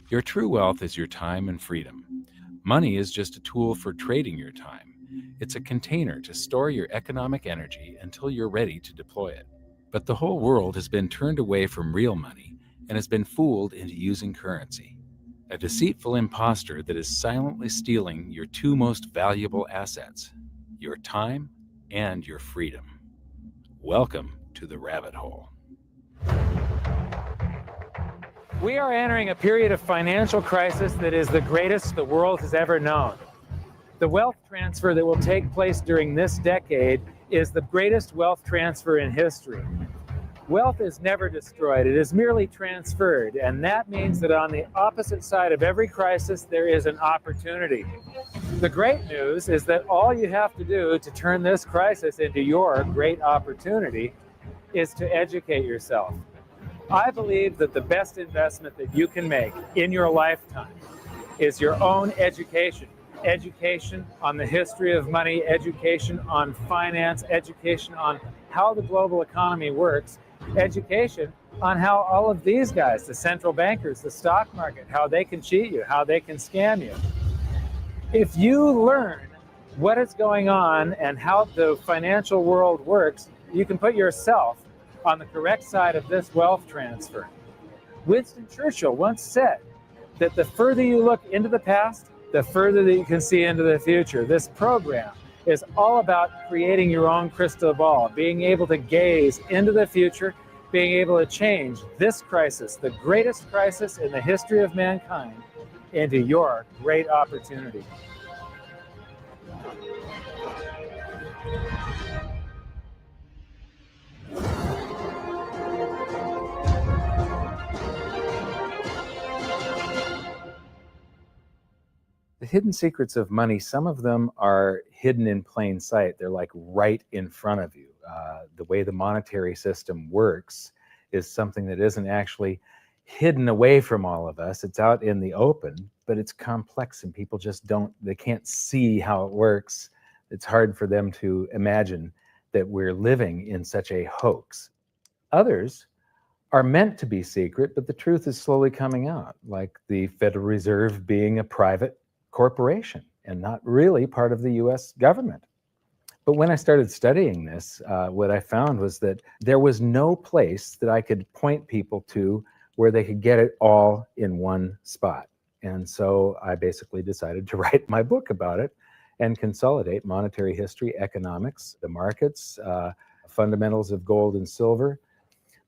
Your true wealth is your time and freedom. Money is just a tool for trading your time. It's a container to store your economic energy until you're ready to deploy it. But the whole world has been turned away from real money and has been fooled into using currency. A deceitful imposter that is silently stealing your two most valuable assets, your time and your freedom. Welcome to the rabbit hole. We are entering a period of financial crisis that is the greatest the world has ever known. The wealth transfer that will take place during this decade is the greatest wealth transfer in history. Wealth is never destroyed, it is merely transferred, and that means that on the opposite side of every crisis, there is an opportunity. The great news is that all you have to do to turn this crisis into your great opportunity is to educate yourself. I believe that the best investment that you can make in your lifetime is your own education. Education on the history of money, education on finance, education on how the global economy works, education on how all of these guys, the central bankers, the stock market, how they can cheat you, how they can scam you. If you learn what is going on and how the financial world works, you can put yourself on the correct side of this wealth transfer. Winston Churchill once said that the further you look into the past, the further that you can see into the future. This program is all about creating your own crystal ball, being able to gaze into the future, being able to change this crisis, the greatest crisis in the history of mankind, into your great opportunity. The hidden secrets of money, some of them are hidden in plain sight. They're like right in front of you. The way the monetary system works is something that isn't actually hidden away from all of us. It's out in the open, but it's complex and people just they can't see how it works. It's hard for them to imagine that we're living in such a hoax. Others are meant to be secret, but the truth is slowly coming out, like the Federal Reserve being a private corporation and not really part of the US government. But when I started studying this, what I found was that there was no place that I could point people to where they could get it all in one spot. And so I basically decided to write my book about it and consolidate monetary history, economics, the markets, fundamentals of gold and silver.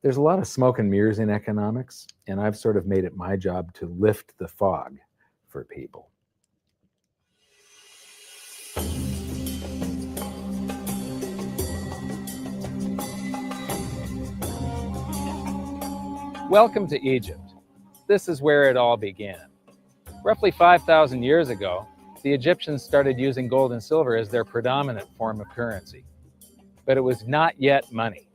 There's a lot of smoke and mirrors in economics, and I've sort of made it my job to lift the fog for people. Welcome to Egypt. This is where it all began. Roughly 5,000 years ago, the Egyptians started using gold and silver as their predominant form of currency. But it was not yet money.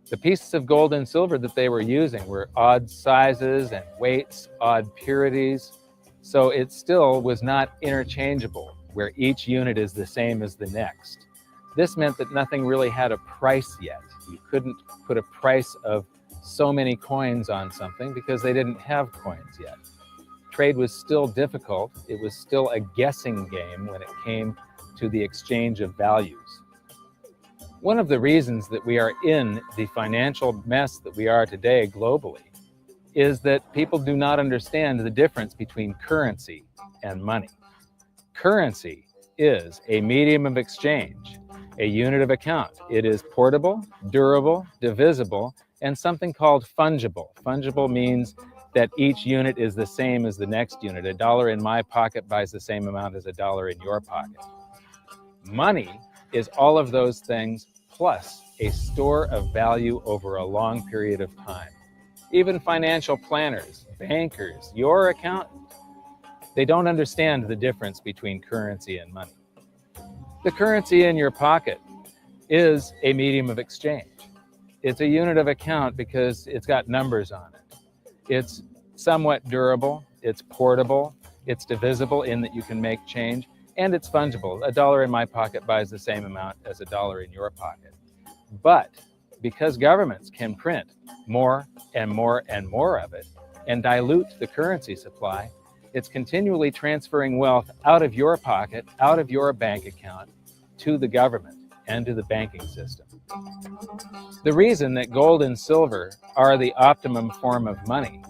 The pieces of gold and silver that they were using were odd sizes and weights, odd purities, so it still was not interchangeable, where each unit is the same as the next. This meant that nothing really had a price yet. You couldn't put a price of so many coins on something because they didn't have coins yet. Trade was still difficult. It was still a guessing game when it came to the exchange of values. One of the reasons that we are in the financial mess that we are today globally is that people do not understand the difference between currency and money. Currency is a medium of exchange, a unit of account. It is portable, durable, divisible, and something called fungible. Fungible means that each unit is the same as the next unit. $1 in my pocket buys the same amount as $1 in your pocket. Money is all of those things plus a store of value over a long period of time. Even financial planners, bankers, your accountant, they don't understand the difference between currency and money. The currency in your pocket is a medium of exchange. It's a unit of account because it's got numbers on it. It's somewhat durable, it's portable, it's divisible in that you can make change, and it's fungible. $1 in my pocket buys the same amount as $1 in your pocket. But because governments can print more and more and more of it, and dilute the currency supply, it's continually transferring wealth out of your pocket, out of your bank account, to the government and to the banking system. The reason that gold and silver are the optimum form of money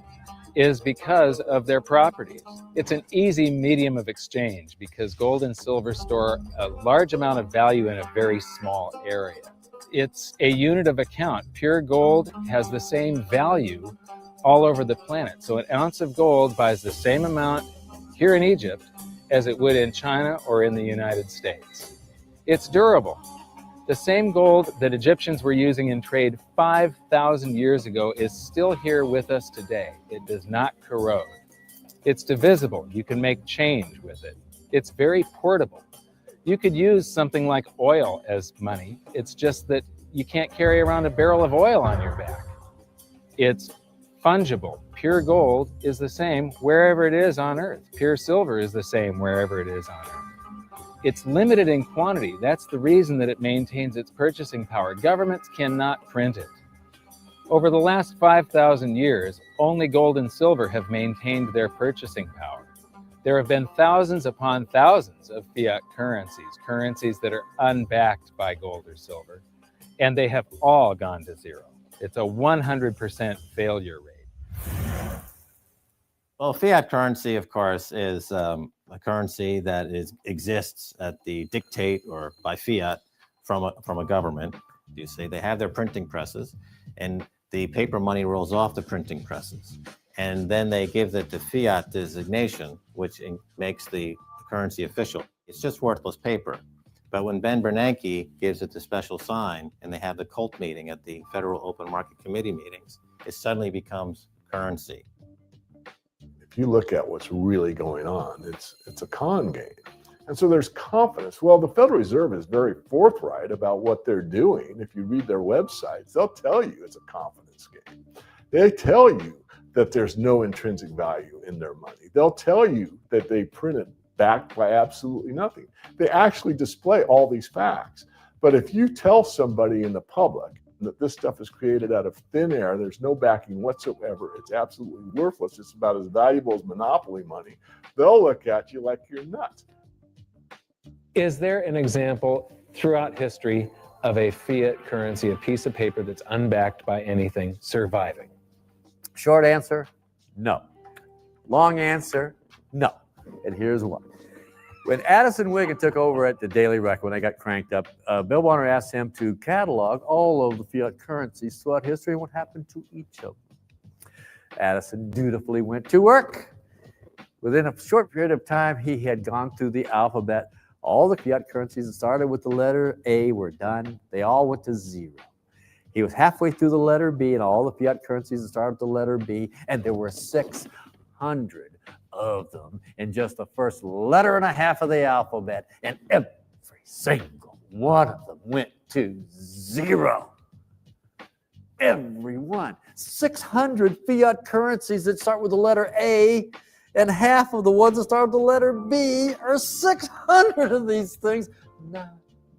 is because of their properties. It's an easy medium of exchange because gold and silver store a large amount of value in a very small area. It's a unit of account. Pure gold has the same value all over the planet. So an ounce of gold buys the same amount here in Egypt as it would in China or in the United States. It's durable. The same gold that Egyptians were using in trade 5,000 years ago is still here with us today. It does not corrode. It's divisible. You can make change with it. It's very portable. You could use something like oil as money. It's just that you can't carry around a barrel of oil on your back. It's fungible. Pure gold is the same wherever it is on Earth. Pure silver is the same wherever it is on Earth. It's limited in quantity. That's the reason that it maintains its purchasing power. Governments cannot print it. Over the last 5,000 years, only gold and silver have maintained their purchasing power. There have been thousands upon thousands of fiat currencies that are unbacked by gold or silver, and they have all gone to zero. It's a 100% failure rate. Well, fiat currency, of course, is a currency that exists at the dictate or by fiat from a government. You see, they have their printing presses, and the paper money rolls off the printing presses, and then they give it the fiat designation, which makes the currency official. It's just worthless paper. But when Ben Bernanke gives it the special sign, and they have the cult meeting at the Federal Open Market Committee meetings, it suddenly becomes currency. If you look at what's really going on, it's a con game. And so there's confidence. Well, the Federal Reserve is very forthright about what they're doing. If you read their websites, they'll tell you it's a confidence game. They tell you that there's no intrinsic value in their money. They'll tell you that they print it backed by absolutely nothing. They actually display all these facts. But if you tell somebody in the public that this stuff is created out of thin air, there's no backing whatsoever, it's absolutely worthless, it's about as valuable as monopoly money, they'll look at you like you're nuts. Is there an example throughout history of a fiat currency, a piece of paper that's unbacked by anything, surviving? Short answer, no. Long answer, no. And here's why. When Addison Wiggin took over at the Daily Record, when they got cranked up, Bill Warner asked him to catalog all of the fiat currencies throughout history and what happened to each of them. Addison dutifully went to work. Within a short period of time, he had gone through the alphabet. All the fiat currencies that started with the letter A were done. They all went to zero. He was halfway through the letter B, and all the fiat currencies that started with the letter B, and there were 600 of them in just the first letter and a half of the alphabet, and every single one of them went to zero. Every one. 600 fiat currencies that start with the letter A, and half of the ones that start with the letter B are 600 of these things. Not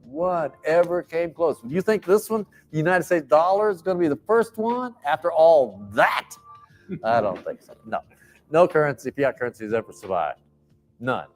one ever came close. Do you think this one, the United States dollar, is going to be the first one after all that? I don't think so. No. No currency, fiat currency has ever survived. None.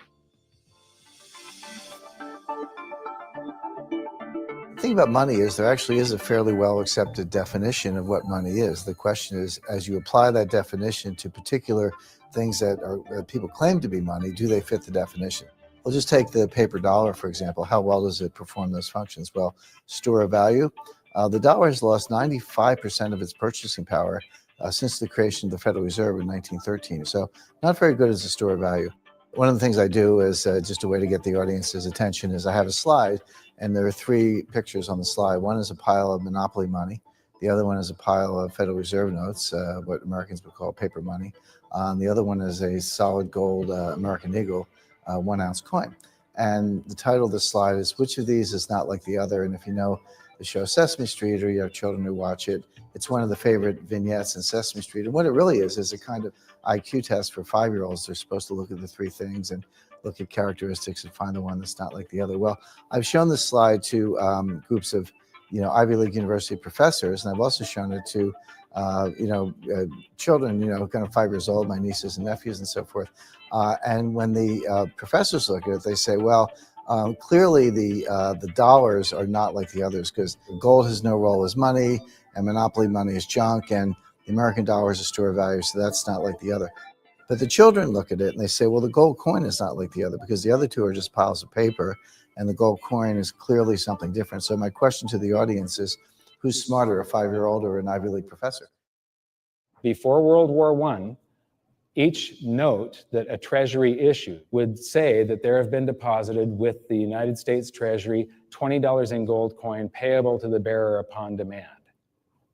The thing about money is there actually is a fairly well accepted definition of what money is. The question is, as you apply that definition to particular things that people claim to be money, do they fit the definition? We'll just take the paper dollar, for example. How well does it perform those functions? Well, store of value. The dollar has lost 95% of its purchasing power since the creation of the Federal Reserve in 1913. So not very good as a store of value. One of the things I do is just a way to get the audience's attention is I have a slide, and there are three pictures on the slide. One is a pile of monopoly money. The other one is a pile of Federal Reserve notes, what Americans would call paper money. The other one is a solid gold American Eagle 1 ounce coin. And the title of the slide is, which of these is not like the other? And if you know the show Sesame Street, or you have children who watch it, it's one of the favorite vignettes in Sesame Street. And what it really is a kind of IQ test for 5-year-olds. They're supposed to look at the three things and look at characteristics and find the one that's not like the other. Well, I've shown this slide to groups of Ivy League university professors, and I've also shown it to children, kind of 5 years old, my nieces and nephews and so forth. And when the professors look at it, they say, well, clearly the dollars are not like the others because gold has no role as money and monopoly money is junk and the American dollar is a store of value, so that's not like the other. But the children look at it and they say, well, the gold coin is not like the other because the other two are just piles of paper and the gold coin is clearly something different. So my question to the audience is, who's smarter, a 5-year-old or an Ivy League professor? Before World War I, each note that a treasury issued would say that there have been deposited with the United States Treasury $20 in gold coin payable to the bearer upon demand.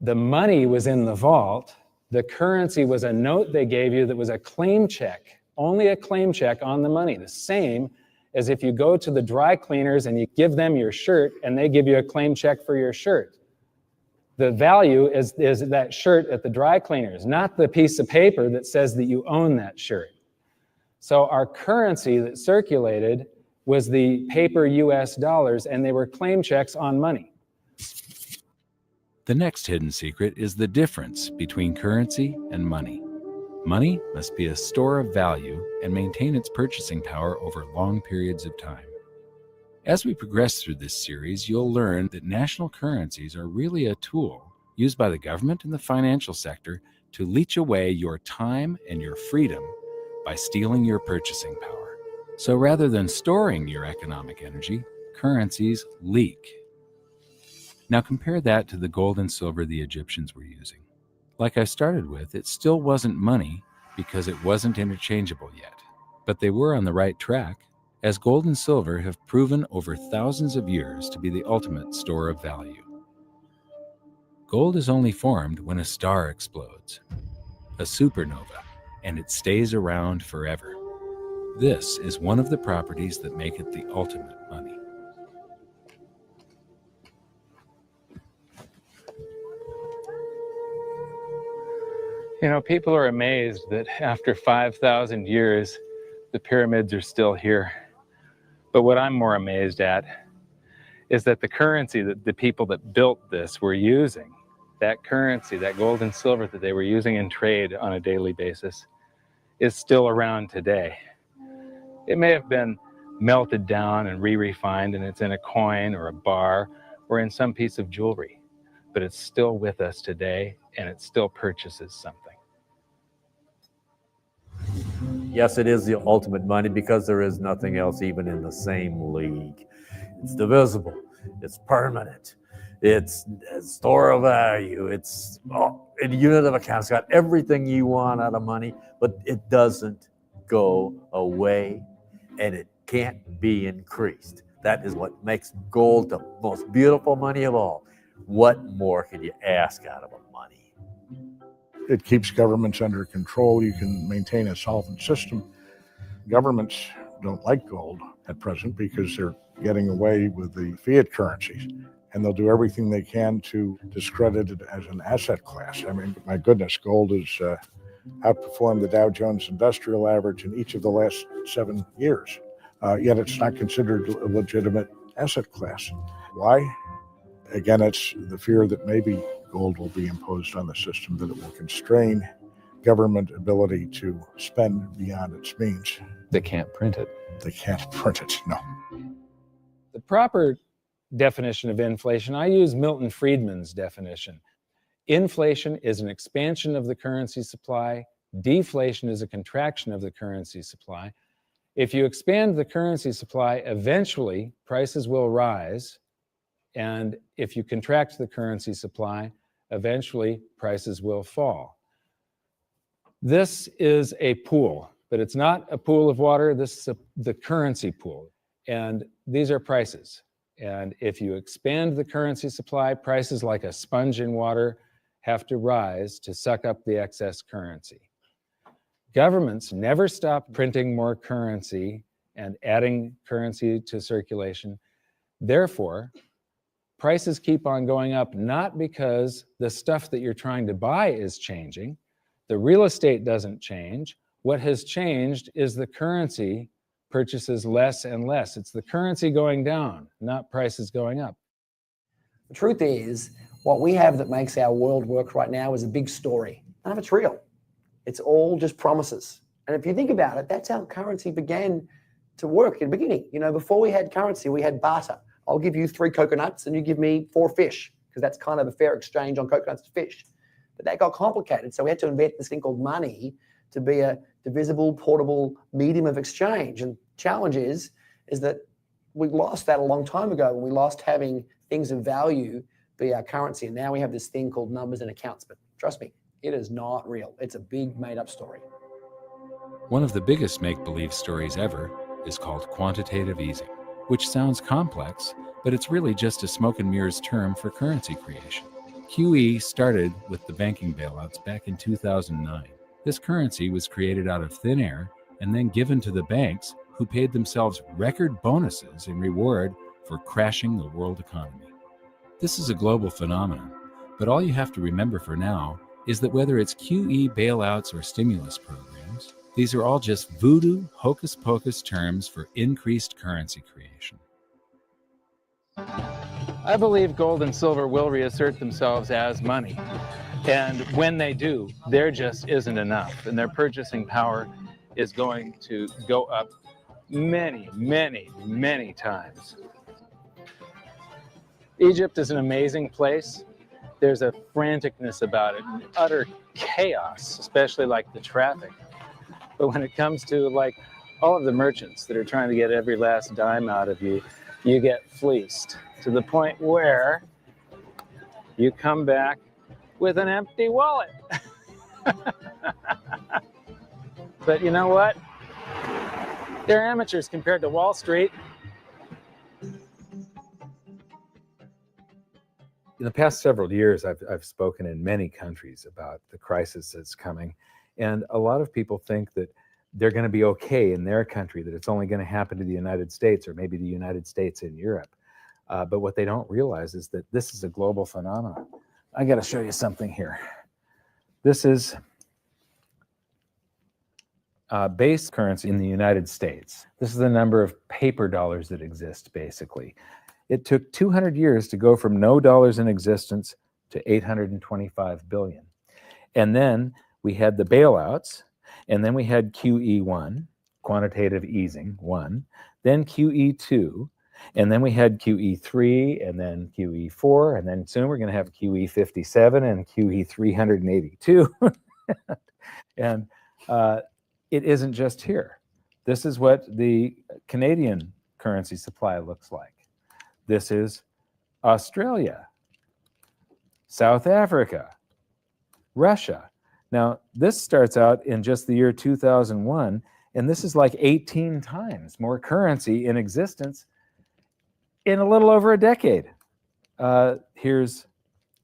The money was in the vault. The currency was a note they gave you that was a claim check, only a claim check on the money, the same as if you go to the dry cleaners and you give them your shirt and they give you a claim check for your shirt. The value is that shirt at the dry cleaners, not the piece of paper that says that you own that shirt. So our currency that circulated was the paper US dollars, and they were claim checks on money. The next hidden secret is the difference between currency and money. Money must be a store of value and maintain its purchasing power over long periods of time. As we progress through this series, you'll learn that national currencies are really a tool used by the government and the financial sector to leech away your time and your freedom by stealing your purchasing power. So rather than storing your economic energy, currencies leak. Now compare that to the gold and silver the Egyptians were using. Like I started with, it still wasn't money because it wasn't interchangeable yet, but they were on the right track, as gold and silver have proven over thousands of years to be the ultimate store of value. Gold is only formed when a star explodes, a supernova, and it stays around forever. This is one of the properties that make it the ultimate money. People are amazed that after 5,000 years, the pyramids are still here. But what I'm more amazed at is that the currency that the people that built this were using, that currency, that gold and silver that they were using in trade on a daily basis, is still around today. It may have been melted down and re-refined and it's in a coin or a bar or in some piece of jewelry, but it's still with us today and it still purchases something. Yes, it is the ultimate money because there is nothing else even in the same league. It's divisible. It's permanent. It's a store of value. It's a unit of account. It's got everything you want out of money, but it doesn't go away and it can't be increased. That is what makes gold the most beautiful money of all. What more could you ask out of a money? It keeps governments under control. You can maintain a solvent system. Governments don't like gold at present because they're getting away with the fiat currencies, and they'll do everything they can to discredit it as an asset class. I mean, my goodness, gold has outperformed the Dow Jones Industrial Average in each of the last 7 years, yet it's not considered a legitimate asset class. Why? Again, it's the fear that maybe gold will be imposed on the system, that it will constrain government ability to spend beyond its means. They can't print it. They can't print it, no. The proper definition of inflation, I use Milton Friedman's definition. Inflation is an expansion of the currency supply. Deflation is a contraction of the currency supply. If you expand the currency supply, eventually prices will rise. And if you contract the currency supply, eventually prices will fall. This is a pool, but it's not a pool of water. This is the currency pool. And these are prices. And if you expand the currency supply, prices like a sponge in water have to rise to suck up the excess currency. Governments never stop printing more currency and adding currency to circulation. Therefore, prices keep on going up, not because the stuff that you're trying to buy is changing. The real estate doesn't change. What has changed is the currency purchases less and less. It's the currency going down, not prices going up. The truth is, what we have that makes our world work right now is a big story. None of it's real. It's all just promises. And if you think about it, that's how currency began to work in the beginning. You know, before we had currency, we had barter. I'll give you 3 coconuts and you give me 4 fish, because that's kind of a fair exchange on coconuts to fish. But that got complicated. So we had to invent this thing called money to be a divisible, portable medium of exchange. And the challenge is that we lost that a long time ago when we lost having things of value be our currency. And now we have this thing called numbers and accounts. But trust me, it is not real. It's a big made-up story. One of the biggest make-believe stories ever is called quantitative easing, which sounds complex, but it's really just a smoke and mirrors term for currency creation. QE started with the banking bailouts back in 2009. This currency was created out of thin air and then given to the banks, who paid themselves record bonuses in reward for crashing the world economy. This is a global phenomenon, but all you have to remember for now is that whether it's QE bailouts or stimulus programs, these are all just voodoo, hocus-pocus terms for increased currency creation. I believe gold and silver will reassert themselves as money. And when they do, there just isn't enough. And their purchasing power is going to go up many, many, many times. Egypt is an amazing place. There's a franticness about it, utter chaos, especially like the traffic. But when it comes to like all of the merchants that are trying to get every last dime out of you, you get fleeced to the point where you come back with an empty wallet. But you know what? They're amateurs compared to Wall Street. In the past several years, I've spoken in many countries about the crisis that's coming. And a lot of people think that they're going to be okay in their country, that it's only going to happen to the United States or maybe the United States in Europe. But what they don't realize is that this is a global phenomenon. I got to show you something here. This is base currency in the United States. This is the number of paper dollars that exist, basically. It took 200 years to go from no dollars in existence to 825 billion. And then we had the bailouts, and then we had QE1, quantitative easing 1, then QE2, and then we had QE3, and then QE4, and then soon we're going to have QE57 and QE382. And it isn't just here. This is what the Canadian currency supply looks like. This is Australia, South Africa, Russia. Now, this starts out in just the year 2001, and this is like 18 times more currency in existence in a little over a decade. Here's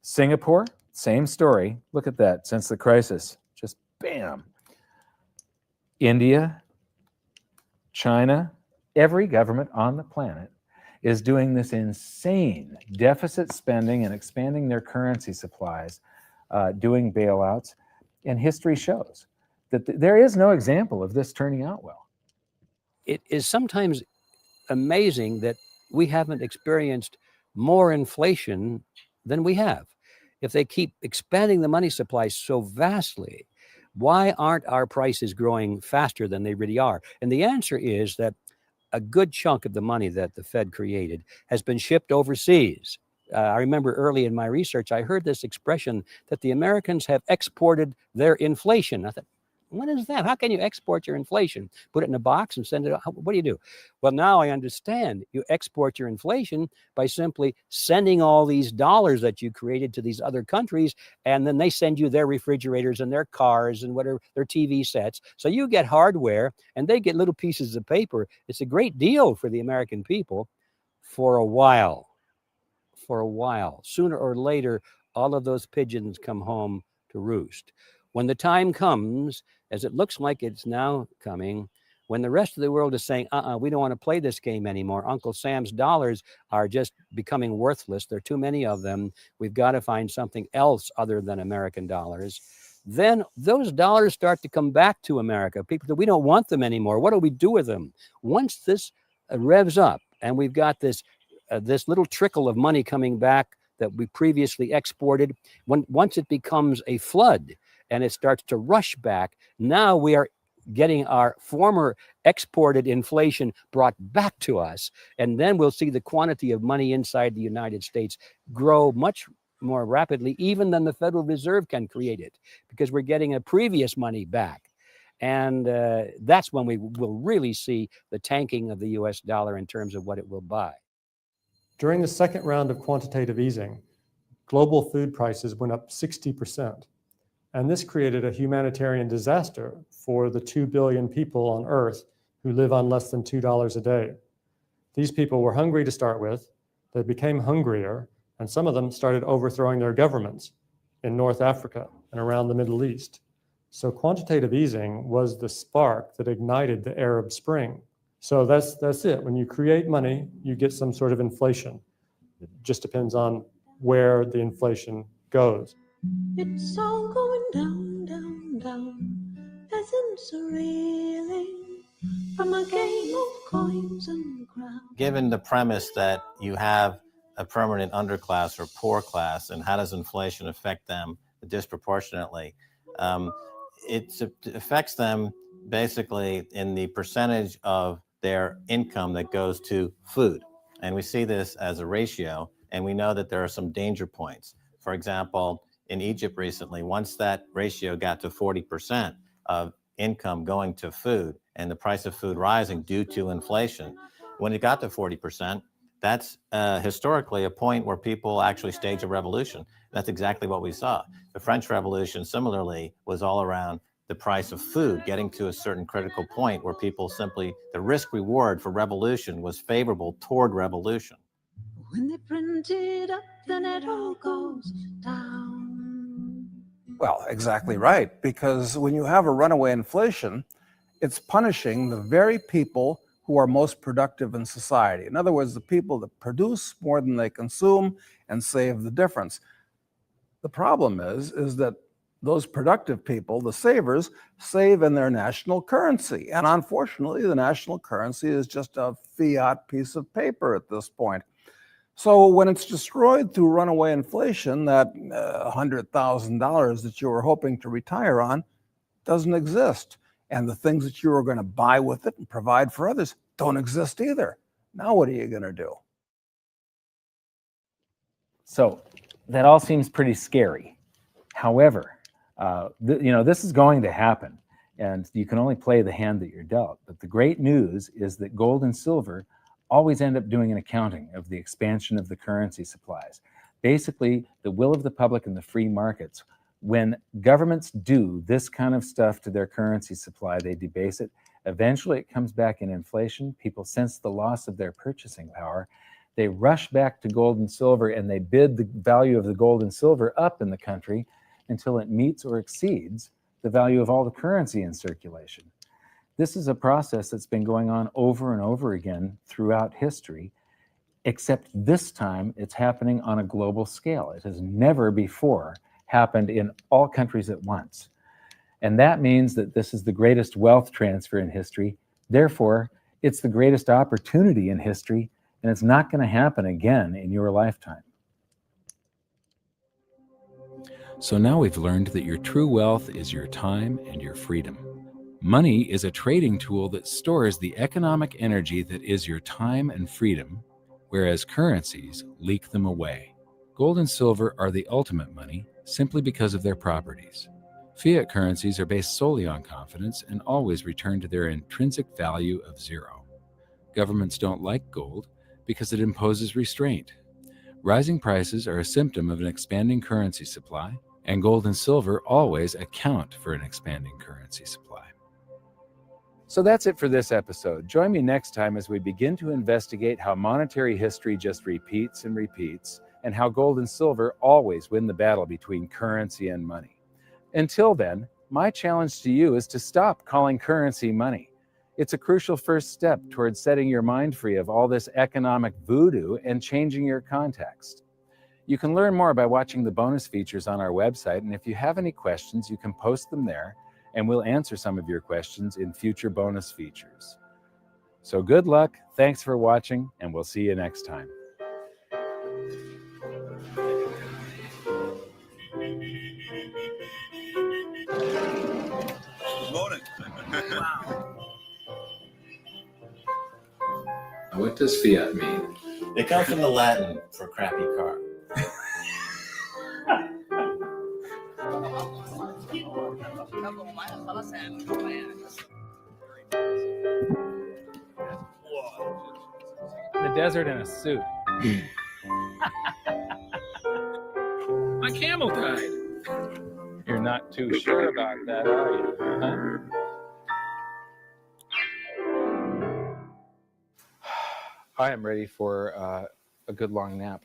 Singapore, same story. Look at that, since the crisis, just bam. India, China, every government on the planet is doing this insane deficit spending and expanding their currency supplies, doing bailouts. And history shows that there is no example of this turning out well. It is sometimes amazing that we haven't experienced more inflation than we have. If they keep expanding the money supply so vastly, why aren't our prices growing faster than they really are? And the answer is that a good chunk of the money that the Fed created has been shipped overseas. I remember early in my research, I heard this expression that the Americans have exported their inflation. I thought, what is that? How can you export your inflation? Put it in a box and send it out? What do you do? Well, now I understand. You export your inflation by simply sending all these dollars that you created to these other countries, and then they send you their refrigerators and their cars and whatever, their TV sets. So you get hardware and they get little pieces of paper. It's a great deal for the American people for a while. For a while. Sooner or later, all of those pigeons come home to roost. When the time comes, as it looks like it's now coming, when the rest of the world is saying, we don't want to play this game anymore. Uncle Sam's dollars are just becoming worthless. There are too many of them. We've got to find something else other than American dollars. Then those dollars start to come back to America. People say, we don't want them anymore. What do we do with them? Once this revs up and we've got this little trickle of money coming back that we previously exported, once it becomes a flood and it starts to rush back, now we are getting our former exported inflation brought back to us. And then we'll see the quantity of money inside the United States grow much more rapidly, even than the Federal Reserve can create it, because we're getting a previous money back. And that's when we will really see the tanking of the US dollar in terms of what it will buy. During the second round of quantitative easing, global food prices went up 60%. And this created a humanitarian disaster for the 2 billion people on Earth who live on less than $2 a day. These people were hungry to start with, they became hungrier, and some of them started overthrowing their governments in North Africa and around the Middle East. So quantitative easing was the spark that ignited the Arab Spring. So that's it. When you create money, you get some sort of inflation. It just depends on where the inflation goes. It's all going down, down, down. Peasants are reeling from a game of coins and crowns. Given the premise that you have a permanent underclass or poor class, and how does inflation affect them disproportionately? It affects them basically in the percentage of their income that goes to food. And we see this as a ratio, and we know that there are some danger points. For example, in Egypt recently, once that ratio got to 40% of income going to food and the price of food rising due to inflation, when it got to 40%, that's historically a point where people actually stage a revolution. That's exactly what we saw. The French Revolution, similarly, was all around the price of food getting to a certain critical point where people simply, the risk reward for revolution was favorable toward revolution. When they print it up, then it all goes down. Well, exactly right. Because when you have a runaway inflation, it's punishing the very people who are most productive in society. In other words, the people that produce more than they consume and save the difference. The problem is that those productive people, the savers, save in their national currency. And unfortunately, the national currency is just a fiat piece of paper at this point. So when it's destroyed through runaway inflation, that $100,000 that you were hoping to retire on doesn't exist. And the things that you were going to buy with it and provide for others don't exist either. Now what are you going to do? So that all seems pretty scary. However, this is going to happen, and you can only play the hand that you're dealt. But the great news is that gold and silver always end up doing an accounting of the expansion of the currency supplies. Basically, the will of the public and the free markets. When governments do this kind of stuff to their currency supply, they debase it. Eventually, it comes back in inflation. People sense the loss of their purchasing power. They rush back to gold and silver, and they bid the value of the gold and silver up in the country until it meets or exceeds the value of all the currency in circulation. This is a process that's been going on over and over again throughout history, except this time it's happening on a global scale. It has never before happened in all countries at once. And that means that this is the greatest wealth transfer in history. Therefore, it's the greatest opportunity in history, and it's not going to happen again in your lifetime. So now we've learned that your true wealth is your time and your freedom. Money is a trading tool that stores the economic energy that is your time and freedom, whereas currencies leak them away. Gold and silver are the ultimate money simply because of their properties. Fiat currencies are based solely on confidence and always return to their intrinsic value of zero. Governments don't like gold because it imposes restraint. Rising prices are a symptom of an expanding currency supply, and gold and silver always account for an expanding currency supply. So that's it for this episode. Join me next time as we begin to investigate how monetary history just repeats and repeats, and how gold and silver always win the battle between currency and money. Until then, my challenge to you is to stop calling currency money. It's a crucial first step towards setting your mind free of all this economic voodoo and changing your context. You can learn more by watching the bonus features on our website, and if you have any questions, you can post them there, and we'll answer some of your questions in future bonus features. So good luck, thanks for watching, and we'll see you next time. Morning. What does fiat mean? It comes from the Latin for crappy car. The desert in a suit. My camel died. You're not too sure about that, are you? Huh? I am ready for a good long nap.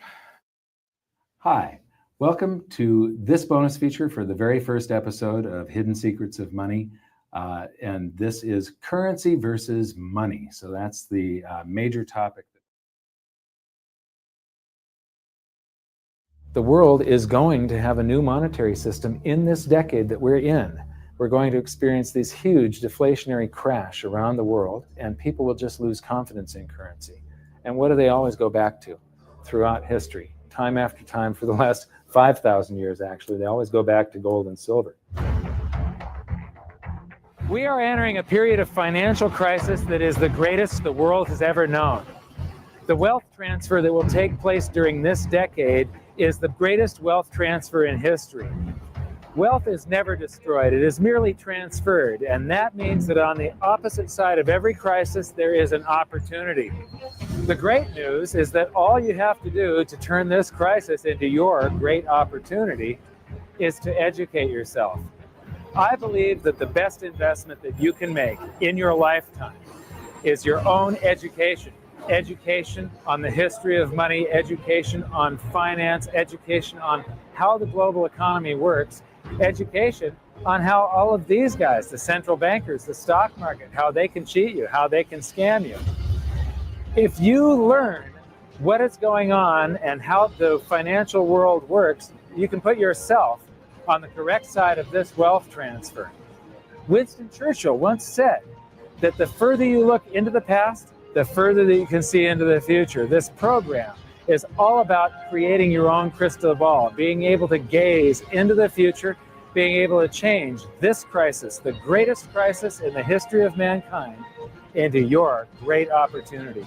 Hi, welcome to this bonus feature for the very first episode of Hidden Secrets of Money. And this is currency versus money. So that's the major topic. The world is going to have a new monetary system in this decade that we're in. We're going to experience this huge deflationary crash around the world, and people will just lose confidence in currency. And what do they always go back to throughout history? Time after time, for the last 5,000 years, actually, they always go back to gold and silver. We are entering a period of financial crisis that is the greatest the world has ever known. The wealth transfer that will take place during this decade is the greatest wealth transfer in history. Wealth is never destroyed, it is merely transferred, and that means that on the opposite side of every crisis, there is an opportunity. The great news is that all you have to do to turn this crisis into your great opportunity is to educate yourself. I believe that the best investment that you can make in your lifetime is your own education. Education on the history of money, education on finance, education on how the global economy works, education on how all of these guys, the central bankers, the stock market, how they can cheat you, how they can scam you. If you learn what is going on and how the financial world works, you can put yourself on the correct side of this wealth transfer. Winston Churchill once said that the further you look into the past, the further that you can see into the future. This program is all about creating your own crystal ball, being able to gaze into the future, being able to change this crisis, the greatest crisis in the history of mankind, into your great opportunity.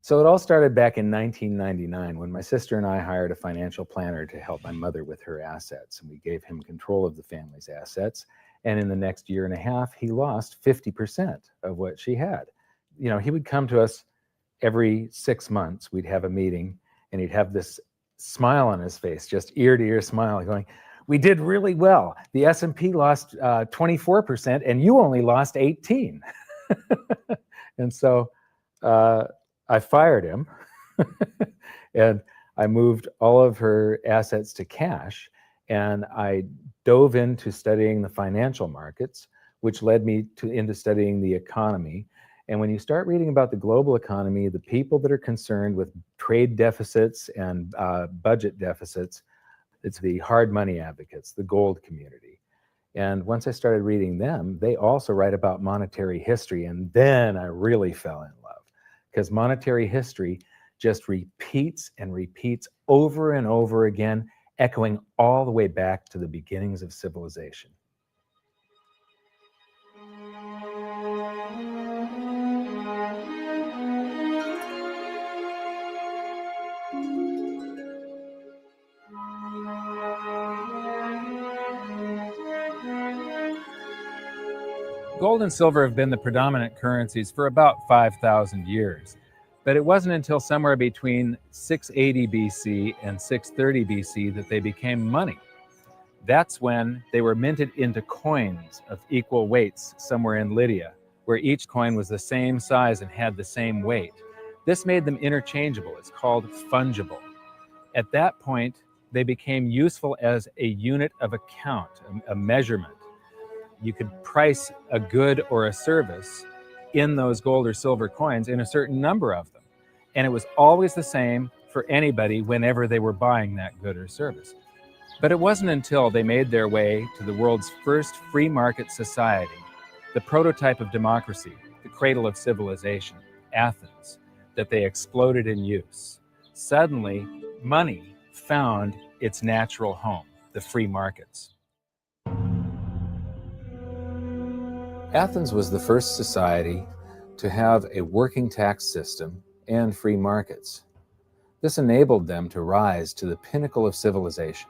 So it all started back in 1999 when my sister and I hired a financial planner to help my mother with her assets. And we gave him control of the family's assets. And in the next year and a half, he lost 50% of what she had. You know, he would come to us every 6 months. We'd have a meeting and he'd have this smile on his face, just ear to ear smile, going, "We did really well. The S&P lost 24% and you only lost 18." And so I fired him and I moved all of her assets to cash, and I dove into studying the financial markets, which led me into studying the economy. And when you start reading about the global economy, the people that are concerned with trade deficits and budget deficits, it's the hard money advocates, the gold community. And once I started reading them, they also write about monetary history, and then I really fell in love. Because monetary history just repeats and repeats over and over again, echoing all the way back to the beginnings of civilization. Gold and silver have been the predominant currencies for about 5,000 years, but it wasn't until somewhere between 680 BC and 630 BC that they became money. That's when they were minted into coins of equal weights somewhere in Lydia, where each coin was the same size and had the same weight. This made them interchangeable. It's called fungible. At that point, they became useful as a unit of account, a measurement. You could price a good or a service in those gold or silver coins in a certain number of them. And it was always the same for anybody whenever they were buying that good or service. But it wasn't until they made their way to the world's first free market society, the prototype of democracy, the cradle of civilization, Athens, that they exploded in use. Suddenly, money found its natural home, the free markets. Athens was the first society to have a working tax system and free markets. This enabled them to rise to the pinnacle of civilization.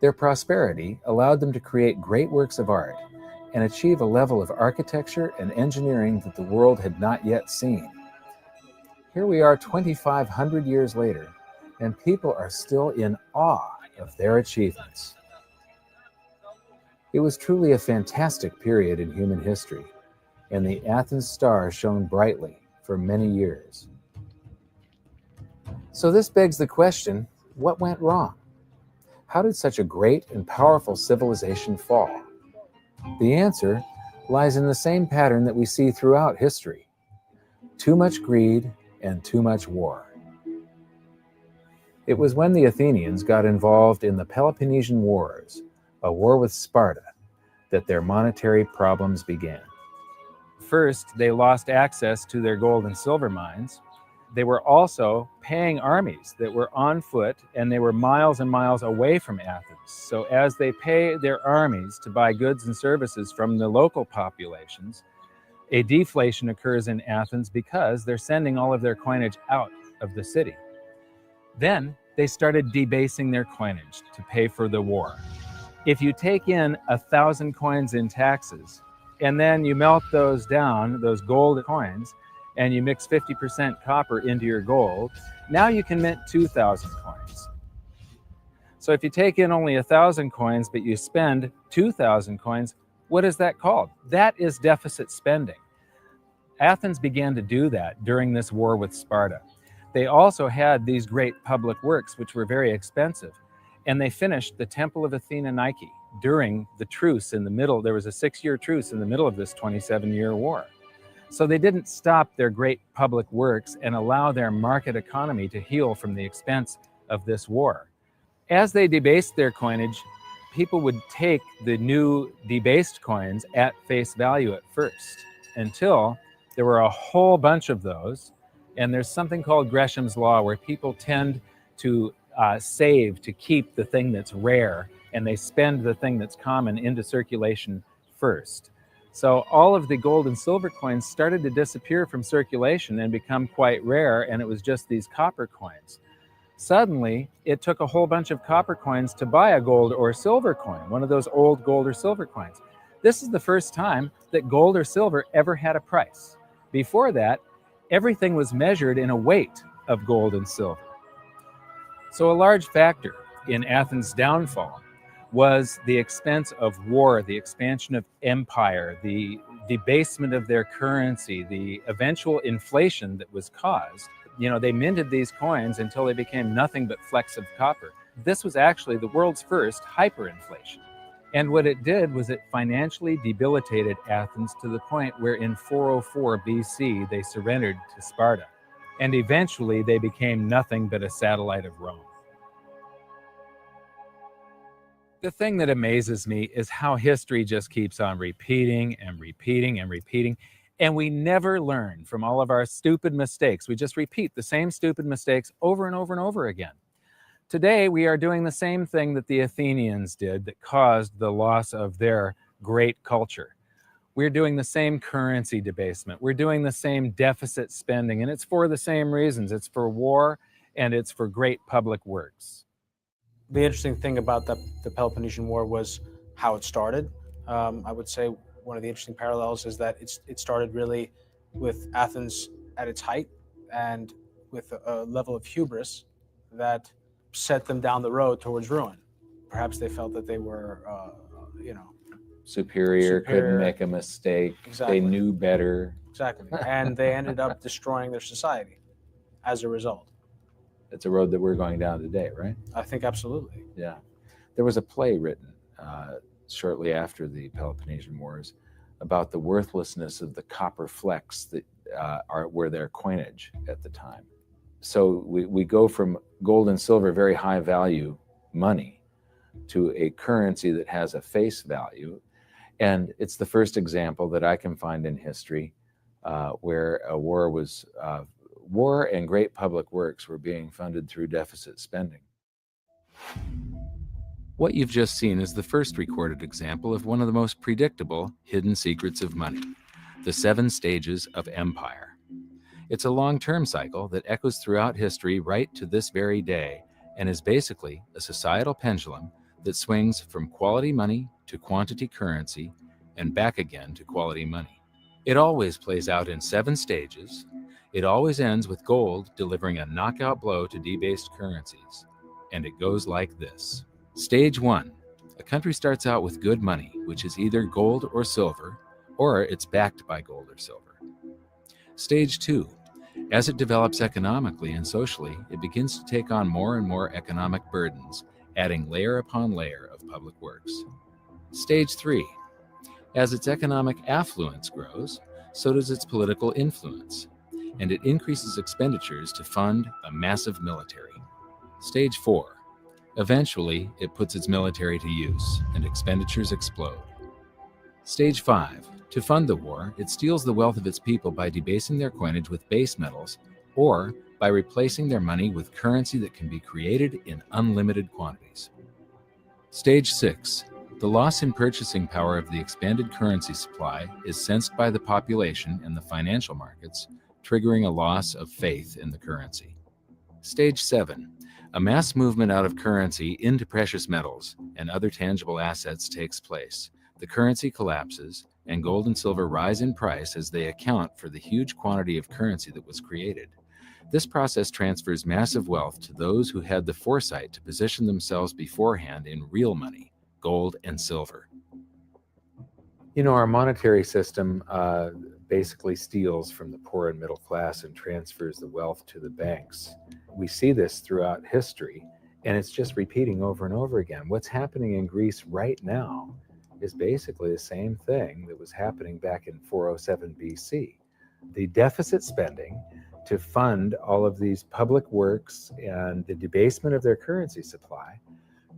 Their prosperity allowed them to create great works of art and achieve a level of architecture and engineering that the world had not yet seen. Here we are 2,500 years later, and people are still in awe of their achievements. It was truly a fantastic period in human history, and the Athens star shone brightly for many years. So this begs the question, what went wrong? How did such a great and powerful civilization fall? The answer lies in the same pattern that we see throughout history: too much greed and too much war. It was when the Athenians got involved in the Peloponnesian Wars, a war with Sparta, that their monetary problems began. First, they lost access to their gold and silver mines. They were also paying armies that were on foot, and they were miles and miles away from Athens. So as they pay their armies to buy goods and services from the local populations, a deflation occurs in Athens because they're sending all of their coinage out of the city. Then they started debasing their coinage to pay for the war. If you take in 1,000 coins in taxes, and then you melt those down, those gold coins, and you mix 50% copper into your gold, now you can mint 2,000 coins. So if you take in only 1,000 coins, but you spend 2,000 coins, what is that called? That is deficit spending. Athens began to do that during this war with Sparta. They also had these great public works, which were very expensive, and they finished the Temple of Athena Nike during the truce in the middle. There was a 6-year truce in the middle of this 27-year war. So they didn't stop their great public works and allow their market economy to heal from the expense of this war. As they debased their coinage, people would take the new debased coins at face value at first, until there were a whole bunch of those. And there's something called Gresham's Law, where people tend to save to keep the thing that's rare, and they spend the thing that's common into circulation first. So all of the gold and silver coins started to disappear from circulation and become quite rare, and it was just these copper coins. Suddenly, it took a whole bunch of copper coins to buy a gold or silver coin, one of those old gold or silver coins. This is the first time that gold or silver ever had a price. Before that, everything was measured in a weight of gold and silver. So a large factor in Athens' downfall was the expense of war, the expansion of empire, the debasement of their currency, the eventual inflation that was caused. You know, they minted these coins until they became nothing but flecks of copper. This was actually the world's first hyperinflation. And what it did was it financially debilitated Athens to the point where in 404 BC, they surrendered to Sparta. And eventually they became nothing but a satellite of Rome. The thing that amazes me is how history just keeps on repeating and repeating and repeating, and we never learn from all of our stupid mistakes. We just repeat the same stupid mistakes over and over and over again. Today, we are doing the same thing that the Athenians did that caused the loss of their great culture. We're doing the same currency debasement. We're doing the same deficit spending, and it's for the same reasons. It's for war, and it's for great public works. The interesting thing about the Peloponnesian War was how it started. I would say one of the interesting parallels is that it started really with Athens at its height and with a level of hubris that set them down the road towards ruin. Perhaps they felt that they were, Superior, couldn't make a mistake. Exactly. They knew better. Exactly. And they ended up destroying their society as a result. It's a road that we're going down today, right? I think absolutely. Yeah. There was a play written shortly after the Peloponnesian Wars about the worthlessness of the copper flecks that were their coinage at the time. So we go from gold and silver, very high value money, to a currency that has a face value. And it's the first example that I can find in history where a war and great public works were being funded through deficit spending. What you've just seen is the first recorded example of one of the most predictable hidden secrets of money, the 7 stages of empire. It's a long-term cycle that echoes throughout history right to this very day and is basically a societal pendulum that swings from quality money to quantity currency and back again to quality money. It always plays out in 7 stages. It always ends with gold delivering a knockout blow to debased currencies. And it goes like this. Stage 1. A country starts out with good money, which is either gold or silver, or it's backed by gold or silver. Stage 2. As it develops economically and socially, it begins to take on more and more economic burdens, adding layer upon layer of public works. Stage 3. As its economic affluence grows, so does its political influence, and it increases expenditures to fund a massive military. Stage 4. Eventually, it puts its military to use, and expenditures explode. Stage 5. To fund the war, it steals the wealth of its people by debasing their coinage with base metals, or by replacing their money with currency that can be created in unlimited quantities. Stage 6. The loss in purchasing power of the expanded currency supply is sensed by the population and the financial markets, triggering a loss of faith in the currency. Stage 7. A mass movement out of currency into precious metals and other tangible assets takes place. The currency collapses, and gold and silver rise in price as they account for the huge quantity of currency that was created. This process transfers massive wealth to those who had the foresight to position themselves beforehand in real money, gold and silver. You know, our monetary system basically steals from the poor and middle class and transfers the wealth to the banks. We see this throughout history, and it's just repeating over and over again. What's happening in Greece right now is basically the same thing that was happening back in 407 BC. The deficit spending to fund all of these public works and the debasement of their currency supply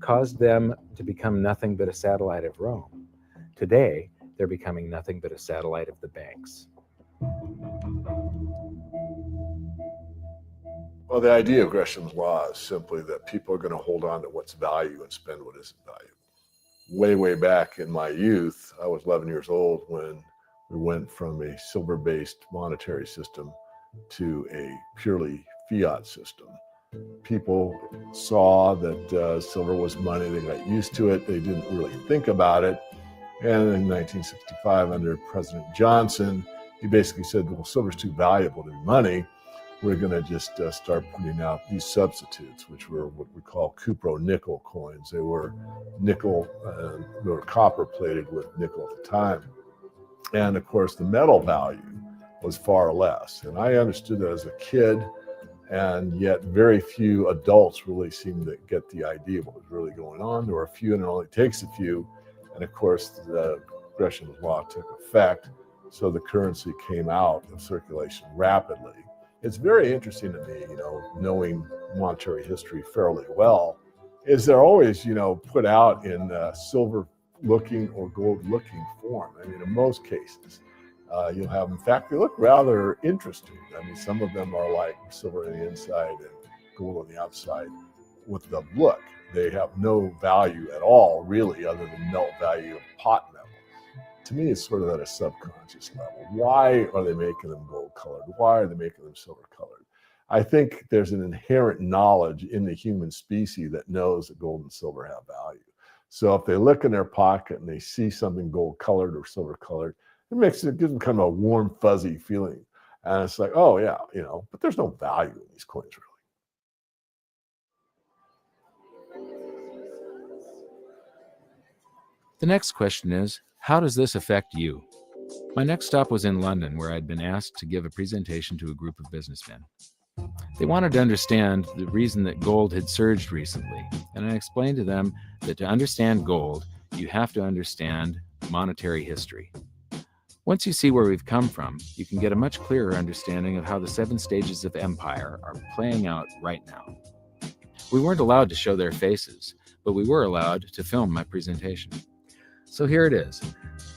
caused them to become nothing but a satellite of Rome. Today, they're becoming nothing but a satellite of the banks. Well, the idea of Gresham's law is simply that people are going to hold on to what's value and spend what isn't value. Way back in my youth, I was 11 years old when we went from a silver-based monetary system to a purely fiat system. People saw that silver was money. They got used to it. They didn't really think about it. And in 1965, under President Johnson, he basically said, well, silver's too valuable to be money. We're going to just start putting out these substitutes, which were what we call cupro-nickel coins. They were nickel, they were copper plated with nickel at the time. And of course, the metal value was far less. And I understood that as a kid, and yet very few adults really seemed to get the idea of what was really going on. There were a few, and it only takes a few. And of course, the Gresham's law took effect, so the currency came out of circulation rapidly. It's very interesting to me, knowing monetary history fairly well, is they're always, put out in silver-looking or gold-looking form. I mean, in most cases, you'll have, in fact, they look rather interesting. I mean, some of them are like silver on the inside and gold on the outside with the look. They have no value at all, really, other than melt value of pot metal. To me, it's sort of at a subconscious level. Why are they making them gold colored? Why are they making them silver colored? I think there's an inherent knowledge in the human species that knows that gold and silver have value. So if they look in their pocket and they see something gold colored or silver colored, gives them kind of a warm, fuzzy feeling. And it's like, oh yeah, but there's no value in these coins, really. The next question is, how does this affect you? My next stop was in London, where I'd been asked to give a presentation to a group of businessmen. They wanted to understand the reason that gold had surged recently, and I explained to them that to understand gold, you have to understand monetary history. Once you see where we've come from, you can get a much clearer understanding of how the 7 stages of empire are playing out right now. We weren't allowed to show their faces, but we were allowed to film my presentation. So here it is,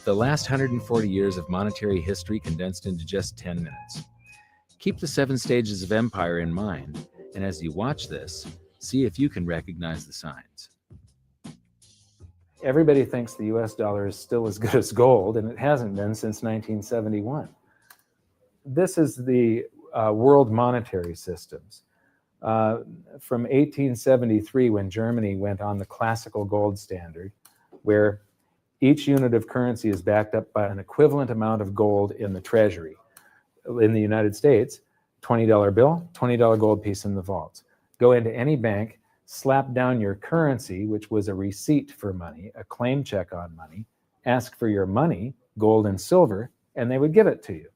the last 140 years of monetary history condensed into just 10 minutes. Keep the 7 stages of empire in mind, and as you watch this, see if you can recognize the signs. Everybody thinks the US dollar is still as good as gold, and it hasn't been since 1971. This is the world monetary systems. From 1873, when Germany went on the classical gold standard, where each unit of currency is backed up by an equivalent amount of gold in the treasury. In the United States, $20 bill, $20 gold piece in the vaults. Go into any bank, slap down your currency, which was a receipt for money, a claim check on money, ask for your money, gold and silver, and they would give it to you.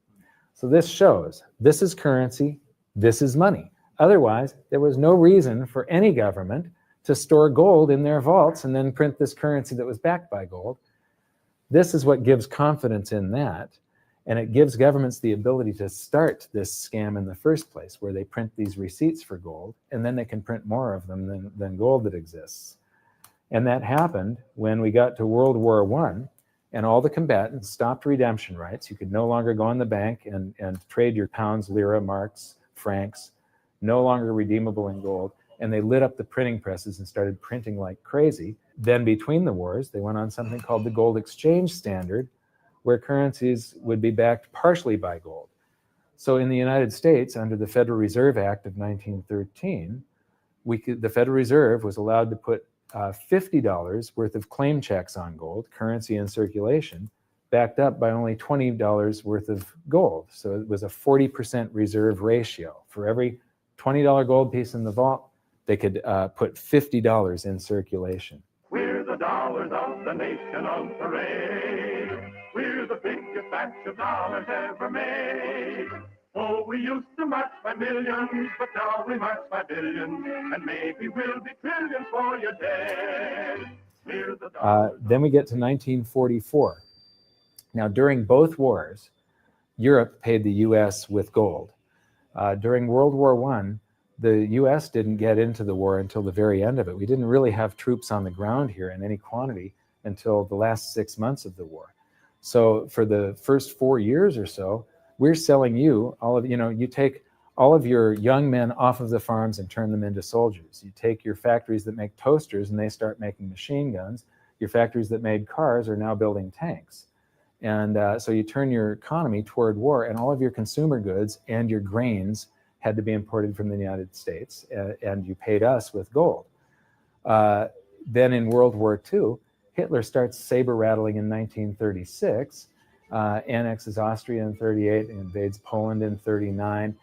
So this shows, this is currency, this is money. Otherwise, there was no reason for any government to store gold in their vaults and then print this currency that was backed by gold. This is what gives confidence in that, and it gives governments the ability to start this scam in the first place, where they print these receipts for gold, and then they can print more of them than gold that exists. And that happened when we got to World War I, and all the combatants stopped redemption rights. You could no longer go in the bank and trade your pounds, lira, marks, francs, no longer redeemable in gold. And they lit up the printing presses and started printing like crazy. Then between the wars, they went on something called the gold exchange standard, where currencies would be backed partially by gold. So in the United States, under the Federal Reserve Act of 1913, the Federal Reserve was allowed to put $50 worth of claim checks on gold, currency in circulation, backed up by only $20 worth of gold. So it was a 40% reserve ratio. For every $20 gold piece in the vault, they could put $50 in circulation. We're the dollars of the nation on parade. We're the biggest batch of dollars ever made. Oh, we used to march by millions, but now we march by billions, and maybe we'll be trillions for your day. We're the Then we get to 1944. Now, during both wars, Europe paid the US with gold. During World War I, the US didn't get into the war until the very end of it. We didn't really have troops on the ground here in any quantity until the last 6 months of the war. So for the first 4 years or so, we're selling you all of, you take all of your young men off of the farms and turn them into soldiers. You take your factories that make toasters and they start making machine guns. Your factories that made cars are now building tanks. And so you turn your economy toward war, and all of your consumer goods and your grains had to be imported from the United States, and you paid us with gold. Then in World War II, Hitler starts saber rattling in 1936, annexes Austria in 38, invades Poland in 39.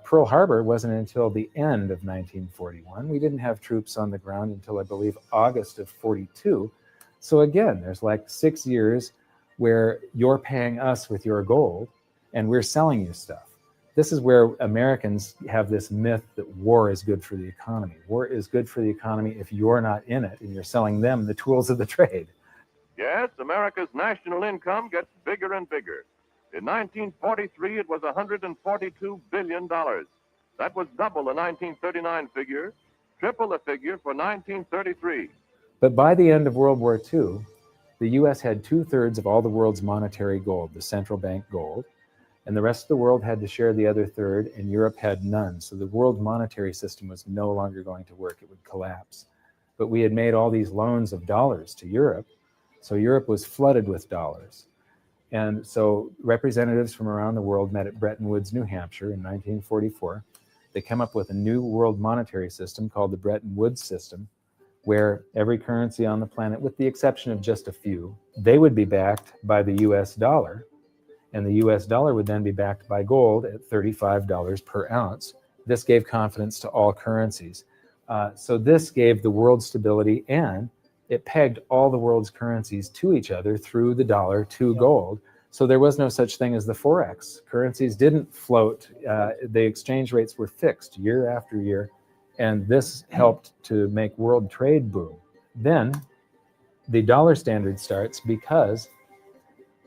Pearl Harbor wasn't until the end of 1941. We didn't have troops on the ground until, I believe, August of 42. So again, there's like 6 years where you're paying us with your gold and we're selling you stuff. This is where Americans have this myth that war is good for the economy. War is good for the economy if you're not in it and you're selling them the tools of the trade. Yes, America's national income gets bigger and bigger. In 1943, it was $142 billion. That was double the 1939 figure, triple the figure for 1933. But by the end of World War II, the US had 2/3 of all the world's monetary gold, the central bank gold, and the rest of the world had to share the other third, and Europe had none. So the world monetary system was no longer going to work. It would collapse. But we had made all these loans of dollars to Europe, so Europe was flooded with dollars. And so representatives from around the world met at Bretton Woods, New Hampshire in 1944. They came up with a new world monetary system called the Bretton Woods system, where every currency on the planet, with the exception of just a few, they would be backed by the US dollar, and the US dollar would then be backed by gold at $35 per ounce. This gave confidence to all currencies. So this gave the world stability, and it pegged all the world's currencies to each other through the dollar to gold. So there was no such thing as the Forex. Currencies didn't float. The exchange rates were fixed year after year. And this helped to make world trade boom. Then the dollar standard starts because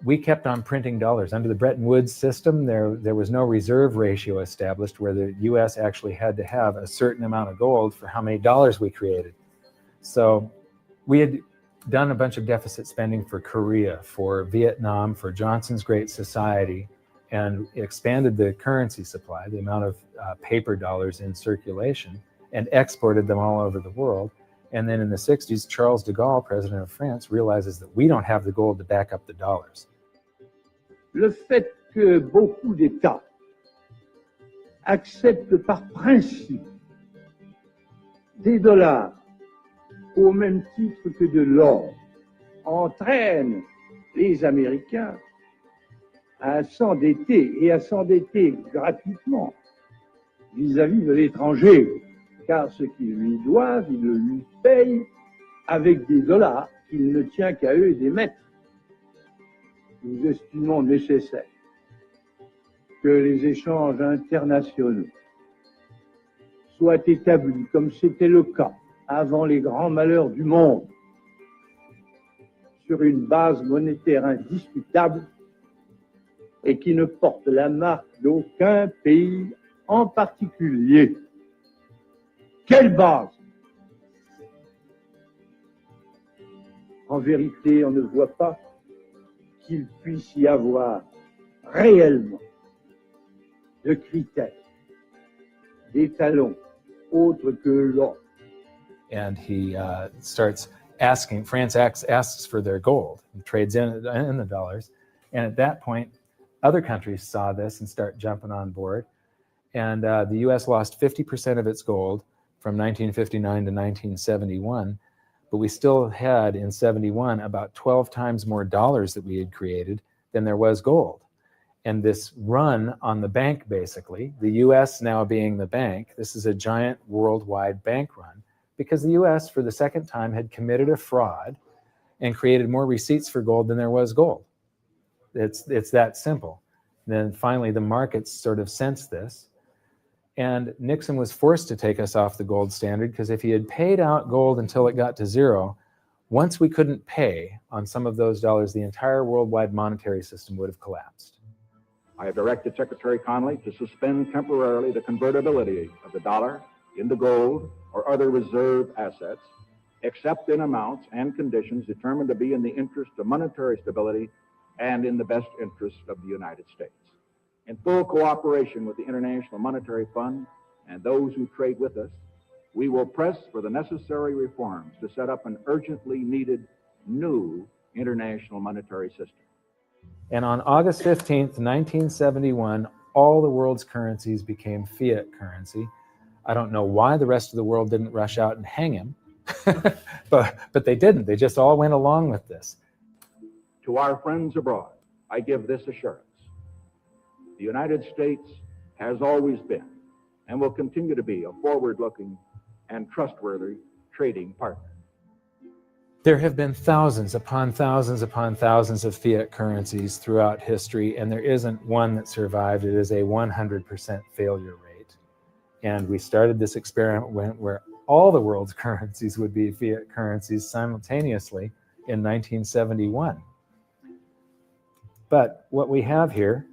we kept on printing dollars. Under the Bretton Woods system, there was no reserve ratio established where the US actually had to have a certain amount of gold for how many dollars we created. So we had done a bunch of deficit spending for Korea, for Vietnam, for Johnson's Great Society, and expanded the currency supply, the amount of paper dollars in circulation, and exported them all over the world. And then in the 60s, Charles de Gaulle, president of France, realizes that we don't have the gold to back up the dollars. Le fait que beaucoup d'États acceptent par principe des dollars au même titre que de l'or entraîne les Américains à s'endetter et à s'endetter gratuitement vis-à-vis de l'étranger, car ce qu'ils lui doivent, ils le lui payent avec des dollars qu'il ne tient qu'à eux d'émettre. Nous estimons nécessaire que les échanges internationaux soient établis comme c'était le cas avant les grands malheurs du monde, sur une base monétaire indiscutable et qui ne porte la marque d'aucun pays en particulier. Quelle base? En vérité, on ne voit pas qu'il puisse y avoir réellement de critères, d'étalons autres que l'or. And he starts asking, France asks for their gold and trades in the dollars. And at that point, other countries saw this and start jumping on board. And the US lost 50% of its gold from 1959 to 1971. But we still had in 71 about 12 times more dollars that we had created than there was gold. And this run on the bank, basically, the US now being the bank, this is a giant worldwide bank run, because the US, for the second time, had committed a fraud and created more receipts for gold than there was gold. It's that simple. Then finally, the markets sort of sensed this. And Nixon was forced to take us off the gold standard, because if he had paid out gold until it got to zero, once we couldn't pay on some of those dollars, the entire worldwide monetary system would have collapsed. I have directed Secretary Connally to suspend temporarily the convertibility of the dollar into gold or other reserve assets, except in amounts and conditions determined to be in the interest of monetary stability and in the best interest of the United States. In full cooperation with the International Monetary Fund and those who trade with us, we will press for the necessary reforms to set up an urgently needed new international monetary system. And on August 15th, 1971, all the world's currencies became fiat currency. I don't know why the rest of the world didn't rush out and hang him, but they didn't. They just all went along with this. To our friends abroad, I give this assurance. The United States has always been and will continue to be a forward-looking and trustworthy trading partner. There have been thousands upon thousands upon thousands of fiat currencies throughout history, and there isn't one that survived. It is a 100% failure rate. And we started this experiment where all the world's currencies would be fiat currencies simultaneously in 1971. But what we have here,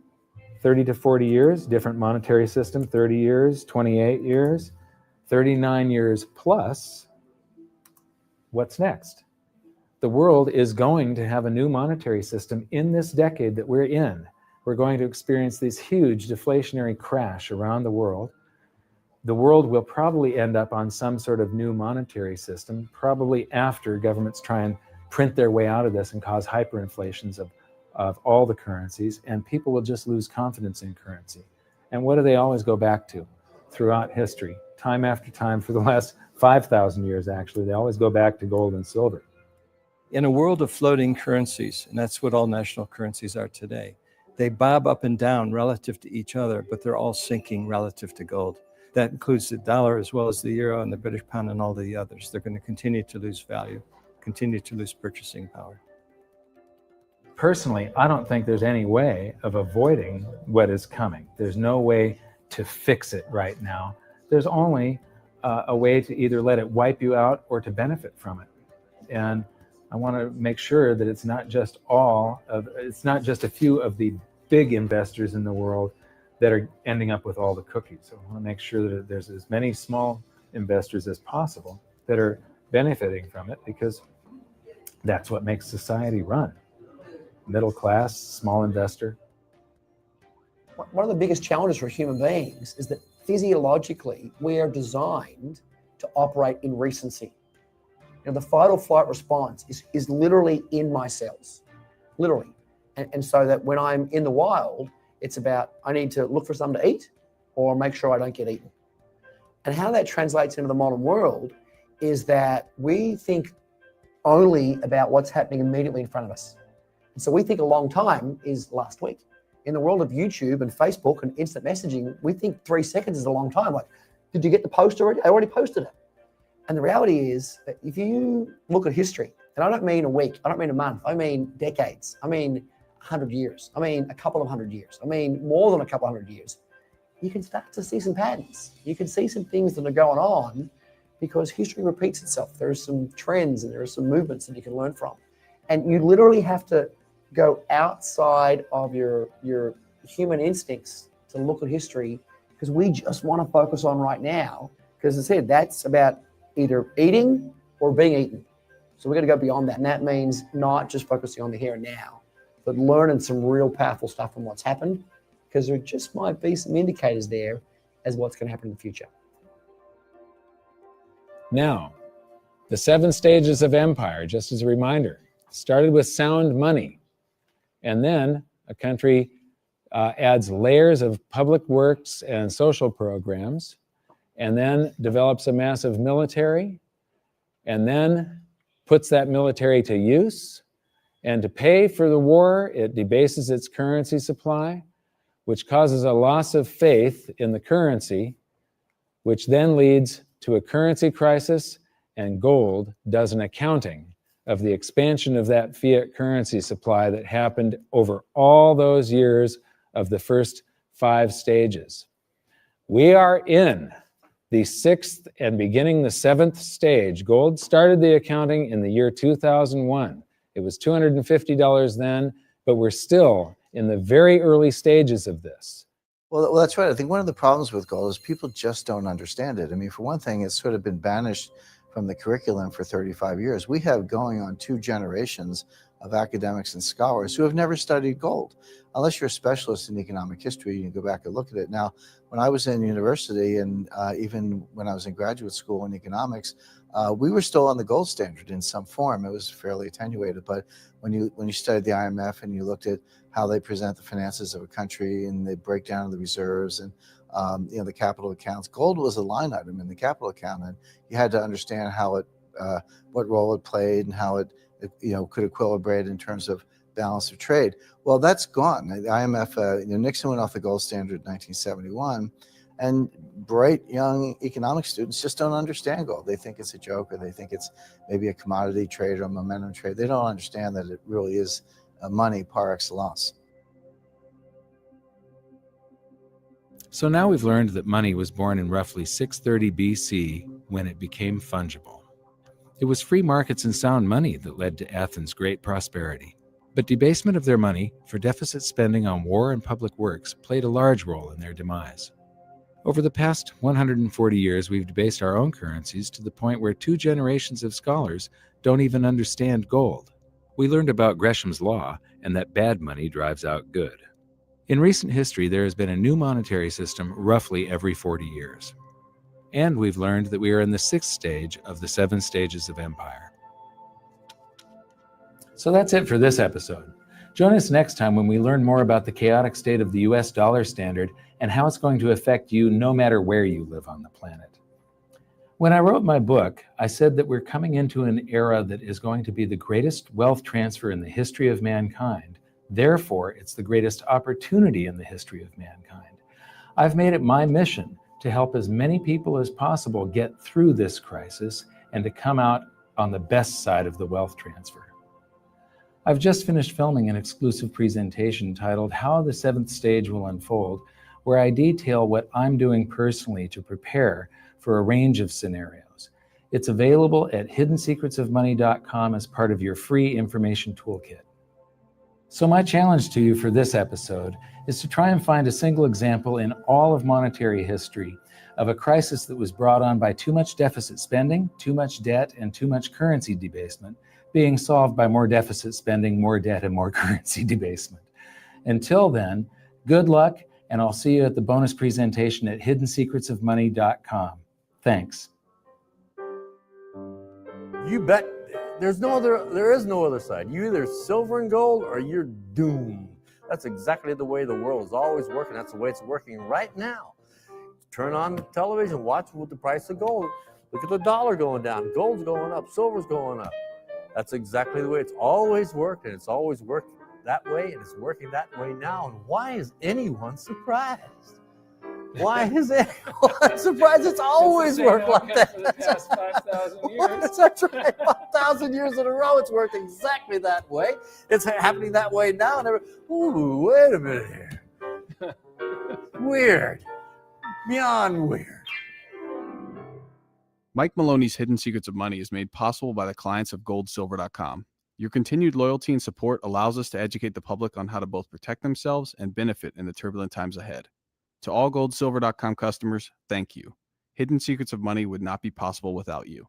30 to 40 years, different monetary system, 30 years, 28 years, 39 years plus, what's next? The world is going to have a new monetary system in this decade that we're in. We're going to experience this huge deflationary crash around the world. The world will probably end up on some sort of new monetary system, probably after governments try and print their way out of this and cause hyperinflations of all the currencies, and people will just lose confidence in currency. And what do they always go back to throughout history? Time after time, for the last 5,000 years actually, they always go back to gold and silver. In a world of floating currencies, and that's what all national currencies are today, they bob up and down relative to each other, but they're all sinking relative to gold. That includes the dollar as well as the euro and the British pound and all the others. They're going to continue to lose value, continue to lose purchasing power. Personally, I don't think there's any way of avoiding what is coming. There's no way to fix it right now. There's only a way to either let it wipe you out or to benefit from it. And I want to make sure that it's not just a few of the big investors in the world that are ending up with all the cookies. So I want to make sure that there's as many small investors as possible that are benefiting from it because that's what makes society run. Middle class, small investor. One of the biggest challenges for human beings is that physiologically we are designed to operate in recency. The fight or flight response is literally in my cells, literally. And so that when I'm in the wild, it's about I need to look for something to eat or make sure I don't get eaten. And how that translates into the modern world is that we think only about what's happening immediately in front of us. And so we think a long time is last week. In the world of YouTube and Facebook and instant messaging, we think 3 seconds is a long time. Like, did you get the post already? I already posted it. And the reality is that if you look at history, and I don't mean a week, I don't mean a month, I mean decades, I mean 100 years, I mean a couple of 100 years, I mean more than a couple of 100 years, you can start to see some patterns. You can see some things that are going on because history repeats itself. There are some trends and there are some movements that you can learn from. And you literally have to go outside of your human instincts to look at history because we just want to focus on right now. Because as I said, that's about either eating or being eaten. So we're going to go beyond that. And that means not just focusing on the here and now, but learning some real powerful stuff from what's happened, because there just might be some indicators there as what's going to happen in the future. Now, the 7 stages of empire, just as a reminder, started with sound money. And then a country adds layers of public works and social programs, and then develops a massive military, and then puts that military to use. And to pay for the war, it debases its currency supply, which causes a loss of faith in the currency, which then leads to a currency crisis, and gold does an accounting of the expansion of that fiat currency supply that happened over all those years of the first 5 stages. We are in the 6th and beginning the 7th stage. Gold started the accounting in the year 2001. It was $250 then, but we're still in the very early stages of this. Well, that's right. I think one of the problems with gold is people just don't understand it. I mean, for one thing, it's sort of been banished from the curriculum for 35 years. We have going on 2 generations of academics and scholars who have never studied gold. Unless you're a specialist in economic history, you can go back and look at it. Now, when I was in university and even when I was in graduate school in economics, we were still on the gold standard in some form. It was fairly attenuated, but when you studied the IMF and you looked at how they present the finances of a country and the breakdown of the reserves and the capital accounts, gold was a line item in the capital account, and you had to understand how it, what role it played, and how it could equilibrate in terms of balance of trade. Well, that's gone. The IMF, Nixon went off the gold standard in 1971, and bright young economic students just don't understand gold. They think it's a joke, or they think it's maybe a commodity trade or a momentum trade. They don't understand that it really is money par excellence. So now we've learned that money was born in roughly 630 BC when it became fungible. It was free markets and sound money that led to Athens' great prosperity. But debasement of their money for deficit spending on war and public works played a large role in their demise. Over the past 140 years, we've debased our own currencies to the point where 2 generations of scholars don't even understand gold. We learned about Gresham's law and that bad money drives out good. In recent history, there has been a new monetary system roughly every 40 years. And we've learned that we are in the 6th stage of the 7 stages of empire. So that's it for this episode. Join us next time when we learn more about the chaotic state of the US dollar standard and how it's going to affect you no matter where you live on the planet. When I wrote my book, I said that we're coming into an era that is going to be the greatest wealth transfer in the history of mankind. Therefore, it's the greatest opportunity in the history of mankind. I've made it my mission to help as many people as possible get through this crisis and to come out on the best side of the wealth transfer. I've just finished filming an exclusive presentation titled How the 7th Stage Will Unfold, where I detail what I'm doing personally to prepare for a range of scenarios. It's available at hiddensecretsofmoney.com as part of your free information toolkit. So my challenge to you for this episode is to try and find a single example in all of monetary history of a crisis that was brought on by too much deficit spending, too much debt, and too much currency debasement, being solved by more deficit spending, more debt, and more currency debasement. Until then, good luck, and I'll see you at the bonus presentation at hiddensecretsofmoney.com. Thanks. You bet. There is no other side. You either silver and gold or you're doomed. That's exactly the way the world is always working. That's the way it's working right now. Turn on the television, watch with the price of gold. Look at the dollar going down. Gold's going up, silver's going up. That's exactly the way it's always worked, and it's always worked that way, and it's working that way now. And why is anyone surprised? Why is anyone surprised? It's always worked like that. For the past 5,000 years. That's right. 5,000 years in a row, it's worked exactly that way. It's happening that way now. And ooh, wait a minute here. Weird. Beyond weird. Mike Maloney's Hidden Secrets of Money is made possible by the clients of goldsilver.com. Your continued loyalty and support allows us to educate the public on how to both protect themselves and benefit in the turbulent times ahead. To all goldsilver.com customers, thank you. Hidden Secrets of Money would not be possible without you.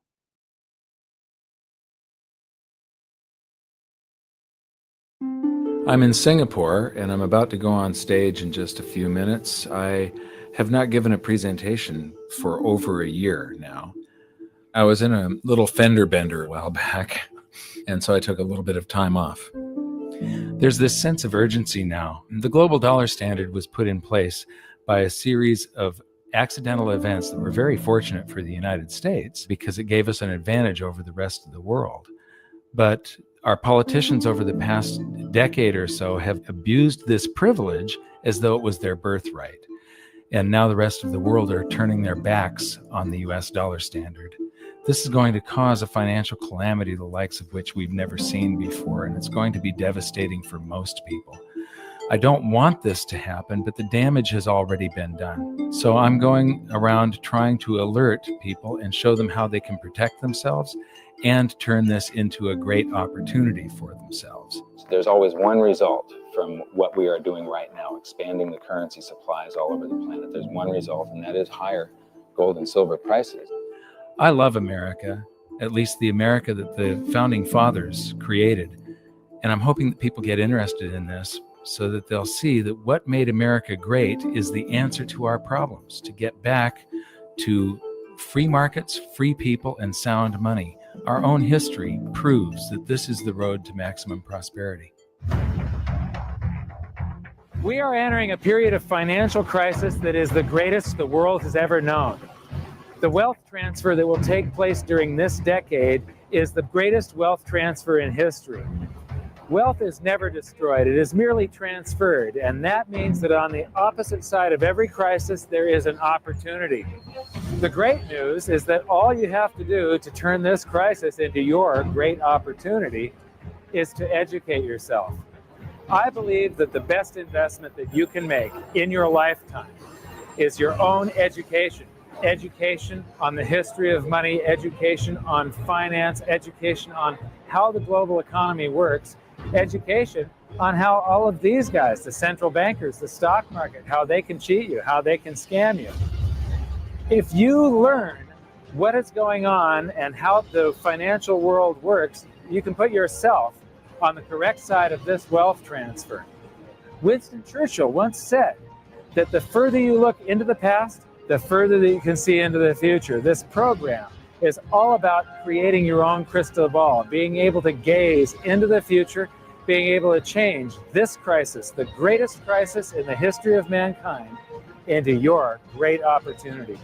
I'm in Singapore, and I'm about to go on stage in just a few minutes. I have not given a presentation for over a year now. I was in a little fender bender a while back, and so I took a little bit of time off. There's this sense of urgency now. The global dollar standard was put in place by a series of accidental events that were very fortunate for the United States because it gave us an advantage over the rest of the world. But our politicians over the past decade or so have abused this privilege as though it was their birthright. And now the rest of the world are turning their backs on the US dollar standard. This is going to cause a financial calamity the likes of which we've never seen before, and it's going to be devastating for most people. I don't want this to happen, but the damage has already been done. So I'm going around trying to alert people and show them how they can protect themselves and turn this into a great opportunity for themselves. There's always one result from what we are doing right now, expanding the currency supplies all over the planet. There's one result, and that is higher gold and silver prices. I love America, at least the America that the founding fathers created. And I'm hoping that people get interested in this so that they'll see that what made America great is the answer to our problems, to get back to free markets, free people, and sound money. Our own history proves that this is the road to maximum prosperity. We are entering a period of financial crisis that is the greatest the world has ever known. The wealth transfer that will take place during this decade is the greatest wealth transfer in history. Wealth is never destroyed, it is merely transferred, and that means that on the opposite side of every crisis, there is an opportunity. The great news is that all you have to do to turn this crisis into your great opportunity is to educate yourself. I believe that the best investment that you can make in your lifetime is your own education. Education on the history of money, education on finance, education on how the global economy works, education on how all of these guys, the central bankers, the stock market, how they can cheat you, how they can scam you. If you learn what is going on and how the financial world works, you can put yourself on the correct side of this wealth transfer. Winston Churchill once said that the further you look into the past, the further that you can see into the future. This program is all about creating your own crystal ball, being able to gaze into the future, being able to change this crisis, the greatest crisis in the history of mankind, into your great opportunity.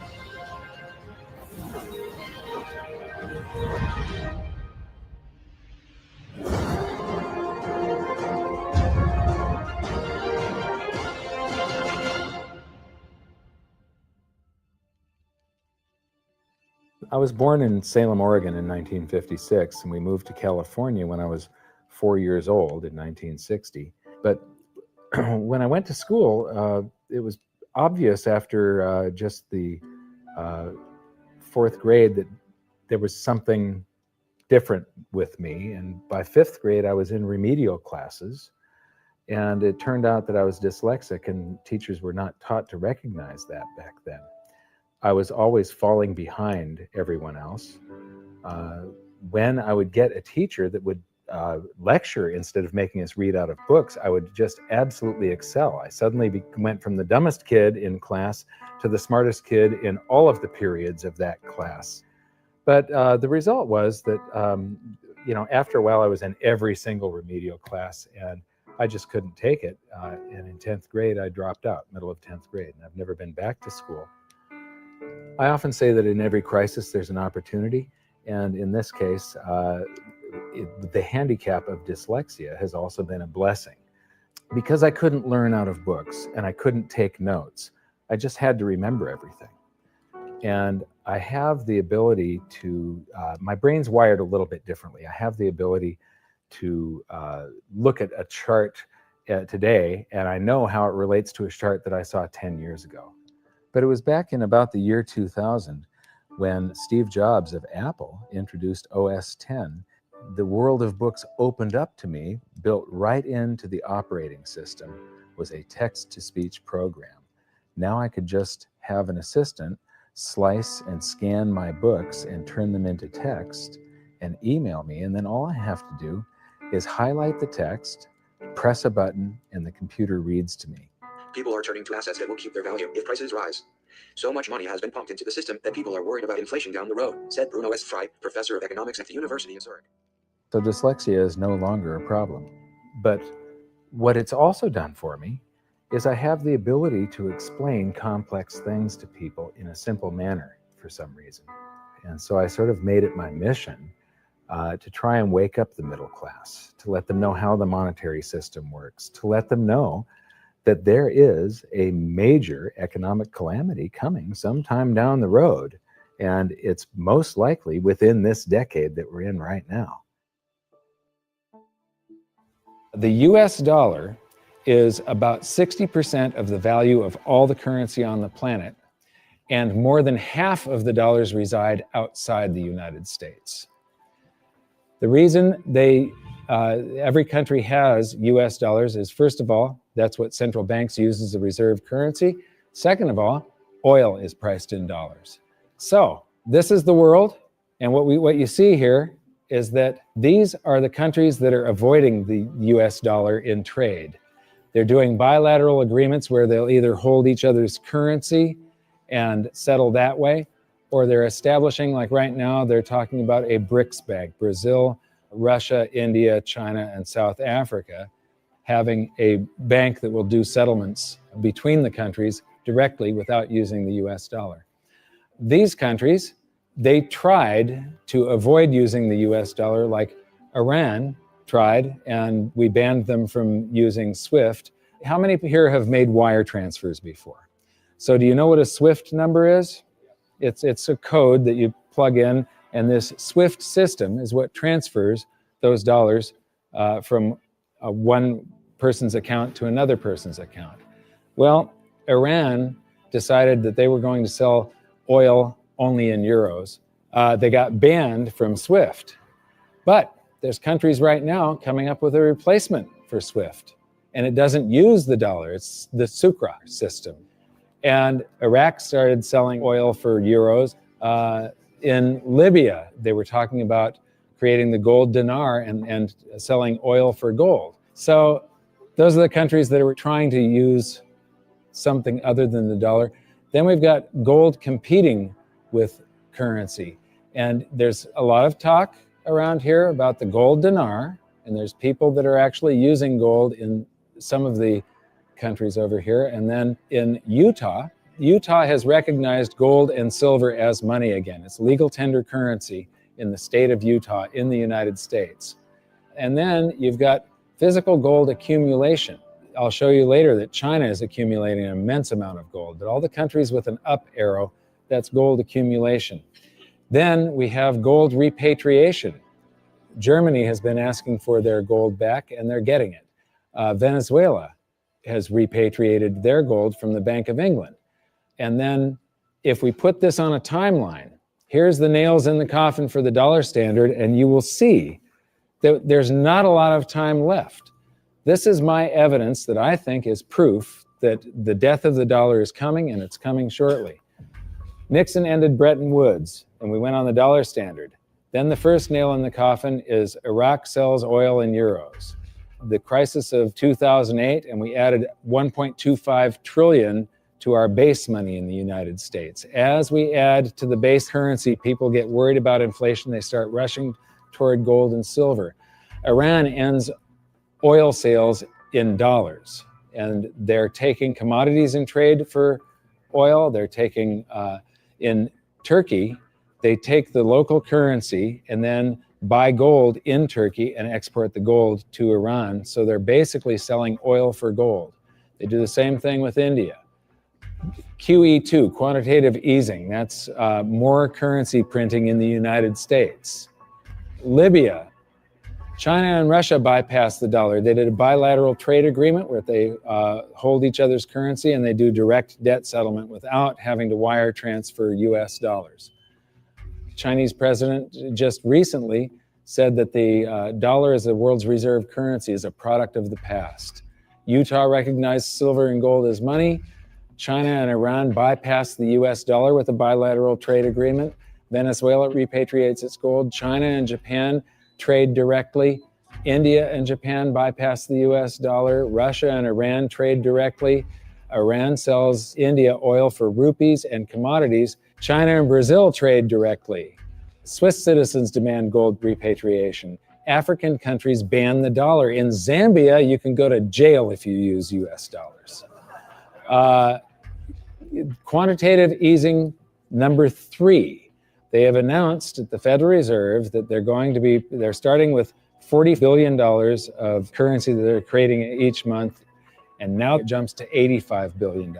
I was born in Salem, Oregon in 1956, and we moved to California when I was 4 years old in 1960. But when I went to school, it was obvious after just the fourth grade that there was something different with me. And by fifth grade, I was in remedial classes. And it turned out that I was dyslexic, and teachers were not taught to recognize that back then. I was always falling behind everyone else. When I would get a teacher that would lecture instead of making us read out of books, I would just absolutely excel. I suddenly went from the dumbest kid in class to the smartest kid in all of the periods of that class. But the result was that, after a while, I was in every single remedial class, and I just couldn't take it. And in 10th grade, I dropped out, middle of 10th grade, and I've never been back to school. I often say that in every crisis, there's an opportunity. And in this case, the handicap of dyslexia has also been a blessing. Because I couldn't learn out of books and I couldn't take notes, I just had to remember everything. And I have the ability to, my brain's wired a little bit differently. I have the ability to look at a chart today, and I know how it relates to a chart that I saw 10 years ago. But it was back in about the year 2000 when Steve Jobs of Apple introduced OS X. The world of books opened up to me, built right into the operating system, was a text-to-speech program. Now I could just have an assistant slice and scan my books and turn them into text and email me, and then all I have to do is highlight the text, press a button, and the computer reads to me. People are turning to assets that will keep their value if prices rise. So much money has been pumped into the system that people are worried about inflation down the road, said Bruno S. Frey, professor of economics at the University of Zurich. So dyslexia is no longer a problem. But what it's also done for me is I have the ability to explain complex things to people in a simple manner for some reason. And so I sort of made it my mission to try and wake up the middle class, to let them know how the monetary system works, to let them know that there is a major economic calamity coming sometime down the road, and it's most likely within this decade that we're in right now. The US dollar is about 60% of the value of all the currency on the planet, and more than half of the dollars reside outside the United States. The reason every country has US dollars is, first of all, that's what central banks use as a reserve currency. Second of all, oil is priced in dollars. So this is the world, and what you see here is that these are the countries that are avoiding the US dollar in trade. They're doing bilateral agreements where they'll either hold each other's currency and settle that way, or they're establishing, like right now, they're talking about a BRICS bank, Brazil, Russia, India, China, and South Africa, having a bank that will do settlements between the countries directly without using the US dollar. These countries, they tried to avoid using the US dollar, like Iran tried, and we banned them from using SWIFT. How many here have made wire transfers before? So do you know what a SWIFT number is? It's a code that you plug in, and this SWIFT system is what transfers those dollars from one person's account to another person's account. Well, Iran decided that they were going to sell oil only in euros. They got banned from SWIFT. But there's countries right now coming up with a replacement for SWIFT, and it doesn't use the dollar. It's the Sukra system. And Iraq started selling oil for euros. In Libya, they were talking about creating the gold dinar and selling oil for gold. So those are the countries that are trying to use something other than the dollar. Then we've got gold competing with currency. And there's a lot of talk around here about the gold dinar, and there's people that are actually using gold in some of the countries over here. And then in Utah has recognized gold and silver as money again. It's legal tender currency in the state of Utah in the United States. And then you've got physical gold accumulation. I'll show you later that China is accumulating an immense amount of gold, but all the countries with an up arrow, that's gold accumulation. Then we have gold repatriation. Germany has been asking for their gold back, and they're getting it. Venezuela has repatriated their gold from the Bank of England. And then if we put this on a timeline, here's the nails in the coffin for the dollar standard, and you will see that there's not a lot of time left. This is my evidence that I think is proof that the death of the dollar is coming, and it's coming shortly. Nixon ended Bretton Woods, and we went on the dollar standard. Then the first nail in the coffin is Iraq sells oil in euros. The crisis of 2008, and we added 1.25 trillion to our base money in the United States. As we add to the base currency, people get worried about inflation. They start rushing toward gold and silver. Iran ends oil sales in dollars, and they're taking commodities in trade for oil. They're taking, in Turkey, they take the local currency and then buy gold in Turkey and export the gold to Iran. So they're basically selling oil for gold. They do the same thing with India. QE2, quantitative easing, that's more currency printing in the United States. Libya, China and Russia bypassed the dollar. They did a bilateral trade agreement where they hold each other's currency and they do direct debt settlement without having to wire transfer US dollars. Chinese president just recently said that the dollar as the world's reserve currency is a product of the past. Utah recognized silver and gold as money. China and Iran bypassed the US dollar with a bilateral trade agreement. Venezuela repatriates its gold. China and Japan trade directly. India and Japan bypass the US dollar. Russia and Iran trade directly. Iran sells India oil for rupees and commodities. China and Brazil trade directly. Swiss citizens demand gold repatriation. African countries ban the dollar. In Zambia, you can go to jail if you use US dollars. Quantitative easing number 3. They have announced at the Federal Reserve that they're starting with $40 billion of currency that they're creating each month, and now it jumps to $85 billion.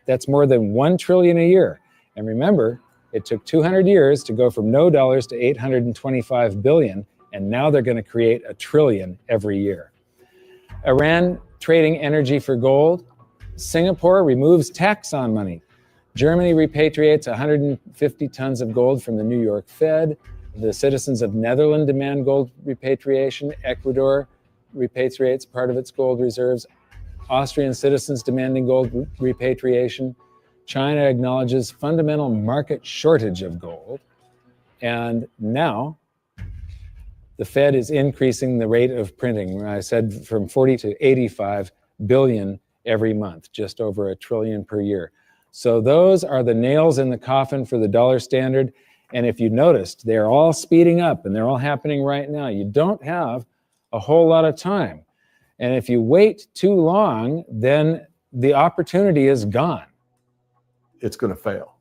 That's more than $1 trillion a year. And remember, it took 200 years to go from no dollars to 825 billion, and now they're going to create $1 trillion every year. Iran trading energy for gold. Singapore removes tax on money. Germany repatriates 150 tons of gold from the New York Fed. The citizens of Netherlands demand gold repatriation. Ecuador repatriates part of its gold reserves. Austrian citizens demanding gold repatriation. China acknowledges fundamental market shortage of gold. And now the Fed is increasing the rate of printing. I said from 40 to 85 billion every month, just over $1 trillion per year. So those are the nails in the coffin for the dollar standard. And if you noticed, they're all speeding up and they're all happening right now. You don't have a whole lot of time. And if you wait too long, then the opportunity is gone. It's going to fail.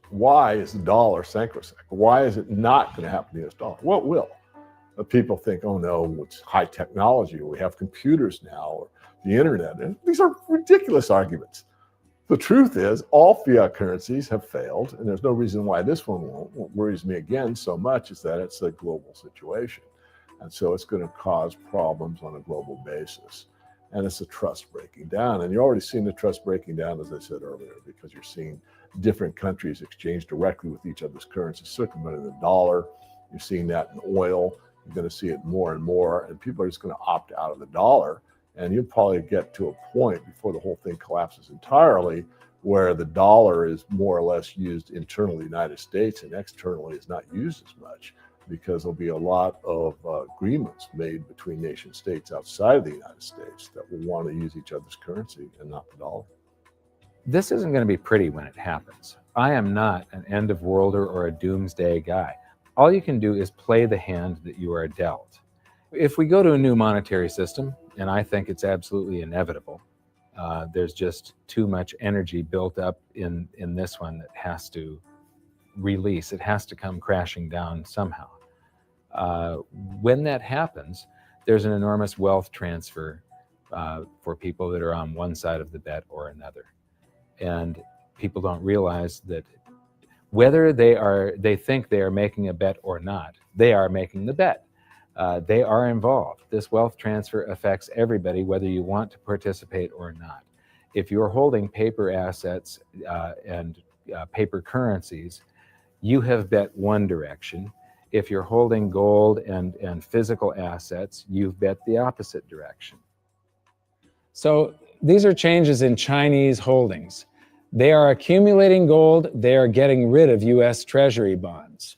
Why is the dollar sacrosanct? Why is it not going to happen to the US dollar? Well, it will. But people think, oh no, it's high technology. We have computers now, or the internet. And these are ridiculous arguments. The truth is, all fiat currencies have failed, and there's no reason why this one won't. What worries me again so much is that it's a global situation. And so it's going to cause problems on a global basis. And it's a trust breaking down. And you're already seeing the trust breaking down, as I said earlier, because you're seeing different countries exchange directly with each other's currencies, circumventing the dollar. You're seeing that in oil. You're going to see it more and more. And people are just going to opt out of the dollar. And you'll probably get to a point before the whole thing collapses entirely where the dollar is more or less used internally in the United States and externally is not used as much, because there'll be a lot of agreements made between nation states outside of the United States that will want to use each other's currency and not the dollar. This isn't going to be pretty when it happens. I am not an end of worlder or a doomsday guy. All you can do is play the hand that you are dealt. If we go to a new monetary system, and I think it's absolutely inevitable, there's just too much energy built up in this one that has to release. It has to come crashing down somehow. When that happens, there's an enormous wealth transfer for people that are on one side of the bet or another. And people don't realize that whether they think they are making a bet or not, they are making the bet. They are involved. This wealth transfer affects everybody, whether you want to participate or not. If you're holding paper assets and paper currencies, you have bet one direction. If you're holding gold and physical assets, you've bet the opposite direction. So these are changes in Chinese holdings. They are accumulating gold. They are getting rid of US Treasury bonds.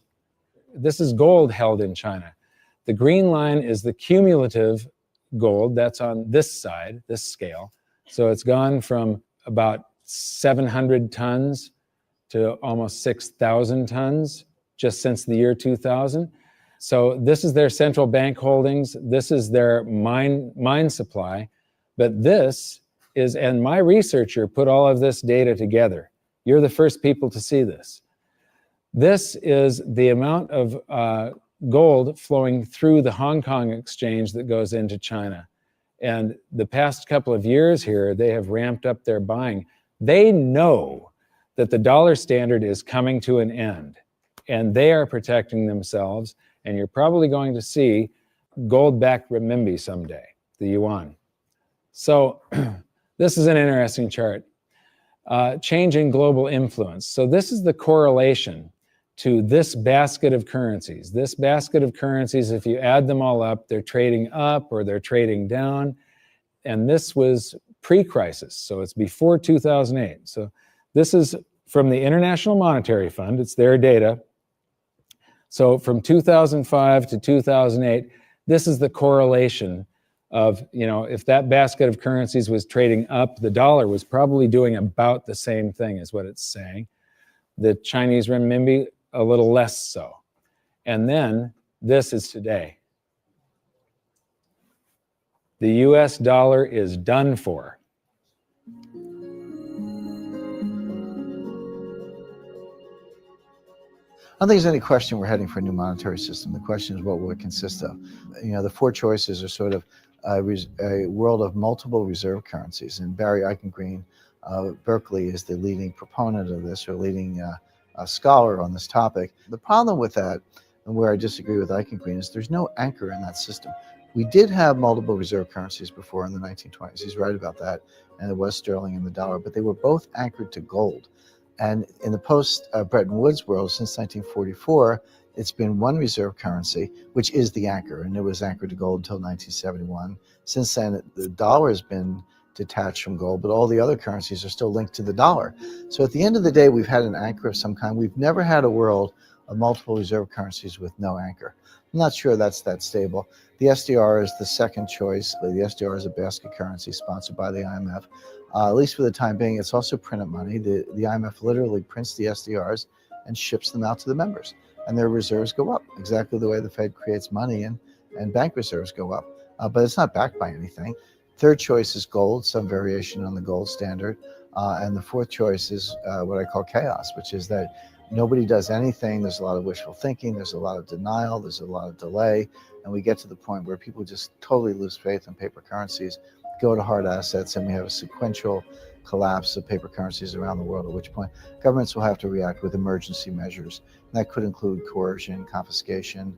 This is gold held in China. The green line is the cumulative gold. That's on this side, this scale. So it's gone from about 700 tons to almost 6,000 tons just since the year 2000. So this is their central bank holdings. This is their mine supply. But this is, and my researcher put all of this data together. You're the first people to see this. This is the amount of gold flowing through the Hong Kong exchange that goes into China. And the past couple of years here, they have ramped up their buying. They know that the dollar standard is coming to an end, and they are protecting themselves. And you're probably going to see gold-backed renminbi someday, the yuan. So this is an interesting chart. Changing global influence. So this is the correlation to this basket of currencies. This basket of currencies, if you add them all up, they're trading up or they're trading down. And this was pre-crisis, so it's before 2008. So this is from the International Monetary Fund. It's their data. So from 2005 to 2008, this is the correlation of, you know, if that basket of currencies was trading up, the dollar was probably doing about the same thing is what it's saying. The Chinese renminbi, a little less so. And then this is today. The US dollar is done for. I don't think there's any question we're heading for a new monetary system. The question is what will it consist of? You know, the four choices are sort of a world of multiple reserve currencies. And Barry Eichengreen, Berkeley, is the leading proponent of this, or leading scholar on this topic. The problem with that, and where I disagree with Eichengreen, is there's no anchor in that system. We did have multiple reserve currencies before in the 1920s. He's right about that. And it was sterling and the dollar, but they were both anchored to gold. And in the post-Bretton Woods world, since 1944, it's been one reserve currency, which is the anchor, and it was anchored to gold until 1971. Since then, the dollar has been detached from gold, but all the other currencies are still linked to the dollar. So at the end of the day, we've had an anchor of some kind. We've never had a world of multiple reserve currencies with no anchor. I'm not sure that's that stable. The SDR is the second choice. The SDR is a basket currency sponsored by the IMF. At least for the time being, it's also printed money. The IMF literally prints the SDRs and ships them out to the members, and their reserves go up, exactly the way the Fed creates money and bank reserves go up. But it's not backed by anything. Third choice is gold, some variation on the gold standard. And the fourth choice is what I call chaos, which is that nobody does anything. There's a lot of wishful thinking. There's a lot of denial. There's a lot of delay. And we get to the point where people just totally lose faith in paper currencies, go to hard assets, and we have a sequential collapse of paper currencies around the world, at which point governments will have to react with emergency measures. And that could include coercion, confiscation,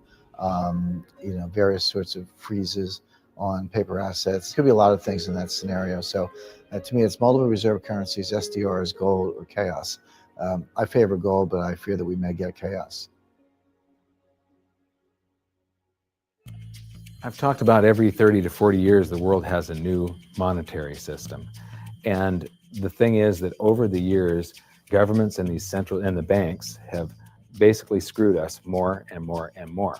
various sorts of freezes on paper assets. Could be a lot of things in that scenario. So to me, it's multiple reserve currencies, SDRs, gold, or chaos. I favor gold, but I fear that we may get chaos. I've talked about every 30 to 40 years, the world has a new monetary system. And the thing is that over the years, governments and the banks have basically screwed us more and more and more.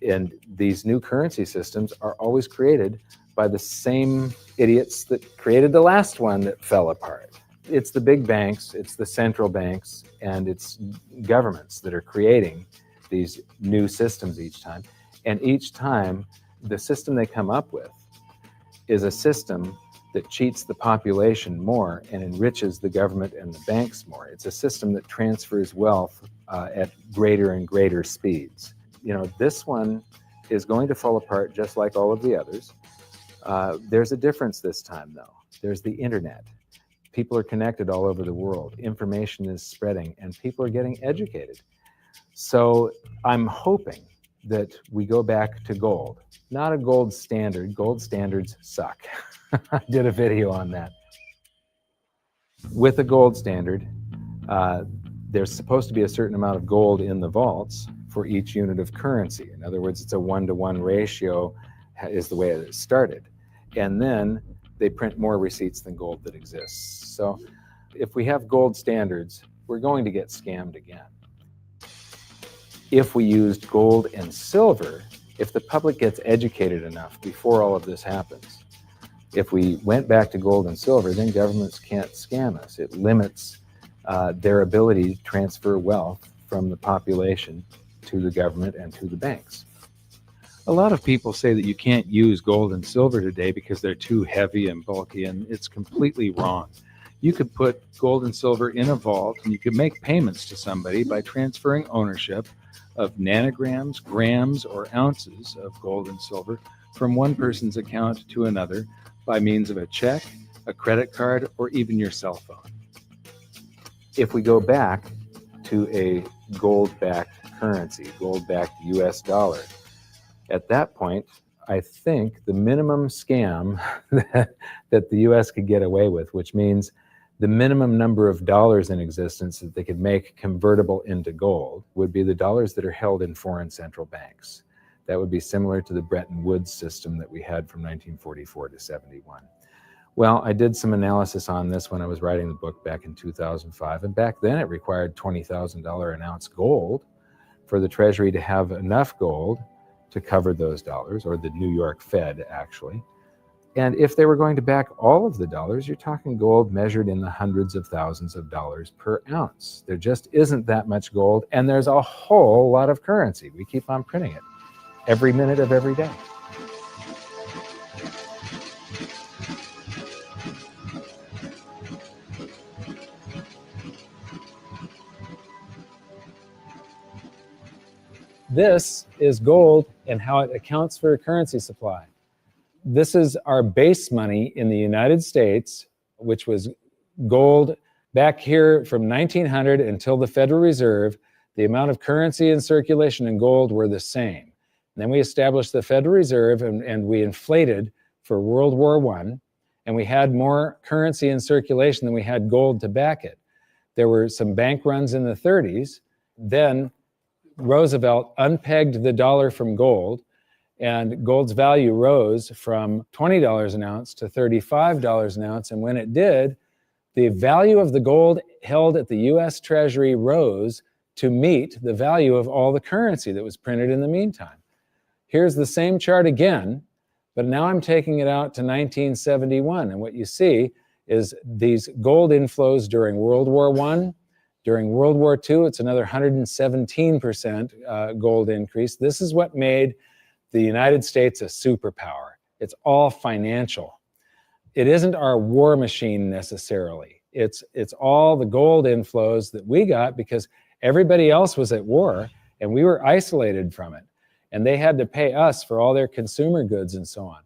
And these new currency systems are always created by the same idiots that created the last one that fell apart. It's the big banks, it's the central banks, and it's governments that are creating these new systems each time. And each time, the system they come up with is a system that cheats the population more and enriches the government and the banks more. It's a system that transfers wealth at greater and greater speeds. You know, this one is going to fall apart just like all of the others. There's a difference this time, though. There's the internet. People are connected all over the world. Information is spreading, and people are getting educated. So I'm hoping that we go back to gold. Not a gold standard. Gold standards suck. I did a video on that. With a gold standard, there's supposed to be a certain amount of gold in the vaults for each unit of currency. In other words, it's a 1-to-1 ratio is the way it started. And then they print more receipts than gold that exists. So If we have gold standards, we're going to get scammed again. If we used gold and silver, if the public gets educated enough before all of this happens, if we went back to gold and silver, then governments can't scam us. It limits their ability to transfer wealth from the population to the government and to the banks. A lot of people say that you can't use gold and silver today because they're too heavy and bulky, and it's completely wrong. You could put gold and silver in a vault, and you could make payments to somebody by transferring ownership of nanograms, grams, or ounces of gold and silver from one person's account to another by means of a check, a credit card, or even your cell phone. If we go back to a gold-backed currency, gold-backed US dollar, at that point, I think the minimum scam that the US could get away with, which means the minimum number of dollars in existence that they could make convertible into gold, would be the dollars that are held in foreign central banks. That would be similar to the Bretton Woods system that we had from 1944 to 71. Well, I did some analysis on this when I was writing the book back in 2005, and back then it required $20,000 an ounce gold for the Treasury to have enough gold to cover those dollars, or the New York Fed, actually. And if they were going to back all of the dollars, you're talking gold measured in the hundreds of thousands of dollars per ounce. There just isn't that much gold, and there's a whole lot of currency. We keep on printing it every minute of every day. This is gold and how it accounts for a currency supply. This is our base money in the United States, which was gold back here from 1900 until the Federal Reserve. The amount of currency in circulation in gold were the same. And then we established the Federal Reserve, and we inflated for World War I, and we had more currency in circulation than we had gold to back it. There were some bank runs in the 30s. Then Roosevelt unpegged the dollar from gold, and gold's value rose from $20 an ounce to $35 an ounce. And when it did, the value of the gold held at the US Treasury rose to meet the value of all the currency that was printed in the meantime. Here's the same chart again, but now I'm taking it out to 1971. And what you see is these gold inflows during World War I. During World War II, it's another 117% gold increase. This is what made the United States a superpower. It's all financial. It isn't our war machine necessarily. It's all the gold inflows that we got because everybody else was at war and we were isolated from it. And they had to pay us for all their consumer goods and so on.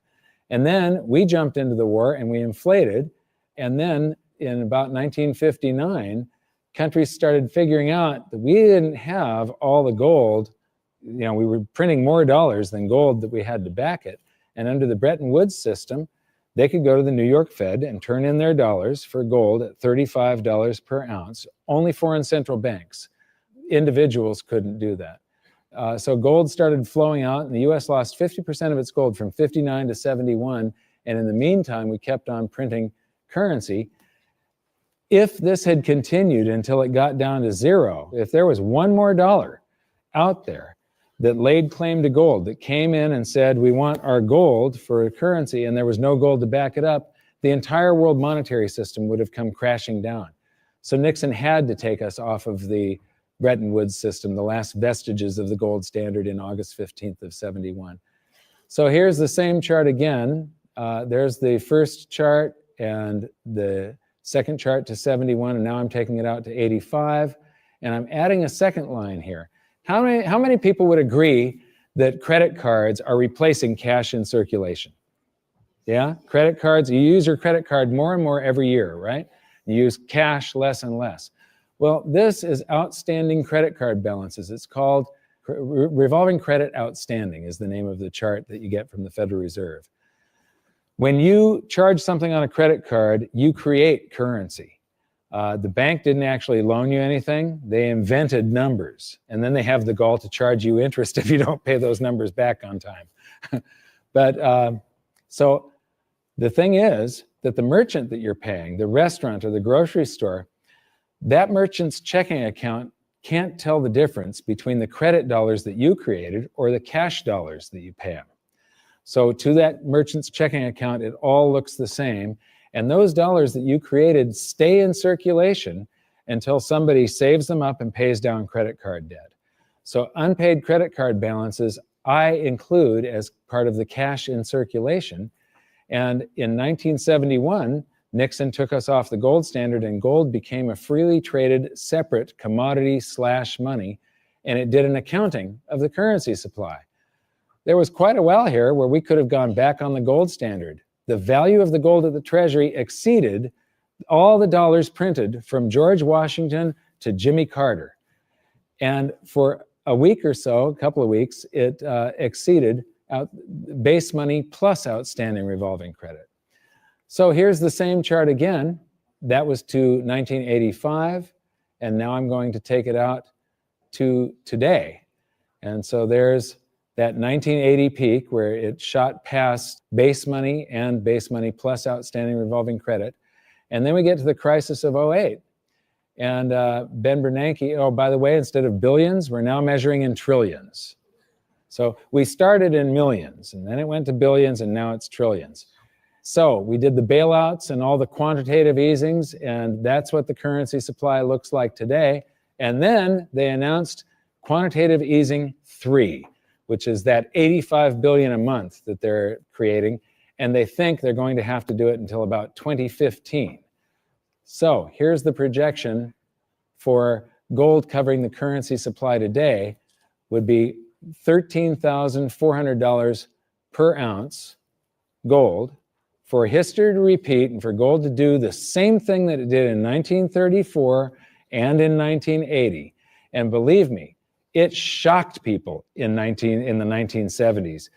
And then we jumped into the war and we inflated. And then in about 1959, countries started figuring out that we didn't have all the gold. You know, we were printing more dollars than gold that we had to back it. And under the Bretton Woods system, they could go to the New York Fed and turn in their dollars for gold at $35 per ounce. Only foreign central banks. Individuals couldn't do that. So gold started flowing out, and the US lost 50% of its gold from 59 to 71. And in the meantime, we kept on printing currency. If this had continued until it got down to zero, if there was one more dollar out there that laid claim to gold, that came in and said, we want our gold for a currency, and there was no gold to back it up, the entire world monetary system would have come crashing down. So Nixon had to take us off of the Bretton Woods system, the last vestiges of the gold standard in August 15th of 71. So here's the same chart again. There's the first chart and the second chart to 71, and now I'm taking it out to 85, and I'm adding a second line here. How many people would agree that credit cards are replacing cash in circulation? Yeah, credit cards, you use your credit card more and more every year, right? You use cash less and less. Well, this is outstanding credit card balances. It's called revolving credit outstanding is the name of the chart that you get from the Federal Reserve. When you charge something on a credit card, you create currency. The bank didn't actually loan you anything. They invented numbers, and then they have the gall to charge you interest if you don't pay those numbers back on time. But so the thing is that the merchant that you're paying, the restaurant or the grocery store, that merchant's checking account can't tell the difference between the credit dollars that you created or the cash dollars that you pay them. So to that merchant's checking account, it all looks the same. And those dollars that you created stay in circulation until somebody saves them up and pays down credit card debt. So unpaid credit card balances I include as part of the cash in circulation. And in 1971, Nixon took us off the gold standard and gold became a freely traded separate commodity / money, and it did an accounting of the currency supply. There was quite a while here where we could have gone back on the gold standard. The value of the gold at the Treasury exceeded all the dollars printed from George Washington to Jimmy Carter. And for a week or so, a couple of weeks, it exceeded base money plus outstanding revolving credit. So here's the same chart again. That was to 1985, and now I'm going to take it out to today. And so there's that 1980 peak where it shot past base money and base money plus outstanding revolving credit. And then we get to the crisis of 08. And Ben Bernanke, oh, by the way, instead of billions, we're now measuring in trillions. So we started in millions, and then it went to billions, and now it's trillions. So we did the bailouts and all the quantitative easings, and that's what the currency supply looks like today. And then they announced quantitative easing 3, which is that 85 billion a month that they're creating, and they think they're going to have to do it until about 2015. So here's the projection for gold covering the currency supply today would be $13,400 per ounce gold, for history to repeat and for gold to do the same thing that it did in 1934 and in 1980. And believe me, it shocked people in the 1970s.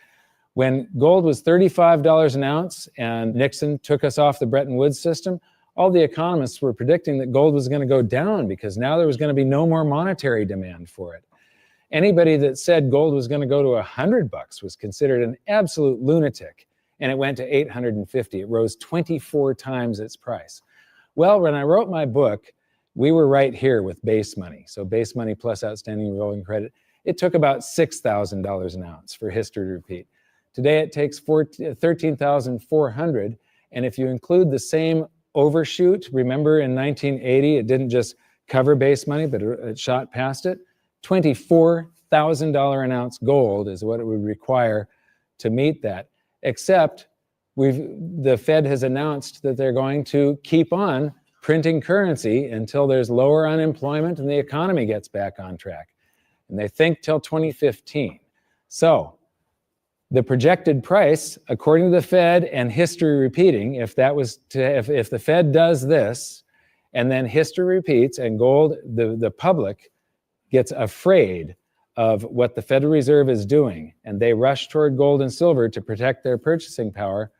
When gold was $35 an ounce and Nixon took us off the Bretton Woods system, all the economists were predicting that gold was going to go down because now there was going to be no more monetary demand for it. Anybody that said gold was going to go to $100 was considered an absolute lunatic. And it went to 850. It rose 24 times its price. Well, when I wrote my book, we were right here with base money. So base money plus outstanding revolving credit. It took about $6,000 an ounce for history to repeat. Today it takes $13,400. And if you include the same overshoot, remember in 1980, it didn't just cover base money, but it shot past it. $24,000 an ounce gold is what it would require to meet that. Except the Fed has announced that they're going to keep on printing currency until there's lower unemployment and the economy gets back on track. And they think till 2015. So the projected price, according to the Fed and history repeating, if the Fed does this and then history repeats and gold, the public gets afraid of what the Federal Reserve is doing, and they rush toward gold and silver to protect their purchasing power,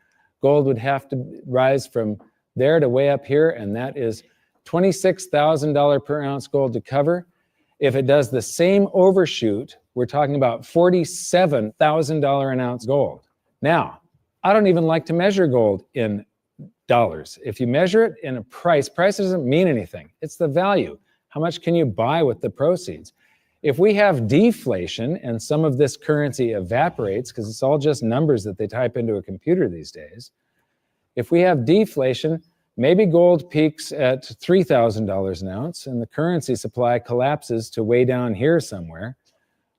gold would have to rise from there to way up here, and that is $26,000 per ounce gold to cover. If it does the same overshoot, we're talking about $47,000 an ounce gold. Now, I don't even like to measure gold in dollars. If you measure it in a price doesn't mean anything. It's the value. How much can you buy with the proceeds? If we have deflation and some of this currency evaporates, because it's all just numbers that they type into a computer these days, if we have deflation, maybe gold peaks at $3,000 an ounce and the currency supply collapses to way down here somewhere,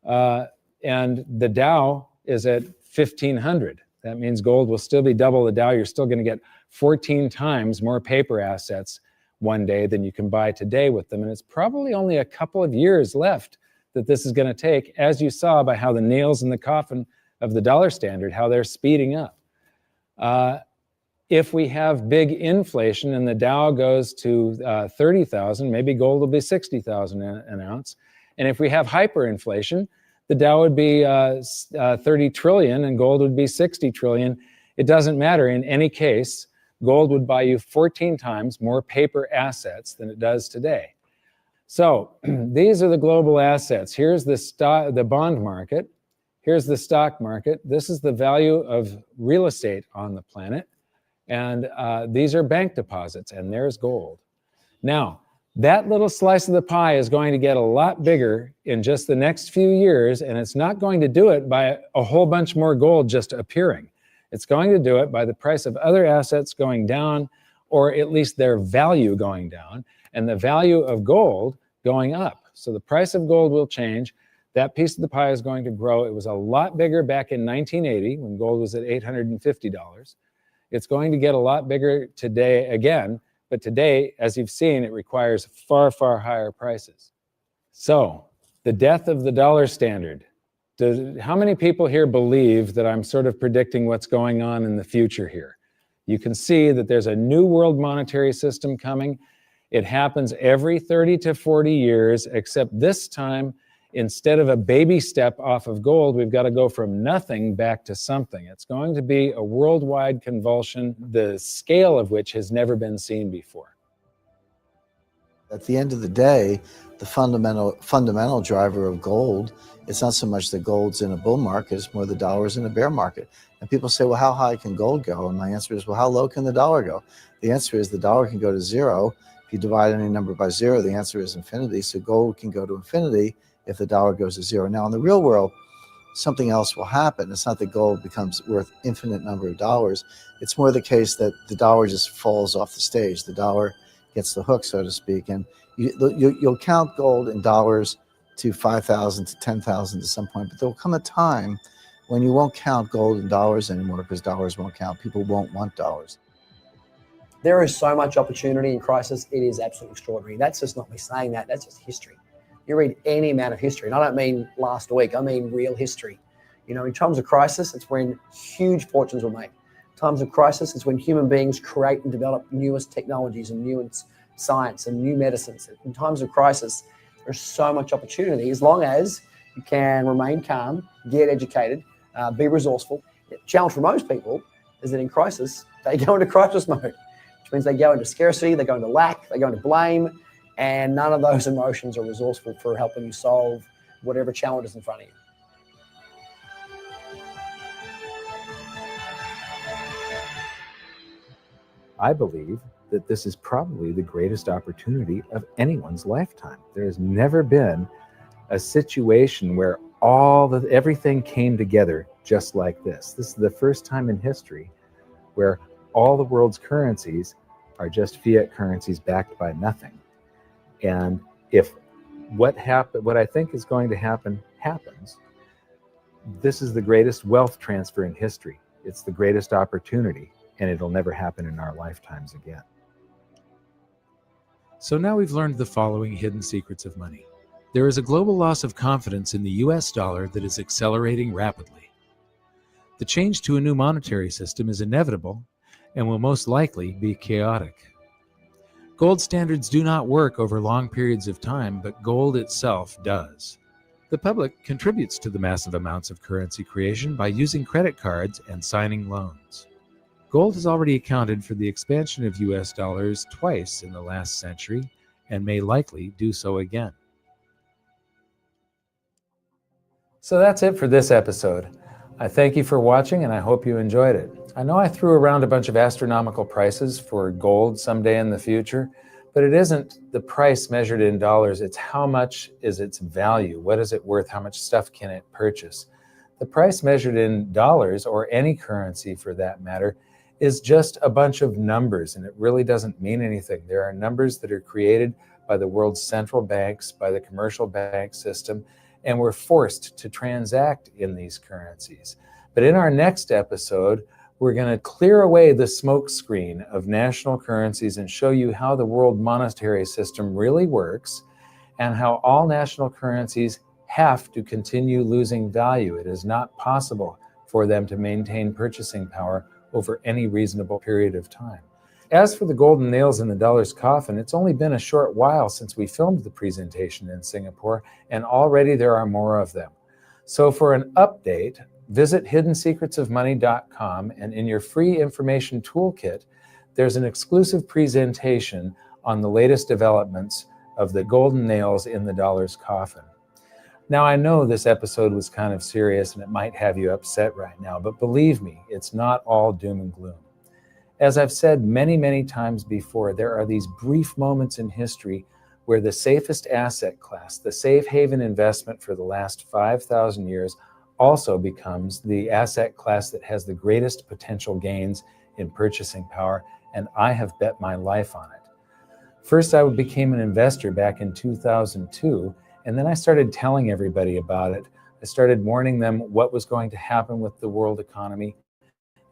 and the Dow is at 1,500. That means gold will still be double the Dow. You're still going to get 14 times more paper assets one day than you can buy today with them. And it's probably only a couple of years left that this is going to take, as you saw by how the nails in the coffin of the dollar standard, how they're speeding up. If we have big inflation and the Dow goes to 30,000, maybe gold will be 60,000 an ounce. And if we have hyperinflation, the Dow would be 30 trillion and gold would be 60 trillion. It doesn't matter. In any case, gold would buy you 14 times more paper assets than it does today. So these are the global assets. Here's the bond market. Here's the stock market. This is the value of real estate on the planet. And these are bank deposits, and there's gold. Now, that little slice of the pie is going to get a lot bigger in just the next few years, and it's not going to do it by a whole bunch more gold just appearing. It's going to do it by the price of other assets going down, or at least their value going down, and the value of gold going up. So the price of gold will change. That piece of the pie is going to grow. It was a lot bigger back in 1980 when gold was at $850. It's going to get a lot bigger today again, but today, as you've seen, it requires far, far higher prices. So the death of the dollar standard. How many people here believe that I'm sort of predicting what's going on in the future here? You can see that there's a new world monetary system coming. It happens every 30 to 40 years, except this time, instead of a baby step off of gold, we've got to go from nothing back to something. It's going to be a worldwide convulsion, the scale of which has never been seen before. At the end of the day, the fundamental driver of gold, it's not so much that gold's in a bull market, it's more the dollar's in a bear market. And people say, well, how high can gold go? And my answer is, well, how low can the dollar go? The answer is the dollar can go to zero. If you divide any number by zero, the answer is infinity. So gold can go to infinity if the dollar goes to zero. Now, in the real world, something else will happen. It's not that gold becomes worth infinite number of dollars. It's more the case that the dollar just falls off the stage. The dollar gets the hook, so to speak. And you'll count gold in dollars to 5,000 to 10,000 to some point, but there will come a time when you won't count gold in dollars anymore because dollars won't count. People won't want dollars. There is so much opportunity in crisis. It is absolutely extraordinary. That's just not me saying that. That's just history. You read any amount of history, and I don't mean last week, I mean real history. You know, in times of crisis, it's when huge fortunes were made. In times of crisis, it's when human beings create and develop newest technologies and newest science and new medicines. In times of crisis, there's so much opportunity as long as you can remain calm, get educated, be resourceful. The challenge for most people is that in crisis, they go into crisis mode, which means they go into scarcity, they go into lack, they go into blame, and none of those emotions are resourceful for helping you solve whatever challenge is in front of you. I believe that this is probably the greatest opportunity of anyone's lifetime. There has never been a situation where everything came together just like this. This is the first time in history where all the world's currencies are just fiat currencies backed by nothing. And if what I think is going to happen happens, this is the greatest wealth transfer in history. It's the greatest opportunity, and it'll never happen in our lifetimes again. So now we've learned the following hidden secrets of money. There is a global loss of confidence in the US dollar that is accelerating rapidly. The change to a new monetary system is inevitable and will most likely be chaotic. Gold standards do not work over long periods of time, but gold itself does. The public contributes to the massive amounts of currency creation by using credit cards and signing loans. Gold has already accounted for the expansion of US dollars twice in the last century and may likely do so again. So that's it for this episode. I thank you for watching, and I hope you enjoyed it. I know I threw around a bunch of astronomical prices for gold someday in the future, but it isn't the price measured in dollars. It's how much is its value. What is it worth? How much stuff can it purchase? The price measured in dollars, or any currency for that matter, is just a bunch of numbers, and it really doesn't mean anything. There are numbers that are created by the world's central banks, by the commercial bank system, and we're forced to transact in these currencies. But in our next episode, we're going to clear away the smoke screen of national currencies and show you how the world monetary system really works and how all national currencies have to continue losing value. It is not possible for them to maintain purchasing power over any reasonable period of time. As for the golden nails in the dollar's coffin, it's only been a short while since we filmed the presentation in Singapore, and already there are more of them. So for an update, visit hiddensecretsofmoney.com, and in your free information toolkit, there's an exclusive presentation on the latest developments of the golden nails in the dollar's coffin. Now, I know this episode was kind of serious and it might have you upset right now, but believe me, it's not all doom and gloom. As I've said many, many times before, there are these brief moments in history where the safest asset class, the safe haven investment for the last 5,000 years, also becomes the asset class that has the greatest potential gains in purchasing power, and I have bet my life on it. First, I became an investor back in 2002, and then I started telling everybody about it. I started warning them what was going to happen with the world economy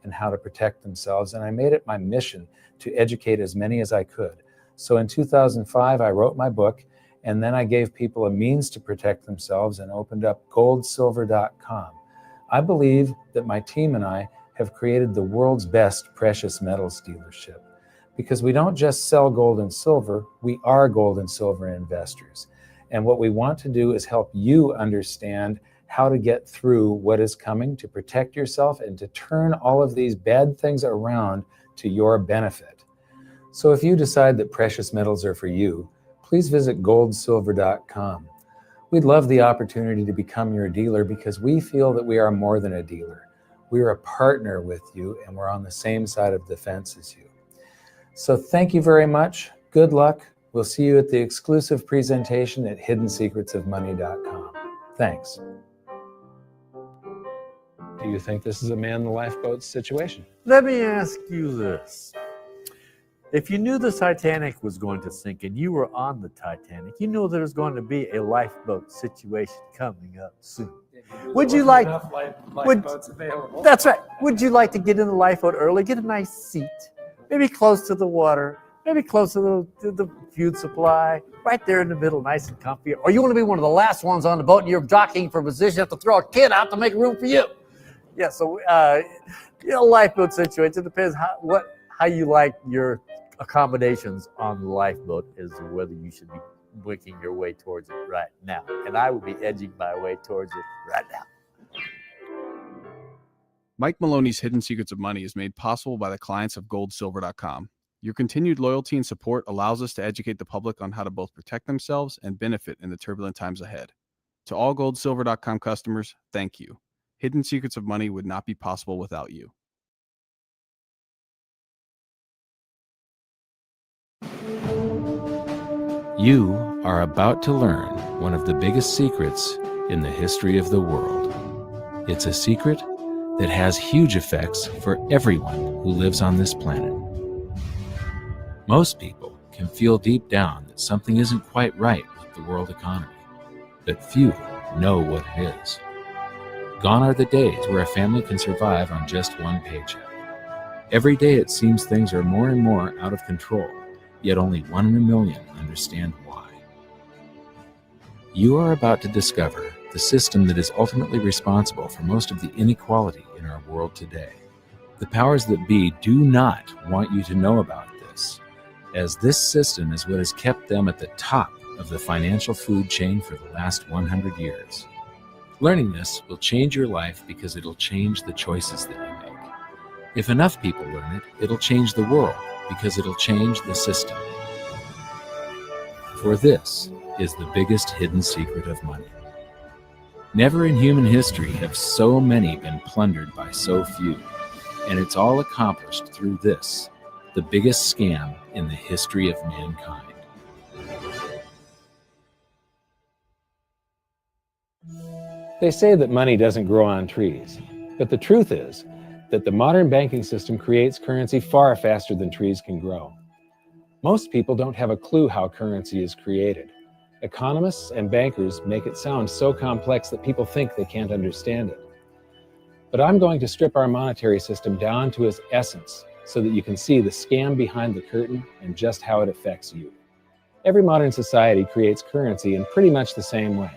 and how to protect themselves, and I made it my mission to educate as many as I could. So in 2005, I wrote my book, and then I gave people a means to protect themselves and opened up goldsilver.com. I believe that my team and I have created the world's best precious metals dealership, because we don't just sell gold and silver, we are gold and silver investors. And what we want to do is help you understand how to get through what is coming, to protect yourself and to turn all of these bad things around to your benefit. So if you decide that precious metals are for you, please visit goldsilver.com. We'd love the opportunity to become your dealer because we feel that we are more than a dealer. We are a partner with you and we're on the same side of the fence as you. So thank you very much. Good luck. We'll see you at the exclusive presentation at hiddensecretsofmoney.com. Thanks. Do you think this is a man in the lifeboat situation? Let me ask you this. If you knew the Titanic was going to sink and you were on the Titanic, you knew there was going to be a lifeboat situation coming up soon. Would you like lifeboats available? That's right. Would you like to get in the lifeboat early, get a nice seat, maybe close to the water, maybe close to the food supply, right there in the middle, nice and comfy? Or you want to be one of the last ones on the boat and you're jockeying for position, you have to throw a kid out to make room for you. Yeah, so lifeboat situation, it depends how you like your accommodations on the lifeboat as to whether you should be working your way towards it right now. And I would be edging my way towards it right now. Mike Maloney's Hidden Secrets of Money is made possible by the clients of goldsilver.com. Your continued loyalty and support allows us to educate the public on how to both protect themselves and benefit in the turbulent times ahead. To all goldsilver.com customers, thank you. Hidden Secrets of Money would not be possible without you. You are about to learn one of the biggest secrets in the history of the world. It's a secret that has huge effects for everyone who lives on this planet. Most people can feel deep down that something isn't quite right with the world economy, but few know what it is. Gone are the days where a family can survive on just one paycheck. Every day it seems things are more and more out of control, yet only 1 in a million understand why. You are about to discover the system that is ultimately responsible for most of the inequality in our world today. The powers that be do not want you to know about this, as this system is what has kept them at the top of the financial food chain for the last 100 years. Learning this will change your life because it'll change the choices that you make. If enough people learn it, it'll change the world because it'll change the system. For this is the biggest hidden secret of money. Never in human history have so many been plundered by so few, and it's all accomplished through this, the biggest scam in the history of mankind. They say that money doesn't grow on trees, but the truth is that the modern banking system creates currency far faster than trees can grow. Most people don't have a clue how currency is created. Economists and bankers make it sound so complex that people think they can't understand it. But I'm going to strip our monetary system down to its essence so that you can see the scam behind the curtain and just how it affects you. Every modern society creates currency in pretty much the same way.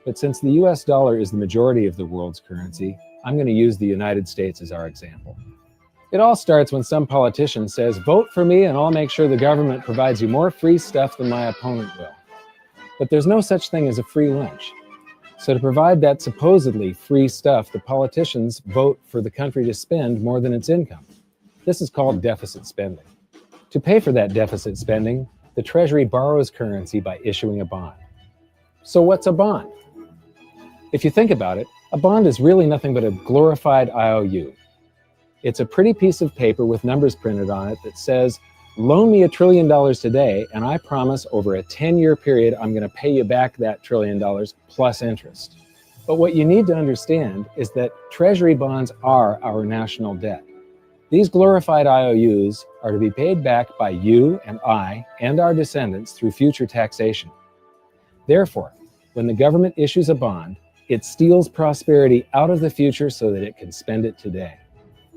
But since the US dollar is the majority of the world's currency, I'm going to use the United States as our example. It all starts when some politician says, "Vote for me and I'll make sure the government provides you more free stuff than my opponent will." But there's no such thing as a free lunch. So to provide that supposedly free stuff, the politicians vote for the country to spend more than its income. This is called deficit spending. To pay for that deficit spending, the Treasury borrows currency by issuing a bond. So what's a bond? If you think about it, a bond is really nothing but a glorified IOU. It's a pretty piece of paper with numbers printed on it that says, loan me $1 trillion today, and I promise over a 10-year period, I'm going to pay you back that $1 trillion plus interest. But what you need to understand is that Treasury bonds are our national debt. These glorified IOUs are to be paid back by you and I and our descendants through future taxation. Therefore, when the government issues a bond, it steals prosperity out of the future so that it can spend it today.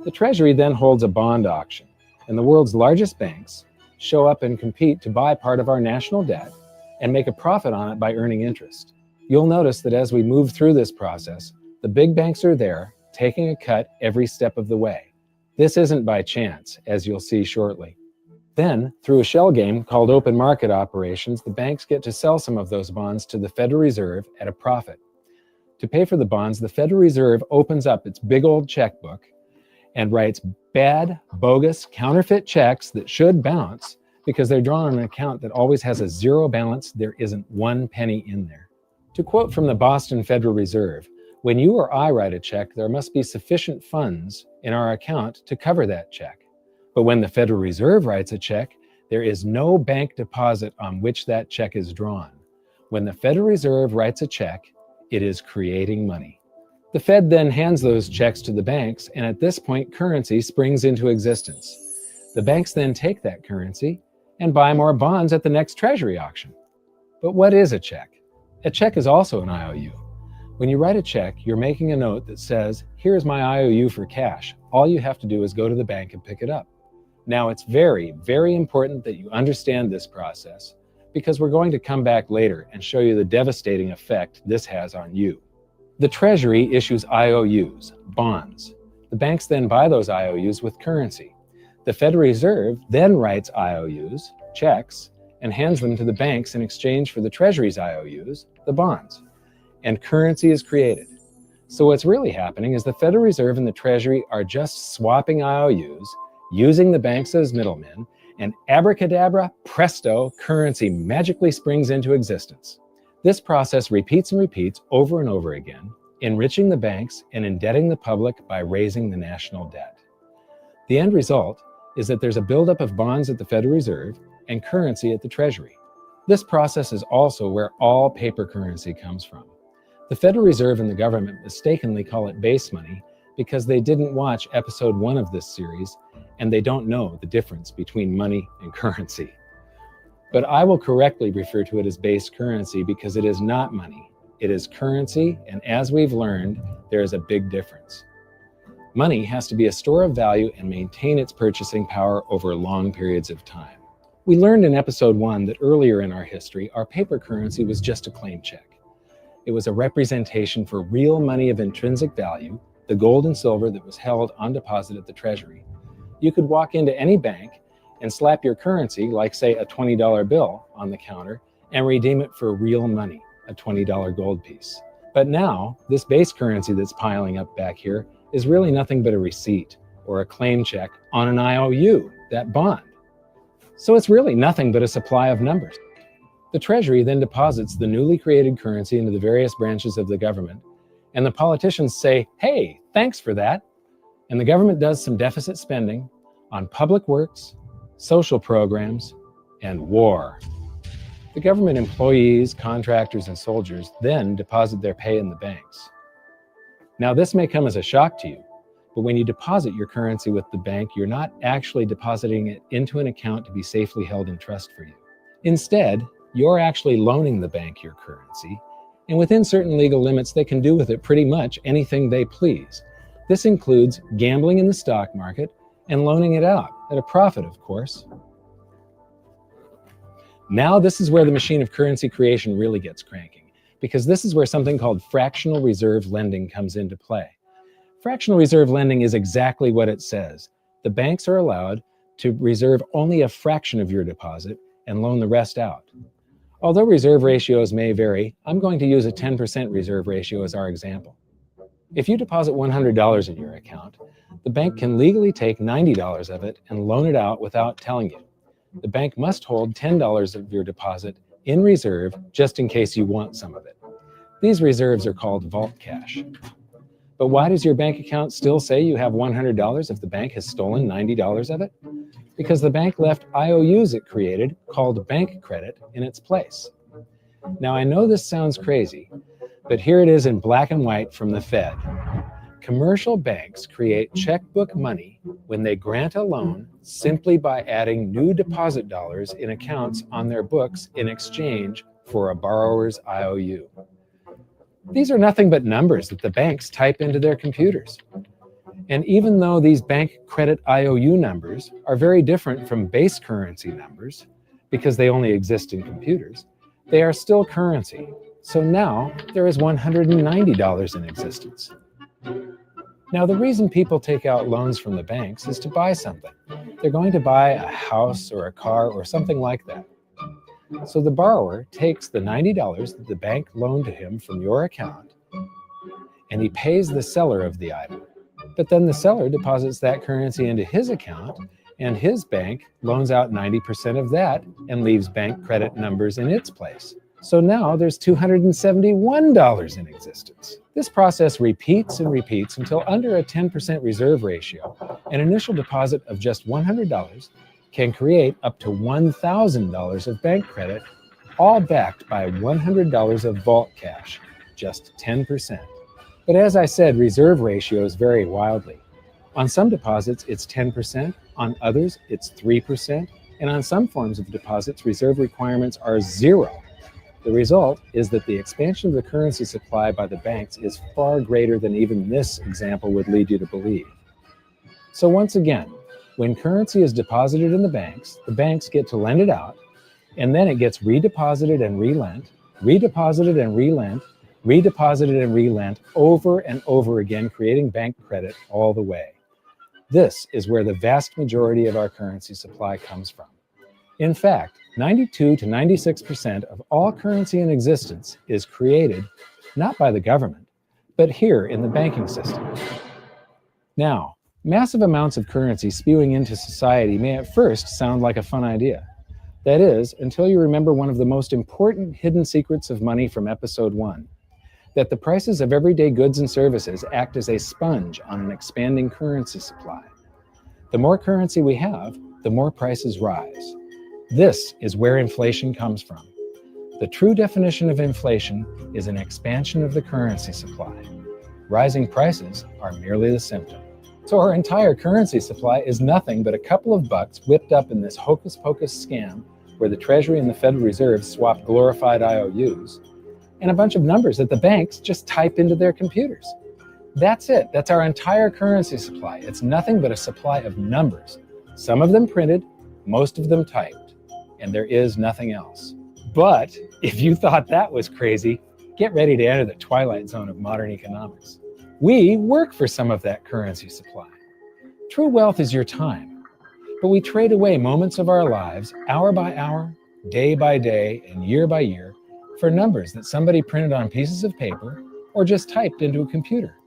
The Treasury then holds a bond auction, and the world's largest banks show up and compete to buy part of our national debt and make a profit on it by earning interest. You'll notice that as we move through this process, the big banks are there, taking a cut every step of the way. This isn't by chance, as you'll see shortly. Then, through a shell game called open market operations, the banks get to sell some of those bonds to the Federal Reserve at a profit. To pay for the bonds, the Federal Reserve opens up its big old checkbook and writes bad, bogus, counterfeit checks that should bounce because they're drawn on an account that always has a zero balance. There isn't one penny in there. To quote from the Boston Federal Reserve, when you or I write a check, there must be sufficient funds in our account to cover that check. But when the Federal Reserve writes a check, there is no bank deposit on which that check is drawn. When the Federal Reserve writes a check, it is creating money. The Fed then hands those checks to the banks, and at this point, currency springs into existence. The banks then take that currency and buy more bonds at the next Treasury auction. But what is a check? A check is also an IOU. When you write a check, you're making a note that says, here's my IOU for cash. All you have to do is go to the bank and pick it up. Now, it's very, very important that you understand this process because we're going to come back later and show you the devastating effect this has on you. The Treasury issues IOUs, bonds. The banks then buy those IOUs with currency. The Federal Reserve then writes IOUs, checks, and hands them to the banks in exchange for the Treasury's IOUs, the bonds. And currency is created. So what's really happening is the Federal Reserve and the Treasury are just swapping IOUs, using the banks as middlemen, and abracadabra, presto, currency magically springs into existence. This process repeats and repeats over and over again, enriching the banks and indebting the public by raising the national debt. The end result is that there's a buildup of bonds at the Federal Reserve and currency at the Treasury. This process is also where all paper currency comes from. The Federal Reserve and the government mistakenly call it base money because they didn't watch episode 1 of this series and they don't know the difference between money and currency. But I will correctly refer to it as base currency because it is not money. It is currency, and as we've learned, there is a big difference. Money has to be a store of value and maintain its purchasing power over long periods of time. We learned in episode 1 that earlier in our history, our paper currency was just a claim check. It was a representation for real money of intrinsic value, the gold and silver that was held on deposit at the Treasury. You could walk into any bank and slap your currency, like say a $20 bill, on the counter and redeem it for real money, a $20 gold piece. But now, this base currency that's piling up back here is really nothing but a receipt or a claim check on an IOU, that bond. So it's really nothing but a supply of numbers. The Treasury then deposits the newly created currency into the various branches of the government, and the politicians say, hey, thanks for that. And the government does some deficit spending on public works, social programs, and war. The government employees, contractors, and soldiers then deposit their pay in the banks. Now, this may come as a shock to you, but when you deposit your currency with the bank, you're not actually depositing it into an account to be safely held in trust for you. Instead, you're actually loaning the bank your currency, and within certain legal limits, they can do with it pretty much anything they please. This includes gambling in the stock market and loaning it out, at a profit, of course. Now this is where the machine of currency creation really gets cranking, because this is where something called fractional reserve lending comes into play. Fractional reserve lending is exactly what it says. The banks are allowed to reserve only a fraction of your deposit and loan the rest out. Although reserve ratios may vary, I'm going to use a 10% reserve ratio as our example. If you deposit $100 in your account, the bank can legally take $90 of it and loan it out without telling you. The bank must hold $10 of your deposit in reserve just in case you want some of it. These reserves are called vault cash. But why does your bank account still say you have $100 if the bank has stolen $90 of it? Because the bank left IOUs it created called bank credit in its place. Now, I know this sounds crazy, but here it is in black and white from the Fed. Commercial banks create checkbook money when they grant a loan simply by adding new deposit dollars in accounts on their books in exchange for a borrower's IOU. These are nothing but numbers that the banks type into their computers. And even though these bank credit IOU numbers are very different from base currency numbers, because they only exist in computers, they are still currency. So now there is $190 in existence. Now, the reason people take out loans from the banks is to buy something. They're going to buy a house or a car or something like that. So the borrower takes the $90 that the bank loaned to him from your account, and he pays the seller of the item. But then the seller deposits that currency into his account, and his bank loans out 90% of that and leaves bank credit numbers in its place. So now there's $271 in existence. This process repeats and repeats until under a 10% reserve ratio, an initial deposit of just $100 can create up to $1,000 of bank credit, all backed by $100 of vault cash, just 10%. But as I said, reserve ratios vary wildly. On some deposits, it's 10%, on others, it's 3%, and on some forms of deposits, reserve requirements are 0. The result is that the expansion of the currency supply by the banks is far greater than even this example would lead you to believe. So once again, when currency is deposited in the banks get to lend it out, and then it gets redeposited and relent, redeposited and relent, redeposited and relent over and over again, creating bank credit all the way. This is where the vast majority of our currency supply comes from. In fact, 92 to 96% of all currency in existence is created not by the government, but here in the banking system. Now, massive amounts of currency spewing into society may at first sound like a fun idea. That is, until you remember one of the most important hidden secrets of money from episode 1, that the prices of everyday goods and services act as a sponge on an expanding currency supply. The more currency we have, the more prices rise. This is where inflation comes from. The true definition of inflation is an expansion of the currency supply. Rising prices are merely the symptom. So our entire currency supply is nothing but a couple of bucks whipped up in this hocus-pocus scam where the Treasury and the Federal Reserve swap glorified IOUs, and a bunch of numbers that the banks just type into their computers. That's it. That's our entire currency supply. It's nothing but a supply of numbers. Some of them printed, most of them typed. And there is nothing else. But if you thought that was crazy, get ready to enter the twilight zone of modern economics. We work for some of that currency supply. True wealth is your time, but we trade away moments of our lives, hour by hour, day by day, and year by year, for numbers that somebody printed on pieces of paper or just typed into a computer.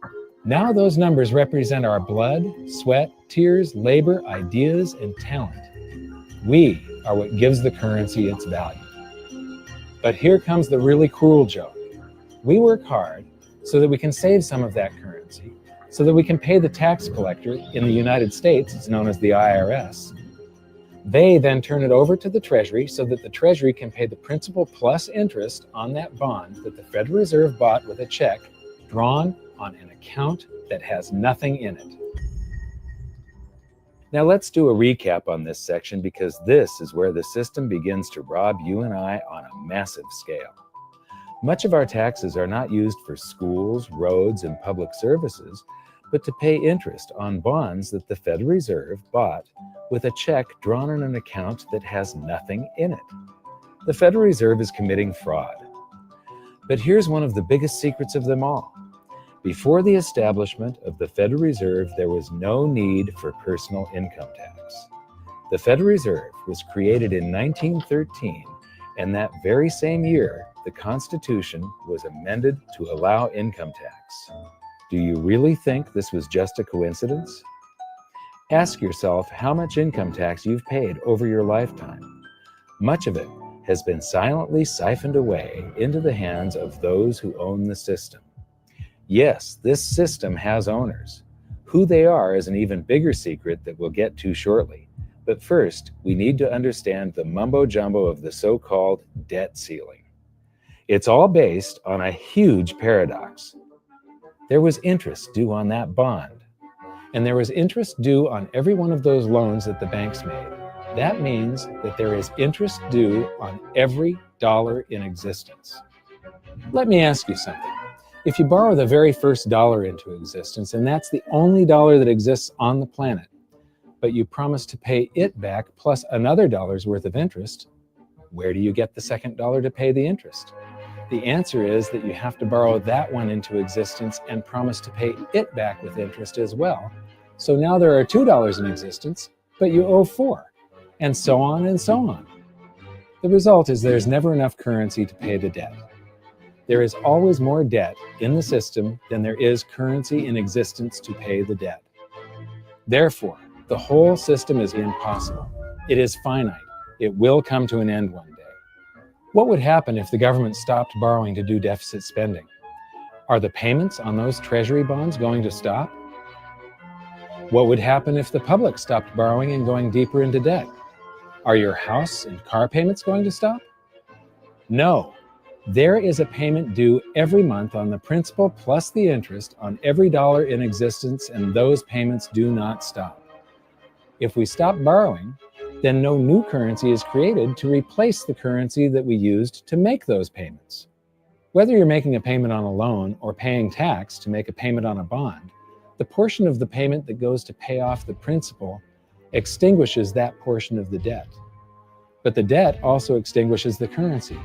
Now those numbers represent our blood, sweat, tears, labor, ideas, and talent. We are what gives the currency its value. But here comes the really cruel joke. We work hard so that we can save some of that currency, so that we can pay the tax collector in the United States, it's known as the IRS. They then turn it over to the Treasury so that the Treasury can pay the principal plus interest on that bond that the Federal Reserve bought with a check drawn on an account that has nothing in it. Now let's do a recap on this section because this is where the system begins to rob you and I on a massive scale. Much of our taxes are not used for schools, roads, and public services, but to pay interest on bonds that the Federal Reserve bought with a check drawn on an account that has nothing in it. The Federal Reserve is committing fraud. But here's one of the biggest secrets of them all. Before the establishment of the Federal Reserve, there was no need for personal income tax. The Federal Reserve was created in 1913, and that very same year, the Constitution was amended to allow income tax. Do you really think this was just a coincidence? Ask yourself how much income tax you've paid over your lifetime. Much of it has been silently siphoned away into the hands of those who own the system. Yes, this system has owners. Who they are is an even bigger secret that we'll get to shortly. But first, we need to understand the mumbo-jumbo of the so-called debt ceiling. It's all based on a huge paradox. There was interest due on that bond, and there was interest due on every one of those loans that the banks made. That means that there is interest due on every dollar in existence. Let me ask you something. If you borrow the very first dollar into existence, and that's the only dollar that exists on the planet, but you promise to pay it back plus another dollar's worth of interest, where do you get the second dollar to pay the interest? The answer is that you have to borrow that one into existence and promise to pay it back with interest as well. So now there are $2 in existence, but you owe $4, and so on and so on. The result is there's never enough currency to pay the debt. There is always more debt in the system than there is currency in existence to pay the debt. Therefore, the whole system is impossible. It is finite. It will come to an end one day. What would happen if the government stopped borrowing to do deficit spending? Are the payments on those treasury bonds going to stop? What would happen if the public stopped borrowing and going deeper into debt? Are your house and car payments going to stop? No. There is a payment due every month on the principal plus the interest on every dollar in existence, and those payments do not stop. If we stop borrowing, then no new currency is created to replace the currency that we used to make those payments. Whether you're making a payment on a loan or paying tax to make a payment on a bond, the portion of the payment that goes to pay off the principal extinguishes that portion of the debt. But the debt also extinguishes the currency.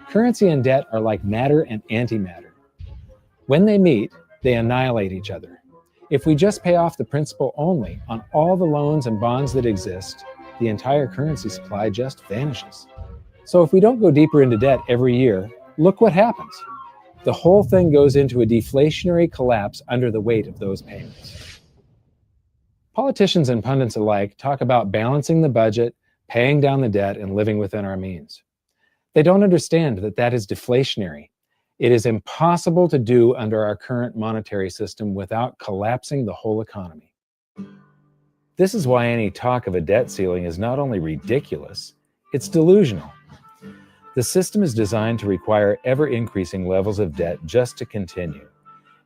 Currency and debt are like matter and antimatter. When they meet, they annihilate each other. If we just pay off the principal only on all the loans and bonds that exist, the entire currency supply just vanishes. So if we don't go deeper into debt every year, look what happens. The whole thing goes into a deflationary collapse under the weight of those payments. Politicians and pundits alike talk about balancing the budget, paying down the debt, and living within our means. They don't understand that that is deflationary. It is impossible to do under our current monetary system without collapsing the whole economy. This is why any talk of a debt ceiling is not only ridiculous, it's delusional. The system is designed to require ever-increasing levels of debt just to continue.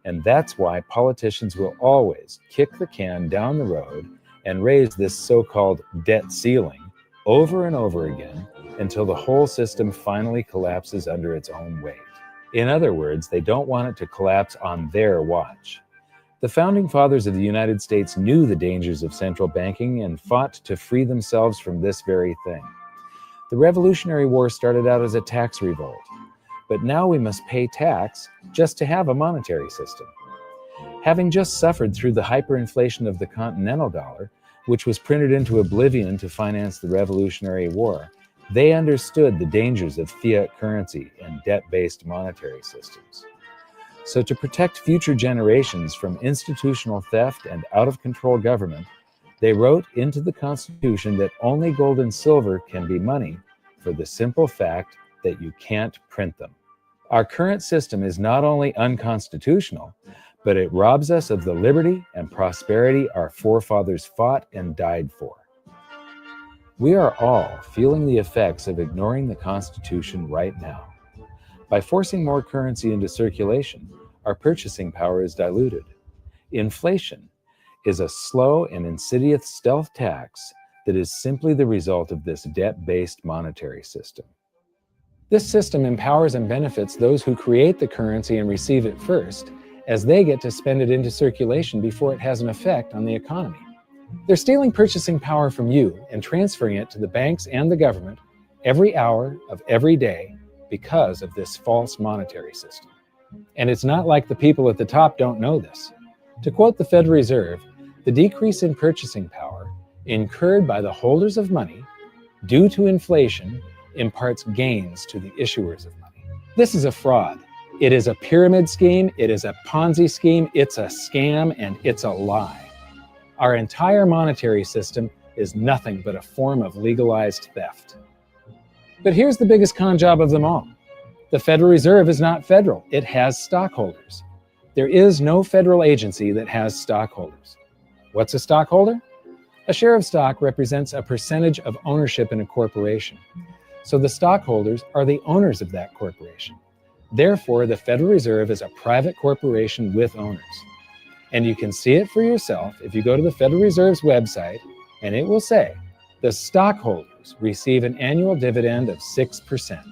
And that's why politicians will always kick the can down the road and raise this so-called debt ceiling over and over again until the whole system finally collapses under its own weight. In other words, they don't want it to collapse on their watch. The founding fathers of the United States knew the dangers of central banking and fought to free themselves from this very thing. The Revolutionary War started out as a tax revolt, but now we must pay tax just to have a monetary system. Having just suffered through the hyperinflation of the continental dollar, which was printed into oblivion to finance the Revolutionary War, they understood the dangers of fiat currency and debt-based monetary systems. So to protect future generations from institutional theft and out-of-control government, they wrote into the Constitution that only gold and silver can be money for the simple fact that you can't print them. Our current system is not only unconstitutional, but it robs us of the liberty and prosperity our forefathers fought and died for. We are all feeling the effects of ignoring the Constitution right now. By forcing more currency into circulation, our purchasing power is diluted. Inflation is a slow and insidious stealth tax that is simply the result of this debt-based monetary system. This system empowers and benefits those who create the currency and receive it first, as they get to spend it into circulation before it has an effect on the economy. They're stealing purchasing power from you and transferring it to the banks and the government every hour of every day because of this false monetary system. And it's not like the people at the top don't know this. To quote the Federal Reserve, the decrease in purchasing power incurred by the holders of money due to inflation imparts gains to the issuers of money. This is a fraud. It is a pyramid scheme, it is a Ponzi scheme, it's a scam, and it's a lie. Our entire monetary system is nothing but a form of legalized theft. But here's the biggest con job of them all. The Federal Reserve is not federal. It has stockholders. There is no federal agency that has stockholders. What's a stockholder? A share of stock represents a percentage of ownership in a corporation. So the stockholders are the owners of that corporation. Therefore, the Federal Reserve is a private corporation with owners. And you can see it for yourself if you go to the Federal Reserve's website, and it will say the stockholders receive an annual dividend of 6%.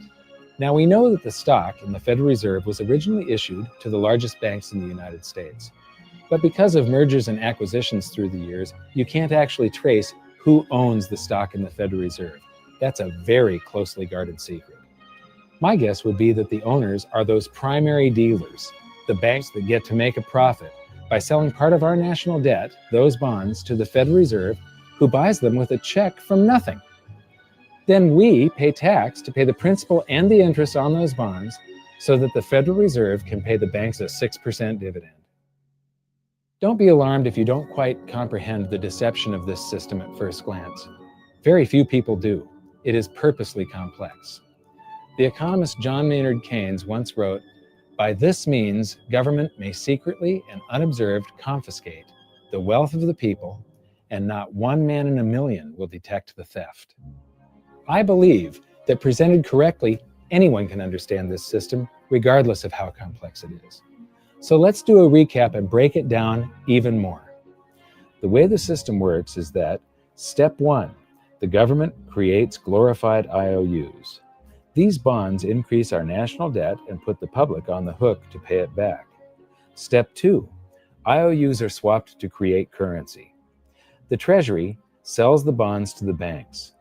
Now, we know that the stock in the Federal Reserve was originally issued to the largest banks in the United States. But because of mergers and acquisitions through the years, you can't actually trace who owns the stock in the Federal Reserve. That's a very closely guarded secret. My guess would be that the owners are those primary dealers, the banks that get to make a profit by selling part of our national debt, those bonds, to the Federal Reserve, who buys them with a check from nothing. Then we pay tax to pay the principal and the interest on those bonds so that the Federal Reserve can pay the banks a 6% dividend. Don't be alarmed if you don't quite comprehend the deception of this system at first glance. Very few people do. It is purposely complex. The economist John Maynard Keynes once wrote, "By this means, government may secretly and unobserved confiscate the wealth of the people, and not one man in a million will detect the theft." I believe that presented correctly, anyone can understand this system, regardless of how complex it is. So let's do a recap and break it down even more. The way the system works is that, step 1, the government creates glorified IOUs. These bonds increase our national debt and put the public on the hook to pay it back. Step 2, IOUs are swapped to create currency. The Treasury sells the bonds to the banks.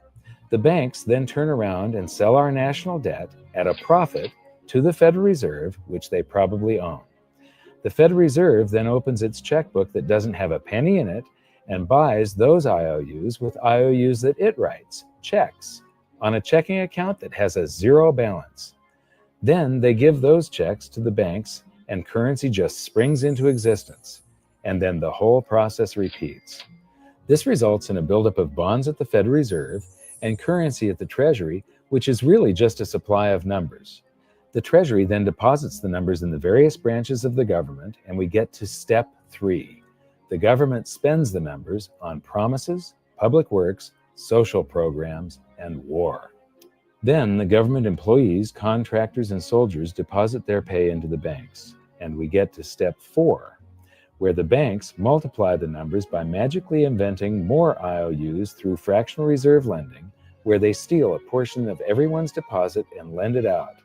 The banks then turn around and sell our national debt at a profit to the Federal Reserve, which they probably own. The Federal Reserve then opens its checkbook that doesn't have a penny in it and buys those IOUs with IOUs that it writes, checks, on a checking account that has a zero balance. Then they give those checks to the banks and currency just springs into existence. And then the whole process repeats. This results in a buildup of bonds at the Federal Reserve and currency at the Treasury, which is really just a supply of numbers. The Treasury then deposits the numbers in the various branches of the government, and we get to step 3. The government spends the numbers on promises, public works, social programs, and war. Then the government employees, contractors, and soldiers deposit their pay into the banks, and we get to step 4, where the banks multiply the numbers by magically inventing more IOUs through fractional reserve lending, where they steal a portion of everyone's deposit and lend it out.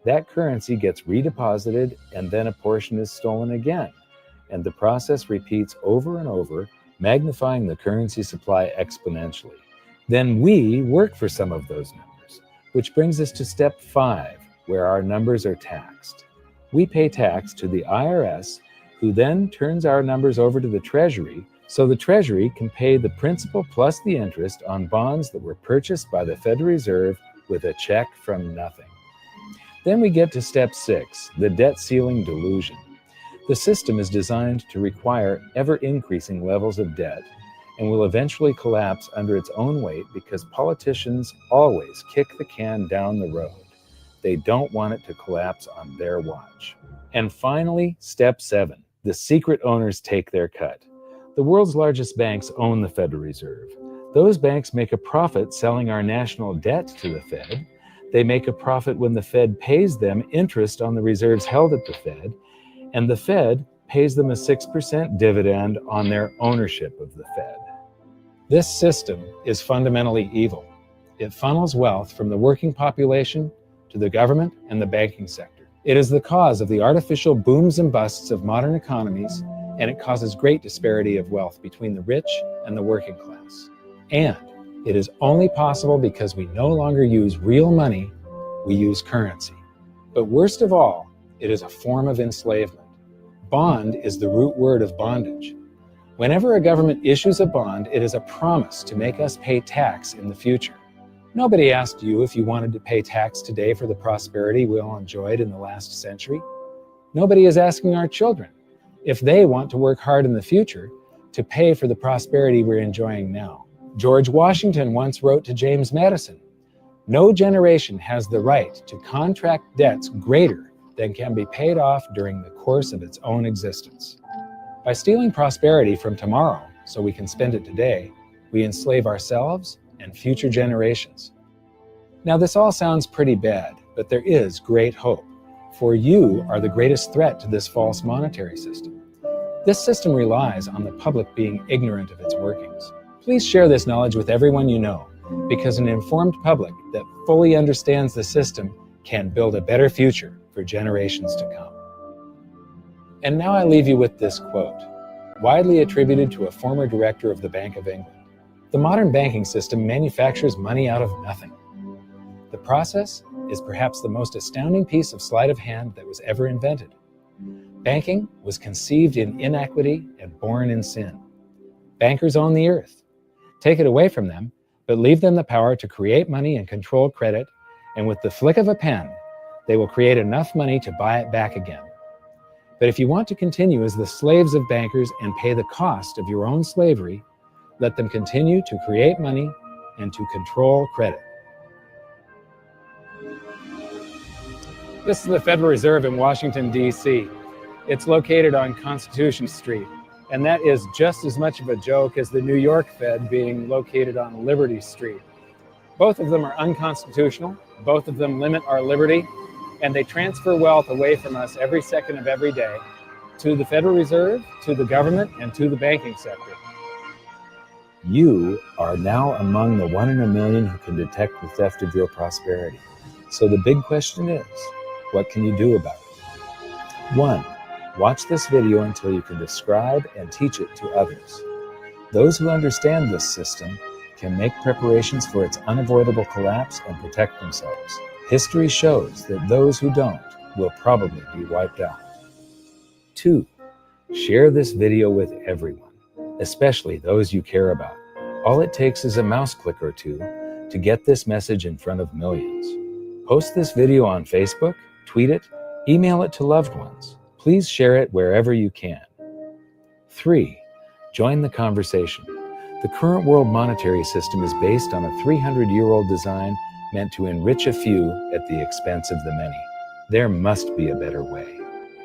That currency gets redeposited, and then a portion is stolen again. And the process repeats over and over, magnifying the currency supply exponentially. Then we work for some of those numbers, which brings us to step 5, where our numbers are taxed. We pay tax to the IRS, who then turns our numbers over to the Treasury, so the Treasury can pay the principal plus the interest on bonds that were purchased by the Federal Reserve with a check from nothing. Then we get to step 6, the debt ceiling delusion. The system is designed to require ever-increasing levels of debt and will eventually collapse under its own weight because politicians always kick the can down the road. They don't want it to collapse on their watch. And finally, step 7, the secret owners take their cut. The world's largest banks own the Federal Reserve. Those banks make a profit selling our national debt to the Fed. They make a profit when the Fed pays them interest on the reserves held at the Fed, and the Fed pays them a 6% dividend on their ownership of the Fed. This system is fundamentally evil. It funnels wealth from the working population to the government and the banking sector. It is the cause of the artificial booms and busts of modern economies, and it causes great disparity of wealth between the rich and the working class. And it is only possible because we no longer use real money, we use currency. But worst of all, it is a form of enslavement. Bond is the root word of bondage. Whenever a government issues a bond, it is a promise to make us pay tax in the future. Nobody asked you if you wanted to pay tax today for the prosperity we all enjoyed in the last century. Nobody is asking our children if they want to work hard in the future to pay for the prosperity we're enjoying now. George Washington once wrote to James Madison, "No generation has the right to contract debts greater than can be paid off during the course of its own existence. By stealing prosperity from tomorrow so we can spend it today, we enslave ourselves and future generations. Now, this all sounds pretty bad, but there is great hope, for you are the greatest threat to this false monetary system. This system relies on the public being ignorant of its workings. Please share this knowledge with everyone you know, because an informed public that fully understands the system can build a better future for generations to come. And now I leave you with this quote, widely attributed to a former director of the Bank of England. The modern banking system manufactures money out of nothing. The process is perhaps the most astounding piece of sleight of hand that was ever invented. Banking was conceived in inequity and born in sin. Bankers own the earth. Take it away from them, but leave them the power to create money and control credit, and with the flick of a pen, they will create enough money to buy it back again. But if you want to continue as the slaves of bankers and pay the cost of your own slavery, let them continue to create money and to control credit. This is the Federal Reserve in Washington, D.C. It's located on Constitution Street, and that is just as much of a joke as the New York Fed being located on Liberty Street. Both of them are unconstitutional, both of them limit our liberty, and they transfer wealth away from us every second of every day to the Federal Reserve, to the government, and to the banking sector. You are now among the 1 in a million who can detect the theft of your prosperity. So the big question is, what can you do about it? 1. Watch this video until you can describe and teach it to others. Those who understand this system can make preparations for its unavoidable collapse and protect themselves. History shows that those who don't will probably be wiped out. 2. Share this video with everyone, especially those you care about. All it takes is a mouse click or two to get this message in front of millions. Post this video on Facebook, tweet it, email it to loved ones. Please share it wherever you can. 3. Join the conversation. The current world monetary system is based on a 300-year-old design meant to enrich a few at the expense of the many. There must be a better way.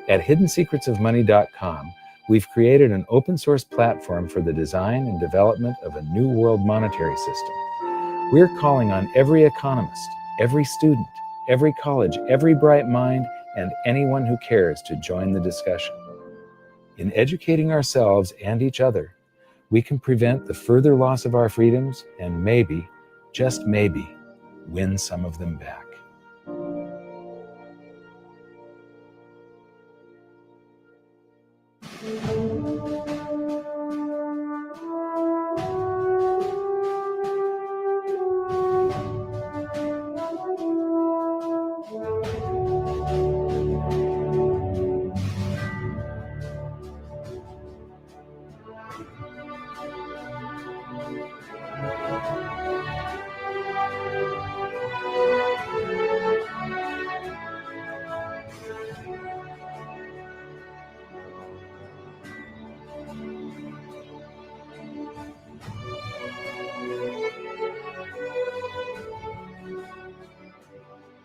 At hiddensecretsofmoney.com, we've created an open source platform for the design and development of a new world monetary system. We're calling on every economist, every student, every college, every bright mind, and anyone who cares to join the discussion. In educating ourselves and each other, we can prevent the further loss of our freedoms and maybe, just maybe, win some of them back.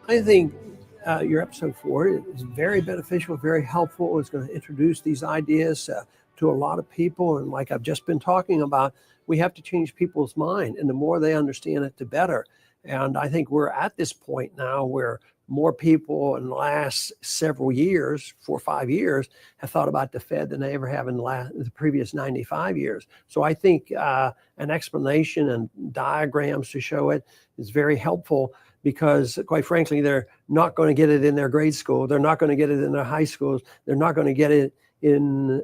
I think your episode 4 is very beneficial, very helpful. It's going to introduce these ideas to a lot of people. And like I've just been talking about, we have to change people's mind. And the more they understand it, the better. And I think we're at this point now where more people in the last several years, 4 or 5 years, have thought about the Fed than they ever have in the previous 95 years. So I think an explanation and diagrams to show it is very helpful, because quite frankly, they're not going to get it in their grade school. They're not going to get it in their high schools. They're not going to get it in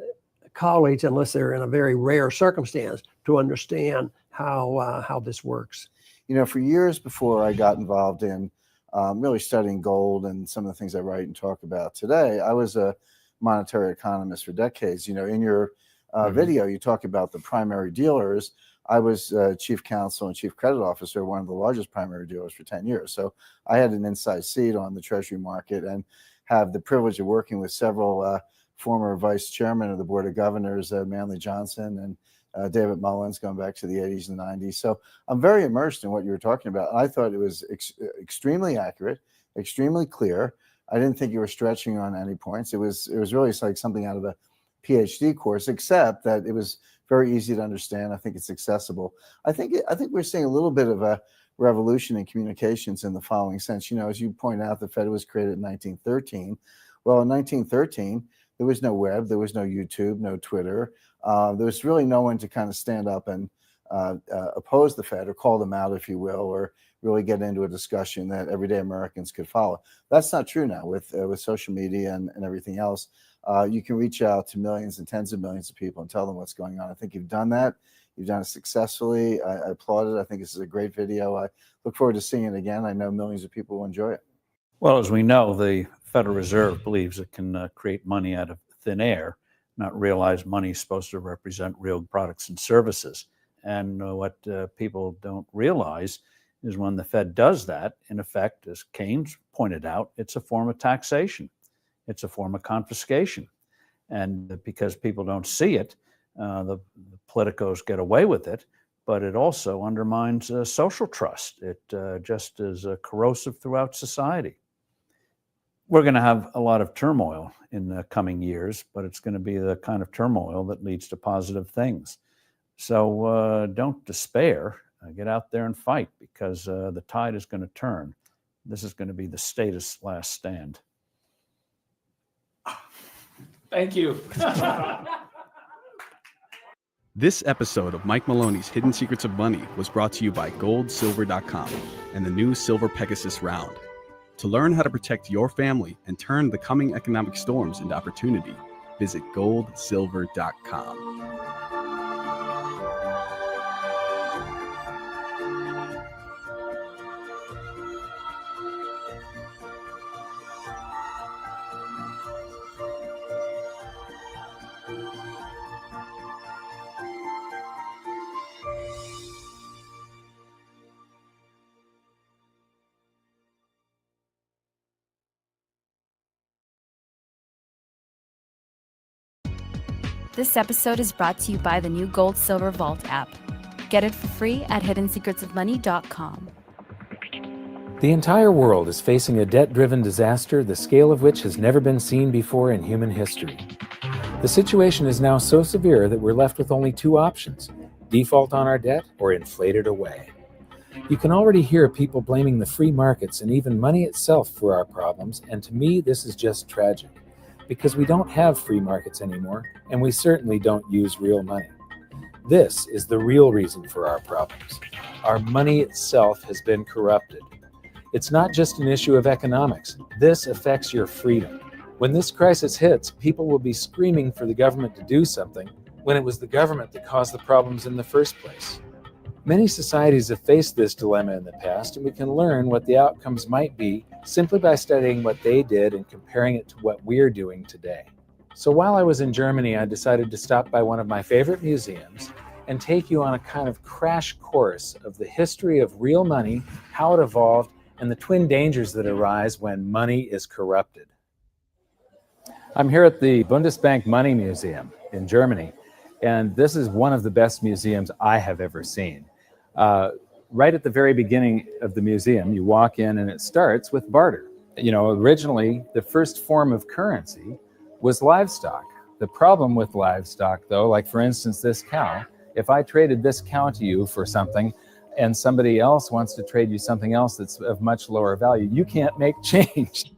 college unless they're in a very rare circumstance to understand how this works. You know, for years before I got involved in really studying gold and some of the things I write and talk about today, I was a monetary economist for decades. You know, in your video, you talk about the primary dealers. I was chief counsel and chief credit officer, one of the largest primary dealers for 10 years. So I had an inside seat on the Treasury market and have the privilege of working with several former vice chairmen of the Board of Governors, Manley Johnson and David Mullins, going back to the 80s and 90s. So I'm very immersed in what you were talking about. I thought it was extremely accurate, extremely clear, I didn't think you were stretching on any points. It was really like something out of a PhD course, except that it was very easy to understand. I think it's accessible. I think we're seeing a little bit of a revolution in communications in the following sense. As you point out, the Fed was created in 1913. Well, in 1913, there was no web, there was no YouTube, no Twitter. There was really no one to kind of stand up and oppose the Fed or call them out, if you will, or really get into a discussion that everyday Americans could follow. That's not true now with social media and everything else. You can reach out to millions and tens of millions of people and tell them what's going on. I think you've done that. You've done it successfully. I applaud it. I think this is a great video. I look forward to seeing it again. I know millions of people will enjoy it. Well, as we know, the Federal Reserve believes it can create money out of thin air, not realize money is supposed to represent real products and services. And what people don't realize is when the Fed does that, in effect, as Keynes pointed out, it's a form of taxation. It's a form of confiscation. And because people don't see it, the politicos get away with it, but it also undermines social trust. It just is corrosive throughout society. We're going to have a lot of turmoil in the coming years, but it's going to be the kind of turmoil that leads to positive things. So don't despair. Get out there and fight, because the tide is going to turn. This is going to be the status last stand. Thank you. This episode of Mike Maloney's Hidden Secrets of Money was brought to you by goldsilver.com and the new Silver Pegasus round. To learn how to protect your family and turn the coming economic storms into opportunity, visit goldsilver.com. This episode is brought to you by the new Gold Silver Vault app. Get it for free at hiddensecretsofmoney.com. The entire world is facing a debt-driven disaster, the scale of which has never been seen before in human history. The situation is now so severe that we're left with only two options: default on our debt or inflate it away. You can already hear people blaming the free markets and even money itself for our problems, and to me this is just tragic, because we don't have free markets anymore, and we certainly don't use real money. This is the real reason for our problems. Our money itself has been corrupted. It's not just an issue of economics. This affects your freedom. When this crisis hits, people will be screaming for the government to do something when it was the government that caused the problems in the first place. Many societies have faced this dilemma in the past, and we can learn what the outcomes might be simply by studying what they did and comparing it to what we're doing today. So while I was in Germany, I decided to stop by one of my favorite museums and take you on a kind of crash course of the history of real money, how it evolved, and the twin dangers that arise when money is corrupted. I'm here at the Bundesbank Money Museum in Germany, and this is one of the best museums I have ever seen. Right at the very beginning of the museum, you walk in and it starts with barter. Originally, the first form of currency was livestock. The problem with livestock, though, like for instance, this cow, if I traded this cow to you for something and somebody else wants to trade you something else that's of much lower value, you can't make change.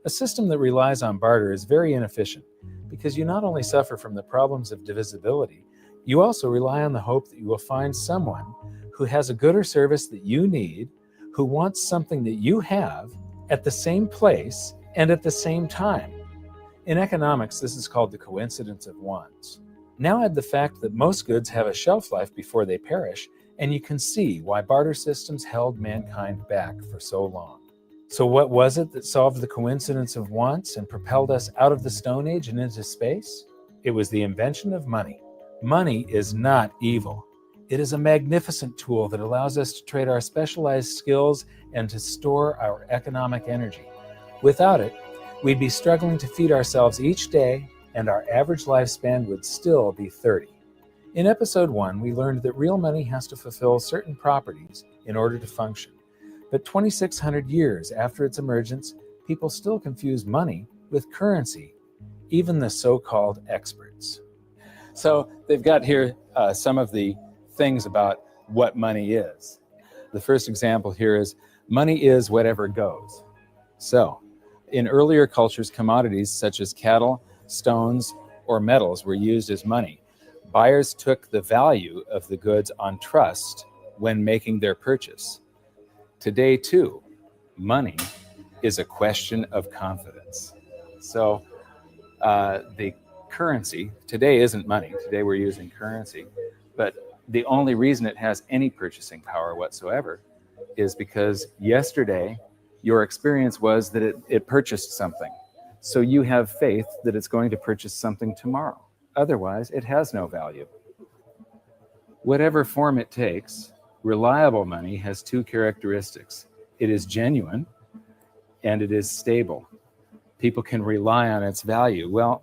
A system that relies on barter is very inefficient because you not only suffer from the problems of divisibility, you also rely on the hope that you will find someone who has a good or service that you need, who wants something that you have at the same place and at the same time. In economics, this is called the coincidence of wants. Now add the fact that most goods have a shelf life before they perish, and you can see why barter systems held mankind back for so long. So what was it that solved the coincidence of wants and propelled us out of the Stone Age and into space? It was the invention of money. Money is not evil. It is a magnificent tool that allows us to trade our specialized skills and to store our economic energy. Without it, we'd be struggling to feed ourselves each day, and our average lifespan would still be 30. In episode 1, we learned that real money has to fulfill certain properties in order to function. But 2,600 years after its emergence, people still confuse money with currency, even the so-called experts. So they've got here some of the things about what money is. The first example here is money is whatever goes. So in earlier cultures, commodities such as cattle, stones, or metals were used as money. Buyers took the value of the goods on trust when making their purchase. Today, too, money is a question of confidence. So the currency today isn't money. Today we're using currency, but the only reason it has any purchasing power whatsoever is because yesterday your experience was that it purchased something. So you have faith that it's going to purchase something tomorrow. Otherwise, it has no value. Whatever form it takes, reliable money has two characteristics. It is genuine and it is stable. People can rely on its value. Well,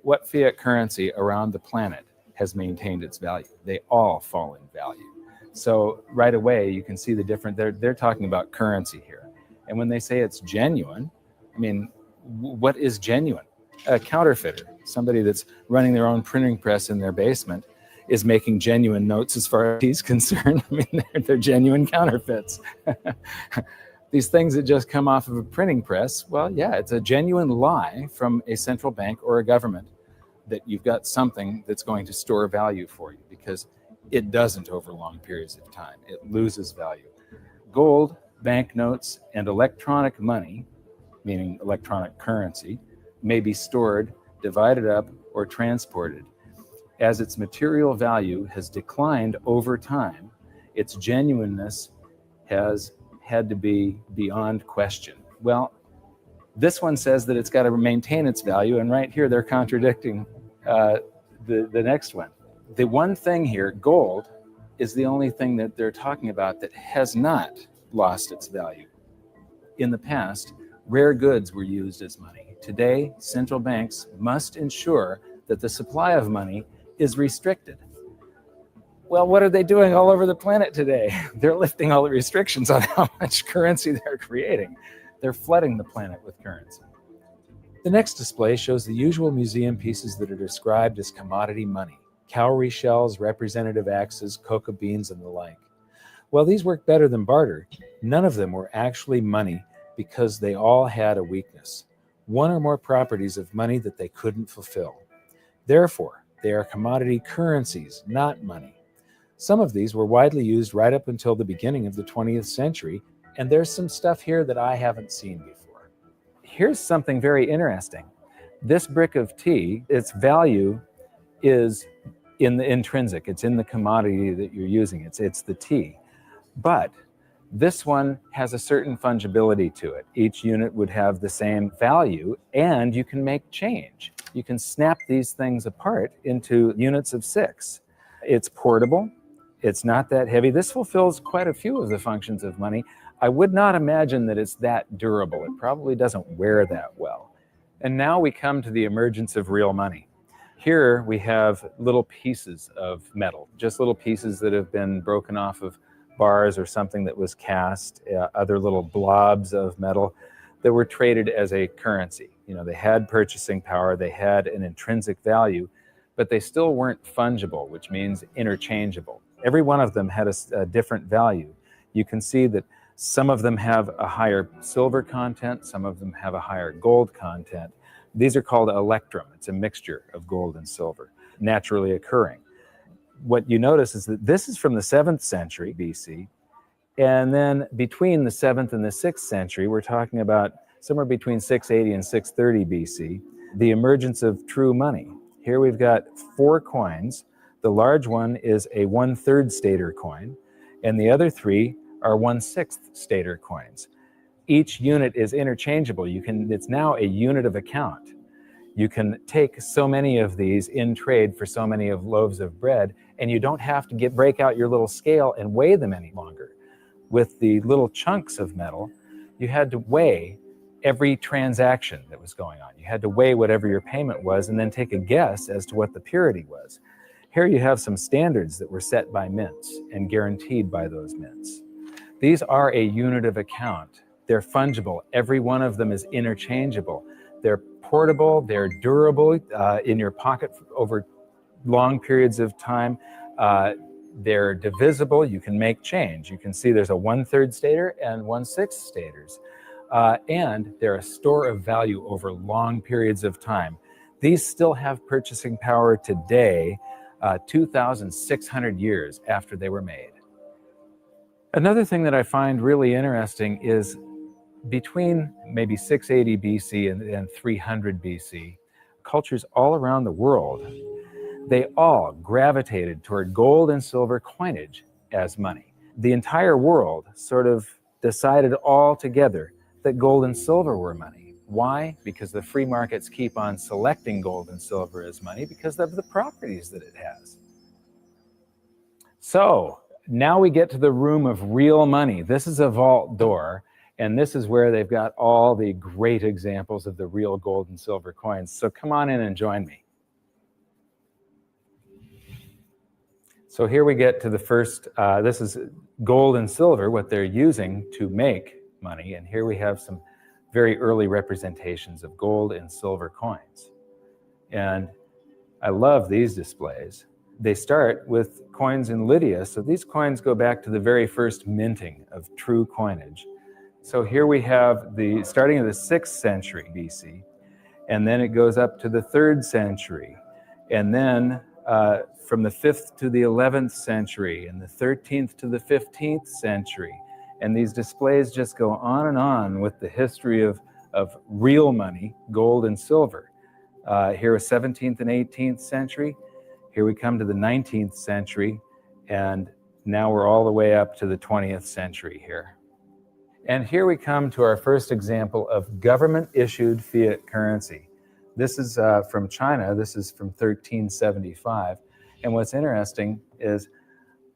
what fiat currency around the planet has maintained its value? They all fall in value. So right away, you can see the different, they're talking about currency here. And when they say it's genuine, I mean, what is genuine? A counterfeiter, somebody that's running their own printing press in their basement, is making genuine notes as far as he's concerned. I mean, they're genuine counterfeits. These things that just come off of a printing press, well, yeah, it's a genuine lie from a central bank or a government that you've got something that's going to store value for you, because it doesn't over long periods of time. It loses value. Gold, banknotes, and electronic money, meaning electronic currency, may be stored, divided up, or transported. As its material value has declined over time, its genuineness has had to be beyond question. Well, this one says that it's got to maintain its value, and right here they're contradicting the next one. The one thing here, gold, is the only thing that they're talking about that has not lost its value. In the past, rare goods were used as money. Today, central banks must ensure that the supply of money is restricted. Well, what are they doing all over the planet today? They're lifting all the restrictions on how much currency they're creating. They're flooding the planet with currency. The next display shows the usual museum pieces that are described as commodity money: cowrie shells, representative axes, cocoa beans, and the like. While these work better than barter, none of them were actually money because they all had a weakness: one or more properties of money that they couldn't fulfill. Therefore, they are commodity currencies, not money. Some of these were widely used right up until the beginning of the 20th century, and there's some stuff here that I haven't seen before. Here's something very interesting. This brick of tea, its value is in the intrinsic. It's in the commodity that you're using. It's the tea. But this one has a certain fungibility to it. Each unit would have the same value, and you can make change. You can snap these things apart into units of 6. It's portable. It's not that heavy. This fulfills quite a few of the functions of money. I would not imagine that it's that durable. It probably doesn't wear that well. And now we come to the emergence of real money. Here we have little pieces of metal, just little pieces that have been broken off of bars or something that was cast, other little blobs of metal that were traded as a currency. They had purchasing power, they had an intrinsic value, but they still weren't fungible, which means interchangeable. Every one of them had a different value. You can see that some of them have a higher silver content, some of them have a higher gold content. These are called electrum. It's a mixture of gold and silver, naturally occurring. What you notice is that this is from the 7th century BC, and then between the 7th and the 6th century, we're talking about somewhere between 680 and 630 BC, the emergence of true money. Here we've got 4 coins. The large one is a 1/3 stater coin, and the other 3 are 1/6 stater coins. Each unit is interchangeable. It's now a unit of account. You can take so many of these in trade for so many of loaves of bread, and you don't have to break out your little scale and weigh them any longer. With the little chunks of metal, you had to weigh every transaction that was going on. You had to weigh whatever your payment was and then take a guess as to what the purity was. Here you have some standards that were set by mints and guaranteed by those mints. These are a unit of account. They're fungible. Every one of them is interchangeable. They're portable, they're durable in your pocket over long periods of time. They're divisible. You can make change. You can see there's a 1/3 stater and 1/6 staters. And they're a store of value over long periods of time. These still have purchasing power today, 2,600 years after they were made. Another thing that I find really interesting is between maybe 680 BC and 300 BC, cultures all around the world, they all gravitated toward gold and silver coinage as money. The entire world sort of decided all together that gold and silver were money. Why? Because the free markets keep on selecting gold and silver as money because of the properties that it has. So now we get to the room of real money. This is a vault door, and this is where they've got all the great examples of the real gold and silver coins. So come on in and join me. So here we get to the first, this is gold and silver, what they're using to make money. And here we have some very early representations of gold and silver coins. And I love these displays. They start with coins in Lydia. So these coins go back to the very first minting of true coinage. So here we have the starting of the 6th century BC, and then it goes up to the 3rd century, and then from the 5th to the 11th century, and the 13th to the 15th century. And these displays just go on with the history of real money, gold and silver. Here is 17th and 18th century. Here we come to the 19th century, and now we're all the way up to the 20th century here. And here we come to our first example of government-issued fiat currency. This is from China. This is from 1375. And what's interesting is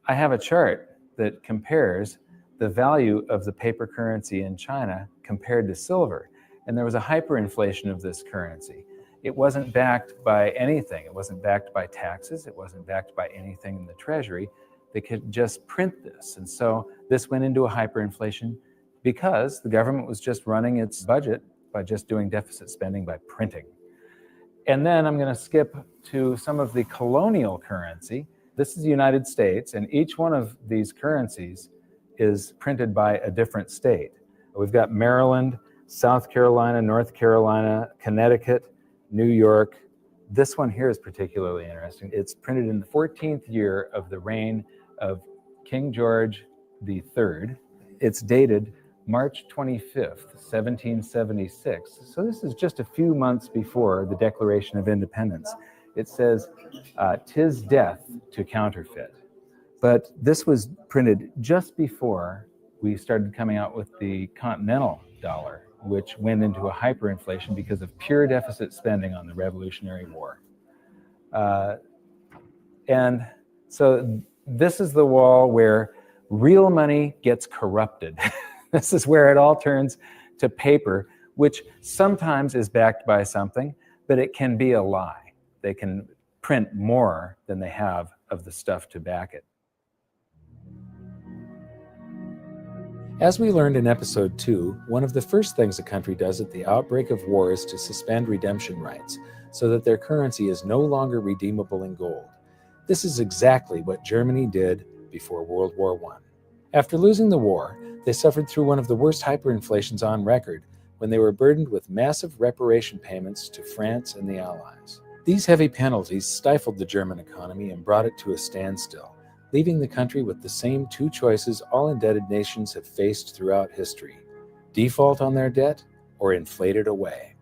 I have a chart that compares the value of the paper currency in China compared to silver. And there was a hyperinflation of this currency. It wasn't backed by anything. It wasn't backed by taxes. It wasn't backed by anything in the treasury. They could just print this. And so this went into a hyperinflation because the government was just running its budget by just doing deficit spending by printing. And then I'm going to skip to some of the colonial currency. This is the United States, and each one of these currencies is printed by a different state. We've got Maryland, South Carolina, North Carolina, Connecticut, New York. This one here is particularly interesting. It's printed in the 14th year of the reign of King George III. It's dated March 25th, 1776. So this is just a few months before the Declaration of Independence. It says, "'Tis death to counterfeit." But this was printed just before we started coming out with the continental dollar, which went into a hyperinflation because of pure deficit spending on the Revolutionary War. And so this is the wall where real money gets corrupted. This is where it all turns to paper, which sometimes is backed by something, but it can be a lie. They can print more than they have of the stuff to back it. As we learned in episode 2, one of the first things a country does at the outbreak of war is to suspend redemption rights so that their currency is no longer redeemable in gold. This is exactly what Germany did before World War I. After losing the war, they suffered through one of the worst hyperinflations on record when they were burdened with massive reparation payments to France and the Allies. These heavy penalties stifled the German economy and brought it to a standstill, leaving the country with the same two choices all indebted nations have faced throughout history: default on their debt or inflate it away.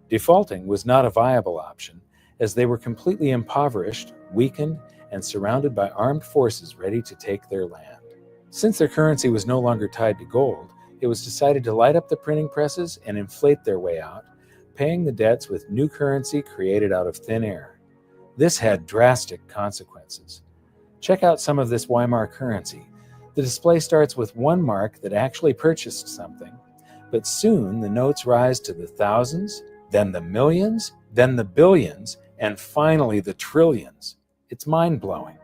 Defaulting was not a viable option, as they were completely impoverished, weakened, and surrounded by armed forces ready to take their land. Since their currency was no longer tied to gold, it was decided to light up the printing presses and inflate their way out, paying the debts with new currency created out of thin air. This had drastic consequences. Check out some of this Weimar currency. The display starts with one mark that actually purchased something, but soon the notes rise to the thousands, then the millions, then the billions, and finally the trillions. It's mind-blowing.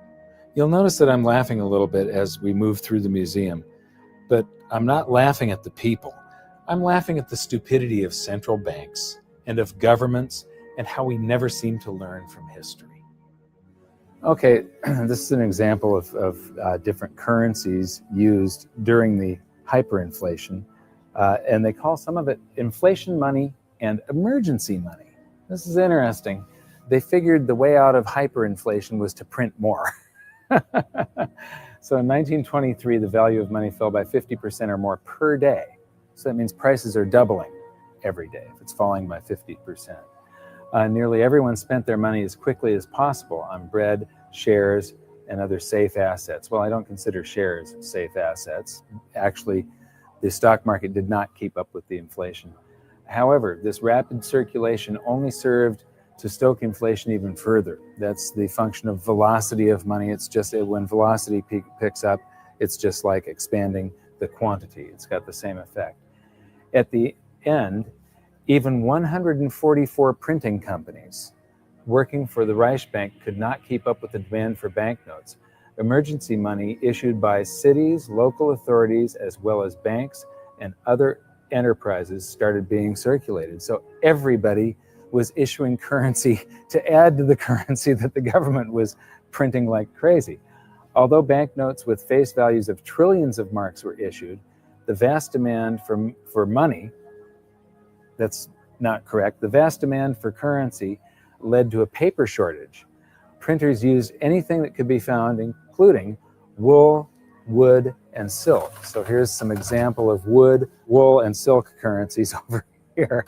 You'll notice that I'm laughing a little bit as we move through the museum, but I'm not laughing at the people. I'm laughing at the stupidity of central banks and of governments and how we never seem to learn from history. Okay, this is an example of different currencies used during the hyperinflation, and they call some of it inflation money and emergency money. This is interesting. They figured the way out of hyperinflation was to print more. So in 1923, the value of money fell by 50% or more per day. So that means prices are doubling every day if it's falling by 50%. Nearly everyone spent their money as quickly as possible on bread, shares, and other safe assets. Well, I don't consider shares safe assets. Actually, the stock market did not keep up with the inflation. However, this rapid circulation only served to stoke inflation even further. That's the function of velocity of money. It's just when velocity picks up, it's just like expanding the quantity. It's got the same effect. At the end, even 144 printing companies working for the Reichsbank could not keep up with the demand for banknotes. Emergency money issued by cities, local authorities, as well as banks and other enterprises started being circulated. So everybody was issuing currency to add to the currency that the government was printing like crazy. Although banknotes with face values of trillions of marks were issued, the vast demand for money, that's not correct, the vast demand for currency led to a paper shortage. Printers used anything that could be found, including wool, wood, and silk. So here's some example of wood, wool, and silk currencies over here.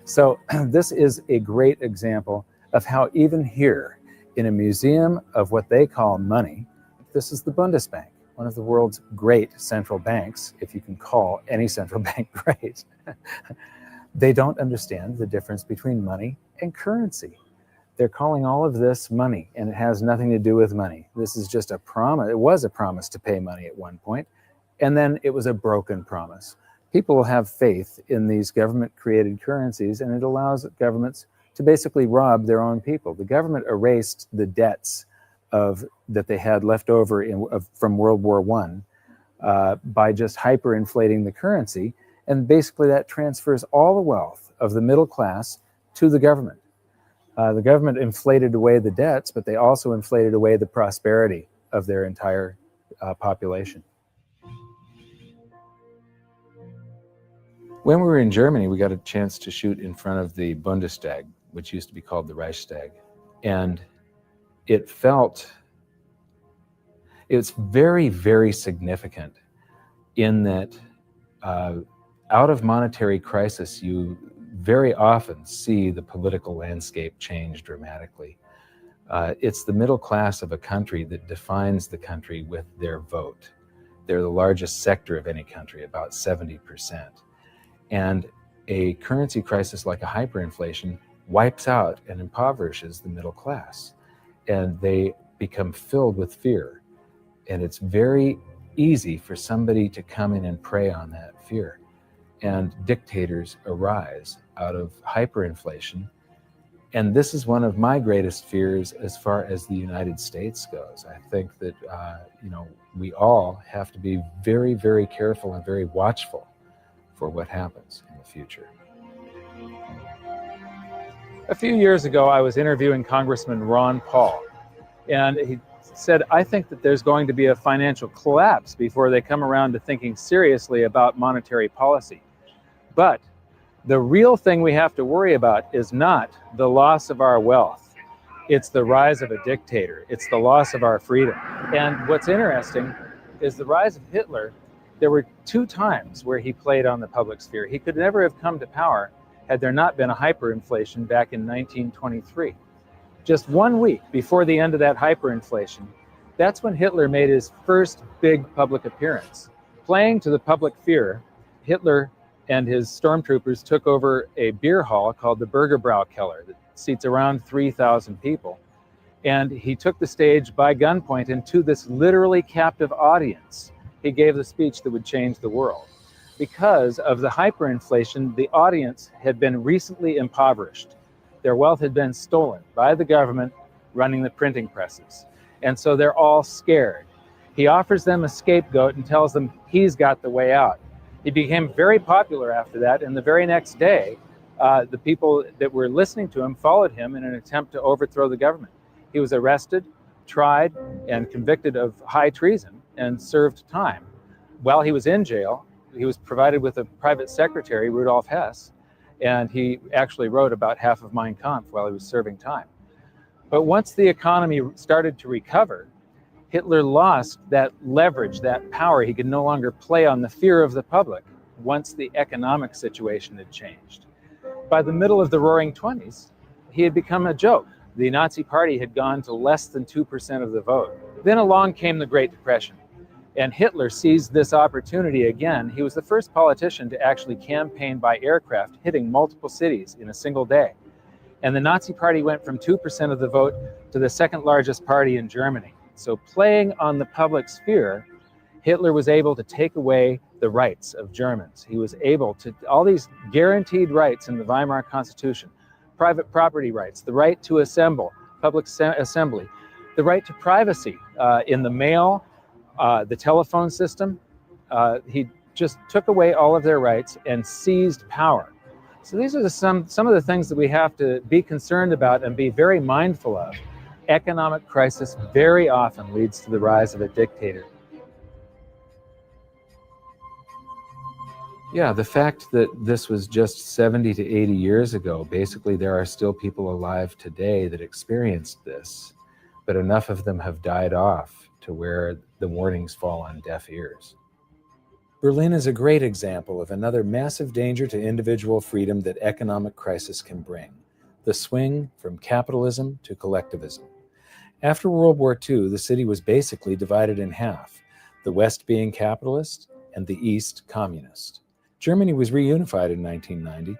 So this is a great example of how even here, in a museum of what they call money, this is the Bundesbank, one of the world's great central banks, if you can call any central bank great. They don't understand the difference between money and currency. They're calling all of this money, and it has nothing to do with money. This is just a promise. It was a promise to pay money at one point, and then it was a broken promise. People will have faith in these government-created currencies, and it allows governments to basically rob their own people. The government erased the debts that they had left over from World War I by just hyperinflating the currency, and basically that transfers all the wealth of the middle class to the government. The government inflated away the debts, but they also inflated away the prosperity of their entire population. When we were in Germany, we got a chance to shoot in front of the Bundestag, which used to be called the Reichstag. And it's very, very significant in that out of monetary crisis, you very often see the political landscape change dramatically. It's the middle class of a country that defines the country with their vote. They're the largest sector of any country, about 70%. And a currency crisis like a hyperinflation wipes out and impoverishes the middle class. And they become filled with fear. And it's very easy for somebody to come in and prey on that fear. And dictators arise out of hyperinflation. And this is one of my greatest fears as far as the United States goes. I think that we all have to be very, very careful and very watchful for what happens in the future. A few years ago, I was interviewing Congressman Ron Paul, and he said, I think that there's going to be a financial collapse before they come around to thinking seriously about monetary policy. But the real thing we have to worry about is not the loss of our wealth. It's the rise of a dictator. It's the loss of our freedom. And what's interesting is the rise of Hitler. There were 2 times where he played on the public sphere. He could never have come to power had there not been a hyperinflation back in 1923. Just 1 week before the end of that hyperinflation, that's when Hitler made his first big public appearance. Playing to the public fear, Hitler and his stormtroopers took over a beer hall called the Bürgerbrau Keller that seats around 3,000 people. And he took the stage by gunpoint and to this literally captive audience, he gave the speech that would change the world. Because of the hyperinflation, the audience had been recently impoverished. Their wealth had been stolen by the government running the printing presses. And so they're all scared. He offers them a scapegoat and tells them he's got the way out. He became very popular after that, and the very next day, the people that were listening to him followed him in an attempt to overthrow the government. He was arrested, tried, and convicted of high treason and served time. While he was in jail, he was provided with a private secretary, Rudolf Hess, and he actually wrote about half of Mein Kampf while he was serving time. But once the economy started to recover, Hitler lost that leverage, that power. He could no longer play on the fear of the public once the economic situation had changed. By the middle of the Roaring '20s, he had become a joke. The Nazi Party had gone to less than 2% of the vote. Then along came the Great Depression, and Hitler seized this opportunity again. He was the first politician to actually campaign by aircraft, hitting multiple cities in a single day. And the Nazi Party went from 2% of the vote to the second largest party in Germany. So playing on the public's fear, Hitler was able to take away the rights of Germans. He was able to, all these guaranteed rights in the Weimar Constitution, private property rights, the right to assemble, public assembly, the right to privacy in the mail, the telephone system. He just took away all of their rights and seized power. So these are some of the things that we have to be concerned about and be very mindful of. Economic crisis very often leads to the rise of a dictator. Yeah, the fact that this was just 70 to 80 years ago, basically there are still people alive today that experienced this, but enough of them have died off to where the warnings fall on deaf ears. Berlin is a great example of another massive danger to individual freedom that economic crisis can bring, the swing from capitalism to collectivism. After World War II, the city was basically divided in half, the West being capitalist and the East communist. Germany was reunified in 1990,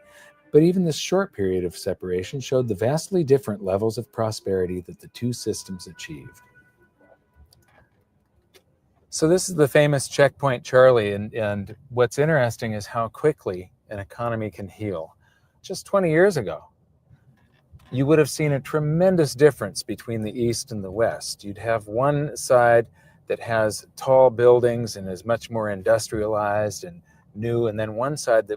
but even this short period of separation showed the vastly different levels of prosperity that the two systems achieved. So this is the famous Checkpoint Charlie, and what's interesting is how quickly an economy can heal. Just 20 years ago, you would have seen a tremendous difference between the East and the West. You'd have one side that has tall buildings and is much more industrialized and new, and then one side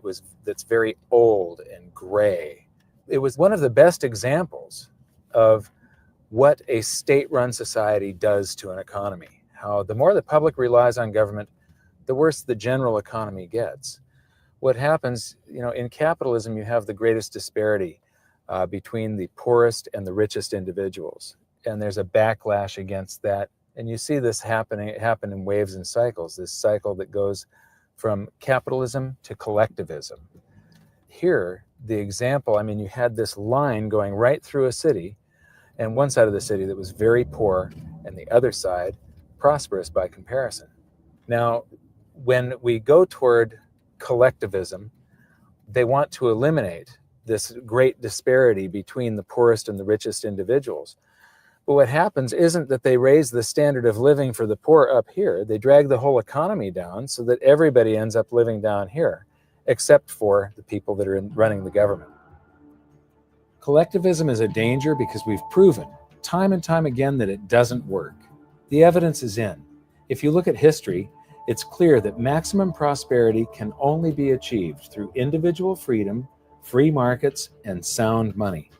that's very old and gray. It was one of the best examples of what a state-run society does to an economy. How the more the public relies on government, the worse the general economy gets. What happens, in capitalism, you have the greatest disparity between the poorest and the richest individuals. And there's a backlash against that. And you see this happen in waves and cycles, this cycle that goes from capitalism to collectivism. Here, the example, you had this line going right through a city, and one side of the city that was very poor, and the other side prosperous by comparison. Now, when we go toward collectivism, they want to eliminate this great disparity between the poorest and the richest individuals. But what happens isn't that they raise the standard of living for the poor up here. They drag the whole economy down so that everybody ends up living down here, except for the people that are running the government. Collectivism is a danger because we've proven time and time again that it doesn't work. The evidence is in. If you look at history, it's clear that maximum prosperity can only be achieved through individual freedom, free markets, and sound money.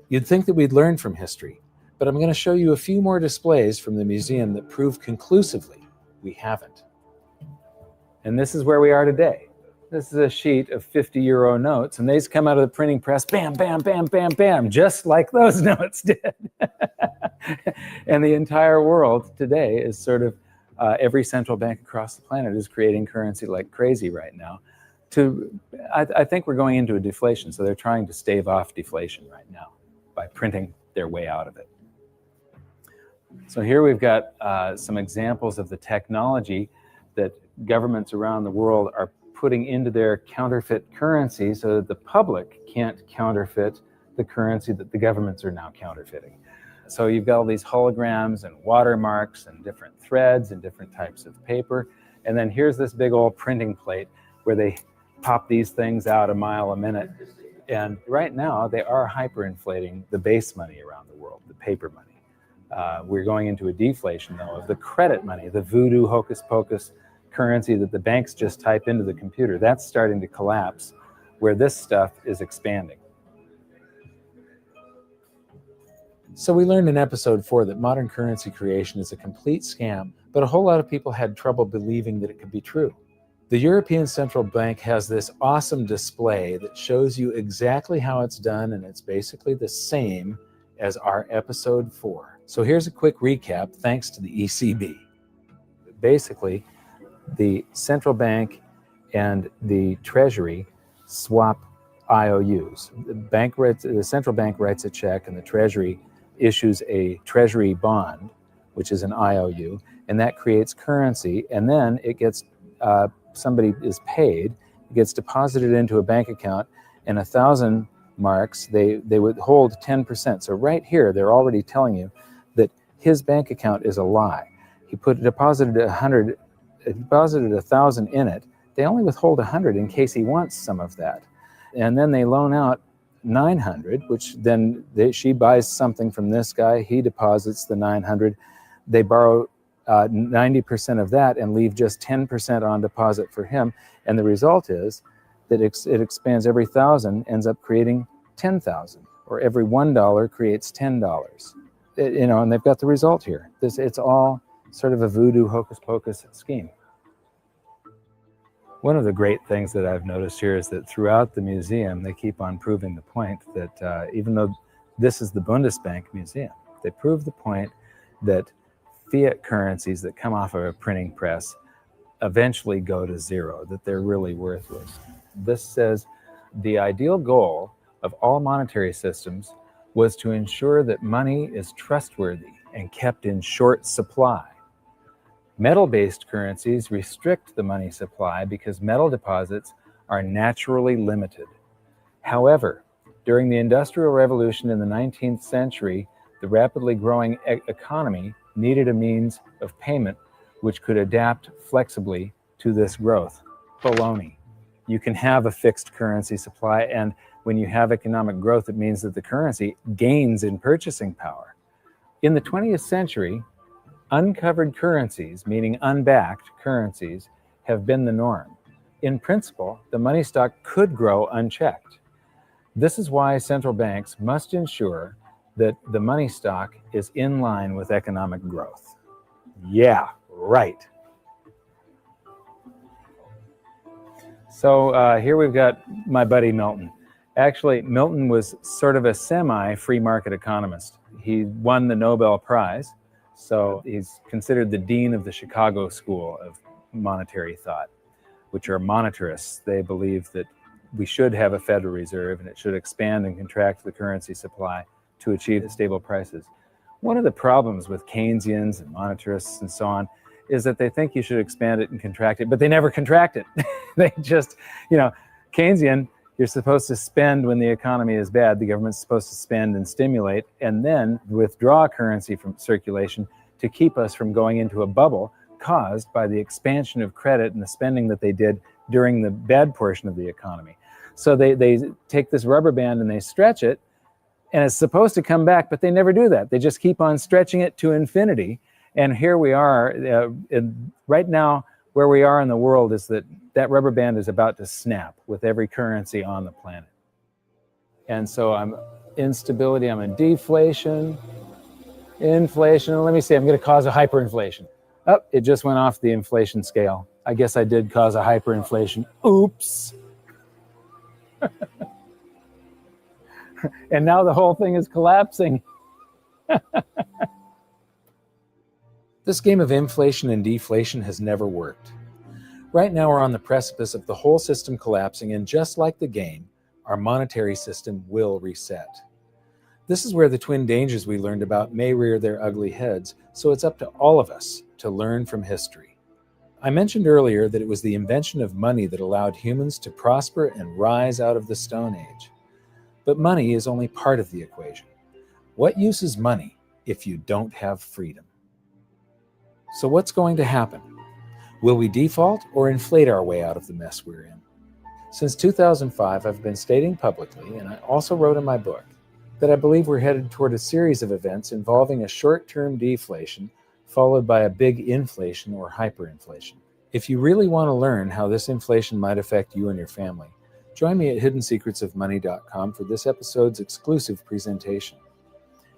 You'd think that we'd learn from history, but I'm going to show you a few more displays from the museum that prove conclusively we haven't. And this is where we are today. This is a sheet of 50-euro notes, and these come out of the printing press, bam, bam, bam, bam, bam, just like those notes did. And the entire world today is sort of, every central bank across the planet is creating currency like crazy right now. I think we're going into a deflation, so they're trying to stave off deflation right now by printing their way out of it. So here we've got some examples of the technology that governments around the world are putting into their counterfeit currency so that the public can't counterfeit the currency that the governments are now counterfeiting. So you've got all these holograms and watermarks and different threads and different types of paper. And then here's this big old printing plate where they pop these things out a mile a minute. And right now they are hyperinflating the base money around the world, the paper money. We're going into a deflation though of the credit money, the voodoo hocus pocus currency that the banks just type into the computer. That's starting to collapse, where this stuff is expanding. So we learned in episode 4 that modern currency creation is a complete scam, but a whole lot of people had trouble believing that it could be true. The European Central Bank has this awesome display that shows you exactly how it's done, and it's basically the same as our episode 4. So here's a quick recap thanks to the ECB. Basically, the central bank and the treasury swap IOUs. The central bank writes a check and the treasury issues a treasury bond, which is an IOU, and that creates currency, and then it gets, somebody is paid, it gets deposited into a bank account, and 1,000 marks, they would hold 10%. So right here, they're already telling you that his bank account is a lie. He deposited 1,000 in it. They only withhold 100 in case he wants some of that. And then they loan out 900, which then she buys something from this guy. He deposits the 900. They borrow 90% of that and leave just 10% on deposit for him. And the result is that it expands. Every 1,000 ends up creating 10,000, or every $1 creates $10. And they've got the result here. It's all sort of a voodoo hocus pocus scheme. One of the great things that I've noticed here is that throughout the museum, they keep on proving the point that even though this is the Bundesbank Museum, they prove the point that fiat currencies that come off of a printing press eventually go to zero, that they're really worthless. This says the ideal goal of all monetary systems was to ensure that money is trustworthy and kept in short supply. Metal-based currencies restrict the money supply because metal deposits are naturally limited. However, during the Industrial Revolution in the 19th century, the rapidly growing economy needed a means of payment which could adapt flexibly to this growth. Baloney. You can have a fixed currency supply, and when you have economic growth, it means that the currency gains in purchasing power. In the 20th century, uncovered currencies, meaning unbacked currencies, have been the norm. In principle, the money stock could grow unchecked. This is why central banks must ensure that the money stock is in line with economic growth. Yeah, right. So here we've got my buddy Milton. Actually, Milton was sort of a semi-free market economist. He won the Nobel Prize. So he's considered the dean of the Chicago School of Monetary Thought, which are monetarists. They believe that we should have a Federal Reserve and it should expand and contract the currency supply to achieve stable prices. One of the problems with Keynesians and monetarists and so on is that they think you should expand it and contract it, but they never contract it. They just, Keynesian, you're supposed to spend when the economy is bad. The government's supposed to spend and stimulate and then withdraw currency from circulation to keep us from going into a bubble caused by the expansion of credit and the spending that they did during the bad portion of the economy. So they take this rubber band and they stretch it, and it's supposed to come back, but they never do that. They just keep on stretching it to infinity. And here we are right now. Where we are in the world is that rubber band is about to snap with every currency on the planet. And so I'm instability, I'm in deflation, inflation. Let me see, I'm going to cause a hyperinflation. Oh, it just went off the inflation scale. I guess I did cause a hyperinflation. Oops. And now the whole thing is collapsing. This game of inflation and deflation has never worked. Right now we're on the precipice of the whole system collapsing, and just like the game, our monetary system will reset. This is where the twin dangers we learned about may rear their ugly heads, so it's up to all of us to learn from history. I mentioned earlier that it was the invention of money that allowed humans to prosper and rise out of the Stone Age. But money is only part of the equation. What use is money if you don't have freedom? So what's going to happen? Will we default or inflate our way out of the mess we're in? Since 2005, I've been stating publicly, and I also wrote in my book, that I believe we're headed toward a series of events involving a short-term deflation followed by a big inflation or hyperinflation. If you really want to learn how this inflation might affect you and your family, join me at hiddensecretsofmoney.com for this episode's exclusive presentation.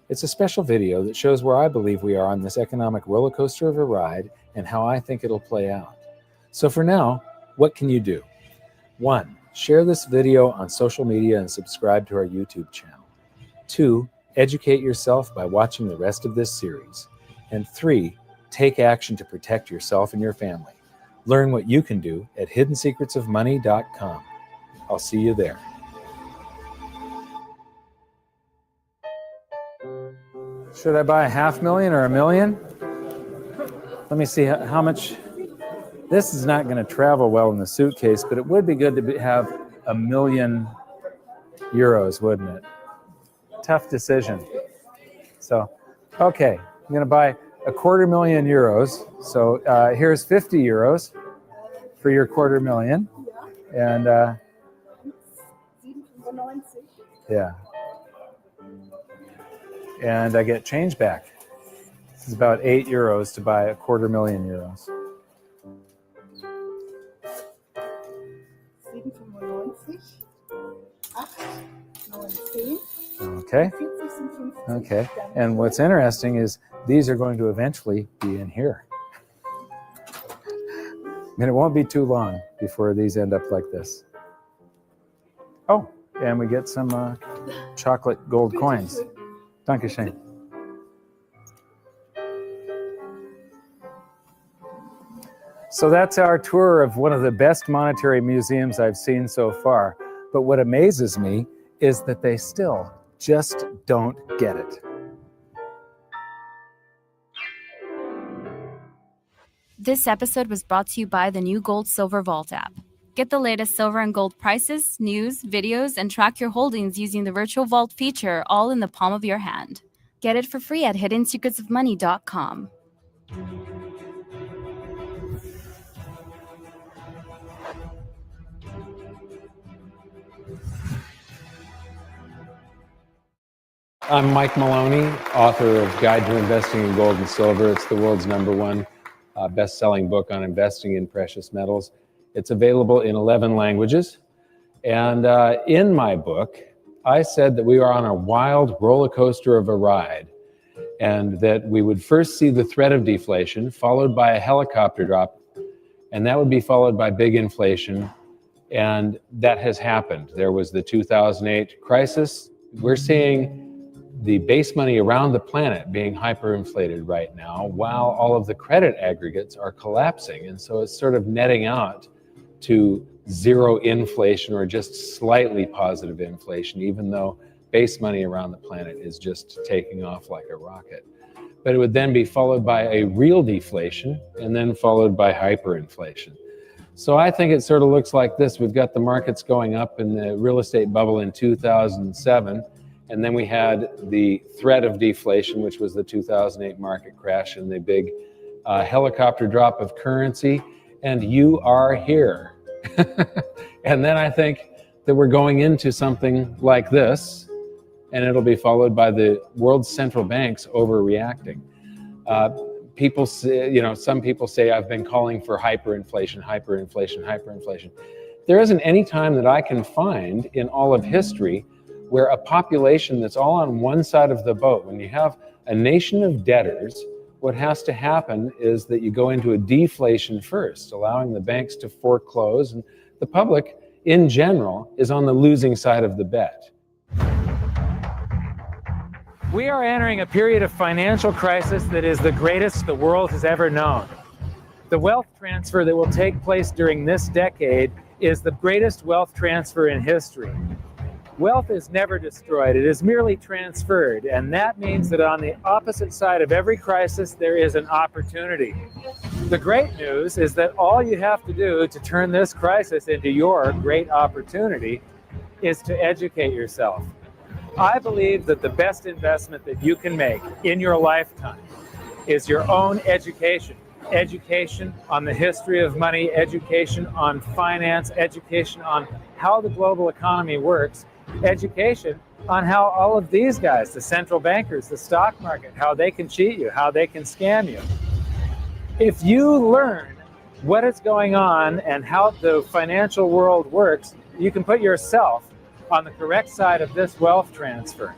It's a special video that shows where I believe we are on this economic roller coaster of a ride and how I think it'll play out. So for now, what can you do? 1. Share this video on social media and subscribe to our YouTube channel. 2. Educate yourself by watching the rest of this series. And 3. Take action to protect yourself and your family. Learn what you can do at hiddensecretsofmoney.com. I'll see you there. Should I buy $500,000 or $1 million? Let me see how much. This is not going to travel well in the suitcase, but it would be good to have €1 million, wouldn't it? Tough decision. So, okay, I'm going to buy €250,000. So here's €50 for your €250,000. And yeah. And I get change back. This is about €8 to buy €250,000. Okay. Okay. And what's interesting is these are going to eventually be in here. And it won't be too long before these end up like this. Oh, and we get some chocolate gold coins. Dankeschön. So that's our tour of one of the best monetary museums I've seen so far. But what amazes me is that they still just don't get it. This episode was brought to you by the new Gold Silver Vault app. Get the latest silver and gold prices, news, videos, and track your holdings using the virtual vault feature all in the palm of your hand. Get it for free at hiddensecretsofmoney.com. I'm Mike Maloney, author of Guide to Investing in Gold and Silver. It's the world's #1 best-selling book on investing in precious metals. It's available in 11 languages. And in my book, I said that we are on a wild roller coaster of a ride, and that we would first see the threat of deflation, followed by a helicopter drop, and that would be followed by big inflation. And that has happened. There was the 2008 crisis. We're seeing the base money around the planet being hyperinflated right now, while all of the credit aggregates are collapsing. And so it's sort of netting out to zero inflation or just slightly positive inflation, even though base money around the planet is just taking off like a rocket. But it would then be followed by a real deflation and then followed by hyperinflation. So I think it sort of looks like this. We've got the markets going up in the real estate bubble in 2007. And then we had the threat of deflation, which was the 2008 market crash and the big helicopter drop of currency. And you are here. And then I think that we're going into something like this, and it'll be followed by the world's central banks overreacting. People say, some people say I've been calling for hyperinflation, hyperinflation, hyperinflation. There isn't any time that I can find in all of history where a population that's all on one side of the boat, when you have a nation of debtors, what has to happen is that you go into a deflation first, allowing the banks to foreclose, and the public in general is on the losing side of the bet. We are entering a period of financial crisis that is the greatest the world has ever known. The wealth transfer that will take place during this decade is the greatest wealth transfer in history. Wealth is never destroyed, it is merely transferred, and that means that on the opposite side of every crisis, there is an opportunity. The great news is that all you have to do to turn this crisis into your great opportunity is to educate yourself. I believe that the best investment that you can make in your lifetime is your own education. Education on the history of money, education on finance, education on how the global economy works, education on how all of these guys, the central bankers, the stock market, how they can cheat you, how they can scam you. If you learn what is going on and how the financial world works, you can put yourself on the correct side of this wealth transfer.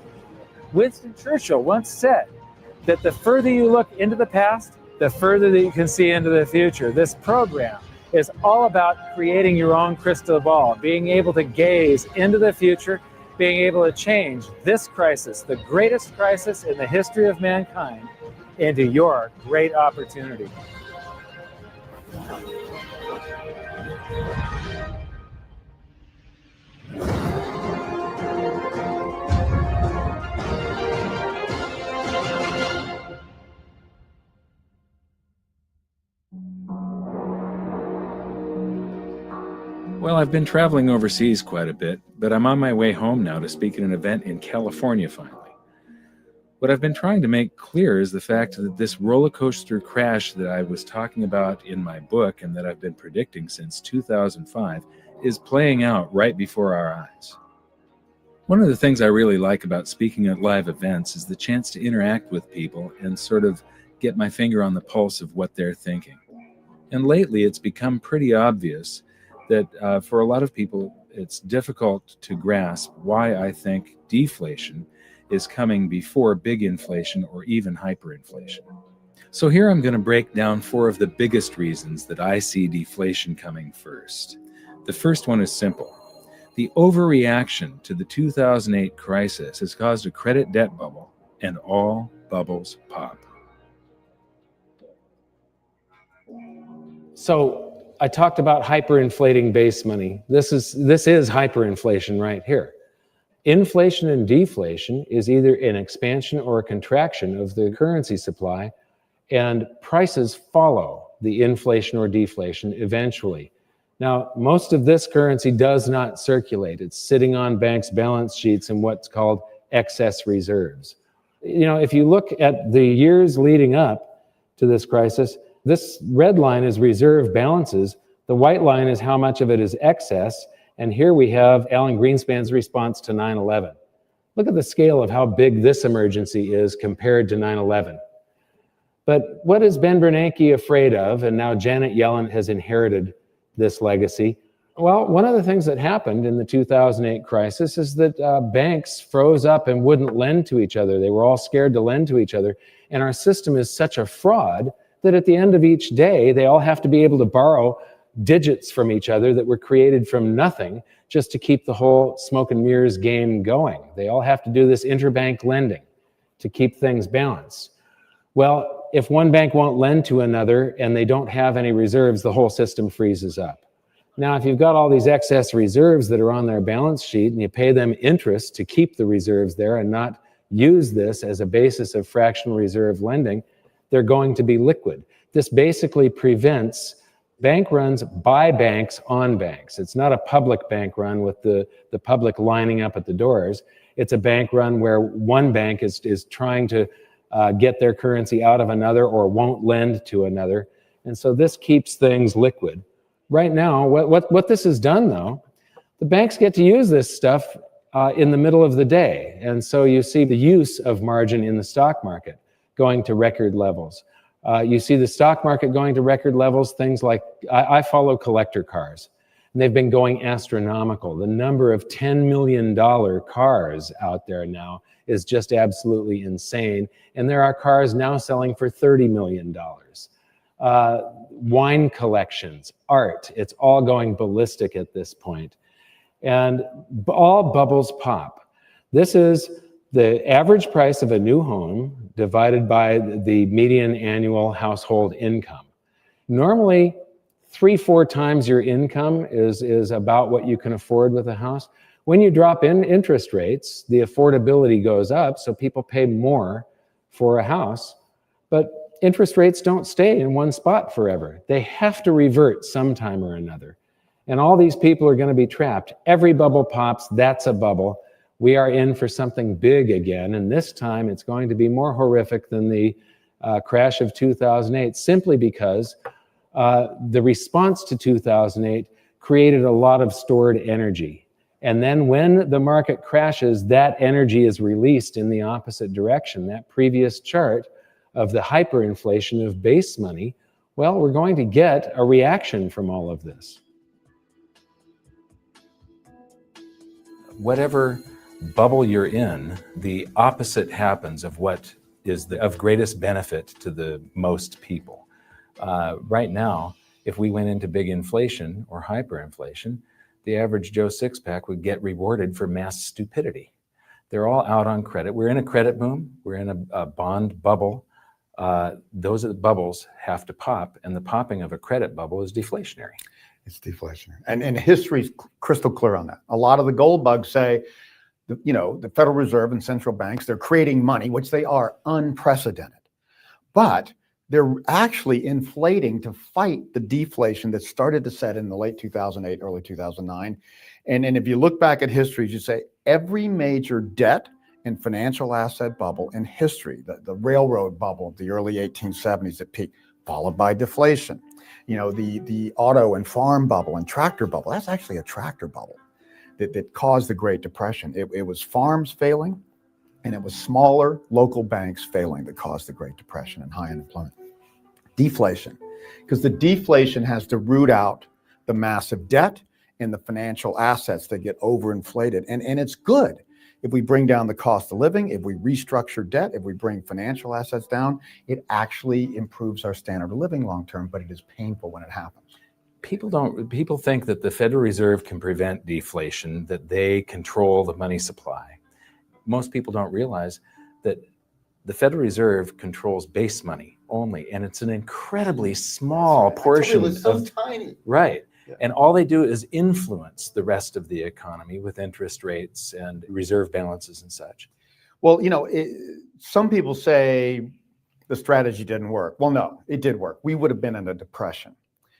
Winston Churchill once said that the further you look into the past, the further that you can see into the future. This program is all about creating your own crystal ball, being able to gaze into the future, being able to change this crisis, the greatest crisis in the history of mankind, into your great opportunity. Well, I've been traveling overseas quite a bit, but I'm on my way home now to speak at an event in California finally. What I've been trying to make clear is the fact that this roller coaster crash that I was talking about in my book and that I've been predicting since 2005 is playing out right before our eyes. One of the things I really like about speaking at live events is the chance to interact with people and sort of get my finger on the pulse of what they're thinking. And lately it's become pretty obvious that for a lot of people, it's difficult to grasp why I think deflation is coming before big inflation or even hyperinflation. So here I'm going to break down 4 of the biggest reasons that I see deflation coming first. The first one is simple. The overreaction to the 2008 crisis has caused a credit debt bubble, and all bubbles pop. So I talked about hyperinflating base money. This is hyperinflation right here. Inflation and deflation is either an expansion or a contraction of the currency supply, and prices follow the inflation or deflation eventually. Now, most of this currency does not circulate. It's sitting on banks' balance sheets in what's called excess reserves. You know, if you look at the years leading up to this crisis, this red line is reserve balances. The white line is how much of it is excess. And here we have Alan Greenspan's response to 9/11. Look at the scale of how big this emergency is compared to 9/11. But what is Ben Bernanke afraid of? And now Janet Yellen has inherited this legacy. Well, one of the things that happened in the 2008 crisis is that banks froze up and wouldn't lend to each other. They were all scared to lend to each other. And our system is such a fraud that at the end of each day, they all have to be able to borrow digits from each other that were created from nothing just to keep the whole smoke and mirrors game going. They all have to do this interbank lending to keep things balanced. Well, if one bank won't lend to another and they don't have any reserves, the whole system freezes up. Now, if you've got all these excess reserves that are on their balance sheet and you pay them interest to keep the reserves there and not use this as a basis of fractional reserve lending, they're going to be liquid. This basically prevents bank runs by banks on banks. It's not a public bank run with the public lining up at the doors. It's a bank run where one bank is trying to get their currency out of another or won't lend to another. And so this keeps things liquid. Right now, what this has done, though, the banks get to use this stuff in the middle of the day. And so you see the use of margin in the stock market going to record levels. You see the stock market going to record levels, things like, I follow collector cars, and they've been going astronomical. The number of $10 million cars out there now is just absolutely insane. And there are cars now selling for $30 million. Wine collections, art, it's all going ballistic at this point. And all bubbles pop. This is the average price of a new home divided by the median annual household income. Normally, 3-4 times your income is about what you can afford with a house. When you drop in interest rates, the affordability goes up, so people pay more for a house. But interest rates don't stay in one spot forever. They have to revert sometime or another. And all these people are going to be trapped. Every bubble pops, that's a bubble. We are in for something big again, and this time it's going to be more horrific than the crash of 2008, simply because the response to 2008 created a lot of stored energy. And then when the market crashes, that energy is released in the opposite direction. That previous chart of the hyperinflation of base money Well, we're going to get a reaction from all of this. Whatever bubble you're in, the opposite happens of what is of greatest benefit to the most people. Right now, if we went into big inflation or hyperinflation, the average Joe six-pack would get rewarded for mass stupidity. They're all out on credit. We're in a credit boom. We're in a bond bubble. Those bubbles have to pop, and the popping of a credit bubble is deflationary. It's deflationary. And history's crystal clear on that. A lot of the gold bugs say, the Federal Reserve and central banks, they're creating money, which they are unprecedented. But they're actually inflating to fight the deflation that started to set in the late 2008, early 2009. And if you look back at history, you say every major debt and financial asset bubble in history, the railroad bubble of the early 1870s at peak, followed by deflation. The auto and farm bubble and tractor bubble, that's actually a tractor bubble that caused the Great Depression. It was farms failing, and it was smaller local banks failing that caused the Great Depression and high unemployment. Deflation, because the deflation has to root out the massive debt and the financial assets that get overinflated. And it's good if we bring down the cost of living, if we restructure debt, if we bring financial assets down, it actually improves our standard of living long term, but it is painful when it happens. People think that the Federal Reserve can prevent deflation, that they control the money supply. Most people don't realize that the Federal Reserve controls base money only, and it's an incredibly small portion It's so of tiny. Right. Yeah. And all they do is influence the rest of the economy with interest rates and reserve balances and such. Well, some people say the strategy didn't work. Well, no, it did work. We would have been in a depression,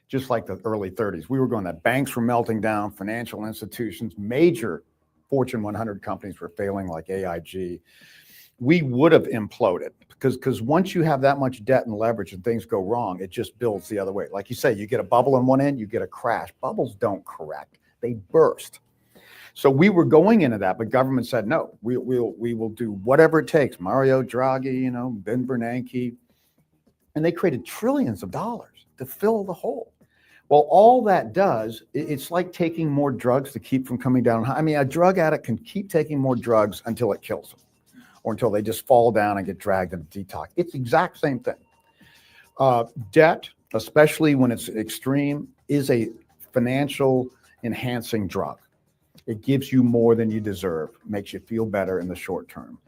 just like the early 30s. We were going that banks were melting down, financial institutions, major Fortune 100 companies were failing like AIG. We would have imploded because once you have that much debt and leverage and things go wrong, it just builds the other way. Like you say, you get a bubble on one end, you get a crash. Bubbles don't correct, they burst. So we were going into that, but government said, no, we will do whatever it takes. Mario Draghi, Ben Bernanke, and they created trillions of dollars to fill the hole. Well, all that does, it's like taking more drugs to keep from coming down. I mean, a drug addict can keep taking more drugs until it kills them, or until they just fall down and get dragged into detox. It's the exact same thing. Debt, especially when it's extreme, is a financial enhancing drug. It gives you more than you deserve, makes you feel better in the short term.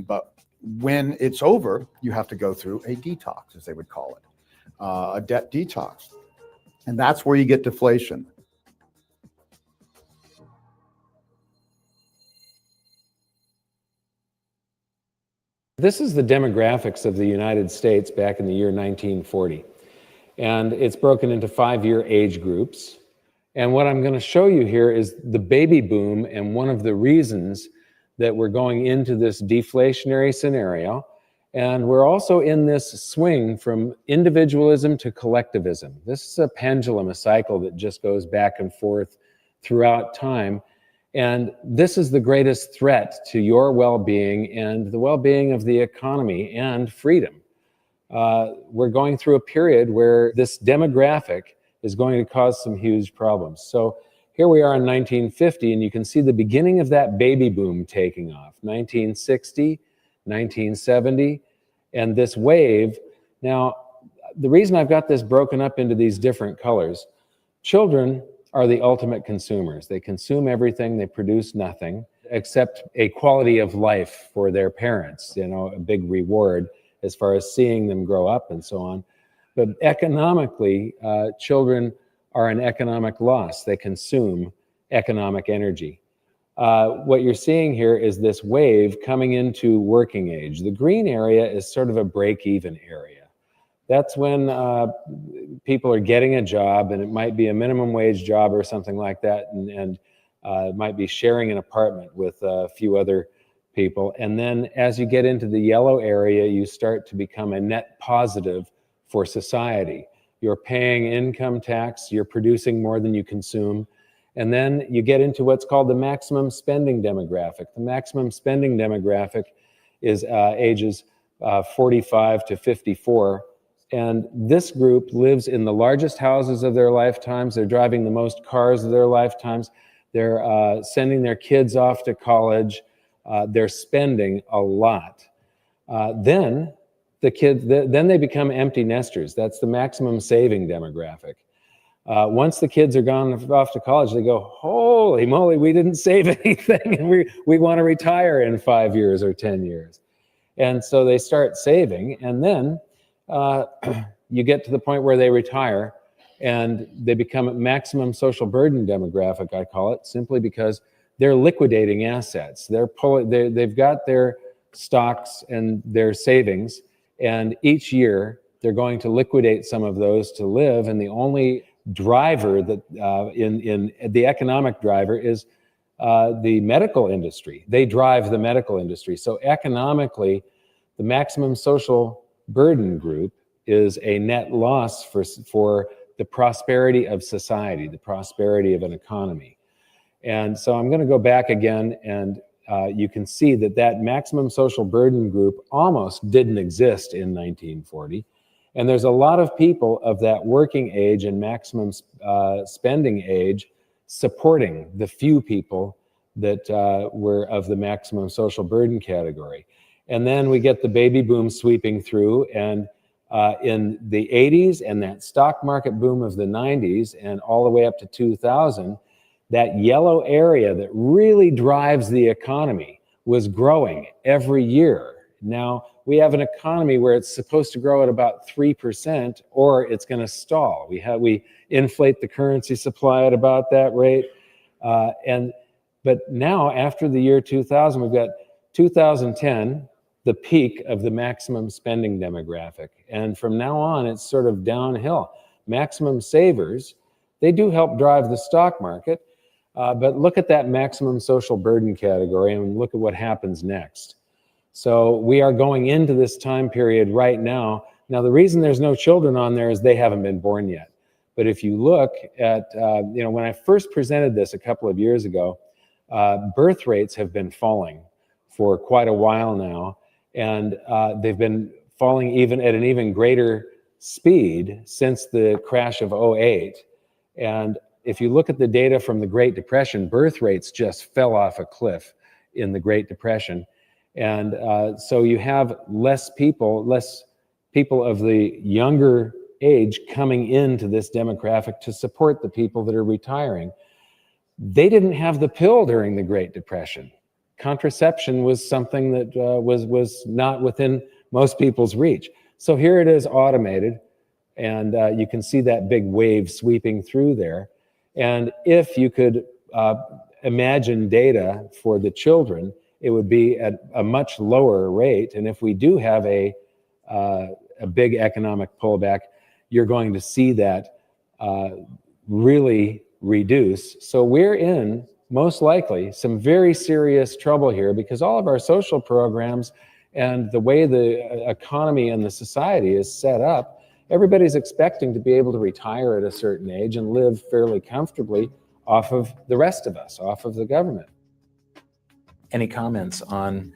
But when it's over, you have to go through a detox, as they would call it, a debt detox. And that's where you get deflation. This is the demographics of the United States back in the year 1940. And it's broken into 5-year age groups. And what I'm going to show you here is the baby boom, and one of the reasons that we're going into this deflationary scenario. And we're also in this swing from individualism to collectivism. This is a pendulum, a cycle that just goes back and forth throughout time. And this is the greatest threat to your well-being and the well-being of the economy and freedom. We're going through a period where this demographic is going to cause some huge problems. So here we are in 1950, and you can see the beginning of that baby boom taking off. 1960, 1970, and this wave. Now, the reason I've got this broken up into these different colors, children are the ultimate consumers. They consume everything, they produce nothing, except a quality of life for their parents, a big reward as far as seeing them grow up and so on. But economically, children are an economic loss. They consume economic energy. What you're seeing here is this wave coming into working age. The green area is sort of a break-even area. That's when people are getting a job, and it might be a minimum wage job or something like that, and might be sharing an apartment with a few other people. And then as you get into the yellow area, you start to become a net positive for society. You're paying income tax, you're producing more than you consume, and then you get into what's called the maximum spending demographic. The maximum spending demographic is ages 45 to 54. And this group lives in the largest houses of their lifetimes. They're driving the most cars of their lifetimes. They're sending their kids off to college. They're spending a lot. Then they become empty nesters. That's the maximum saving demographic. Once the kids are gone off to college, they go, holy moly, we didn't save anything, and we want to retire in 5 years or 10 years. And so they start saving, and then you get to the point where they retire, and they become a maximum social burden demographic, I call it, simply because they're liquidating assets. They've got their stocks and their savings, and each year they're going to liquidate some of those to live, and the only driver that in the economic driver is the medical industry. They drive the medical industry. So economically, the maximum social burden group is a net loss for the prosperity of society, the prosperity of an economy. And so I'm going to go back again, and you can see that maximum social burden group almost didn't exist in 1940. And there's a lot of people of that working age and maximum spending age supporting the few people that were of the maximum social burden category. And then we get the baby boom sweeping through, and in the 80s and that stock market boom of the 90s and all the way up to 2000, that yellow area that really drives the economy was growing every year. Now, we have an economy where it's supposed to grow at about 3%, or it's going to stall. We inflate the currency supply at about that rate. But now, after the year 2000, we've got 2010, the peak of the maximum spending demographic. And from now on, it's sort of downhill. Maximum savers, they do help drive the stock market, but look at that maximum social burden category and look at what happens next. So we are going into this time period right now. Now, the reason there's no children on there is they haven't been born yet. But if you look at, when I first presented this a couple of years ago, birth rates have been falling for quite a while now. And they've been falling even at an even greater speed since the crash of 2008. And if you look at the data from the Great Depression, birth rates just fell off a cliff in the Great Depression. And so you have less people of the younger age coming into this demographic to support the people that are retiring. They didn't have the pill during the Great Depression. Contraception was something that was not within most people's reach. So here it is automated, and you can see that big wave sweeping through there. And if you could imagine data for the children, it would be at a much lower rate. And if we do have a big economic pullback, you're going to see that really reduce. So we're in, most likely, some very serious trouble here, because all of our social programs and the way the economy and the society is set up, everybody's expecting to be able to retire at a certain age and live fairly comfortably off of the rest of us, off of the government. Any comments on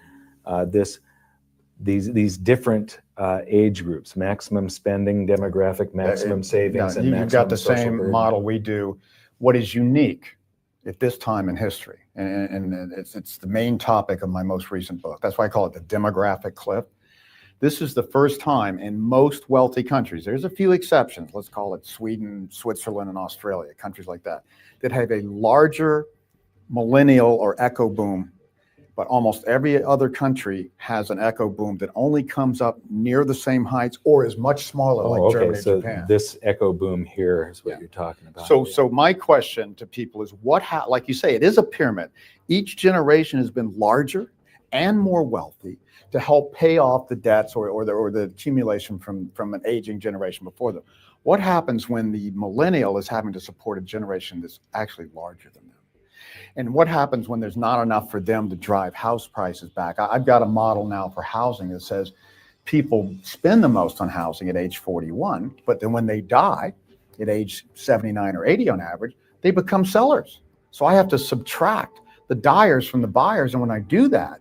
these different age groups, maximum spending demographic, maximum savings, and maximum you've got the social same burden? model we do. What is unique at this time in history, and it's the main topic of my most recent book. That's why I call it the demographic cliff. This is the first time in most wealthy countries, there's a few exceptions, let's call it Sweden, Switzerland, and Australia, countries like that have a larger millennial or echo boom. But almost every other country has an echo boom that only comes up near the same heights or is much smaller, like Germany and Japan. This echo boom here is what you're talking about. So my question to people is, like you say, it is a pyramid. Each generation has been larger and more wealthy to help pay off the debts or the accumulation from an aging generation before them. What happens when the millennial is having to support a generation that's actually larger than them? And what happens when there's not enough for them to drive house prices back? I've got a model now for housing that says people spend the most on housing at age 41, but then when they die at age 79 or 80 on average, they become sellers. So I have to subtract the dyers from the buyers. And when I do that,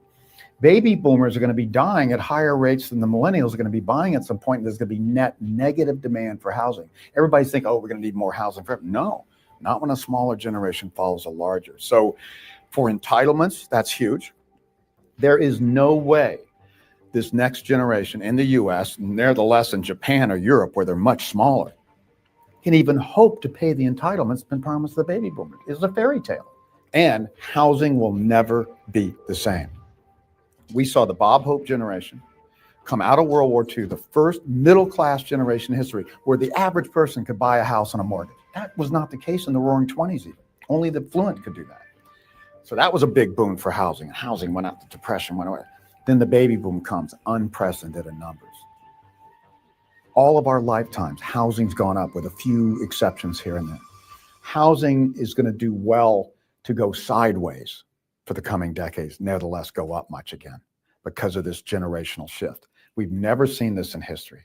Baby boomers are going to be dying at higher rates than the millennials are going to be buying at some point. There's going to be net negative demand for housing. Everybody's thinking, oh, we're going to need more housing forever. No, not when a smaller generation follows a larger. So for entitlements, that's huge. There is no way this next generation in the US, nevertheless in Japan or Europe, where they're much smaller, can even hope to pay the entitlements been promised to the baby boomers. It's a fairy tale. And housing will never be the same. We saw the Bob Hope generation come out of World War II, the first middle-class generation in history, where the average person could buy a house on a mortgage. That was not the case in the Roaring '20s even. Only the affluent could do that. So that was a big boon for housing. Housing went up, the depression went away. Then the baby boom comes, unprecedented numbers. All of our lifetimes, housing's gone up with a few exceptions here and there. Housing is going to do well to go sideways for the coming decades, nevertheless go up much again because of this generational shift. We've never seen this in history.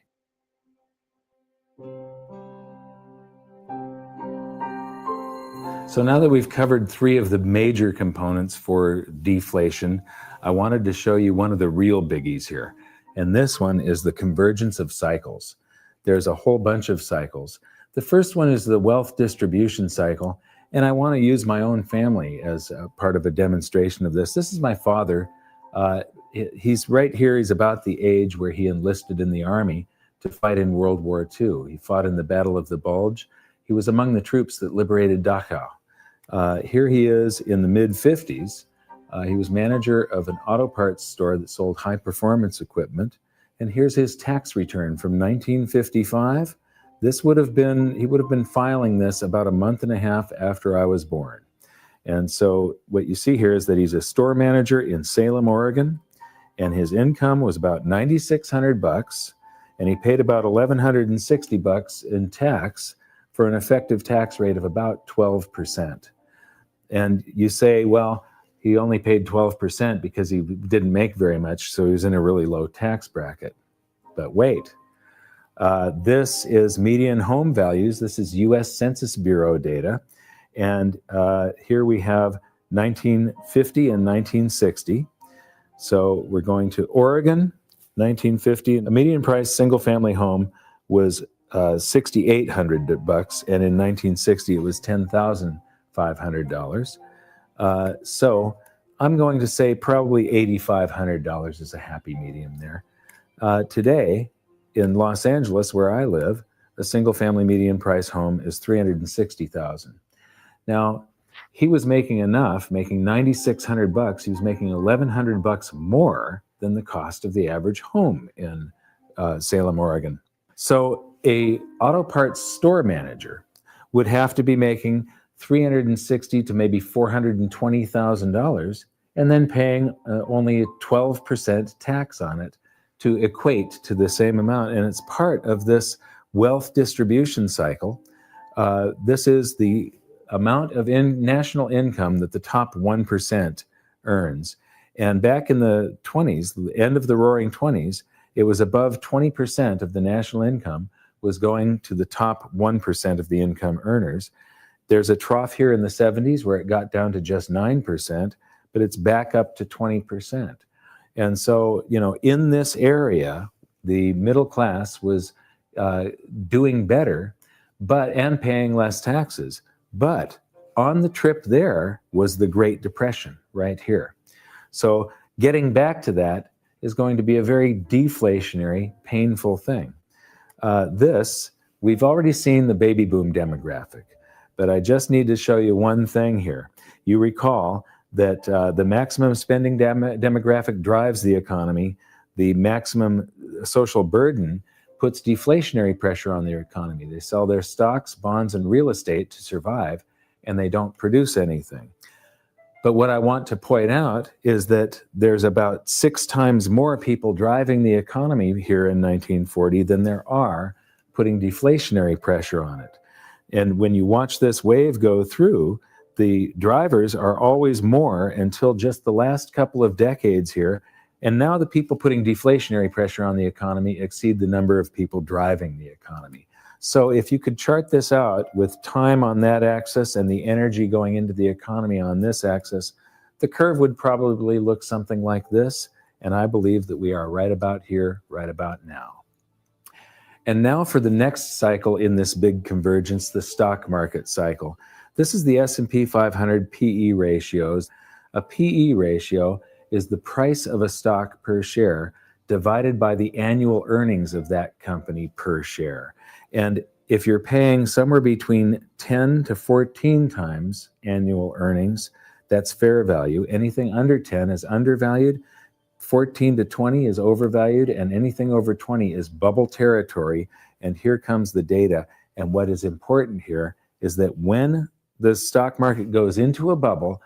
So now that we've covered three of the major components for deflation, I wanted to show you one of the real biggies here. And this one is the convergence of cycles. There's a whole bunch of cycles. The first one is the wealth distribution cycle. And I want to use my own family as a part of a demonstration of this. This is my father. He's right here. He's about the age where he enlisted in the army to fight in World War II. He fought in the Battle of the Bulge. He was among the troops that liberated Dachau. Here he is in the mid-50s. He was manager of an auto parts store that sold high-performance equipment. And here's his tax return from 1955. He would have been filing this about a month and a half after I was born. And so what you see here is that he's a store manager in Salem, Oregon, and his income was about $9,600, and he paid about $1,160 in tax for an effective tax rate of about 12%. And you say, well, he only paid 12% because he didn't make very much, so he was in a really low tax bracket. But wait. This is median home values. This is U.S. Census Bureau data. And here we have 1950 and 1960. So we're going to Oregon, 1950. A median price single-family home was $6,800, and in 1960 it was $10,500. So I'm going to say probably $8,500 is a happy medium there. Today, in Los Angeles, where I live, a single-family median price home is $360,000. Now, he was making enough, making $9,600. He was making $1,100 more than the cost of the average home in Salem, Oregon. So, a auto parts store manager would have to be making $360,000 to maybe $420,000, and then paying only a 12% tax on it to equate to the same amount. And it's part of this wealth distribution cycle. This is the amount of national income that the top 1% earns. And back in the 20s, the end of the Roaring '20s, it was above 20% of the national income was going to the top 1% of the income earners. There's a trough here in the 70s where it got down to just 9%, but it's back up to 20%. And so, in this area, the middle class was doing better, and paying less taxes. But on the trip there was the Great Depression right here. So getting back to that is going to be a very deflationary, painful thing. We've already seen the baby boom demographic, but I just need to show you one thing here. You recall that the maximum spending demographic drives the economy. The maximum social burden puts deflationary pressure on their economy. They sell their stocks, bonds, and real estate to survive, and they don't produce anything. But what I want to point out is that there's about 6 times more people driving the economy here in 1940 than there are putting deflationary pressure on it. And when you watch this wave go through, the drivers are always more until just the last couple of decades here. And now the people putting deflationary pressure on the economy exceed the number of people driving the economy. So if you could chart this out with time on that axis and the energy going into the economy on this axis, the curve would probably look something like this. And I believe that we are right about here, right about now. And now for the next cycle in this big convergence, the stock market cycle. This is the S&P 500 PE ratios. A PE ratio is the price of a stock per share divided by the annual earnings of that company per share. And if you're paying somewhere between 10 to 14 times annual earnings, that's fair value. Anything under 10 is undervalued. 14 to 20 is overvalued, and anything over 20 is bubble territory. And here comes the data. And what is important here is that when the stock market goes into a bubble,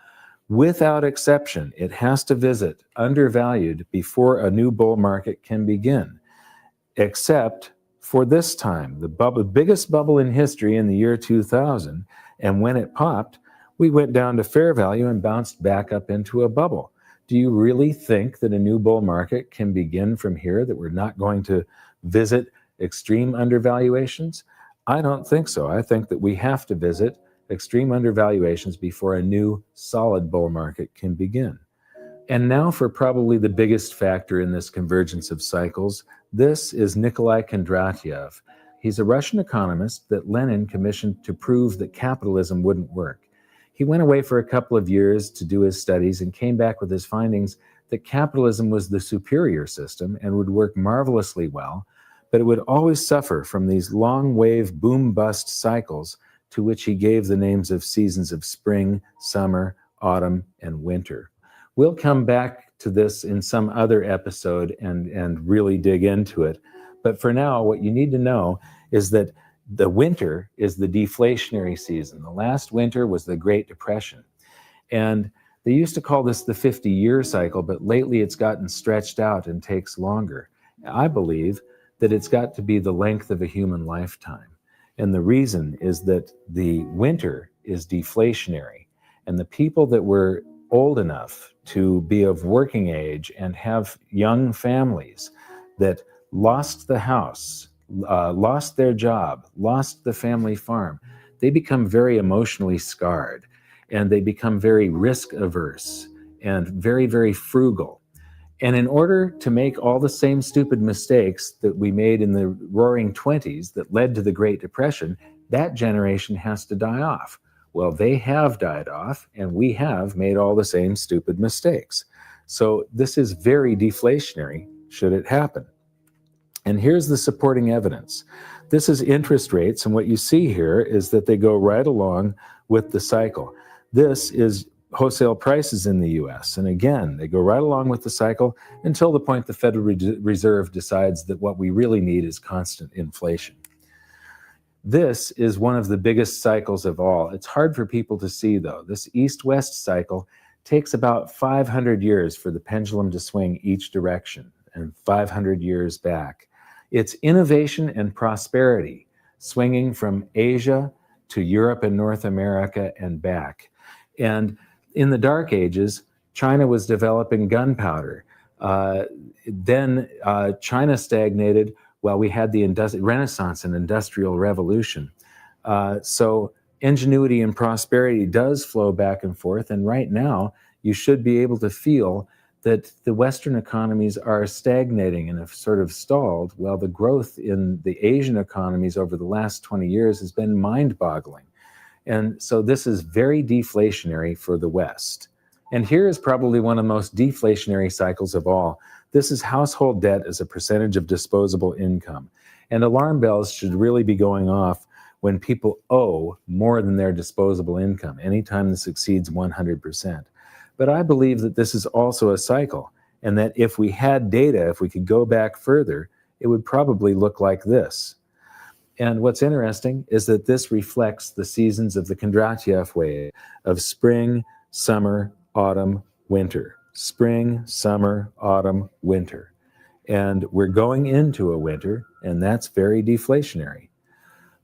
without exception, it has to visit undervalued before a new bull market can begin, except for this time, the biggest bubble in history in the year 2000. And when it popped, we went down to fair value and bounced back up into a bubble. Do you really think that a new bull market can begin from here, that we're not going to visit extreme undervaluations? I don't think so. I think that we have to visit extreme undervaluations before a new solid bull market can begin. And now for probably the biggest factor in this convergence of cycles. This is Nikolai Kondratyev. He's a Russian economist that Lenin commissioned to prove that capitalism wouldn't work. He went away for a couple of years to do his studies and came back with his findings that capitalism was the superior system and would work marvelously well, but it would always suffer from these long wave boom-bust cycles to which he gave the names of seasons of spring, summer, autumn, and winter. We'll come back to this in some other episode and really dig into it. But for now, what you need to know is that the winter is the deflationary season. The last winter was the Great Depression. And they used to call this the 50-year cycle, but lately it's gotten stretched out and takes longer. I believe that it's got to be the length of a human lifetime. And the reason is that the winter is deflationary. And the people that were old enough to be of working age and have young families that lost the house, lost their job, lost the family farm, they become very emotionally scarred, and they become very risk averse and very, very frugal. And in order to make all the same stupid mistakes that we made in the roaring 20s that led to the Great Depression, that generation has to die off. Well, they have died off, and we have made all the same stupid mistakes. So this is very deflationary should it happen. And here's the supporting evidence. This is interest rates, and what you see here is that they go right along with the cycle. This is wholesale prices in the US. And again, they go right along with the cycle until the point the Federal Reserve decides that what we really need is constant inflation. This is one of the biggest cycles of all. It's hard for people to see, though. This east-west cycle takes about 500 years for the pendulum to swing each direction, and 500 years back. It's innovation and prosperity swinging from Asia to Europe and North America and back. And in the Dark Ages, China was developing gunpowder. Then China stagnated while we had the Renaissance and Industrial Revolution. So ingenuity and prosperity does flow back and forth. And right now, you should be able to feel that the Western economies are stagnating and have sort of stalled, while the growth in the Asian economies over the last 20 years has been mind-boggling. And so this is very deflationary for the West. And here is probably one of the most deflationary cycles of all. This is household debt as a percentage of disposable income. And alarm bells should really be going off when people owe more than their disposable income, anytime this exceeds 100%. But I believe that this is also a cycle, and that if we had data, if we could go back further, it would probably look like this. And what's interesting is that this reflects the seasons of the Kondratyev wave of spring, summer, autumn, winter. Spring, summer, autumn, winter. And we're going into a winter, and that's very deflationary.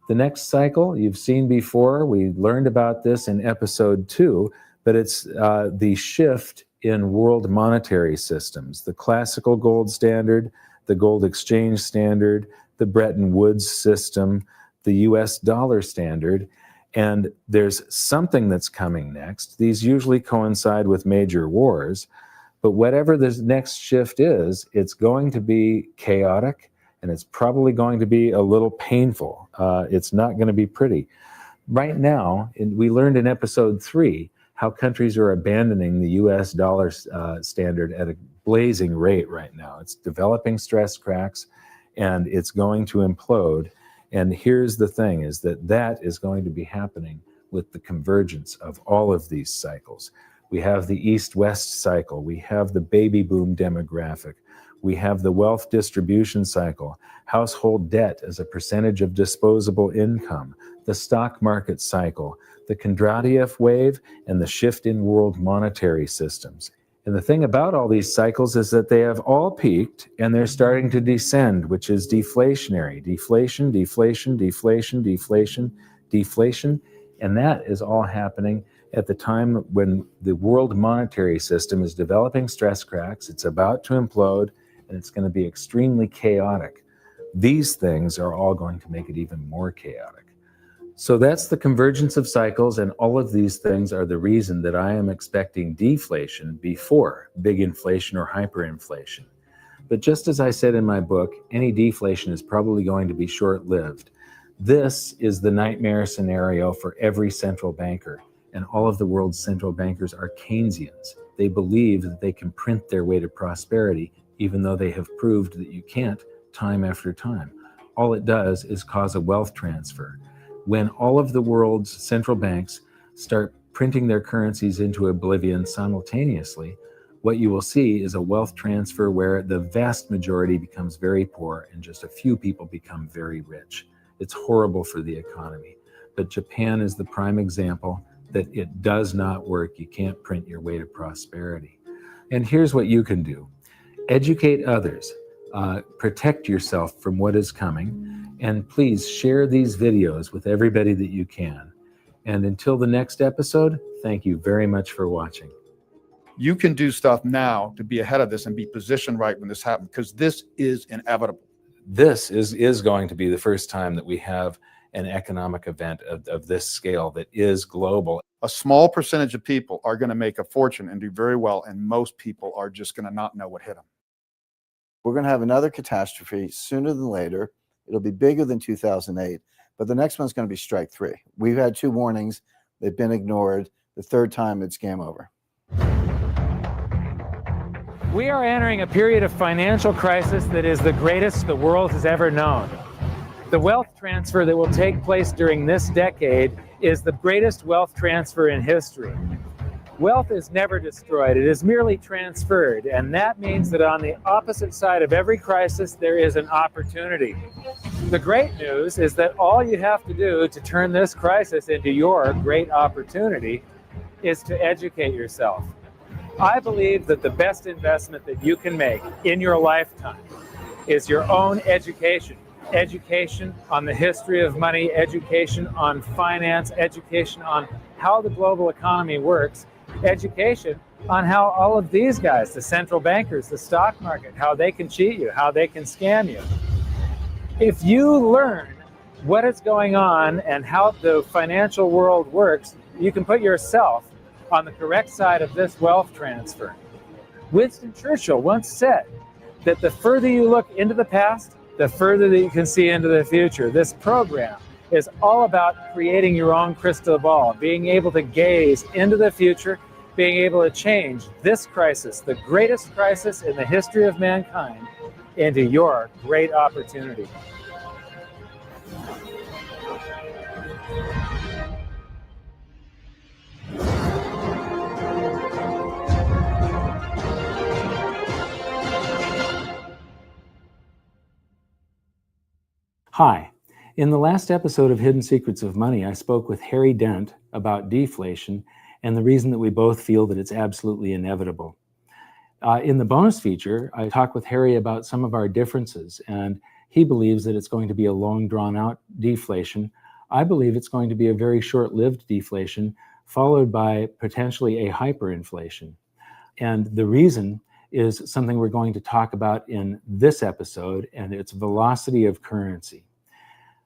The next cycle you've seen before, we learned about this in episode 2, but it's the shift in world monetary systems, the classical gold standard, the gold exchange standard, the Bretton Woods system, the US dollar standard, and there's something that's coming next. These usually coincide with major wars, But whatever this next shift is, it's going to be chaotic, and it's probably going to be a little painful. It's not going to be pretty. Right now, we learned in episode 3 how countries are abandoning the US dollar standard at a blazing rate right now. It's developing stress cracks, and it's going to implode. And here's the thing, is that is going to be happening with the convergence of all of these cycles. We have the East-West cycle. We have the baby boom demographic. We have the wealth distribution cycle, household debt as a percentage of disposable income, the stock market cycle, the Kondratiev wave, and the shift in world monetary systems. And the thing about all these cycles is that they have all peaked and they're starting to descend, which is deflationary. Deflation, deflation, deflation, deflation, deflation. And that is all happening at the time when the world monetary system is developing stress cracks. It's about to implode, and it's going to be extremely chaotic. These things are all going to make it even more chaotic. So that's the convergence of cycles, and all of these things are the reason that I am expecting deflation before big inflation or hyperinflation. But just as I said in my book, any deflation is probably going to be short-lived. This is the nightmare scenario for every central banker, and all of the world's central bankers are Keynesians. They believe that they can print their way to prosperity, even though they have proved that you can't time after time. All it does is cause a wealth transfer. When all of the world's central banks start printing their currencies into oblivion simultaneously, what you will see is a wealth transfer where the vast majority becomes very poor and just a few people become very rich. It's horrible for the economy. But Japan is the prime example that it does not work. You can't print your way to prosperity. And here's what you can do. Educate others. Protect yourself from what is coming. And please share these videos with everybody that you can. And until the next episode, thank you very much for watching. You can do stuff now to be ahead of this and be positioned right when this happens, because this is inevitable. This is going to be the first time that we have an economic event of this scale that is global. A small percentage of people are going to make a fortune and do very well, and most people are just going to not know what hit them. We're going to have another catastrophe sooner than later. It'll be bigger than 2008, but the next one's going to be strike 3. We've had 2 warnings. They've been ignored. The third time, it's game over. We are entering a period of financial crisis that is the greatest the world has ever known. The wealth transfer that will take place during this decade is the greatest wealth transfer in history. Wealth is never destroyed, it is merely transferred, and that means that on the opposite side of every crisis, there is an opportunity. The great news is that all you have to do to turn this crisis into your great opportunity is to educate yourself. I believe that the best investment that you can make in your lifetime is your own education. Education on the history of money, education on finance, education on how the global economy works, education on how all of these guys, the central bankers, the stock market, how they can cheat you, how they can scam you. If you learn what is going on and how the financial world works, you can put yourself on the correct side of this wealth transfer. Winston Churchill once said that the further you look into the past, the further that you can see into the future. This program is all about creating your own crystal ball, being able to gaze into the future, being able to change this crisis, the greatest crisis in the history of mankind, into your great opportunity. Hi. In the last episode of Hidden Secrets of Money, I spoke with Harry Dent about deflation and the reason that we both feel that it's absolutely inevitable. In the bonus feature, I talked with Harry about some of our differences, and he believes that it's going to be a long, drawn-out deflation. I believe it's going to be a very short-lived deflation, followed by potentially a hyperinflation. And the reason is something we're going to talk about in this episode, and it's velocity of currency.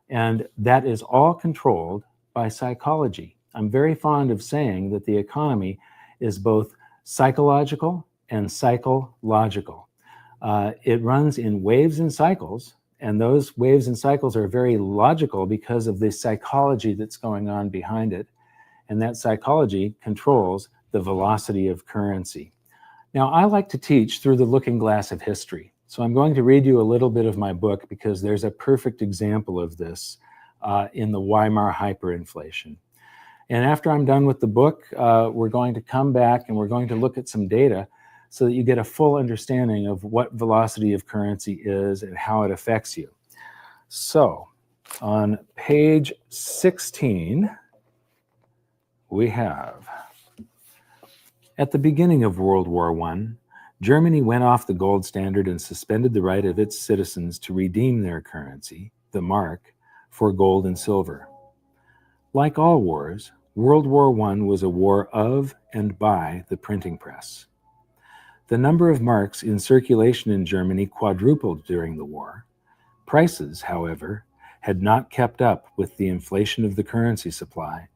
And that is all controlled by psychology. I'm very fond of saying that the economy is both psychological and psychological. It runs in waves and cycles, and those waves and cycles are very logical because of the psychology that's going on behind it. And that psychology controls the velocity of currency. Now, I like to teach through the looking glass of history. So I'm going to read you a little bit of my book because there's a perfect example of this in the Weimar hyperinflation. And after I'm done with the book, we're going to come back and we're going to look at some data so that you get a full understanding of what velocity of currency is and how it affects you. So on page 16, we have, at the beginning of World War I, Germany went off the gold standard and suspended the right of its citizens to redeem their currency, the mark, for gold and silver. Like all wars, World War I was a war of and by the printing press. The number of marks in circulation in Germany quadrupled during the war. Prices, however, had not kept up with the inflation of the currency supply,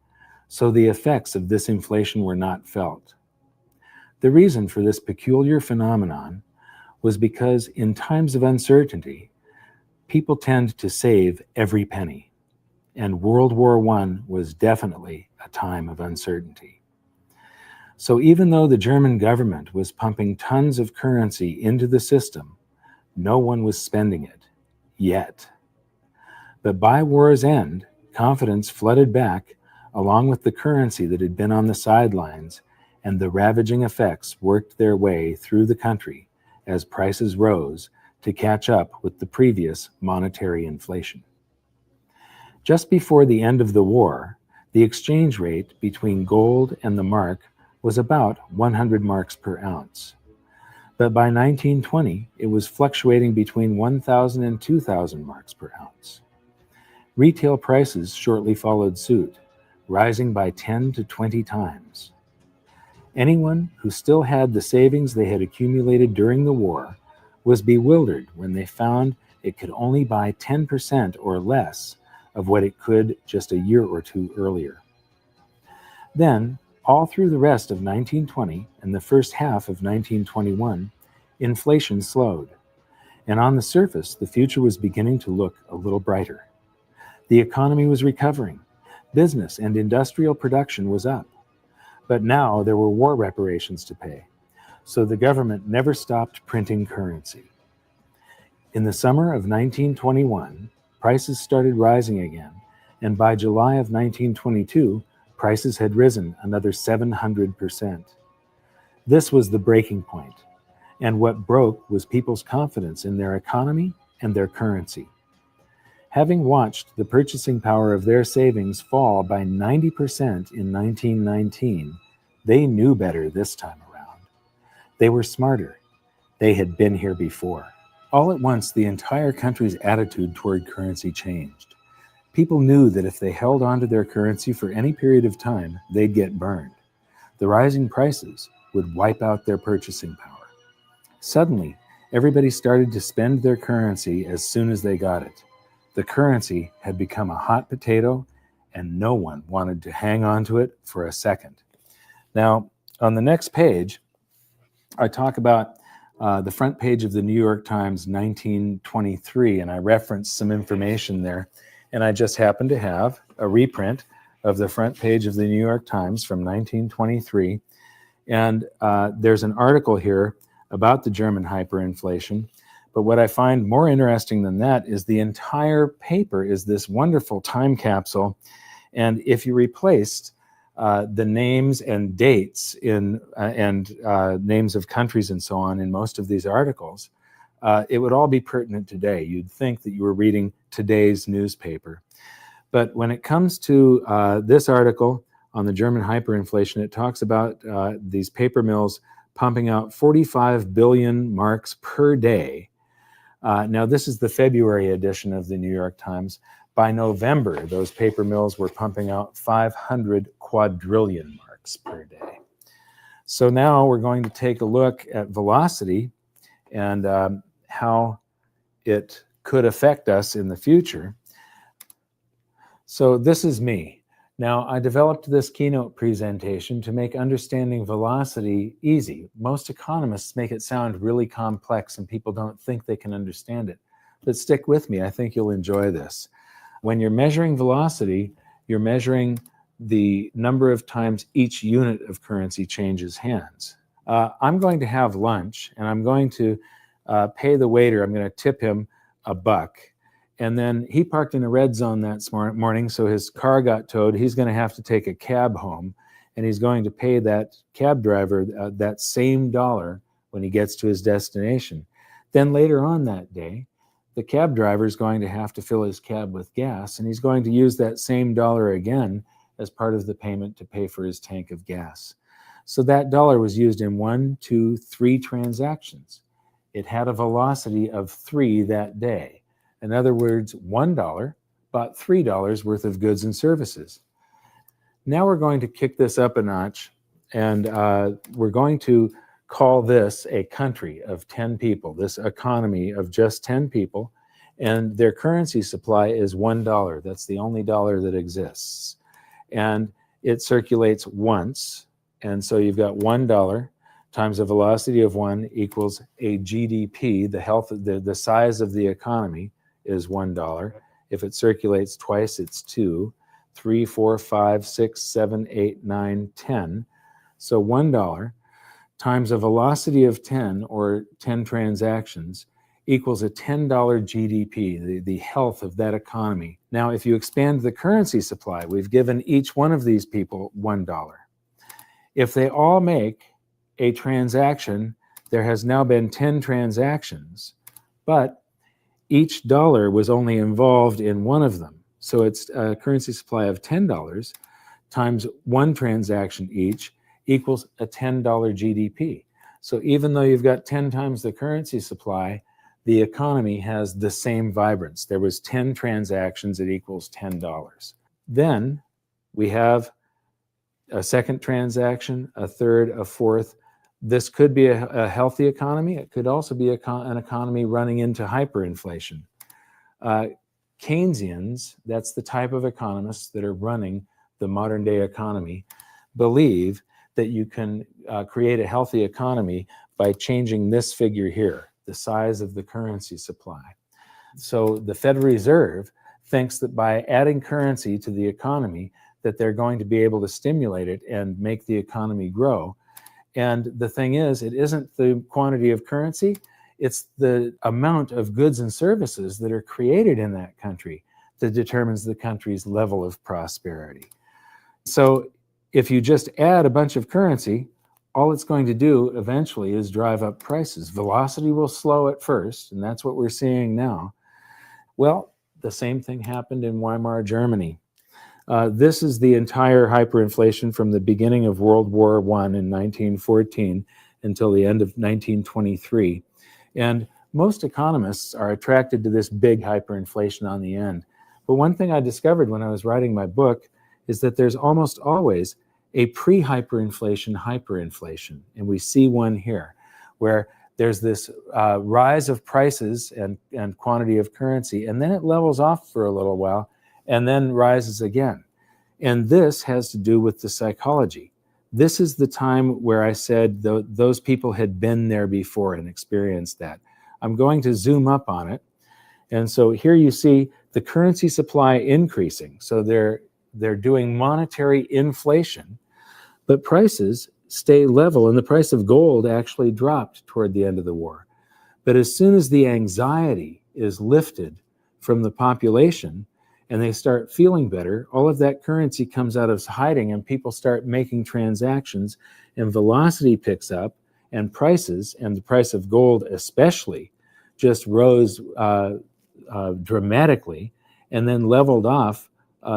so the effects of this inflation were not felt. The reason for this peculiar phenomenon was because in times of uncertainty, people tend to save every penny, and World War I was definitely a time of uncertainty. So even though the German government was pumping tons of currency into the system, no one was spending it, yet. But by war's end, confidence flooded back along with the currency that had been on the sidelines, and the ravaging effects worked their way through the country as prices rose to catch up with the previous monetary inflation. Just before the end of the war, the exchange rate between gold and the mark was about 100 marks per ounce. But by 1920, it was fluctuating between 1,000 and 2,000 marks per ounce. Retail prices shortly followed suit, rising by 10 to 20 times. Anyone who still had the savings they had accumulated during the war was bewildered when they found it could only buy 10% or less of what it could just a year or two earlier. Then, all through the rest of 1920 and the first half of 1921, inflation slowed, and on the surface, the future was beginning to look a little brighter. The economy was recovering, business and industrial production was up, but now there were war reparations to pay, so the government never stopped printing currency. In the summer of 1921, prices started rising again, and by July of 1922, prices had risen another 700%. This was the breaking point, and what broke was people's confidence in their economy and their currency. Having watched the purchasing power of their savings fall by 90% in 1919, they knew better this time around. They were smarter. They had been here before. All at once, the entire country's attitude toward currency changed. People knew that if they held onto their currency for any period of time, they'd get burned. The rising prices would wipe out their purchasing power. Suddenly, everybody started to spend their currency as soon as they got it. The currency had become a hot potato, and no one wanted to hang on to it for a second. Now, on the next page, I talk about the front page of the New York Times 1923, and I reference some information there. And I just happen to have a reprint of the front page of the New York Times from 1923. And there's an article here about the German hyperinflation. But what I find more interesting than that is the entire paper is this wonderful time capsule. And if you replaced the names and dates and names of countries and so on in most of these articles, it would all be pertinent today. You'd think that you were reading today's newspaper. But when it comes to this article on the German hyperinflation, it talks about these paper mills pumping out 45 billion marks per day. Now, this is the February edition of the New York Times. By November, those paper mills were pumping out 500 quadrillion marks per day. So now we're going to take a look at velocity and how it could affect us in the future. So this is me. Now, I developed this keynote presentation to make understanding velocity easy. Most economists make it sound really complex and people don't think they can understand it. But stick with me, I think you'll enjoy this. When you're measuring velocity, you're measuring the number of times each unit of currency changes hands. I'm going to have lunch and I'm going to pay the waiter. I'm going to tip him $1. And then he parked in a red zone that morning, so his car got towed. He's going to have to take a cab home, and he's going to pay that cab driver that same dollar when he gets to his destination. Then later on that day, the cab driver is going to have to fill his cab with gas, and he's going to use that same dollar again as part of the payment to pay for his tank of gas. So that dollar was used in 1, 2, 3 transactions. It had a velocity of 3 that day. In other words, $1 bought $3 worth of goods and services. Now we're going to kick this up a notch, and we're going to call this a country of 10 people, this economy of just 10 people, and their currency supply is $1. That's the only dollar that exists. And it circulates once, and so you've got $1 times a velocity of 1 equals a GDP, the size of the economy, is $1. If it circulates twice, it's 2, 3, 4, 5, 6, 7, 8, 9, 10. So $1 times a velocity of 10, or 10 transactions, equals a $10 GDP, the health of that economy. Now, if you expand the currency supply, we've given each one of these people $1. If they all make a transaction, there has now been 10 transactions, but each dollar was only involved in one of them. So it's a currency supply of $10 times 1 transaction each equals a $10 GDP. So even though you've got 10 times the currency supply, the economy has the same vibrance. There was 10 transactions, it equals $10. Then we have a second transaction, a third, a fourth. This could be a healthy economy. It could also be an economy running into hyperinflation. Keynesians, that's the type of economists that are running the modern day economy, believe that you can create a healthy economy by changing this figure here, the size of the currency supply. So the Federal Reserve thinks that by adding currency to the economy, that they're going to be able to stimulate it and make the economy grow. And the thing is, it isn't the quantity of currency, it's the amount of goods and services that are created in that country that determines the country's level of prosperity. So if you just add a bunch of currency, all it's going to do eventually is drive up prices. Velocity will slow at first, and that's what we're seeing now. Well, the same thing happened in Weimar Germany. This is the entire hyperinflation from the beginning of World War I in 1914 until the end of 1923. And most economists are attracted to this big hyperinflation on the end. But one thing I discovered when I was writing my book is that there's almost always a pre-hyperinflation hyperinflation. And we see one here, where there's this rise of prices and quantity of currency, and then it levels off for a little while, and then rises again. And this has to do with the psychology. This is the time where I said those people had been there before and experienced that. I'm going to zoom up on it. And so here you see the currency supply increasing. So they're doing monetary inflation, but prices stay level, and the price of gold actually dropped toward the end of the war. But as soon as the anxiety is lifted from the population, and they start feeling better, all of that currency comes out of hiding and people start making transactions, and velocity picks up, and prices, and the price of gold especially, just rose dramatically and then leveled off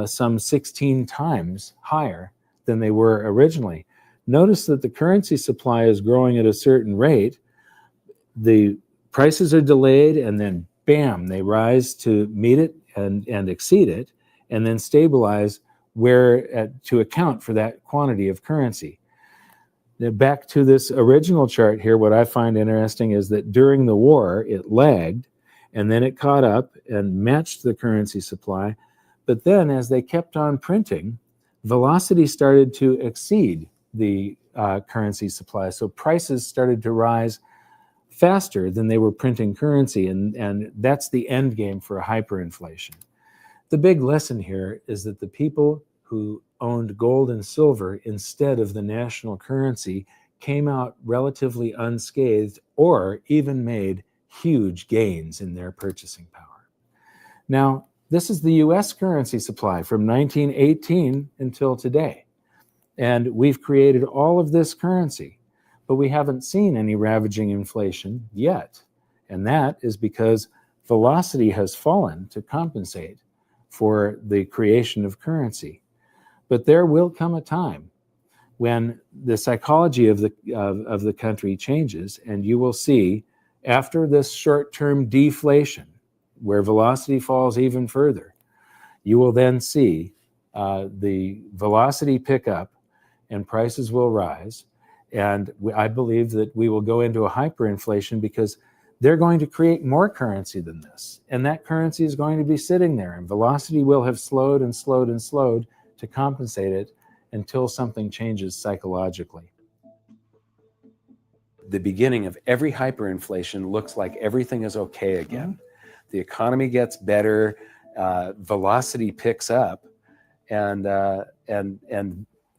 some 16 times higher than they were originally. Notice that the currency supply is growing at a certain rate. The prices are delayed, and then bam, they rise to meet it and exceed it, and then stabilize to account for that quantity of currency. Now back to this original chart here, what I find interesting is that during the war, it lagged, and then it caught up and matched the currency supply. But then as they kept on printing, velocity started to exceed the currency supply. So prices started to rise faster than they were printing currency, and that's the end game for hyperinflation. The big lesson here is that the people who owned gold and silver instead of the national currency came out relatively unscathed or even made huge gains in their purchasing power. Now, this is the US currency supply from 1918 until today. And we've created all of this currency, but we haven't seen any ravaging inflation yet. And that is because velocity has fallen to compensate for the creation of currency. But there will come a time when the psychology of the country changes, and you will see, after this short-term deflation, where velocity falls even further, you will then see the velocity pick up and prices will rise. And I believe that we will go into a hyperinflation because they're going to create more currency than this. And that currency is going to be sitting there, and velocity will have slowed and slowed and slowed to compensate it until something changes psychologically. The beginning of every hyperinflation looks like everything is okay again. The economy gets better, velocity picks up, and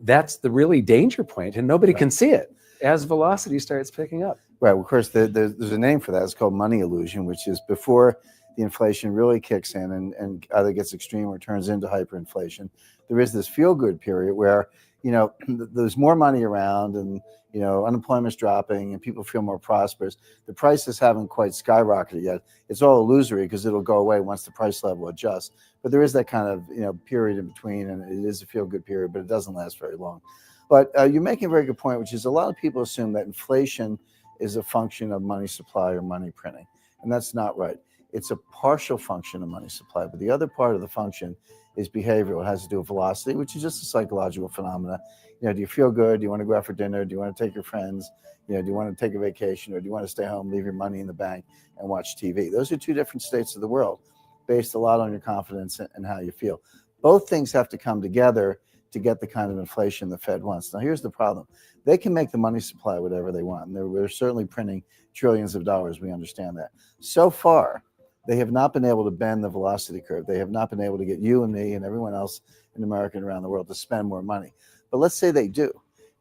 that's the really danger point, and nobody can see it as velocity starts picking up. Right. Well, of course, there's a name for that. It's called money illusion, which is before the inflation really kicks in and either gets extreme or turns into hyperinflation. There is this feel-good period where, you know, there's more money around and, you know, unemployment's dropping and people feel more prosperous. The prices haven't quite skyrocketed yet. It's all illusory because it'll go away once the price level adjusts. But there is that kind of, you know, period in between, and it is a feel-good period, but it doesn't last very long. But you're making a very good point, which is a lot of people assume that inflation is a function of money supply or money printing. And that's not right. It's a partial function of money supply, but the other part of the function is behavioral. It has to do with velocity, which is just a psychological phenomena. You know, do you feel good? Do you want to go out for dinner? Do you want to take your friends? You know, do you want to take a vacation, or do you want to stay home, leave your money in the bank and watch TV? Those are two different states of the world based a lot on your confidence and how you feel. Both things have to come together to get the kind of inflation the Fed wants. Now, here's the problem. They can make the money supply whatever they want. And they're certainly printing trillions of dollars. We understand that. So far, they have not been able to bend the velocity curve. They have not been able to get you and me and everyone else in America and around the world to spend more money. But let's say they do.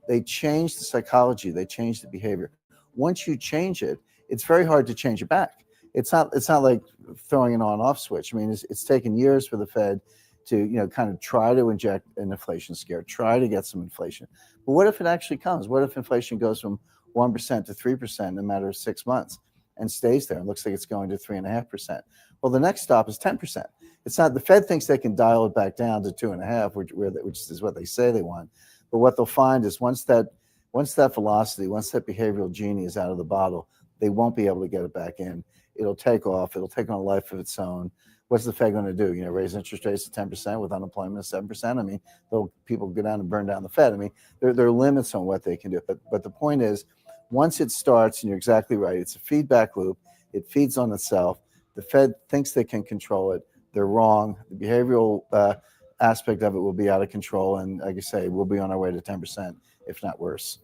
They change the psychology. They change the behavior. Once you change it, it's very hard to change it back. It's not like throwing an on-off switch. I mean, it's taken years for the Fed to, you know, kind of try to inject an inflation scare, try to get some inflation. But what if it actually comes? What if inflation goes from 1% to 3% in a matter of 6 months and stays there and looks like it's going to 3.5%? Well, the next stop is 10%. It's not, the Fed thinks they can dial it back down to 2.5%, which is what they say they want. But what they'll find is once that velocity, once that behavioral genie is out of the bottle, they won't be able to get it back in. It'll take off. It'll take on a life of its own. What's the Fed going to do? You know, raise interest rates to 10% with unemployment of 7%? I mean, people go down and burn down the Fed. I mean, there are limits on what they can do. But the point is, once it starts, and you're exactly right, it's a feedback loop. It feeds on itself. The Fed thinks they can control it. They're wrong. The behavioral aspect of it will be out of control. And like I say, we'll be on our way to 10%, if not worse.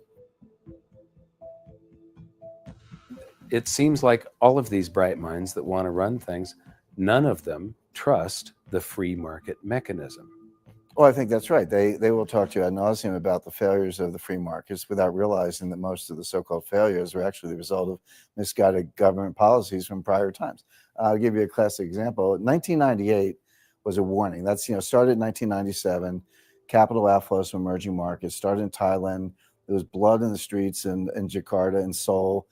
It seems like all of these bright minds that want to run things, none of them trust the free market mechanism. Well, I think that's right. They will talk to you ad nauseum about the failures of the free markets without realizing that most of the so-called failures are actually the result of misguided government policies from prior times. I'll give you a classic example. 1998 was a warning. That's, you know, started in 1997. Capital outflows from emerging markets started in Thailand. There was blood in the streets in Jakarta and Seoul.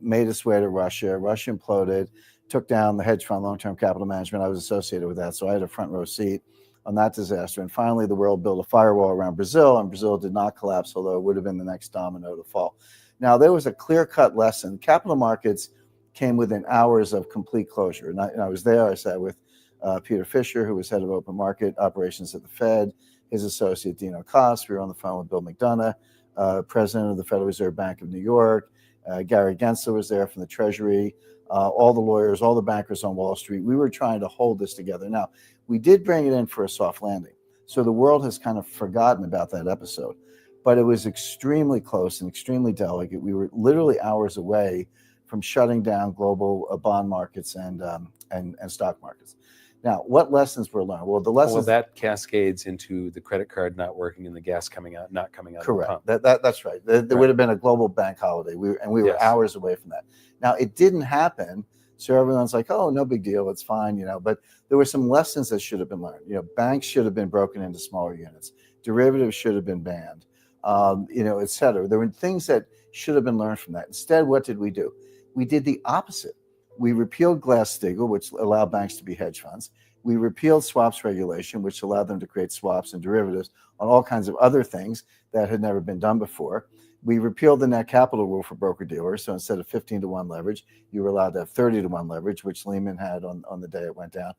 Made its way to Russia. Russia imploded, took down the hedge fund long-term capital management. I was associated with that, so I had a front row seat on that disaster. And finally, the world built a firewall around Brazil, and Brazil did not collapse, although it would have been the next domino to fall. Now, there was a clear-cut lesson. Capital markets came within hours of complete closure. And I was there. I sat with Peter Fisher, who was head of open market operations at the Fed, his associate, Dino Koss. We were on the phone with Bill McDonough, president of the Federal Reserve Bank of New York. Gary Gensler was there from the Treasury, all the lawyers, all the bankers on Wall Street. We were trying to hold this together. Now, we did bring it in for a soft landing. So the world has kind of forgotten about that episode. But it was extremely close and extremely delicate. We were literally hours away from shutting down global bond markets and stock markets. Now, what lessons were learned? Well, the lessons Well, that cascades into the credit card not working and the gas not coming out correct. of the pump. That's right. There would have been a global bank holiday. We were Yes. hours away from that. Now, it didn't happen. So everyone's like, oh, no big deal. It's fine, but there were some lessons that should have been learned. Banks should have been broken into smaller units. Derivatives should have been banned, et cetera. There were things that should have been learned from that. Instead, what did we do? We did the opposite. We repealed Glass-Steagall, which allowed banks to be hedge funds. We repealed swaps regulation, which allowed them to create swaps and derivatives on all kinds of other things that had never been done before. We repealed the net capital rule for broker-dealers. So instead of 15-to-1 leverage, you were allowed to have 30-to-1 leverage, which Lehman had on the day it went down.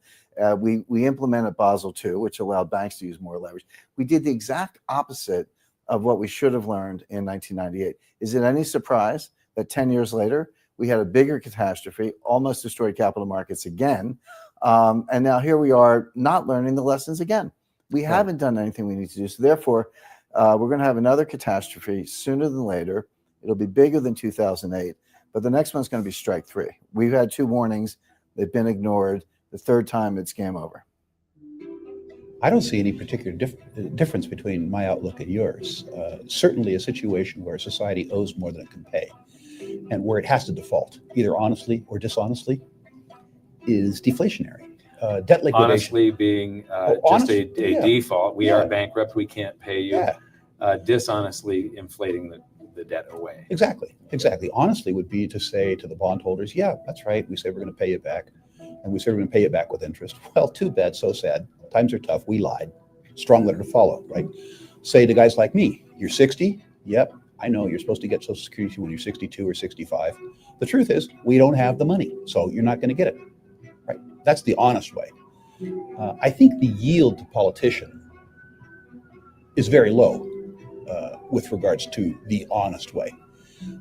We implemented Basel II, which allowed banks to use more leverage. We did the exact opposite of what we should have learned in 1998. Is it any surprise that 10 years later, we had a bigger catastrophe, almost destroyed capital markets again, and now here we are not learning the lessons again. We haven't done anything we need to do. So therefore, we're going to have another catastrophe sooner than later. It'll be bigger than 2008, but the next one's going to be strike three. We've had 2 warnings. They've been ignored. The third time, it's game over. I don't see any particular difference between my outlook and yours. Certainly a situation where society owes more than it can pay and where it has to default, either honestly or dishonestly, is deflationary. Debt liquidation. Honestly being just a default. We are bankrupt. We can't pay you. Dishonestly inflating the debt away. Exactly. Honestly would be to say to the bondholders, yeah, that's right. We say we're going to pay you back. And we say we're going to pay you back with interest. Well, too bad. So sad. Times are tough. We lied. Strong letter to follow, right? Say to guys like me, you're 60. Yep. I know you're supposed to get Social Security when you're 62 or 65. The truth is we don't have the money. So you're not going to get it. Right. That's the honest way. I think the yield to politician is very low with regards to the honest way.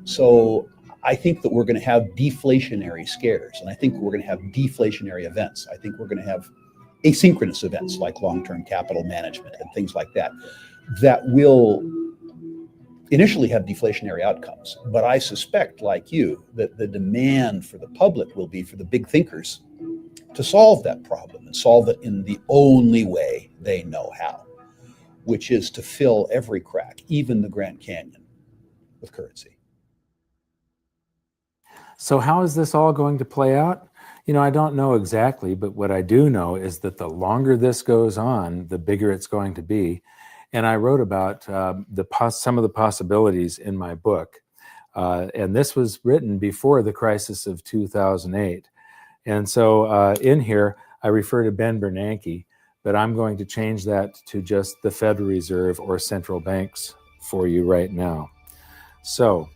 So I think that we're going to have deflationary scares, and I think we're going to have deflationary events. I think we're going to have asynchronous events like long-term capital management and things like that will initially have deflationary outcomes. But I suspect, like you, that the demand for the public will be for the big thinkers to solve that problem and solve it in the only way they know how, which is to fill every crack, even the Grand Canyon, with currency. So how is this all going to play out? I don't know exactly, but what I do know is that the longer this goes on, the bigger it's going to be. And I wrote about some of the possibilities in my book. And this was written before the crisis of 2008. And so in here, I refer to Ben Bernanke, but I'm going to change that to just the Federal Reserve or central banks for you right now. So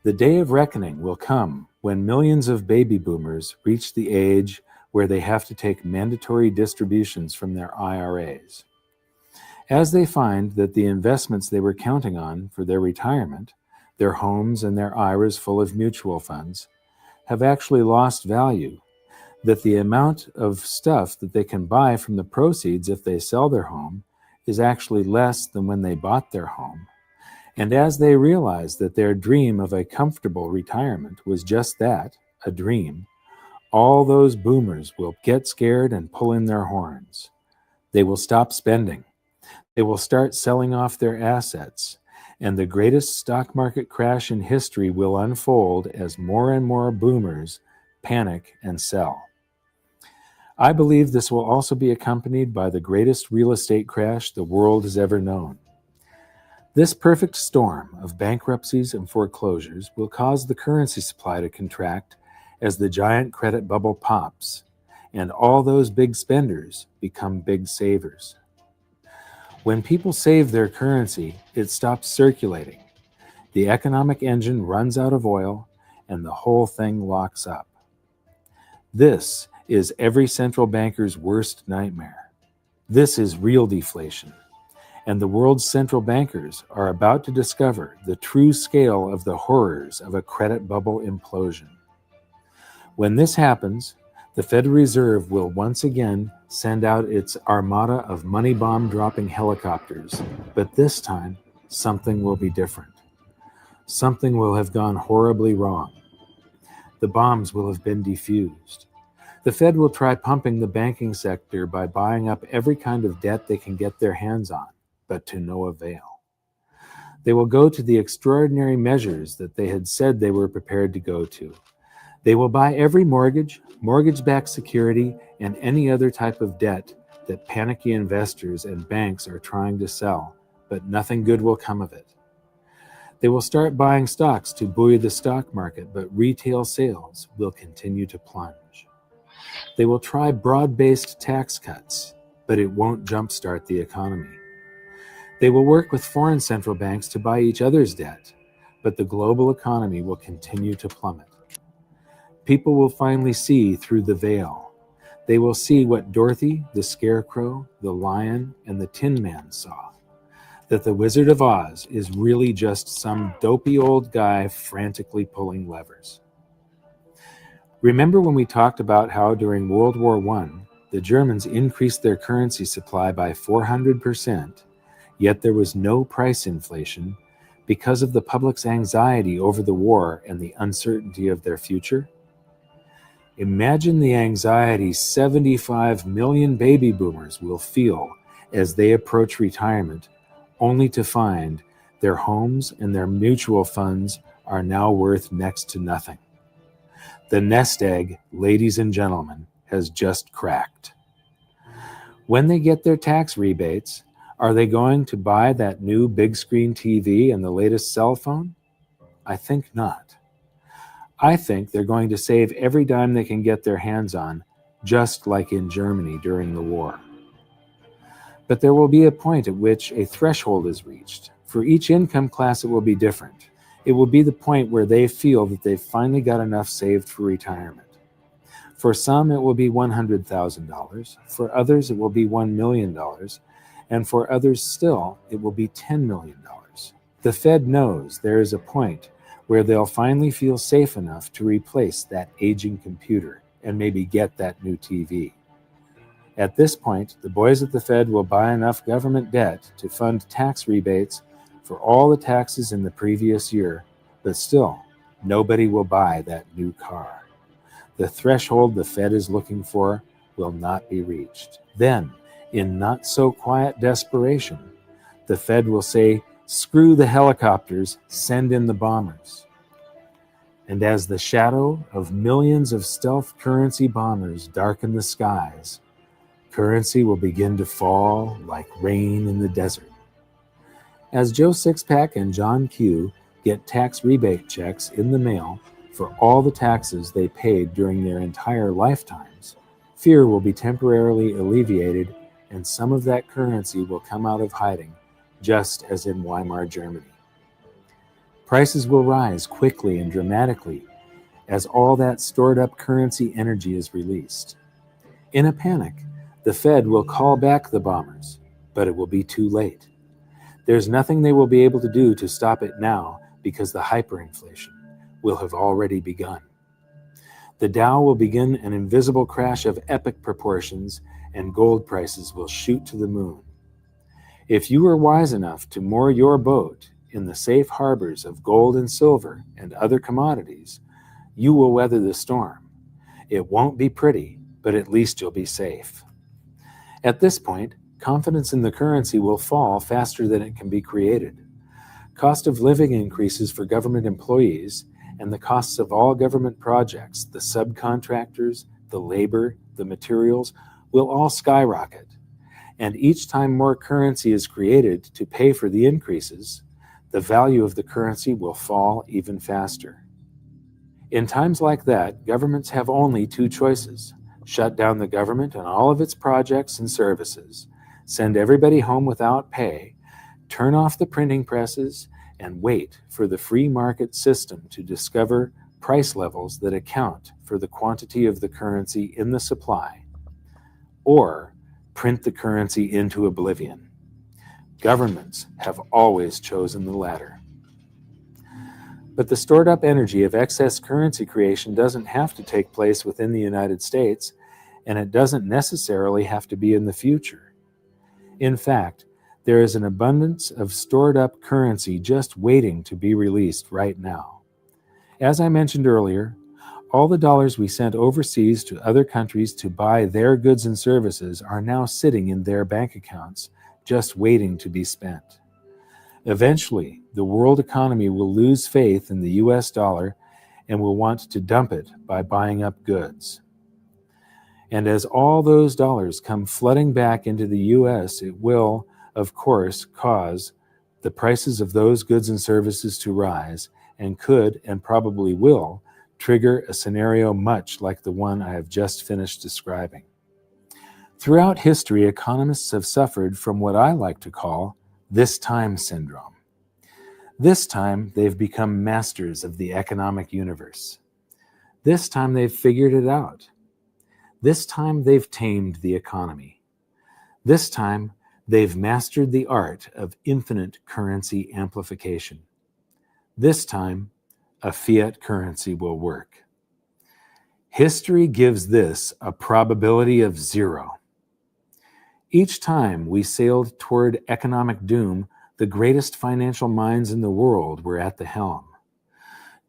the day of reckoning will come when millions of baby boomers reach the age where they have to take mandatory distributions from their IRAs. As they find that the investments they were counting on for their retirement, their homes and their IRAs full of mutual funds, have actually lost value, that the amount of stuff that they can buy from the proceeds if they sell their home is actually less than when they bought their home. And as they realize that their dream of a comfortable retirement was just that, a dream, all those boomers will get scared and pull in their horns. They will stop spending. They will start selling off their assets, and the greatest stock market crash in history will unfold as more and more boomers panic and sell. I believe this will also be accompanied by the greatest real estate crash the world has ever known. This perfect storm of bankruptcies and foreclosures will cause the currency supply to contract as the giant credit bubble pops, and all those big spenders become big savers. When people save their currency, it stops circulating. The economic engine runs out of oil, and the whole thing locks up. This is every central banker's worst nightmare. This is real deflation. And the world's central bankers are about to discover the true scale of the horrors of a credit bubble implosion. When this happens, the Federal Reserve will once again send out its armada of money bomb dropping helicopters, but this time something will be different. Something will have gone horribly wrong. The bombs will have been defused. The Fed will try pumping the banking sector by buying up every kind of debt they can get their hands on, but to no avail. They will go to the extraordinary measures that they had said they were prepared to go to. They will buy every mortgage, mortgage-backed security, and any other type of debt that panicky investors and banks are trying to sell, but nothing good will come of it. They will start buying stocks to buoy the stock market, but retail sales will continue to plunge. They will try broad-based tax cuts, but it won't jumpstart the economy. They will work with foreign central banks to buy each other's debt, but the global economy will continue to plummet. People will finally see through the veil. They will see what Dorothy, the Scarecrow, the Lion, and the Tin Man saw, that the Wizard of Oz is really just some dopey old guy frantically pulling levers. Remember when we talked about how during World War I, the Germans increased their currency supply by 400%, yet there was no price inflation because of the public's anxiety over the war and the uncertainty of their future? Imagine the anxiety 75 million baby boomers will feel as they approach retirement, only to find their homes and their mutual funds are now worth next to nothing. The nest egg, ladies and gentlemen, has just cracked. When they get their tax rebates, are they going to buy that new big screen TV and the latest cell phone? I think not. I think they're going to save every dime they can get their hands on, just like in Germany during the war. But there will be a point at which a threshold is reached. For each income class, it will be different. It will be the point where they feel that they've finally got enough saved for retirement. For some, it will be $100,000. For others, it will be $1 million. And for others still, it will be $10 million. The Fed knows there is a point where they'll finally feel safe enough to replace that aging computer and maybe get that new TV. At this point, the boys at the Fed will buy enough government debt to fund tax rebates for all the taxes in the previous year, but still, nobody will buy that new car. The threshold the Fed is looking for will not be reached. Then, in not-so-quiet desperation, the Fed will say, "Screw the helicopters, send in the bombers." And as the shadow of millions of stealth currency bombers darken the skies, currency will begin to fall like rain in the desert. As Joe Sixpack and John Q get tax rebate checks in the mail for all the taxes they paid during their entire lifetimes, fear will be temporarily alleviated and some of that currency will come out of hiding, just as in Weimar Germany. Prices will rise quickly and dramatically as all that stored up currency energy is released. In a panic, the Fed will call back the bombers, but it will be too late. There's nothing they will be able to do to stop it now because the hyperinflation will have already begun. The Dow will begin an invisible crash of epic proportions and gold prices will shoot to the moon. If you are wise enough to moor your boat in the safe harbors of gold and silver and other commodities, you will weather the storm. It won't be pretty, but at least you'll be safe. At this point, confidence in the currency will fall faster than it can be created. Cost of living increases for government employees, and the costs of all government projects, the subcontractors, the labor, the materials, will all skyrocket. And each time more currency is created to pay for the increases, the value of the currency will fall even faster. In times like that, governments have only two choices: shut down the government and all of its projects and services, send everybody home without pay, turn off the printing presses, and wait for the free market system to discover price levels that account for the quantity of the currency in the supply, or print the currency into oblivion. Governments have always chosen the latter. But the stored up energy of excess currency creation doesn't have to take place within the United States. and it doesn't necessarily have to be in the future. In fact, there is an abundance of stored up currency just waiting to be released right now. As I mentioned earlier, all the dollars we sent overseas to other countries to buy their goods and services are now sitting in their bank accounts, just waiting to be spent. Eventually, the world economy will lose faith in the US dollar and will want to dump it by buying up goods. And as all those dollars come flooding back into the US, it will, of course, cause the prices of those goods and services to rise, and could, and probably will, trigger a scenario much like the one I have just finished describing. Throughout history, economists have suffered from what I like to call this time syndrome. This time, they've become masters of the economic universe. This time, they've figured it out. This time, they've tamed the economy. This time, they've mastered the art of infinite currency amplification. This time, a fiat currency will work. History gives this a probability of 0. Each time we sailed toward economic doom, the greatest financial minds in the world were at the helm.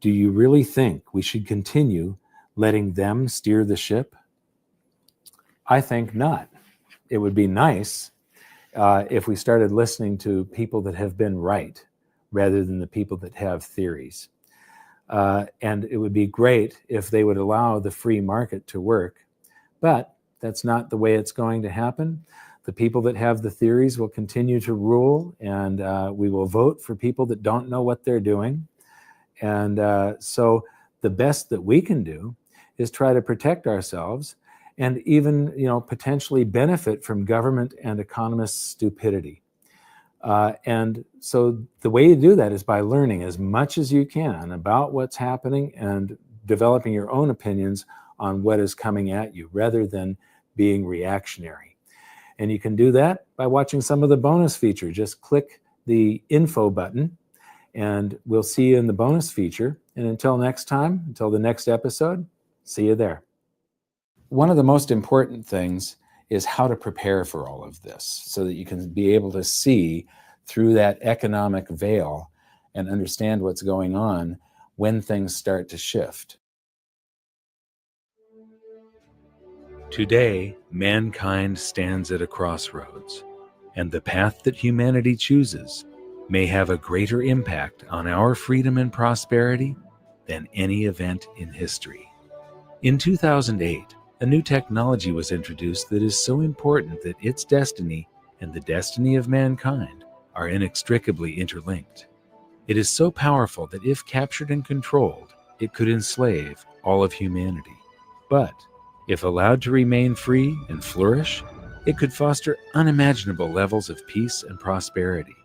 Do you really think we should continue letting them steer the ship? I think not. It would be nice if we started listening to people that have been right rather than the people that have theories. And it would be great if they would allow the free market to work, but that's not the way it's going to happen. The people that have the theories will continue to rule, and we will vote for people that don't know what they're doing. And so the best that we can do is try to protect ourselves and even, potentially benefit from government and economists' stupidity. And so the way you do that is by learning as much as you can about what's happening and developing your own opinions on what is coming at you rather than being reactionary. And you can do that by watching some of the bonus feature. Just click the info button and we'll see you in the bonus feature. And until next time, until the next episode, see you there. One of the most important things is how to prepare for all of this so that you can be able to see through that economic veil and understand what's going on when things start to shift. Today, mankind stands at a crossroads, and the path that humanity chooses may have a greater impact on our freedom and prosperity than any event in history. In 2008, a new technology was introduced that is so important that its destiny and the destiny of mankind are inextricably interlinked. It is so powerful that if captured and controlled, it could enslave all of humanity. But if allowed to remain free and flourish, it could foster unimaginable levels of peace and prosperity.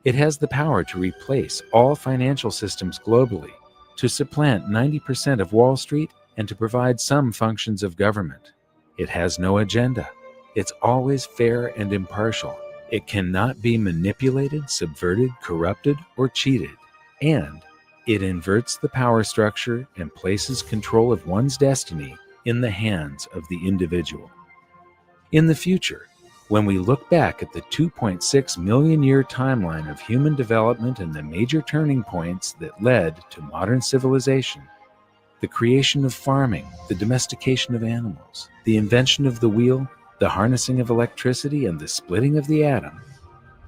It has the power to replace all financial systems globally, to supplant 90% of Wall Street, and to provide some functions of government. It has no agenda. It's always fair and impartial. It cannot be manipulated, subverted, corrupted, or cheated. And it inverts the power structure and places control of one's destiny in the hands of the individual. In the future, when we look back at the 2.6 million year timeline of human development and the major turning points that led to modern civilization, the creation of farming, the domestication of animals, the invention of the wheel, the harnessing of electricity, and the splitting of the atom,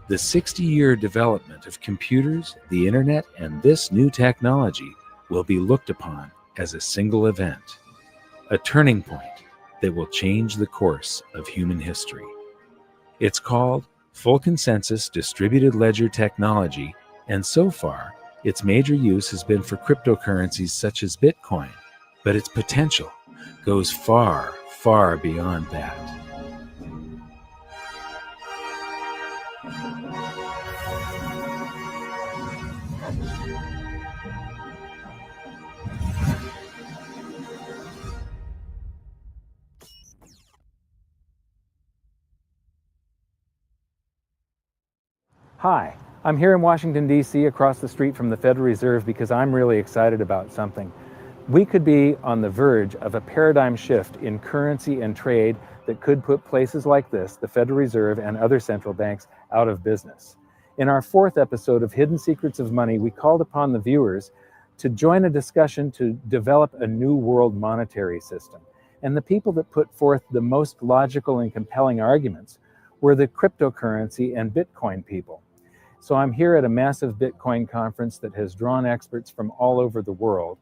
the 60-year development of computers, the internet, and this new technology will be looked upon as a single event, a turning point that will change the course of human history. It's called Full Consensus Distributed Ledger Technology, and so far, its major use has been for cryptocurrencies such as Bitcoin, but its potential goes far, far beyond that. Hi, I'm here in Washington, D.C. across the street from the Federal Reserve because I'm really excited about something. We could be on the verge of a paradigm shift in currency and trade that could put places like this, the Federal Reserve and other central banks, out of business. In our 4th episode of Hidden Secrets of Money, we called upon the viewers to join a discussion to develop a new world monetary system. And the people that put forth the most logical and compelling arguments were the cryptocurrency and Bitcoin people. So I'm here at a massive Bitcoin conference that has drawn experts from all over the world.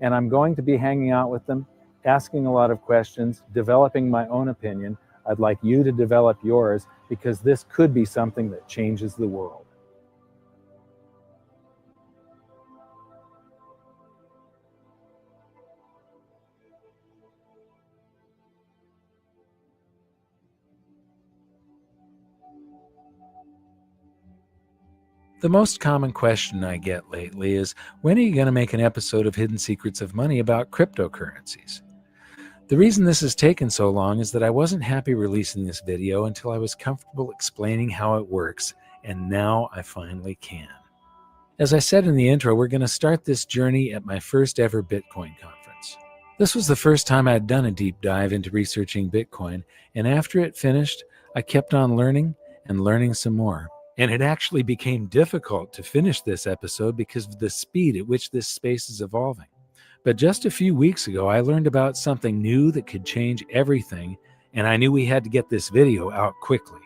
And I'm going to be hanging out with them, asking a lot of questions, developing my own opinion. I'd like you to develop yours, because this could be something that changes the world. The most common question I get lately is, when are you going to make an episode of Hidden Secrets of Money about cryptocurrencies? The reason this has taken so long is that I wasn't happy releasing this video until I was comfortable explaining how it works, and now I finally can. As I said in the intro, we're going to start this journey at my first ever Bitcoin conference. This was the first time I'd done a deep dive into researching Bitcoin, and after it finished, I kept on learning and learning some more. And it actually became difficult to finish this episode because of the speed at which this space is evolving. But just a few weeks ago, I learned about something new that could change everything, and I knew we had to get this video out quickly.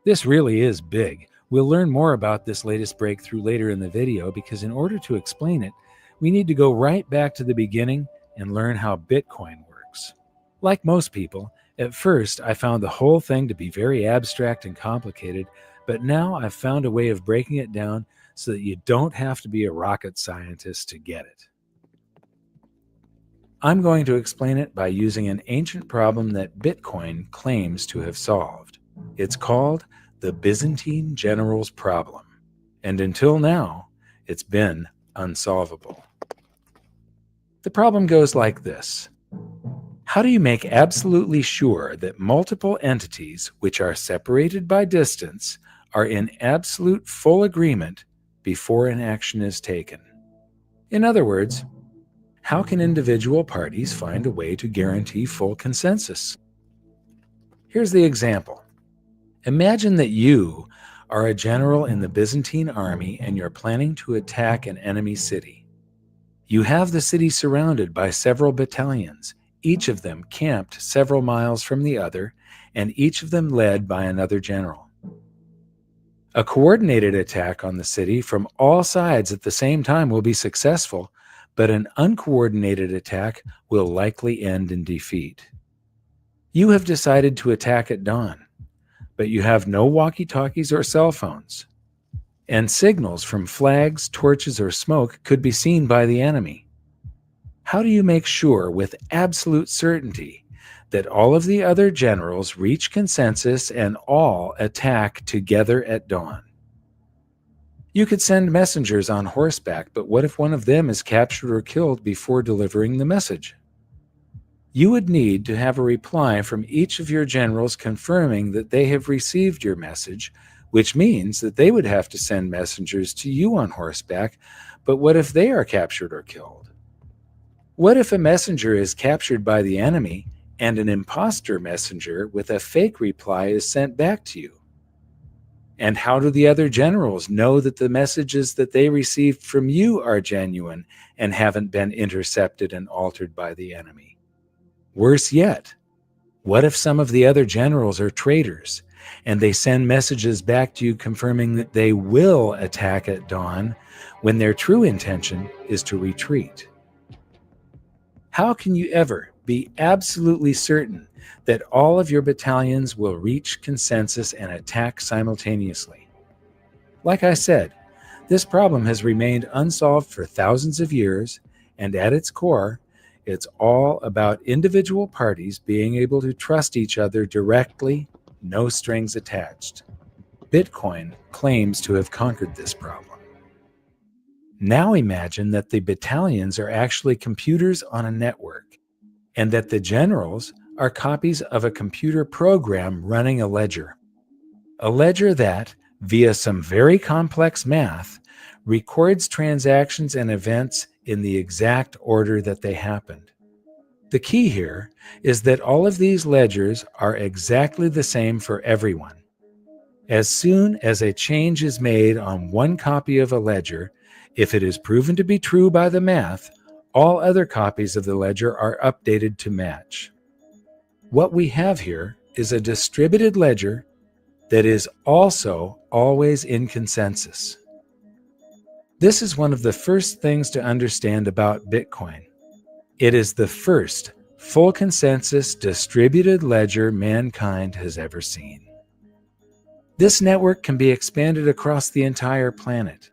This really is big. We'll learn more about this latest breakthrough later in the video, because in order to explain it, we need to go right back to the beginning and learn how Bitcoin works. Like most people, at first I found the whole thing to be very abstract and complicated, but now I've found a way of breaking it down so that you don't have to be a rocket scientist to get it. I'm going to explain it by using an ancient problem that Bitcoin claims to have solved. It's called the Byzantine General's Problem, and until now, it's been unsolvable. The problem goes like this. How do you make absolutely sure that multiple entities, which are separated by distance, are in absolute full agreement before an action is taken? In other words, how can individual parties find a way to guarantee full consensus? Here's the example. Imagine that you are a general in the Byzantine army and you're planning to attack an enemy city. You have the city surrounded by several battalions, each of them camped several miles from the other, and each of them led by another general. A coordinated attack on the city from all sides at the same time will be successful, but an uncoordinated attack will likely end in defeat. You have decided to attack at dawn, but you have no walkie-talkies or cell phones, and signals from flags, torches, or smoke could be seen by the enemy. How do you make sure with absolute certainty that all of the other generals reach consensus and all attack together at dawn? You could send messengers on horseback, but what if one of them is captured or killed before delivering the message? You would need to have a reply from each of your generals confirming that they have received your message, which means that they would have to send messengers to you on horseback, but what if they are captured or killed? What if a messenger is captured by the enemy and an imposter messenger with a fake reply is sent back to you? And how do the other generals know that the messages that they received from you are genuine and haven't been intercepted and altered by the enemy? Worse yet, what if some of the other generals are traitors and they send messages back to you confirming that they will attack at dawn when their true intention is to retreat? How can you ever be absolutely certain that all of your battalions will reach consensus and attack simultaneously? Like I said, this problem has remained unsolved for thousands of years, and at its core, it's all about individual parties being able to trust each other directly, no strings attached. Bitcoin claims to have conquered this problem. Now imagine that the battalions are actually computers on a network, and that the generals are copies of a computer program running a ledger. A ledger that, via some very complex math, records transactions and events in the exact order that they happened. The key here is that all of these ledgers are exactly the same for everyone. As soon as a change is made on one copy of a ledger, if it is proven to be true by the math, all other copies of the ledger are updated to match. What we have here is a distributed ledger that is also always in consensus. This is one of the first things to understand about Bitcoin. It is the first full consensus distributed ledger mankind has ever seen. This network can be expanded across the entire planet.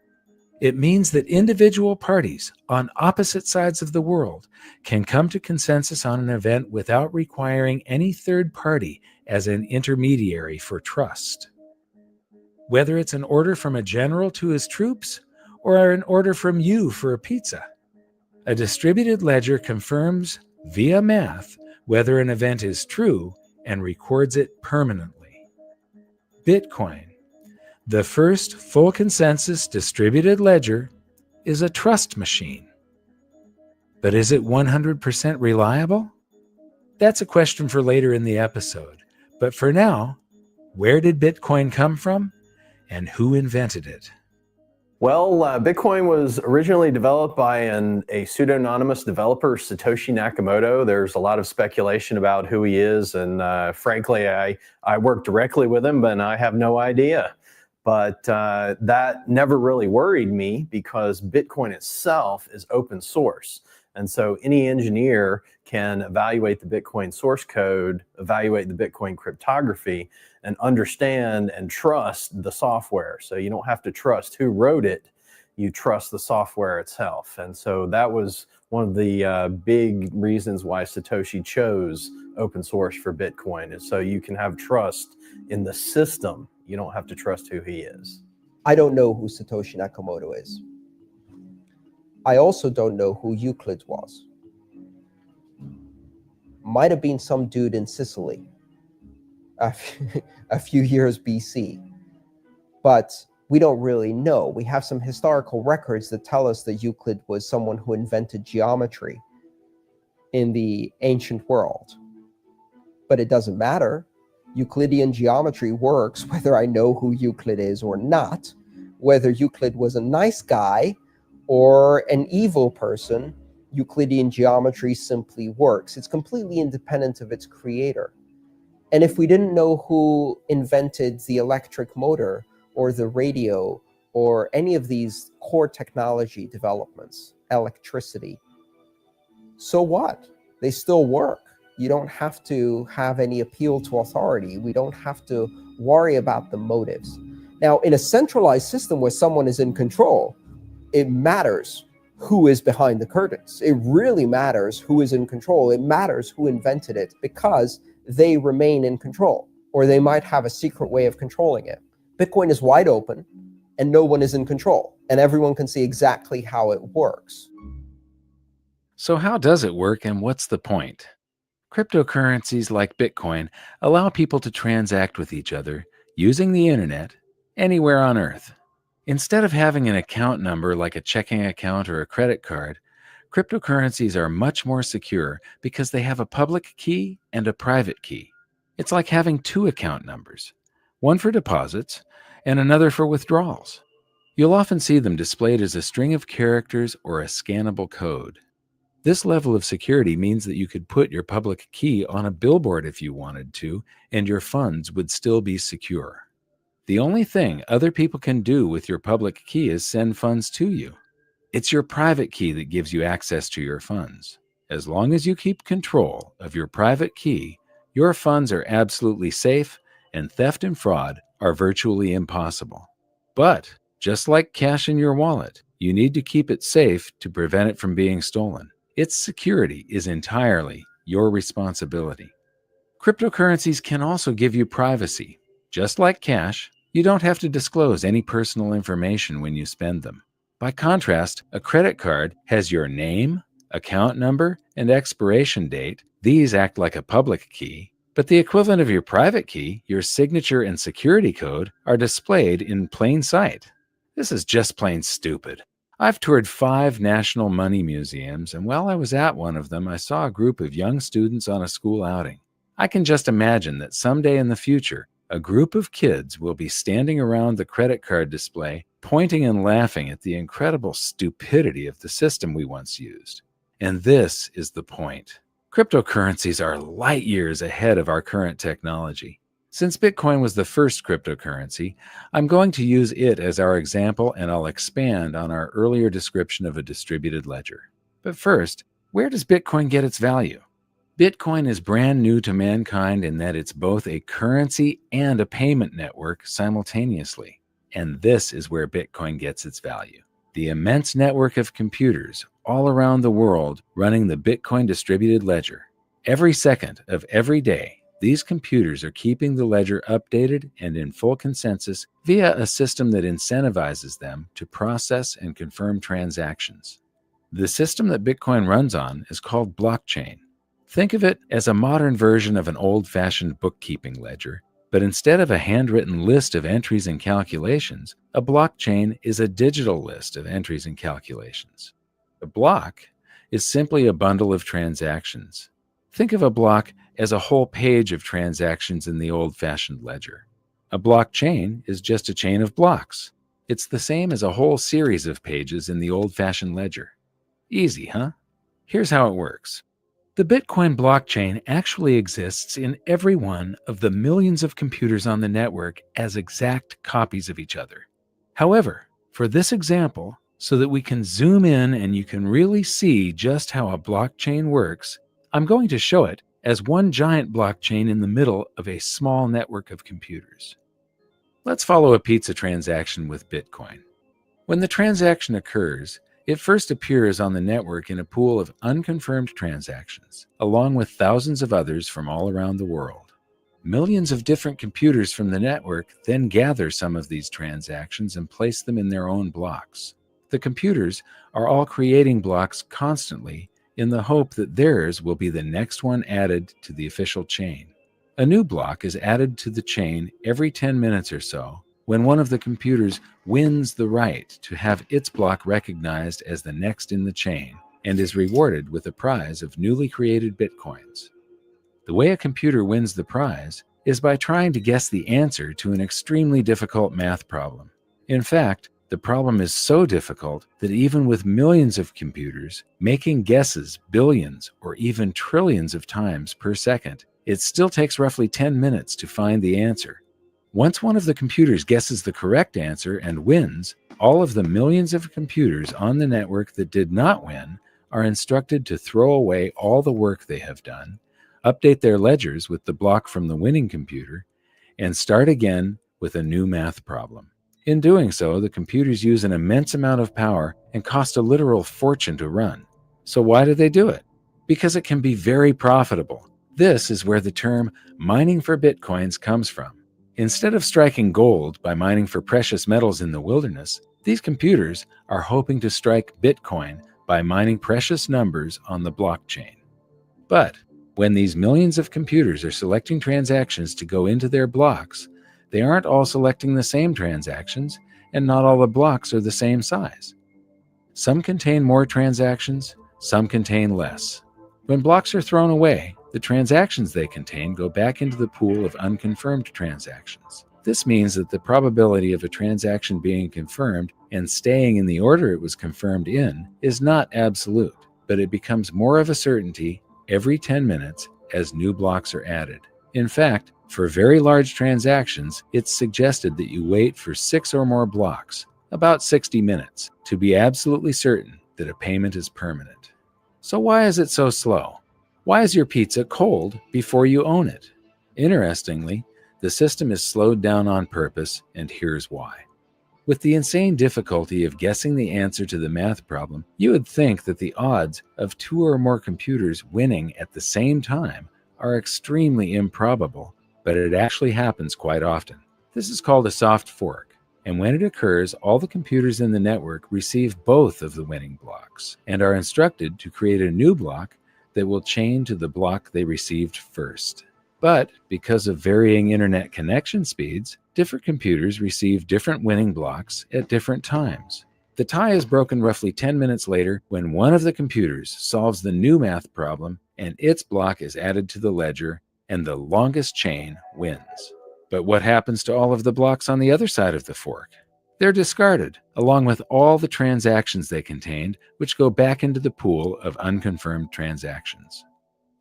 It means that individual parties on opposite sides of the world can come to consensus on an event without requiring any third party as an intermediary for trust. Whether it's an order from a general to his troops or an order from you for a pizza, a distributed ledger confirms via math whether an event is true and records it permanently. Bitcoin, the first full consensus distributed ledger, is a trust machine. But is it 100% reliable? That's a question for later in the episode. But for now, where did Bitcoin come from and who invented it? Well, Bitcoin was originally developed by a pseudonymous developer, Satoshi Nakamoto. There's a lot of speculation about who he is, and frankly, I work directly with him, but I have no idea. But that never really worried me because Bitcoin itself is open source. And so any engineer can evaluate the Bitcoin source code, evaluate the Bitcoin cryptography, and understand and trust the software. So you don't have to trust who wrote it, you trust the software itself. And so that was one of the big reasons why Satoshi chose open source for Bitcoin, is so you can have trust in the system. You don't have to trust who he is. I don't know who Satoshi Nakamoto is. I also don't know who Euclid was. Might have been some dude in Sicily a few years BC, but we don't really know. We have some historical records that tell us that Euclid was someone who invented geometry in the ancient world, but it doesn't matter. Euclidean geometry works whether I know who Euclid is or not, whether Euclid was a nice guy or an evil person. Euclidean geometry simply works. It's completely independent of its creator. And if we didn't know who invented the electric motor or the radio or any of these core technology developments, electricity, so what? They still work. You don't have to have any appeal to authority. We don't have to worry about the motives. Now, in a centralized system where someone is in control, it matters who is behind the curtains. It really matters who is in control. It matters who invented it because they remain in control, or they might have a secret way of controlling it. Bitcoin is wide open and no one is in control, and everyone can see exactly how it works. So how does it work and what's the point? Cryptocurrencies like Bitcoin allow people to transact with each other using the internet anywhere on Earth. Instead of having an account number like a checking account or a credit card, cryptocurrencies are much more secure because they have a public key and a private key. It's like having two account numbers, one for deposits and another for withdrawals. You'll often see them displayed as a string of characters or a scannable code. This level of security means that you could put your public key on a billboard if you wanted to, and your funds would still be secure. The only thing other people can do with your public key is send funds to you. It's your private key that gives you access to your funds. As long as you keep control of your private key, your funds are absolutely safe, and theft and fraud are virtually impossible. But just like cash in your wallet, you need to keep it safe to prevent it from being stolen. Its security is entirely your responsibility. Cryptocurrencies can also give you privacy. Just like cash, you don't have to disclose any personal information when you spend them. By contrast, a credit card has your name, account number, and expiration date. These act like a public key. But the equivalent of your private key, your signature and security code, are displayed in plain sight. This is just plain stupid. I've toured 5 national money museums, and while I was at one of them, I saw a group of young students on a school outing. I can just imagine that someday in the future, a group of kids will be standing around the credit card display, pointing and laughing at the incredible stupidity of the system we once used. And this is the point. Cryptocurrencies are light years ahead of our current technology. Since Bitcoin was the first cryptocurrency, I'm going to use it as our example, and I'll expand on our earlier description of a distributed ledger. But first, where does Bitcoin get its value? Bitcoin is brand new to mankind in that it's both a currency and a payment network simultaneously. And this is where Bitcoin gets its value. The immense network of computers all around the world running the Bitcoin distributed ledger. Every second of every day, these computers are keeping the ledger updated and in full consensus via a system that incentivizes them to process and confirm transactions. The system that Bitcoin runs on is called blockchain. Think of it as a modern version of an old-fashioned bookkeeping ledger, but instead of a handwritten list of entries and calculations, a blockchain is a digital list of entries and calculations. A block is simply a bundle of transactions. Think of a block as a whole page of transactions in the old-fashioned ledger. A blockchain is just a chain of blocks. It's the same as a whole series of pages in the old-fashioned ledger. Easy, huh? Here's how it works. The Bitcoin blockchain actually exists in every one of the millions of computers on the network as exact copies of each other. However, for this example, so that we can zoom in and you can really see just how a blockchain works, I'm going to show it as one giant blockchain in the middle of a small network of computers. Let's follow a pizza transaction with Bitcoin. When the transaction occurs, it first appears on the network in a pool of unconfirmed transactions, along with thousands of others from all around the world. Millions of different computers from the network then gather some of these transactions and place them in their own blocks. The computers are all creating blocks constantly in the hope that theirs will be the next one added to the official chain. A new block is added to the chain every 10 minutes or so when one of the computers wins the right to have its block recognized as the next in the chain and is rewarded with a prize of newly created Bitcoins. The way a computer wins the prize is by trying to guess the answer to an extremely difficult math problem. In fact, the problem is so difficult that even with millions of computers making guesses billions or even trillions of times per second, it still takes roughly 10 minutes to find the answer. Once one of the computers guesses the correct answer and wins, all of the millions of computers on the network that did not win are instructed to throw away all the work they have done, update their ledgers with the block from the winning computer, and start again with a new math problem. In doing so, the computers use an immense amount of power and cost a literal fortune to run. So why do they do it? Because it can be very profitable. This is where the term mining for Bitcoins comes from. Instead of striking gold by mining for precious metals in the wilderness, these computers are hoping to strike Bitcoin by mining precious numbers on the blockchain. But when these millions of computers are selecting transactions to go into their blocks, they aren't all selecting the same transactions, and not all the blocks are the same size. Some contain more transactions, some contain less. When blocks are thrown away, the transactions they contain go back into the pool of unconfirmed transactions. This means that the probability of a transaction being confirmed and staying in the order it was confirmed in is not absolute, but it becomes more of a certainty every 10 minutes as new blocks are added. In fact, for very large transactions, it's suggested that you wait for 6 or more blocks, about 60 minutes, to be absolutely certain that a payment is permanent. So why is it so slow? Why is your pizza cold before you own it? Interestingly, the system is slowed down on purpose, and here's why. With the insane difficulty of guessing the answer to the math problem, you would think that the odds of 2 or more computers winning at the same time are extremely improbable, but it actually happens quite often. This is called a soft fork, and when it occurs, all the computers in the network receive both of the winning blocks and are instructed to create a new block that will chain to the block they received first. But because of varying internet connection speeds, different computers receive different winning blocks at different times. The tie is broken roughly 10 minutes later when one of the computers solves the new math problem and its block is added to the ledger, and the longest chain wins. But what happens to all of the blocks on the other side of the fork? They're discarded, along with all the transactions they contained, which go back into the pool of unconfirmed transactions.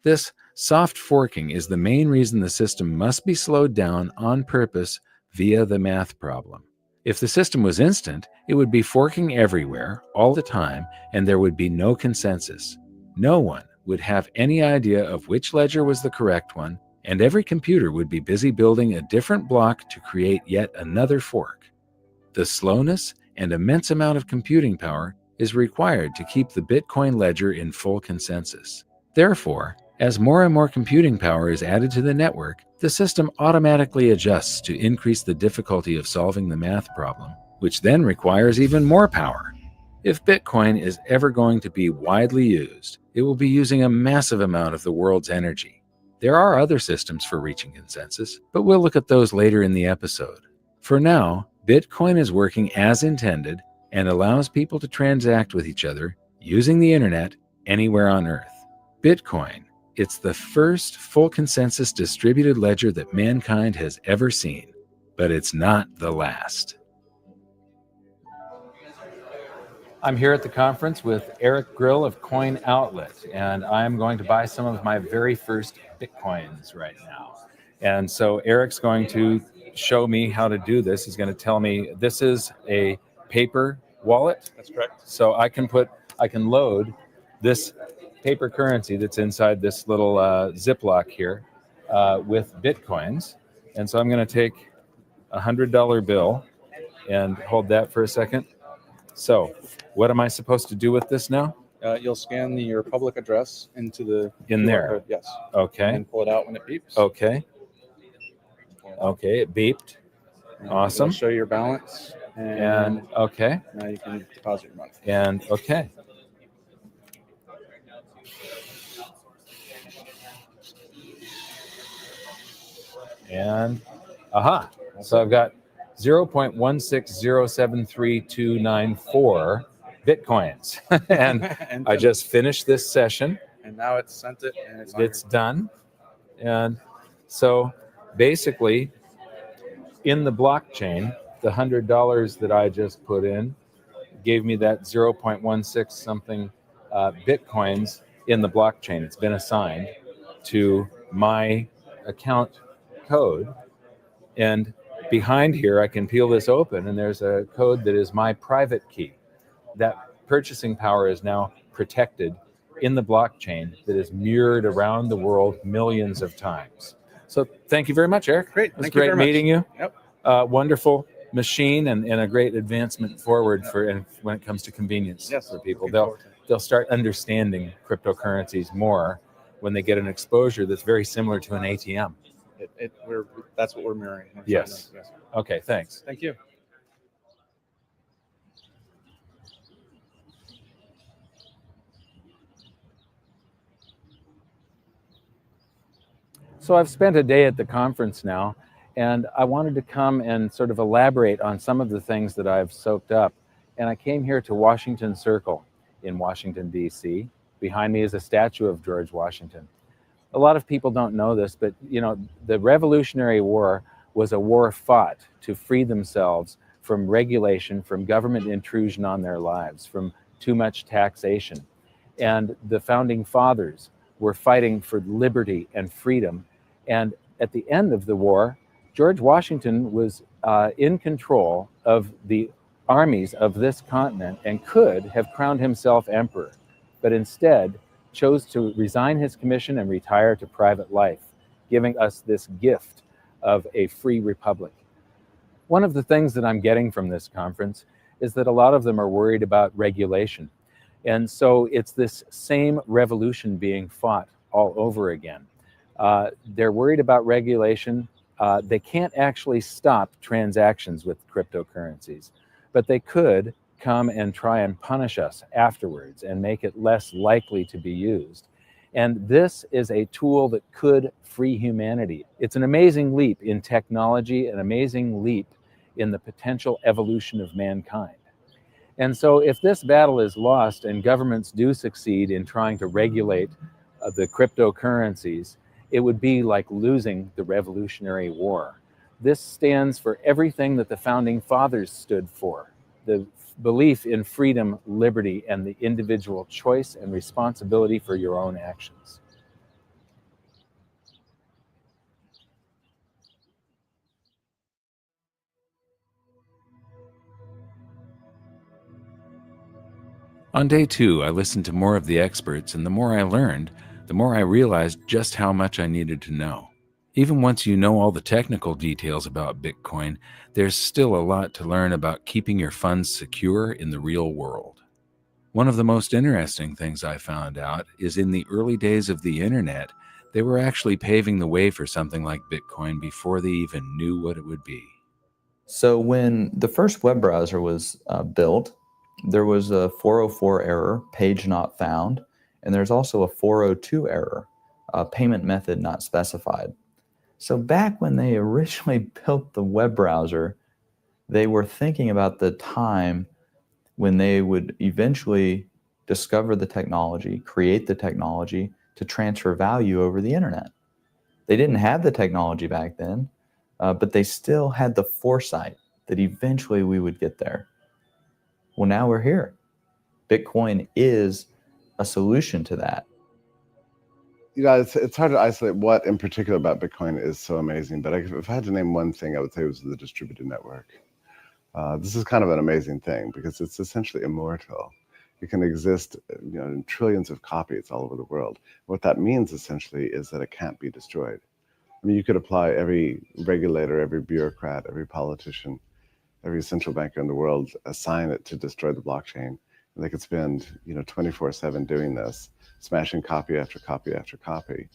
This soft forking is the main reason the system must be slowed down on purpose via the math problem. If the system was instant, it would be forking everywhere, all the time, and there would be no consensus. No one would have any idea of which ledger was the correct one, and every computer would be busy building a different block to create yet another fork. The slowness and immense amount of computing power is required to keep the Bitcoin ledger in full consensus. Therefore, as more and more computing power is added to the network, the system automatically adjusts to increase the difficulty of solving the math problem, which then requires even more power. If Bitcoin is ever going to be widely used, it will be using a massive amount of the world's energy. There are other systems for reaching consensus, but we'll look at those later in the episode. For now, Bitcoin is working as intended and allows people to transact with each other using the internet anywhere on Earth. Bitcoin, it's the first full consensus distributed ledger that mankind has ever seen, but it's not the last. I'm here at the conference with Eric Grill of Coin Outlet, and I'm going to buy some of my very first Bitcoins right now. And so Eric's going to show me how to do this. He's going to tell me this is a paper wallet. That's correct. So I can load this paper currency that's inside this little Ziploc here with Bitcoins. And so I'm going to take a $100 bill and hold that for a second. So what am I supposed to do with this now? You'll scan your public address into the In QR there? code, yes. Okay. And pull it out when it beeps. Okay. Okay, it beeped. Awesome. It'll show your balance. And okay. Now you can deposit your money. And okay. And aha. So I've got 0.1607329 Bitcoins. And I just finished this session. And now it's sent it and It's done. And so basically in the blockchain, the $100 that I just put in gave me that 0.16 something Bitcoins in the blockchain. It's been assigned to my account code. And behind here, I can peel this open, and there's a code that is my private key. That purchasing power is now protected in the blockchain that is mirrored around the world millions of times. So thank you very much, Eric. Great. It was Thank you great very much. meeting you. Yep. Wonderful machine and a great advancement forward for when it comes to convenience for people. They'll start understanding cryptocurrencies more when they get an exposure that's very similar to an ATM. That's what we're mirroring. Yes. Okay, thanks. Thank you. So I've spent a day at the conference now, and I wanted to come and sort of elaborate on some of the things that I've soaked up. And I came here to Washington Circle in Washington, D.C. Behind me is a statue of George Washington. A lot of people don't know this, but the Revolutionary War was a war fought to free themselves from regulation, from government intrusion on their lives, from too much taxation. And the founding fathers were fighting for liberty and freedom. And at the end of the war, George Washington was in control of the armies of this continent and could have crowned himself emperor, but instead chose to resign his commission and retire to private life, giving us this gift of a free republic. One of the things that I'm getting from this conference is that a lot of them are worried about regulation. And so it's this same revolution being fought all over again. They're worried about regulation. They can't actually stop transactions with cryptocurrencies, but they could come and try and punish us afterwards and make it less likely to be used. And this is a tool that could free humanity. It's an amazing leap in technology, an amazing leap in the potential evolution of mankind. And so if this battle is lost and governments do succeed in trying to regulate the cryptocurrencies, it would be like losing the Revolutionary War. This stands for everything that the Founding Fathers stood for: the belief in freedom, liberty, and the individual choice and responsibility for your own actions. On day 2, I listened to more of the experts, and the more I learned, the more I realized just how much I needed to know. Even once you know all the technical details about Bitcoin, there's still a lot to learn about keeping your funds secure in the real world. One of the most interesting things I found out is in the early days of the internet, they were actually paving the way for something like Bitcoin before they even knew what it would be. So when the first web browser was built, there was a 404 error, page not found, and there's also a 402 error, payment method not specified. So back when they originally built the web browser, they were thinking about the time when they would eventually discover the technology, create the technology to transfer value over the internet. They didn't have the technology back then, but they still had the foresight that eventually we would get there. Well, now we're here. Bitcoin is a solution to that. You know, it's hard to isolate what in particular about Bitcoin is so amazing, but if I had to name one thing, I would say it was the distributed network. This is kind of an amazing thing because it's essentially immortal. It can exist, you know, in trillions of copies all over the world. What that means essentially is that it can't be destroyed. I mean, you could apply every regulator, every bureaucrat, every politician, every central banker in the world, assign it to destroy the blockchain. And they could spend, you know, 24/7 doing this, smashing copy after copy after copy,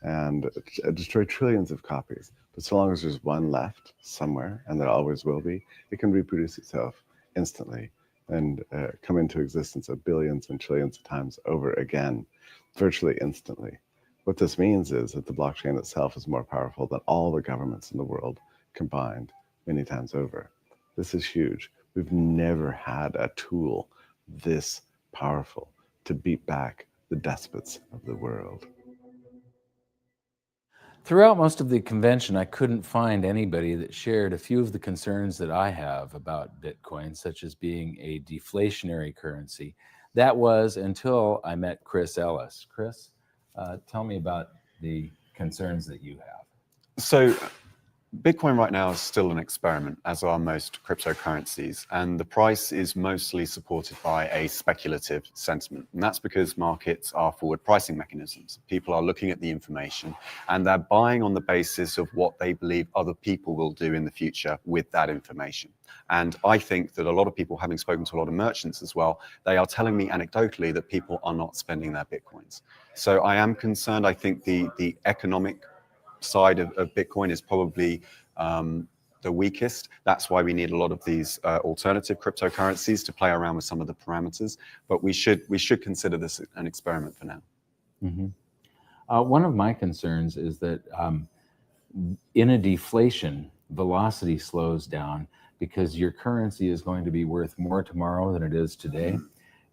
and destroy trillions of copies. But so long as there's one left somewhere, and there always will be, it can reproduce itself instantly and come into existence of billions and trillions of times over again, virtually instantly. What this means is that the blockchain itself is more powerful than all the governments in the world combined many times over. This is huge. We've never had a tool this powerful to beat back the despots of the world. Throughout most of the convention, I couldn't find anybody that shared a few of the concerns that I have about Bitcoin, such as being a deflationary currency. That was until I met Chris Ellis. Chris, tell me about the concerns that you have. So Bitcoin right now is still an experiment, as are most cryptocurrencies, and the price is mostly supported by a speculative sentiment. And that's because markets are forward pricing mechanisms. People are looking at the information and they're buying on the basis of what they believe other people will do in the future with that information. And I think that a lot of people, having spoken to a lot of merchants as well, they are telling me anecdotally that people are not spending their Bitcoins. So I am concerned. I think the economic side of Bitcoin is probably the weakest. That's why we need a lot of these alternative cryptocurrencies to play around with some of the parameters. But we should consider this an experiment for now. Mm-hmm. One of my concerns is that in a deflation, velocity slows down because your currency is going to be worth more tomorrow than it is today.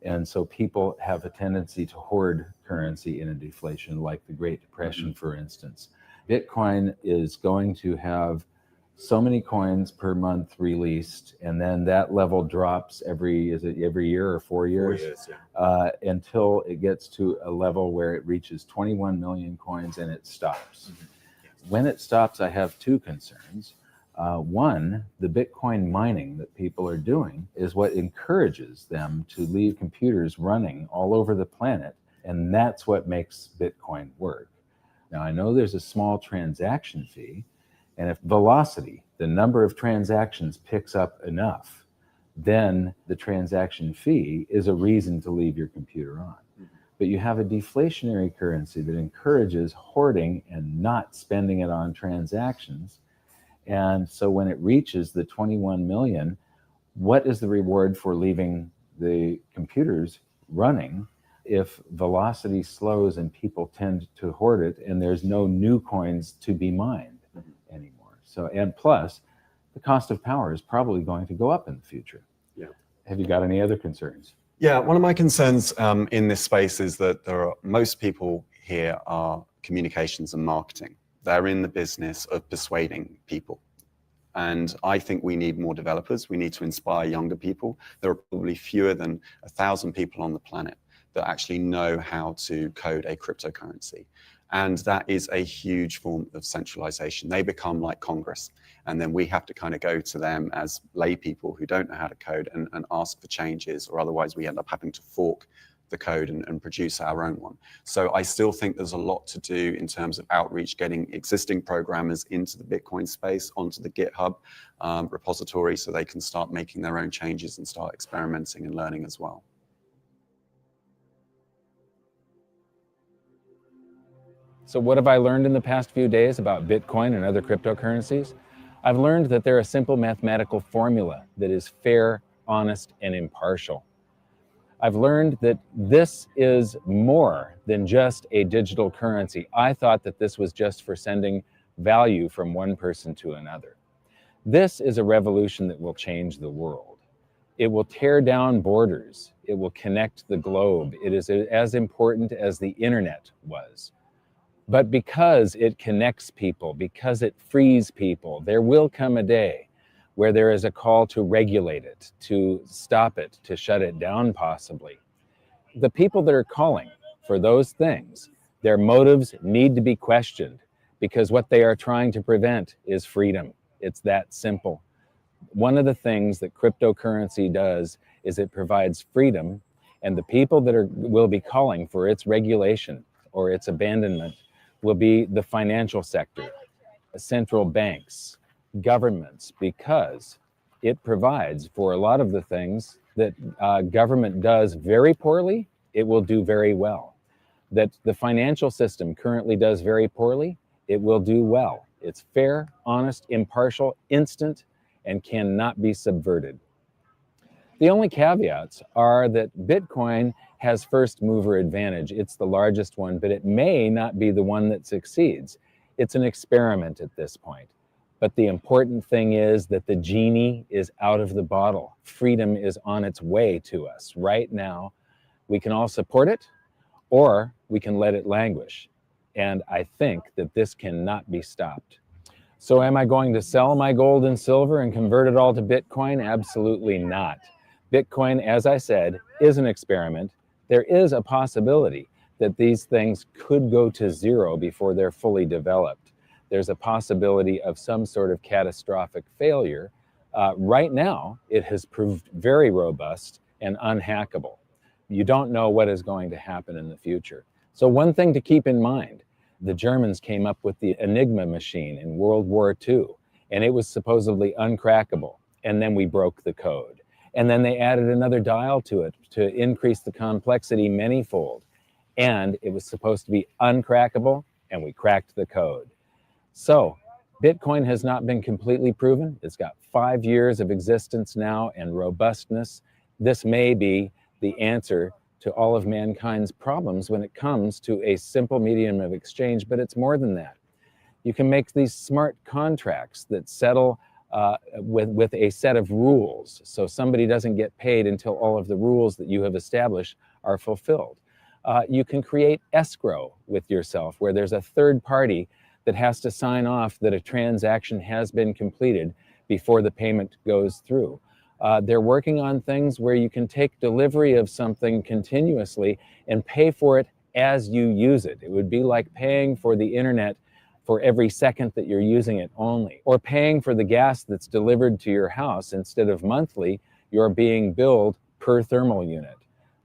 And so people have a tendency to hoard currency in a deflation, like the Great Depression, for instance. Bitcoin is going to have so many coins per month released, and then that level drops every year or 4 years? 4 years, yeah. Until it gets to a level where it reaches 21 million coins and it stops. Mm-hmm. When it stops, I have two concerns. One, the Bitcoin mining that people are doing is what encourages them to leave computers running all over the planet, and that's what makes Bitcoin work. Now, I know there's a small transaction fee, and if velocity, the number of transactions, picks up enough, then the transaction fee is a reason to leave your computer on. Mm-hmm. But you have a deflationary currency that encourages hoarding and not spending it on transactions. And so when it reaches the 21 million, what is the reward for leaving the computers running if velocity slows and people tend to hoard it, and there's no new coins to be mined anymore. So, and plus, the cost of power is probably going to go up in the future. Yeah. Have you got any other concerns? Yeah, one of my concerns in this space is that most people here are communications and marketing. They're in the business of persuading people. And I think we need more developers. We need to inspire younger people. There are probably fewer than 1,000 people on the planet that actually know how to code a cryptocurrency. And that is a huge form of centralization. They become like Congress. And then we have to kind of go to them as lay people who don't know how to code and ask for changes, or otherwise we end up having to fork the code and produce our own one. So I still think there's a lot to do in terms of outreach, getting existing programmers into the Bitcoin space, onto the GitHub repository, so they can start making their own changes and start experimenting and learning as well. So what have I learned in the past few days about Bitcoin and other cryptocurrencies? I've learned that they're a simple mathematical formula that is fair, honest, and impartial. I've learned that this is more than just a digital currency. I thought that this was just for sending value from one person to another. This is a revolution that will change the world. It will tear down borders. It will connect the globe. It is as important as the internet was. But because it connects people, because it frees people, there will come a day where there is a call to regulate it, to stop it, to shut it down possibly. The people that are calling for those things, their motives need to be questioned, because what they are trying to prevent is freedom. It's that simple. One of the things that cryptocurrency does is it provides freedom, and the people that will be calling for its regulation or its abandonment will be the financial sector, central banks, governments, because it provides for a lot of the things that government does very poorly, it will do very well. That the financial system currently does very poorly, it will do well. It's fair, honest, impartial, instant, and cannot be subverted. The only caveats are that Bitcoin has first mover advantage. It's the largest one, but it may not be the one that succeeds. It's an experiment at this point. But the important thing is that the genie is out of the bottle. Freedom is on its way to us right now. We can all support it, or we can let it languish. And I think that this cannot be stopped. So am I going to sell my gold and silver and convert it all to Bitcoin? Absolutely not. Bitcoin, as I said, is an experiment. There is a possibility that these things could go to zero before they're fully developed. There's a possibility of some sort of catastrophic failure. Right now, it has proved very robust and unhackable. You don't know what is going to happen in the future. So one thing to keep in mind, the Germans came up with the Enigma machine in World War II, and it was supposedly uncrackable. And then we broke the code. And then they added another dial to it to increase the complexity manyfold. And it was supposed to be uncrackable, and we cracked the code. So Bitcoin has not been completely proven. It's got 5 years of existence now and robustness. This may be the answer to all of mankind's problems when it comes to a simple medium of exchange, but it's more than that. You can make these smart contracts that settle with a set of rules, so somebody doesn't get paid until all of the rules that you have established are fulfilled. You can create escrow with yourself, where there's a third party that has to sign off that a transaction has been completed before the payment goes through. They're working on things where you can take delivery of something continuously and pay for it as you use it. It would be like paying for the internet for every second that you're using it only, or paying for the gas that's delivered to your house. Instead of monthly, you're being billed per thermal unit,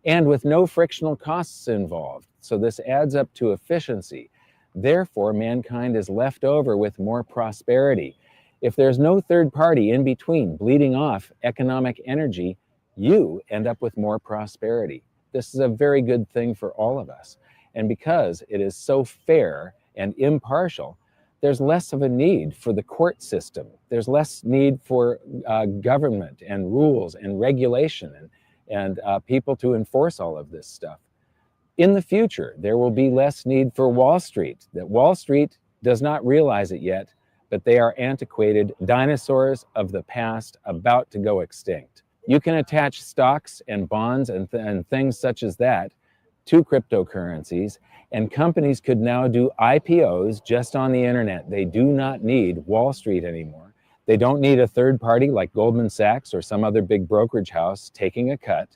and with no frictional costs involved. So this adds up to efficiency. Therefore, mankind is left over with more prosperity. If there's no third party in between bleeding off economic energy, you end up with more prosperity. This is a very good thing for all of us. And because it is so fair and impartial, there's less of a need for the court system. There's less need for government and rules and regulation and people to enforce all of this stuff. In the future, there will be less need for Wall Street. That Wall Street does not realize it yet, but they are antiquated dinosaurs of the past about to go extinct. You can attach stocks and bonds and things such as that to cryptocurrencies, and companies could now do IPOs just on the internet. They do not need Wall Street anymore. They don't need a third party like Goldman Sachs or some other big brokerage house taking a cut.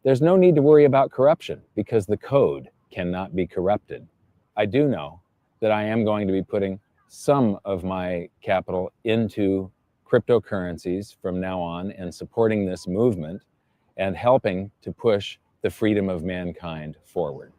There's no need to worry about corruption because the code cannot be corrupted. I do know that I am going to be putting some of my capital into cryptocurrencies from now on and supporting this movement and helping to push the freedom of mankind forward.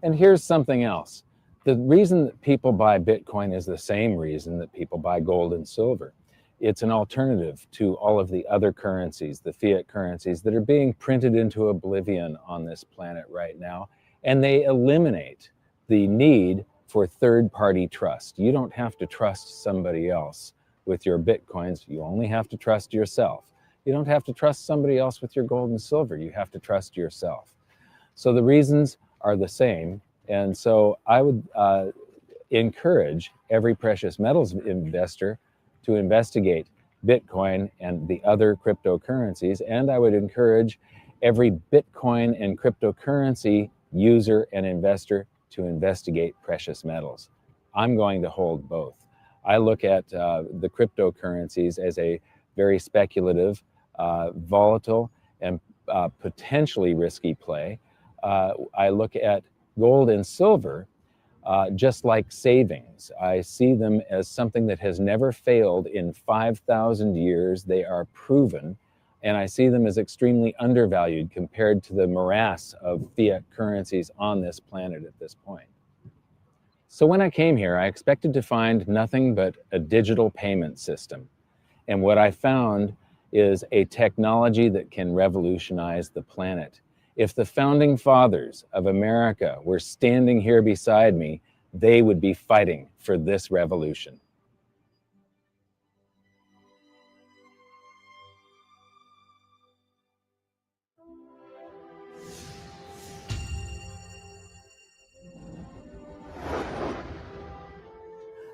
And here's something else. The reason that people buy Bitcoin is the same reason that people buy gold and silver. It's an alternative to all of the other currencies, the fiat currencies that are being printed into oblivion on this planet right now, and they eliminate the need for third-party trust. You don't have to trust somebody else with your Bitcoins. You only have to trust yourself. You don't have to trust somebody else with your gold and silver. You have to trust yourself. So the reasons are the same, and so I would encourage every precious metals investor to investigate Bitcoin and the other cryptocurrencies, and I would encourage every Bitcoin and cryptocurrency user and investor to investigate precious metals. I'm going to hold both. I look at the cryptocurrencies as a very speculative, volatile, and potentially risky play. I look at gold and silver just like savings. I see them as something that has never failed in 5,000 years. They are proven, and I see them as extremely undervalued compared to the morass of fiat currencies on this planet at this point. So when I came here, I expected to find nothing but a digital payment system. And what I found is a technology that can revolutionize the planet. If the founding fathers of America were standing here beside me, they would be fighting for this revolution.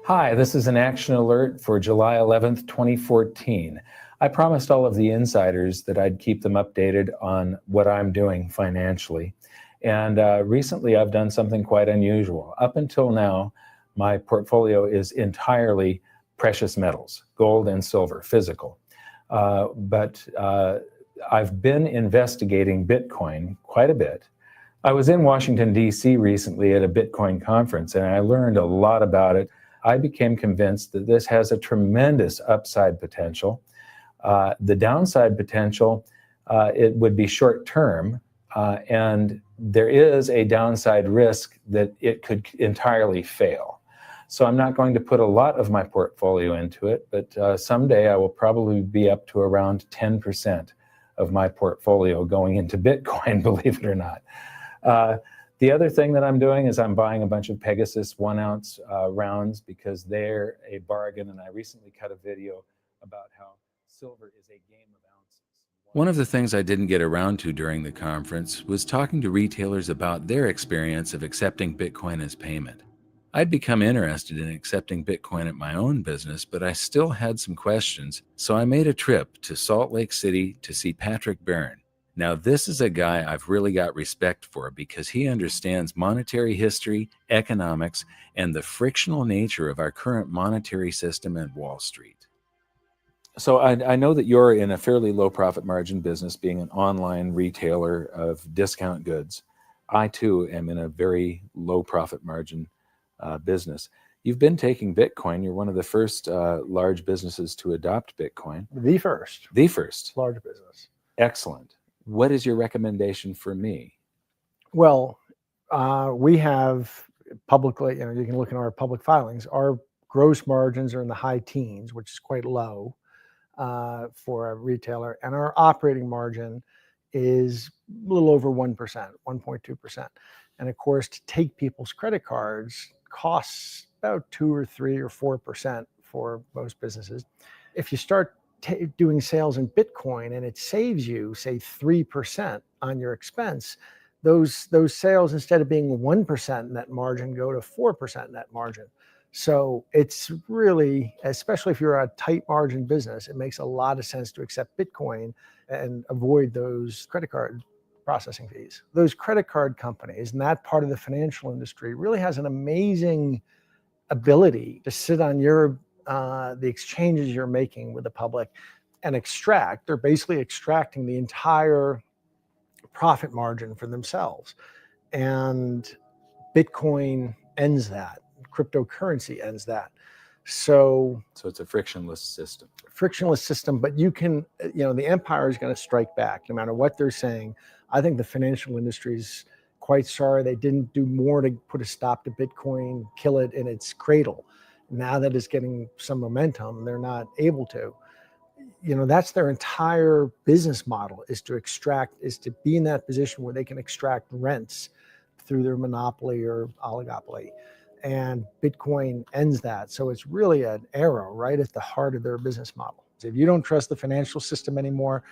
Hi, this is an action alert for July 11th, 2014. I promised all of the insiders that I'd keep them updated on what I'm doing financially. And recently I've done something quite unusual. Up until now, my portfolio is entirely precious metals, gold and silver, physical. But I've been investigating Bitcoin quite a bit. I was in Washington, D.C. recently at a Bitcoin conference, and I learned a lot about it. I became convinced that this has a tremendous upside potential. The downside potential, it would be short term, and there is a downside risk that it could entirely fail. So I'm not going to put a lot of my portfolio into it, but someday I will probably be up to around 10% of my portfolio going into Bitcoin, believe it or not. The other thing that I'm doing is I'm buying a bunch of Pegasus 1 ounce rounds because they're a bargain, and I recently cut a video about how silver is a game of ounces. One of the things I didn't get around to during the conference was talking to retailers about their experience of accepting Bitcoin as payment. I'd become interested in accepting Bitcoin at my own business, but I still had some questions, so I made a trip to Salt Lake City to see Patrick Barron. Now, this is a guy I've really got respect for because he understands monetary history, economics, and the frictional nature of our current monetary system and Wall Street. So I know that you're in a fairly low profit margin business, being an online retailer of discount goods. I too am in a very low profit margin business. You've been taking Bitcoin. You're one of the first large businesses to adopt Bitcoin. The first. The first. Large business. Excellent. What is your recommendation for me? Well, we have publicly, you can look in our public filings, our gross margins are in the high teens, which is quite low for a retailer. And our operating margin is a little over 1%, 1.2%. And of course, to take people's credit cards costs about 2 or 3 or 4% for most businesses. If you start doing sales in Bitcoin and it saves you, say, 3% on your expense, those sales, instead of being 1% net margin, go to 4% net margin. So it's really, especially if you're a tight margin business, it makes a lot of sense to accept Bitcoin and avoid those credit card processing fees. Those credit card companies and that part of the financial industry really has an amazing ability to sit on your the exchanges you're making with the public and extract. They're basically extracting the entire profit margin for themselves. And Bitcoin ends that. Cryptocurrency ends that. So it's a frictionless system. But you can, the empire is going to strike back no matter what they're saying. I think the financial industry is quite sorry they didn't do more to put a stop to Bitcoin, kill it in its cradle. Now that it's getting some momentum, they're not able to. That's their entire business model, is to be in that position where they can extract rents through their monopoly or oligopoly. And Bitcoin ends that. So it's really an arrow right at the heart of their business model. If you don't trust the financial system anymore,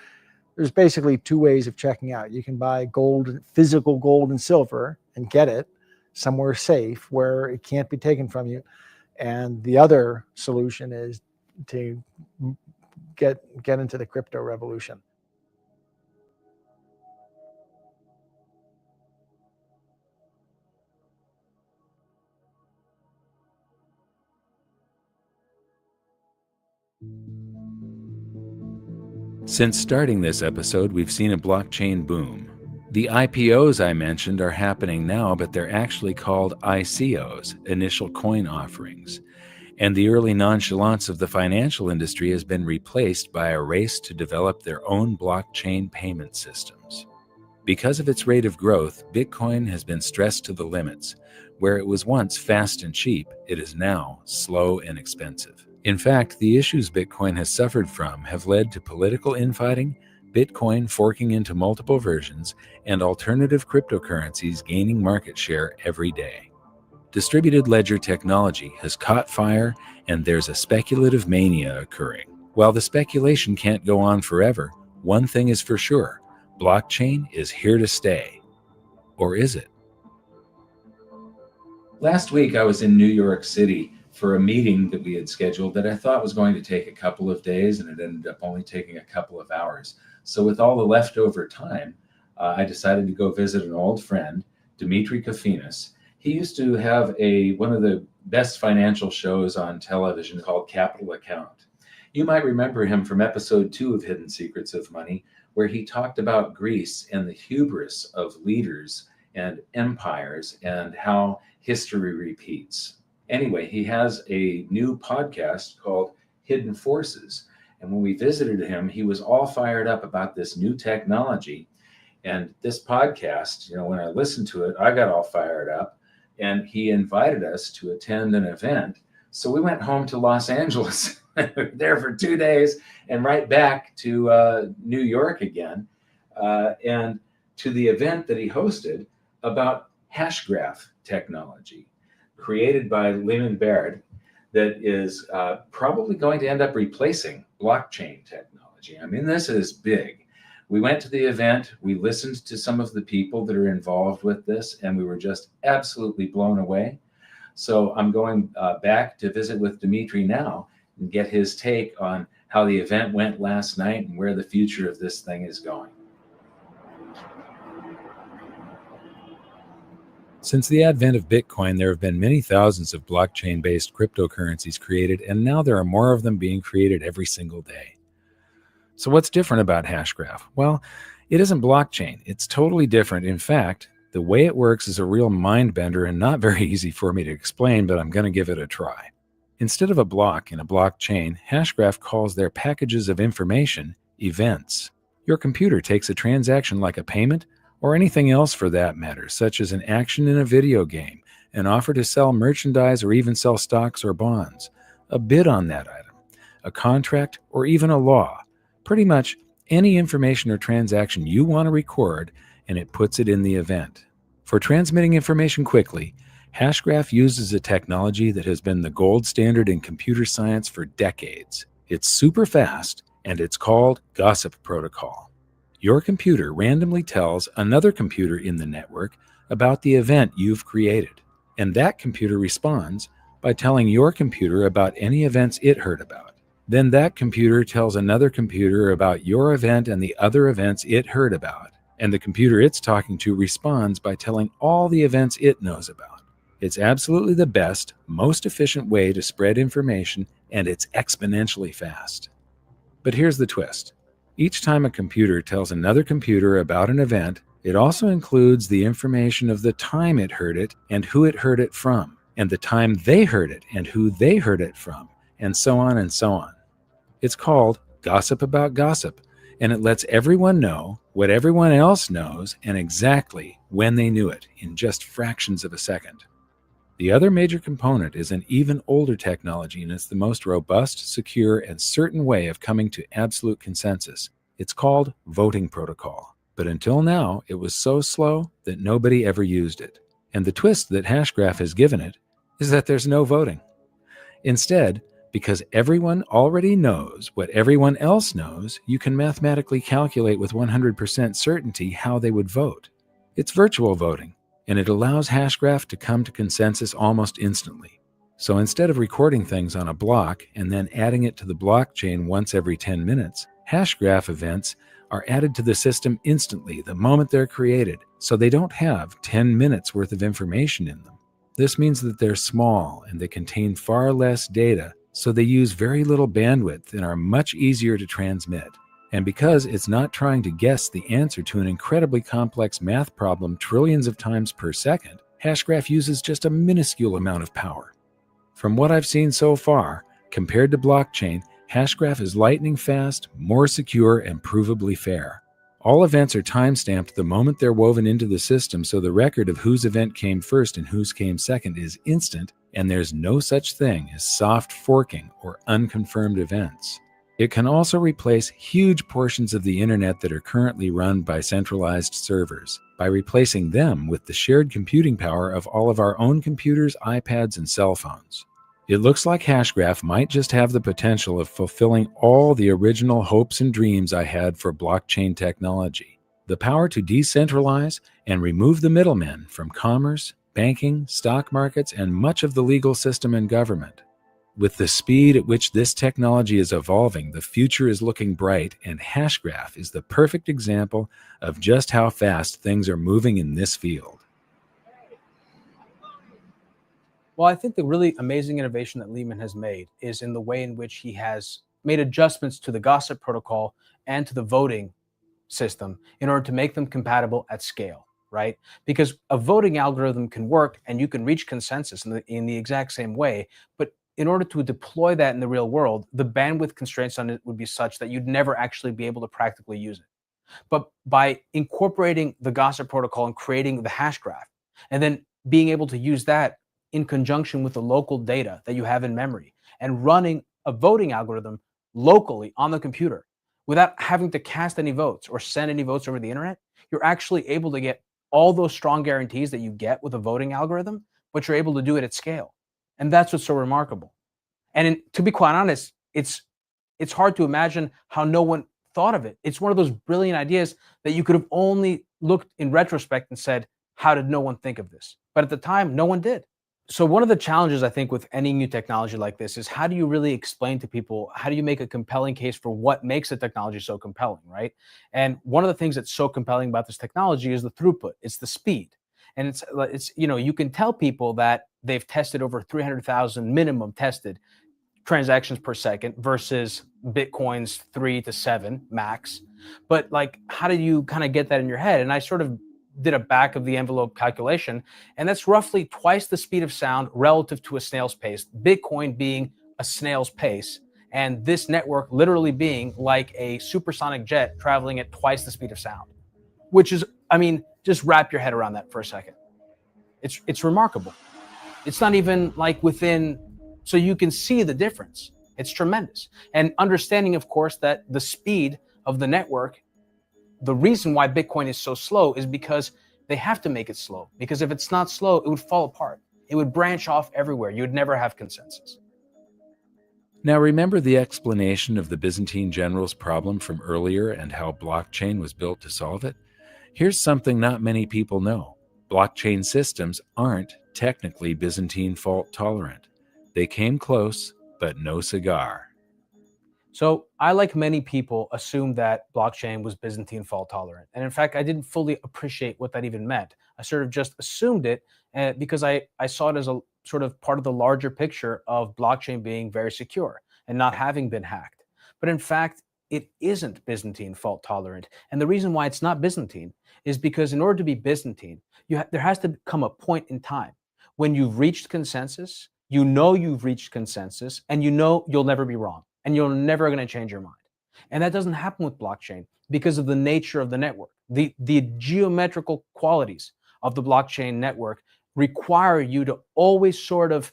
there's basically two ways of checking out. You can buy gold, physical gold and silver, and get it somewhere safe where it can't be taken from you. And the other solution is to get into the crypto revolution. Since starting this episode, we've seen a blockchain boom. The IPOs I mentioned are happening now, but they're actually called ICOs, initial coin offerings. And the early nonchalance of the financial industry has been replaced by a race to develop their own blockchain payment systems. Because of its rate of growth, Bitcoin has been stressed to the limits. Where it was once fast and cheap, it is now slow and expensive. In fact, the issues Bitcoin has suffered from have led to political infighting, Bitcoin forking into multiple versions, and alternative cryptocurrencies gaining market share every day. Distributed ledger technology has caught fire, and there's a speculative mania occurring. While the speculation can't go on forever, one thing is for sure: blockchain is here to stay. Or is it? Last week, I was in New York City for a meeting that we had scheduled that I thought was going to take a couple of days, and it ended up only taking a couple of hours. So with all the leftover time, I decided to go visit an old friend, Dimitri Kofinas. He used to have one of the best financial shows on television called Capital Account. You might remember him from episode 2 of Hidden Secrets of Money, where he talked about Greece and the hubris of leaders and empires and how history repeats. Anyway, he has a new podcast called Hidden Forces. And when we visited him, he was all fired up about this new technology. And this podcast, when I listened to it, I got all fired up. And he invited us to attend an event. So we went home to Los Angeles, there for 2 days, and right back to New York again, and to the event that he hosted about hash graph technology created by Lyman Baird that is probably going to end up replacing blockchain technology. I mean, this is big. We went to the event, we listened to some of the people that are involved with this, and we were just absolutely blown away. So I'm going back to visit with Dimitri now and get his take on how the event went last night and where the future of this thing is going. Since the advent of Bitcoin, there have been many thousands of blockchain-based cryptocurrencies created, and now there are more of them being created every single day. So what's different about Hashgraph? Well, it isn't blockchain. It's totally different. In fact, the way it works is a real mind bender and not very easy for me to explain, but I'm going to give it a try. Instead of a block in a blockchain, Hashgraph calls their packages of information events. Your computer takes a transaction like a payment, or anything else for that matter, such as an action in a video game, an offer to sell merchandise or even sell stocks or bonds, a bid on that item, a contract, or even a law. Pretty much any information or transaction you want to record, and it puts it in the event. For transmitting information quickly, Hashgraph uses a technology that has been the gold standard in computer science for decades. It's super fast, and it's called Gossip Protocol. Your computer randomly tells another computer in the network about the event you've created, and that computer responds by telling your computer about any events it heard about. Then that computer tells another computer about your event and the other events it heard about, and the computer it's talking to responds by telling all the events it knows about. It's absolutely the best, most efficient way to spread information, and it's exponentially fast. But here's the twist. Each time a computer tells another computer about an event, it also includes the information of the time it heard it and who it heard it from, and the time they heard it and who they heard it from, and so on and so on. It's called gossip about gossip, and it lets everyone know what everyone else knows and exactly when they knew it in just fractions of a second. The other major component is an even older technology, and it's the most robust, secure, and certain way of coming to absolute consensus. It's called voting protocol. But until now, it was so slow that nobody ever used it. And the twist that Hashgraph has given it is that there's no voting. Instead, because everyone already knows what everyone else knows, you can mathematically calculate with 100% certainty how they would vote. It's virtual voting, and it allows Hashgraph to come to consensus almost instantly. So instead of recording things on a block and then adding it to the blockchain once every 10 minutes, Hashgraph events are added to the system instantly the moment they're created, so they don't have 10 minutes worth of information in them. This means that they're small and they contain far less data, so they use very little bandwidth and are much easier to transmit. And because it's not trying to guess the answer to an incredibly complex math problem trillions of times per second, Hashgraph uses just a minuscule amount of power. From what I've seen so far, compared to blockchain, Hashgraph is lightning fast, more secure, and provably fair. All events are time-stamped the moment they're woven into the system, so the record of whose event came first and whose came second is instant, and there's no such thing as soft forking or unconfirmed events. It can also replace huge portions of the internet that are currently run by centralized servers, by replacing them with the shared computing power of all of our own computers, iPads, and cell phones. It looks like Hashgraph might just have the potential of fulfilling all the original hopes and dreams I had for blockchain technology. The power to decentralize and remove the middlemen from commerce, banking, stock markets, and much of the legal system and government. With the speed at which this technology is evolving, the future is looking bright, and Hashgraph is the perfect example of just how fast things are moving in this field. Well, I think the really amazing innovation that Lehman has made is in the way in which he has made adjustments to the gossip protocol and to the voting system in order to make them compatible at scale, right? Because a voting algorithm can work and you can reach consensus in the exact same way, but in order to deploy that in the real world, the bandwidth constraints on it would be such that you'd never actually be able to practically use it. But by incorporating the gossip protocol and creating the hash graph, and then being able to use that in conjunction with the local data that you have in memory and running a voting algorithm locally on the computer without having to cast any votes or send any votes over the internet, you're actually able to get all those strong guarantees that you get with a voting algorithm, but you're able to do it at scale. And that's what's so remarkable. And to be quite honest, it's hard to imagine how no one thought of it. It's one of those brilliant ideas that you could have only looked in retrospect and said, how did no one think of this? But at the time, no one did. So one of the challenges, I think, with any new technology like this is how do you really explain to people, how do you make a compelling case for what makes the technology so compelling, right? And one of the things that's so compelling about this technology is the throughput, it's the speed. And it's you can tell people that they've tested over 300,000 minimum tested transactions per second versus Bitcoin's 3 to 7 max. But like, how do you kind of get that in your head? And I sort of did a back of the envelope calculation, and that's roughly twice the speed of sound relative to a snail's pace, Bitcoin being a snail's pace, and this network literally being like a supersonic jet traveling at twice the speed of sound, which is, I mean, just wrap your head around that for a second. It's remarkable. It's not even like within, so you can see the difference. It's tremendous. And understanding, of course, that the speed of the network, the reason why Bitcoin is so slow is because they have to make it slow. Because if it's not slow, it would fall apart. It would branch off everywhere. You would never have consensus. Now remember the explanation of the Byzantine general's problem from earlier and how blockchain was built to solve it? Here's something not many people know. Blockchain systems aren't technically Byzantine fault tolerant. They came close, but no cigar. So I, like many people, assumed that blockchain was Byzantine fault tolerant. And in fact, I didn't fully appreciate what that even meant. I sort of just assumed it because I saw it as a sort of part of the larger picture of blockchain being very secure and not having been hacked. But in fact, it isn't Byzantine fault tolerant. And the reason why it's not Byzantine is because in order to be Byzantine, there has to come a point in time when you've reached consensus, you know you've reached consensus, and you know you'll never be wrong. And you're never going to change your mind. And that doesn't happen with blockchain because of the nature of the network. The geometrical qualities of the blockchain network require you to always sort of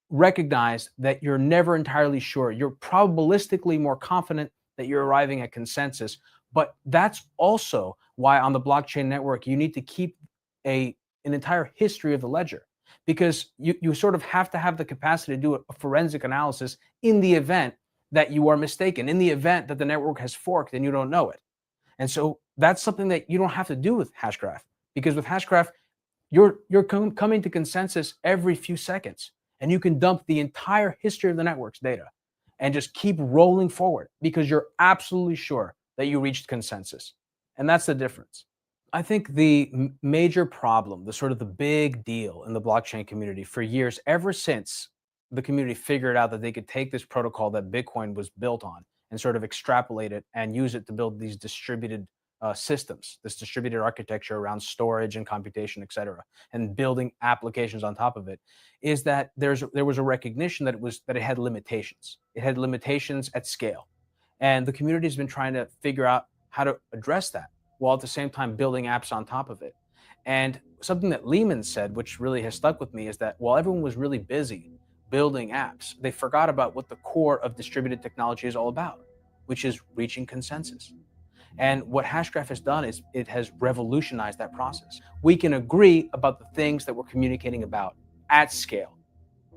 recognize that you're never entirely sure. You're probabilistically more confident that you're arriving at consensus. But that's also why on the blockchain network, you need to keep an entire history of the ledger, because you sort of have to have the capacity to do a forensic analysis in the event that you are mistaken, in the event that the network has forked and you don't know it. And so that's something that you don't have to do with Hashgraph, because with Hashgraph, you're coming to consensus every few seconds, and you can dump the entire history of the network's data and just keep rolling forward because you're absolutely sure that you reached consensus. And that's the difference. I think the major problem, the sort of the big deal in the blockchain community for years, ever since the community figured out that they could take this protocol that Bitcoin was built on and sort of extrapolate it and use it to build these distributed systems, this distributed architecture around storage and computation, et cetera, and building applications on top of it, is that there was a recognition that it had limitations. It had limitations at scale. And the community has been trying to figure out how to address that while at the same time building apps on top of it. And something that Lehman said, which really has stuck with me, is that while everyone was really busy building apps, they forgot about what the core of distributed technology is all about, which is reaching consensus. And what Hashgraph has done is it has revolutionized that process. We can agree about the things that we're communicating about at scale.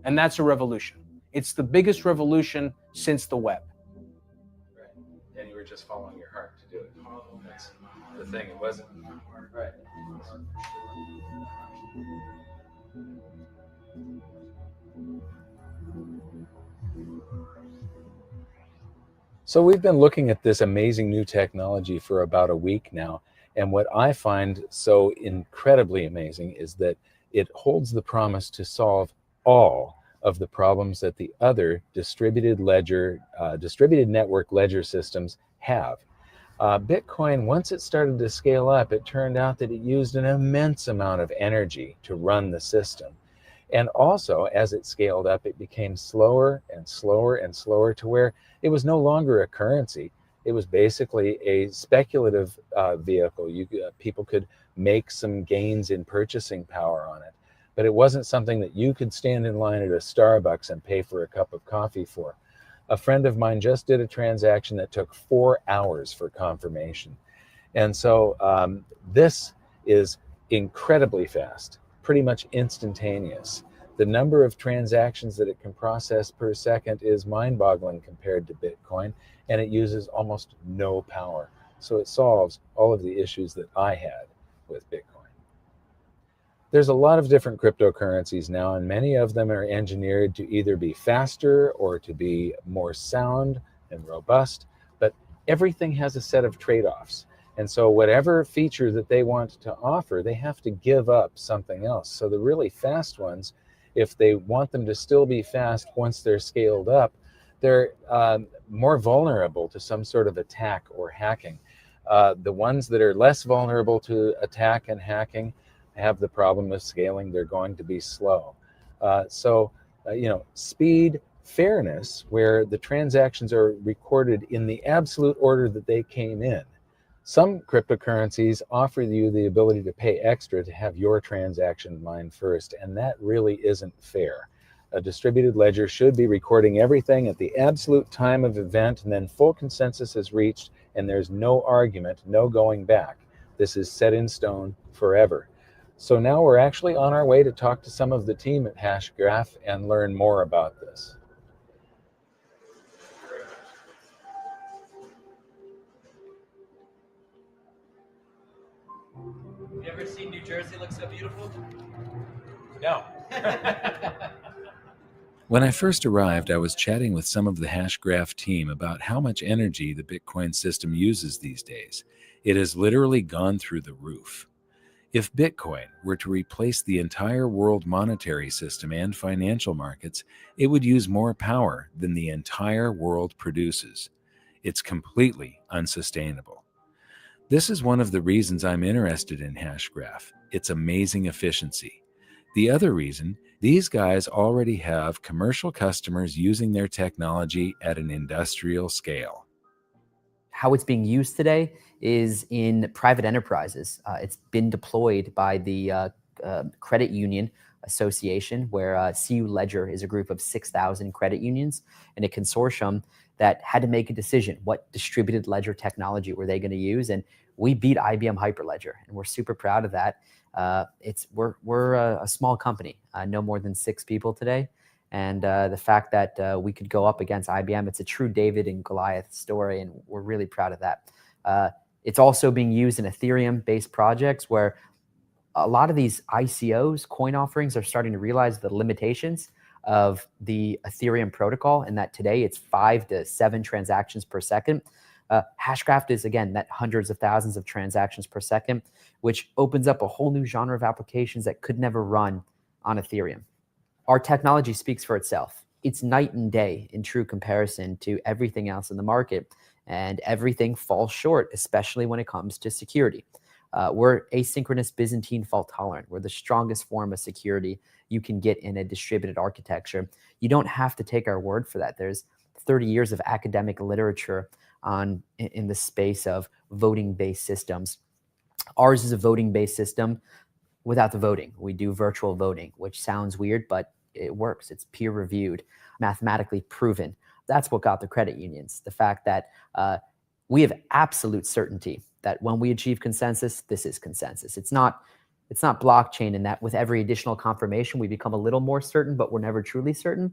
And that's a revolution. It's the biggest revolution since the web. Right. And you were just following your heart to do it. That's the thing. It wasn't. Right. So we've been looking at this amazing new technology for about a week now. And what I find so incredibly amazing is that it holds the promise to solve all of the problems that the other distributed network ledger systems have. Bitcoin, once it started to scale up, it turned out that it used an immense amount of energy to run the system. And also, as it scaled up, it became slower and slower and slower to where it was no longer a currency. It was basically a speculative vehicle. People could make some gains in purchasing power on it. But it wasn't something that you could stand in line at a Starbucks and pay for a cup of coffee for. A friend of mine just did a transaction that took 4 hours for confirmation. And so this is incredibly fast, pretty much instantaneous. The number of transactions that it can process per second is mind-boggling compared to Bitcoin, and it uses almost no power. So it solves all of the issues that I had with Bitcoin. There's a lot of different cryptocurrencies now, and many of them are engineered to either be faster or to be more sound and robust, but everything has a set of trade-offs. And so whatever feature that they want to offer, they have to give up something else. So the really fast ones, if they want them to still be fast once they're scaled up, they're more vulnerable to some sort of attack or hacking. The ones that are less vulnerable to attack and hacking have the problem of scaling. They're going to be slow. Speed, fairness, where the transactions are recorded in the absolute order that they came in. Some cryptocurrencies offer you the ability to pay extra to have your transaction mined first, and that really isn't fair. A distributed ledger should be recording everything at the absolute time of event, and then full consensus is reached, and there's no argument, no going back. This is set in stone forever. So now we're actually on our way to talk to some of the team at Hashgraph and learn more about this. You ever seen New Jersey look so beautiful? No. When I first arrived, I was chatting with some of the Hashgraph team about how much energy the Bitcoin system uses these days. It has literally gone through the roof. If Bitcoin were to replace the entire world monetary system and financial markets, it would use more power than the entire world produces. It's completely unsustainable. This is one of the reasons I'm interested in Hashgraph, its amazing efficiency. The other reason, these guys already have commercial customers using their technology at an industrial scale. How it's being used today is in private enterprises. It's been deployed by the Credit Union Association, where CU Ledger is a group of 6,000 credit unions and a consortium that had to make a decision. What distributed ledger technology were they going to use? And we beat IBM Hyperledger, and we're super proud of that. We're a small company, no more than 6 people today. And the fact that we could go up against IBM, it's a true David and Goliath story, and we're really proud of that. It's also being used in Ethereum-based projects where a lot of these ICOs, coin offerings, are starting to realize the limitations of the Ethereum protocol, and that today it's 5 to 7 transactions per second. Hashgraph is, again, that hundreds of thousands of transactions per second, which opens up a whole new genre of applications that could never run on Ethereum. Our technology speaks for itself. It's night and day in true comparison to everything else in the market, and everything falls short, especially when it comes to security. We're asynchronous Byzantine fault tolerant. We're the strongest form of security you can get in a distributed architecture. You don't have to take our word for that. There's 30 years of academic literature in the space of voting-based systems. Ours is a voting-based system without the voting. We do virtual voting, which sounds weird, but it works. It's peer-reviewed, mathematically proven. That's what got the credit unions. The fact that we have absolute certainty that when we achieve consensus, this is consensus. It's not blockchain in that with every additional confirmation, we become a little more certain, but we're never truly certain.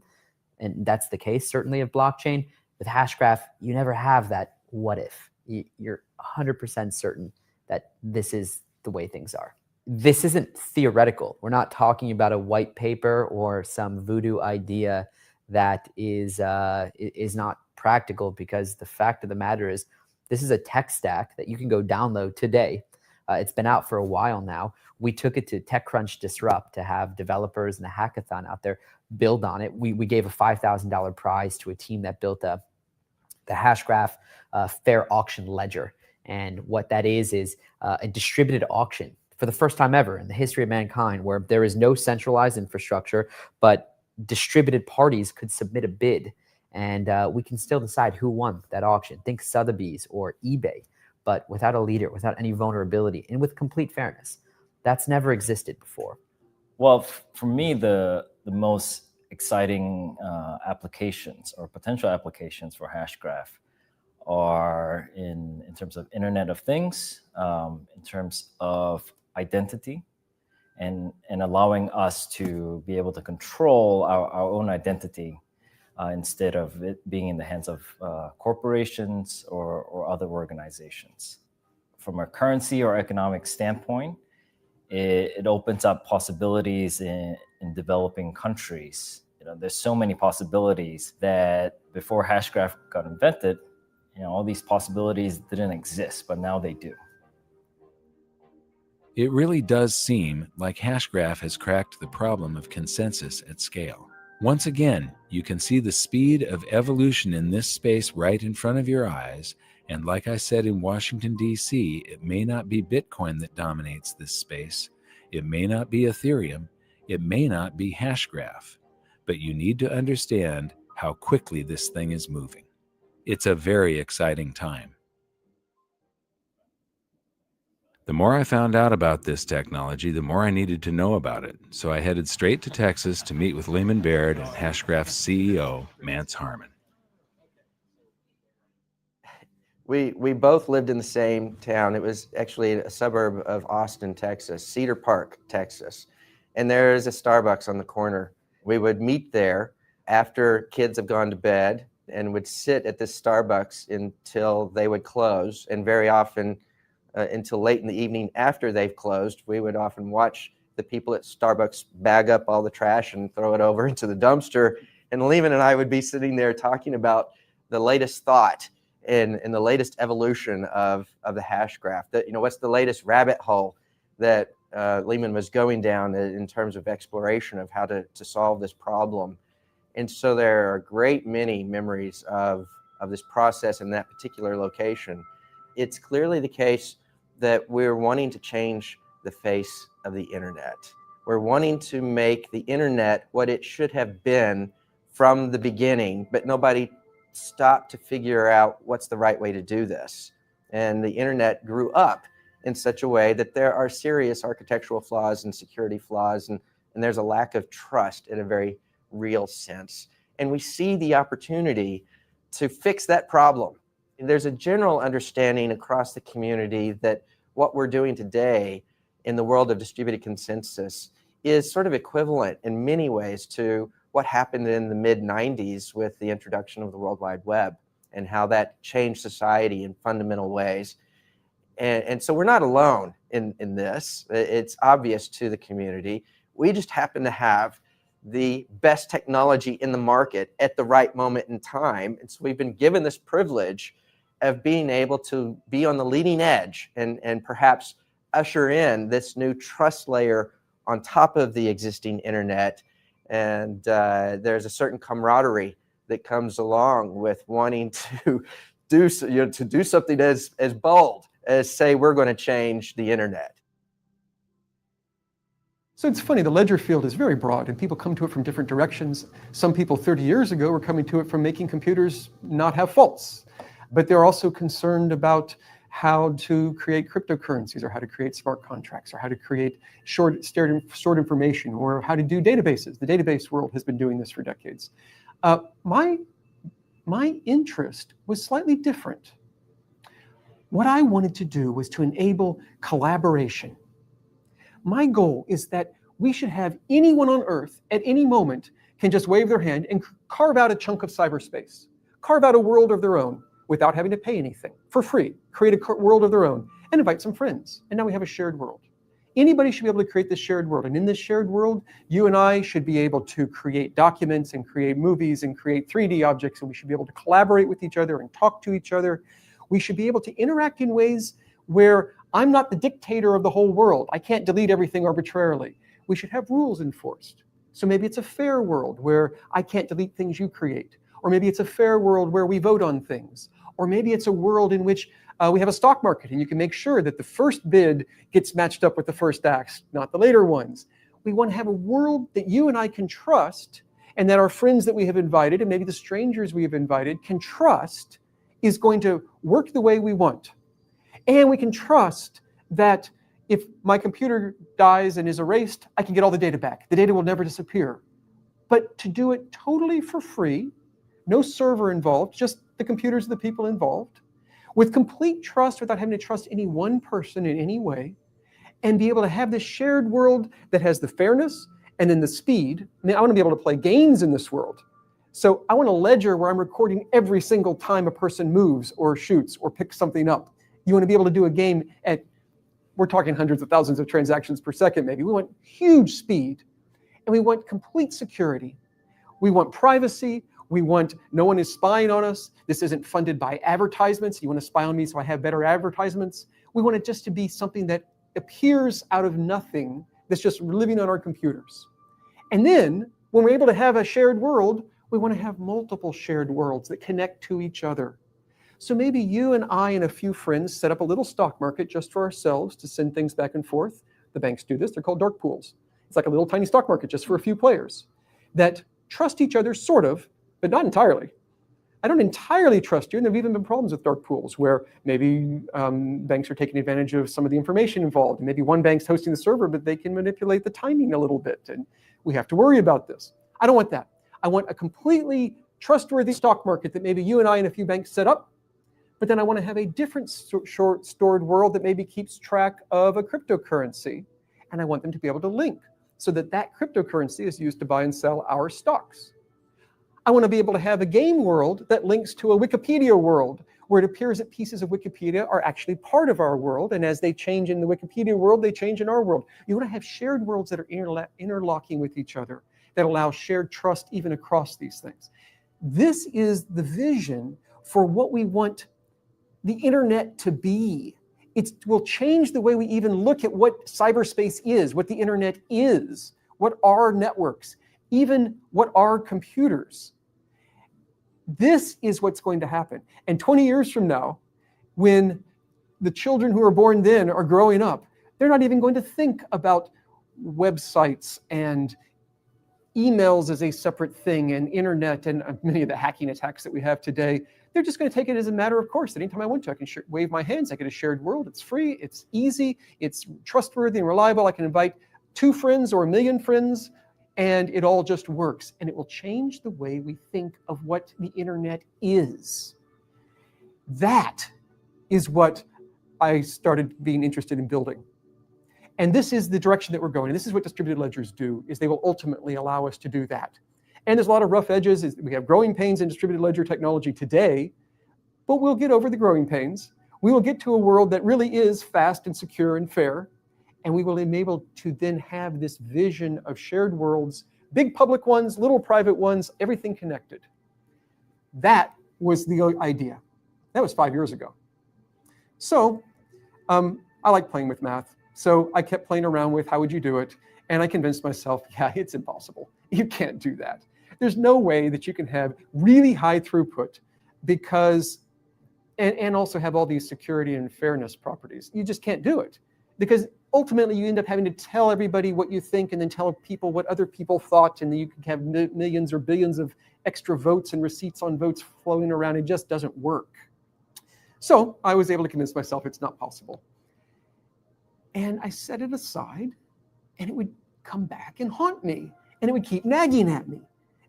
And that's the case, certainly, of blockchain. With Hashgraph, you never have that what if. You're 100% certain that this is the way things are. This isn't theoretical. We're not talking about a white paper or some voodoo idea that is not practical, because the fact of the matter is this is a tech stack that you can go download today. It's been out for a while now. We took it to TechCrunch Disrupt to have developers and a hackathon out there build on it. We gave a $5,000 prize to a team that built the Hashgraph Fair Auction Ledger. And what that is a distributed auction for the first time ever in the history of mankind, where there is no centralized infrastructure, but distributed parties could submit a bid, and we can still decide who won that auction. Think Sotheby's or eBay, but without a leader, without any vulnerability, and with complete fairness. That's never existed before. Well, for me, the most exciting applications or potential applications for Hashgraph are in terms of Internet of Things, in terms of identity, and allowing us to be able to control our own identity instead of it being in the hands of corporations or other organizations. From a currency or economic standpoint, it opens up possibilities in developing countries. There's so many possibilities that before Hashgraph got invented, all these possibilities didn't exist, but now they do. It really does seem like Hashgraph has cracked the problem of consensus at scale. Once again, you can see the speed of evolution in this space right in front of your eyes, and like I said in Washington, D.C., it may not be Bitcoin that dominates this space, it may not be Ethereum, it may not be Hashgraph, but you need to understand how quickly this thing is moving. It's a very exciting time. The more I found out about this technology, the more I needed to know about it. So I headed straight to Texas to meet with Lehman Baird and Hashgraph's CEO, Mance Harmon. We both lived in the same town. It was actually a suburb of Austin, Texas, Cedar Park, Texas. And there's a Starbucks on the corner. We would meet there after kids have gone to bed and would sit at this Starbucks until they would close. And very often until late in the evening after they've closed. We would often watch the people at Starbucks bag up all the trash and throw it over into the dumpster. And Lehman and I would be sitting there talking about the latest thought and the latest evolution of the hash graph. That, what's the latest rabbit hole that Lehman was going down in terms of exploration of how to solve this problem. And so there are a great many memories of this process in that particular location. It's clearly the case that we're wanting to change the face of the internet. We're wanting to make the internet what it should have been from the beginning, but nobody stopped to figure out what's the right way to do this. And the internet grew up in such a way that there are serious architectural flaws and security flaws, and there's a lack of trust in a very real sense. And we see the opportunity to fix that problem. And there's a general understanding across the community that what we're doing today in the world of distributed consensus is sort of equivalent in many ways to what happened in the mid-90s with the introduction of the World Wide Web and how that changed society in fundamental ways. And so we're not alone in this. It's obvious to the community. We just happen to have the best technology in the market at the right moment in time. And so we've been given this privilege of being able to be on the leading edge and perhaps usher in this new trust layer on top of the existing internet. And there's a certain camaraderie that comes along with wanting to do something as bold as say we're going to change the internet. So it's funny, the ledger field is very broad and people come to it from different directions. Some people 30 years ago were coming to it from making computers not have faults, but they're also concerned about how to create cryptocurrencies or how to create smart contracts or how to create stored information or how to do databases. The database world has been doing this for decades. My interest was slightly different. What I wanted to do was to enable collaboration. My goal is that we should have anyone on Earth at any moment can just wave their hand and carve out a chunk of cyberspace, carve out a world of their own without having to pay anything, for free, create a world of their own and invite some friends. And now we have a shared world. Anybody should be able to create this shared world. And in this shared world, you and I should be able to create documents and create movies and create 3D objects, and we should be able to collaborate with each other and talk to each other. We should be able to interact in ways where I'm not the dictator of the whole world. I can't delete everything arbitrarily. We should have rules enforced. So maybe it's a fair world where I can't delete things you create. Or maybe it's a fair world where we vote on things. Or maybe it's a world in which we have a stock market and you can make sure that the first bid gets matched up with the first act, not the later ones. We want to have a world that you and I can trust, and that our friends that we have invited, and maybe the strangers we have invited, can trust is going to work the way we want. And we can trust that if my computer dies and is erased, I can get all the data back. The data will never disappear. But to do it totally for free, no server involved, just the computers of the people involved, with complete trust without having to trust any one person in any way, and be able to have this shared world that has the fairness and then the speed. I mean, I want to be able to play games in this world. So I want a ledger where I'm recording every single time a person moves or shoots or picks something up. You want to be able to do a game at, we're talking hundreds of thousands of transactions per second maybe. We want huge speed, and we want complete security. We want privacy. We want no one is spying on us. This isn't funded by advertisements. You want to spy on me so I have better advertisements. We want it just to be something that appears out of nothing, that's just living on our computers. And then when we're able to have a shared world, we want to have multiple shared worlds that connect to each other. So maybe you and I and a few friends set up a little stock market just for ourselves to send things back and forth. The banks do this. They're called dark pools. It's like a little tiny stock market just for a few players that trust each other, sort of, but not entirely. I don't entirely trust you, and there have even been problems with dark pools where maybe banks are taking advantage of some of the information involved. Maybe one bank's hosting the server, but they can manipulate the timing a little bit, and we have to worry about this. I don't want that. I want a completely trustworthy stock market that maybe you and I and a few banks set up, but then I want to have a different short stored world that maybe keeps track of a cryptocurrency, and I want them to be able to link so that that cryptocurrency is used to buy and sell our stocks. I want to be able to have a game world that links to a Wikipedia world where it appears that pieces of Wikipedia are actually part of our world, and as they change in the Wikipedia world, they change in our world. You want to have shared worlds that are interlocking with each other, that allow shared trust even across these things. This is the vision for what we want the internet to be. It will change the way we even look at what cyberspace is, what the internet is, what are networks, even what are computers. This is what's going to happen. And 20 years from now, when the children who are born then are growing up, they're not even going to think about websites and emails as a separate thing and internet and many of the hacking attacks that we have today. They're just going to take it as a matter of course. Anytime I want to, I can wave my hands. I get a shared world. It's free. It's easy. It's trustworthy and reliable. I can invite 2 friends or 1 million friends, and it all just works. And it will change the way we think of what the internet is. That is what I started being interested in building. And this is the direction that we're going. And this is what distributed ledgers do, is they will ultimately allow us to do that. And there's a lot of rough edges. We have growing pains in distributed ledger technology today, but we'll get over the growing pains. We will get to a world that really is fast and secure and fair. And we will be able to then have this vision of shared worlds, big public ones, little private ones, everything connected. That was the idea. That was 5 years ago. So I like playing with math. So I kept playing around with how would you do it? And I convinced myself, yeah, it's impossible. You can't do that. There's no way that you can have really high throughput because, and also have all these security and fairness properties. You just can't do it because ultimately you end up having to tell everybody what you think and then tell people what other people thought, and then you can have millions or billions of extra votes and receipts on votes floating around. It just doesn't work. So I was able to convince myself it's not possible. And I set it aside, and it would come back and haunt me, and it would keep nagging at me.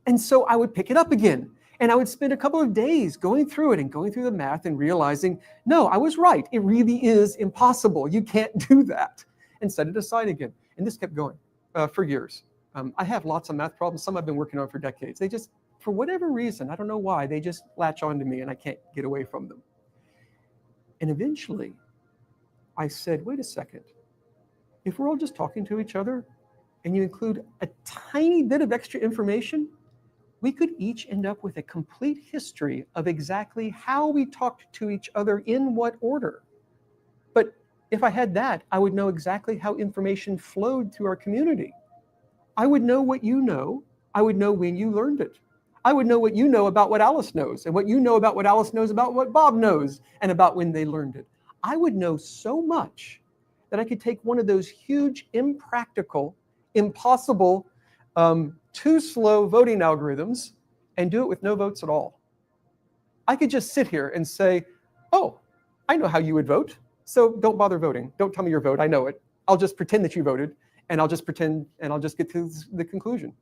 And so I would pick it up again, and I would spend a couple of days going through it and going through the math and realizing, no, I was right. It really is impossible. You can't do that. And set it aside again. And this kept going for years. I have lots of math problems. Some I've been working on for decades. They just, for whatever reason, I don't know why, they just latch onto me, and I can't get away from them. And eventually, I said, wait a second. If we're all just talking to each other and you include a tiny bit of extra information, we could each end up with a complete history of exactly how we talked to each other in what order. But if I had that, I would know exactly how information flowed through our community. I would know what you know. I would know when you learned it. I would know what you know about what Alice knows, and what you know about what Alice knows about what Bob knows, and about when they learned it. I would know so much that I could take one of those huge, impractical, impossible, too slow voting algorithms and do it with no votes at all. I could just sit here and say, oh, I know how you would vote, so don't bother voting. Don't tell me your vote, I know it. I'll just pretend that you voted, and I'll just pretend, and I'll just get to the conclusion.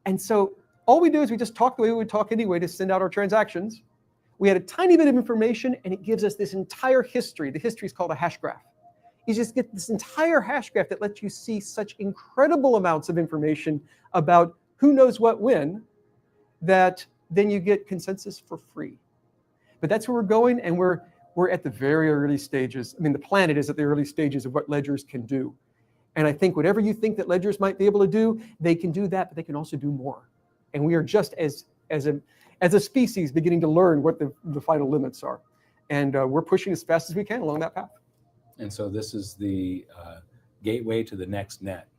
And so all we do is we just talk the way we would talk anyway to send out our transactions. We had a tiny bit of information, and it gives us this entire history. The history is called a hash graph. You just get this entire hash graph that lets you see such incredible amounts of information about who knows what when, that then you get consensus for free. But that's where we're going, and we're at the very early stages. I mean, the planet is at the early stages of what ledgers can do. And I think whatever you think that ledgers might be able to do, they can do that, but they can also do more. And we are just as a species beginning to learn what the final limits are. And we're pushing as fast as we can along that path. And so this is the gateway to the next net.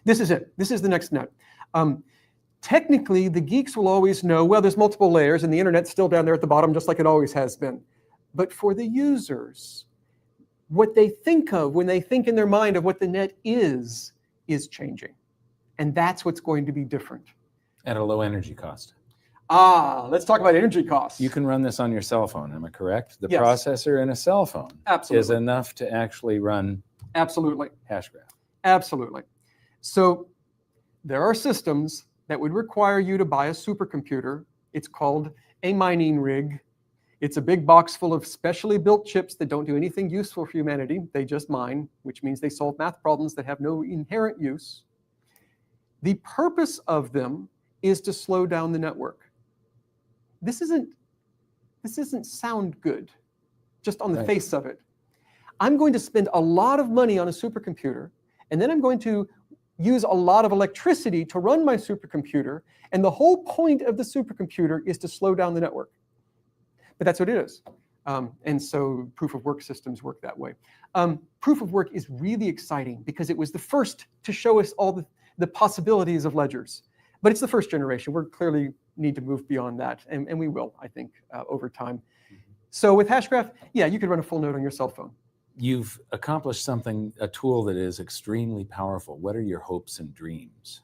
This is it. This is the next net. Technically, the geeks will always know, well, there's multiple layers, and the internet's still down there at the bottom, just like it always has been. But for the users, what they think of when they think in their mind of what the net is changing. And that's what's going to be different. At a low energy cost. Let's talk about energy costs. You can run this on your cell phone, am I correct? The Yes. processor in a cell phone Absolutely. is enough to actually run Absolutely. hash graph. Absolutely. So there are systems that would require you to buy a supercomputer. It's called a mining rig. It's a big box full of specially built chips that don't do anything useful for humanity. They just mine, which means they solve math problems that have no inherent use. The purpose of them is to slow down the network. This isn't this doesn't sound good, just on the Right. face of it. I'm going to spend a lot of money on a supercomputer, and then I'm going to use a lot of electricity to run my supercomputer, and the whole point of the supercomputer is to slow down the network. But that's what it is. And so proof of work systems work that way. Proof of work is really exciting because it was the first to show us all the possibilities of ledgers. But it's the first generation. We clearly need to move beyond that, and we will, I think, over time. So with Hashgraph, yeah, you could run a full node on your cell phone. You've accomplished something, a tool that is extremely powerful. What are your hopes and dreams?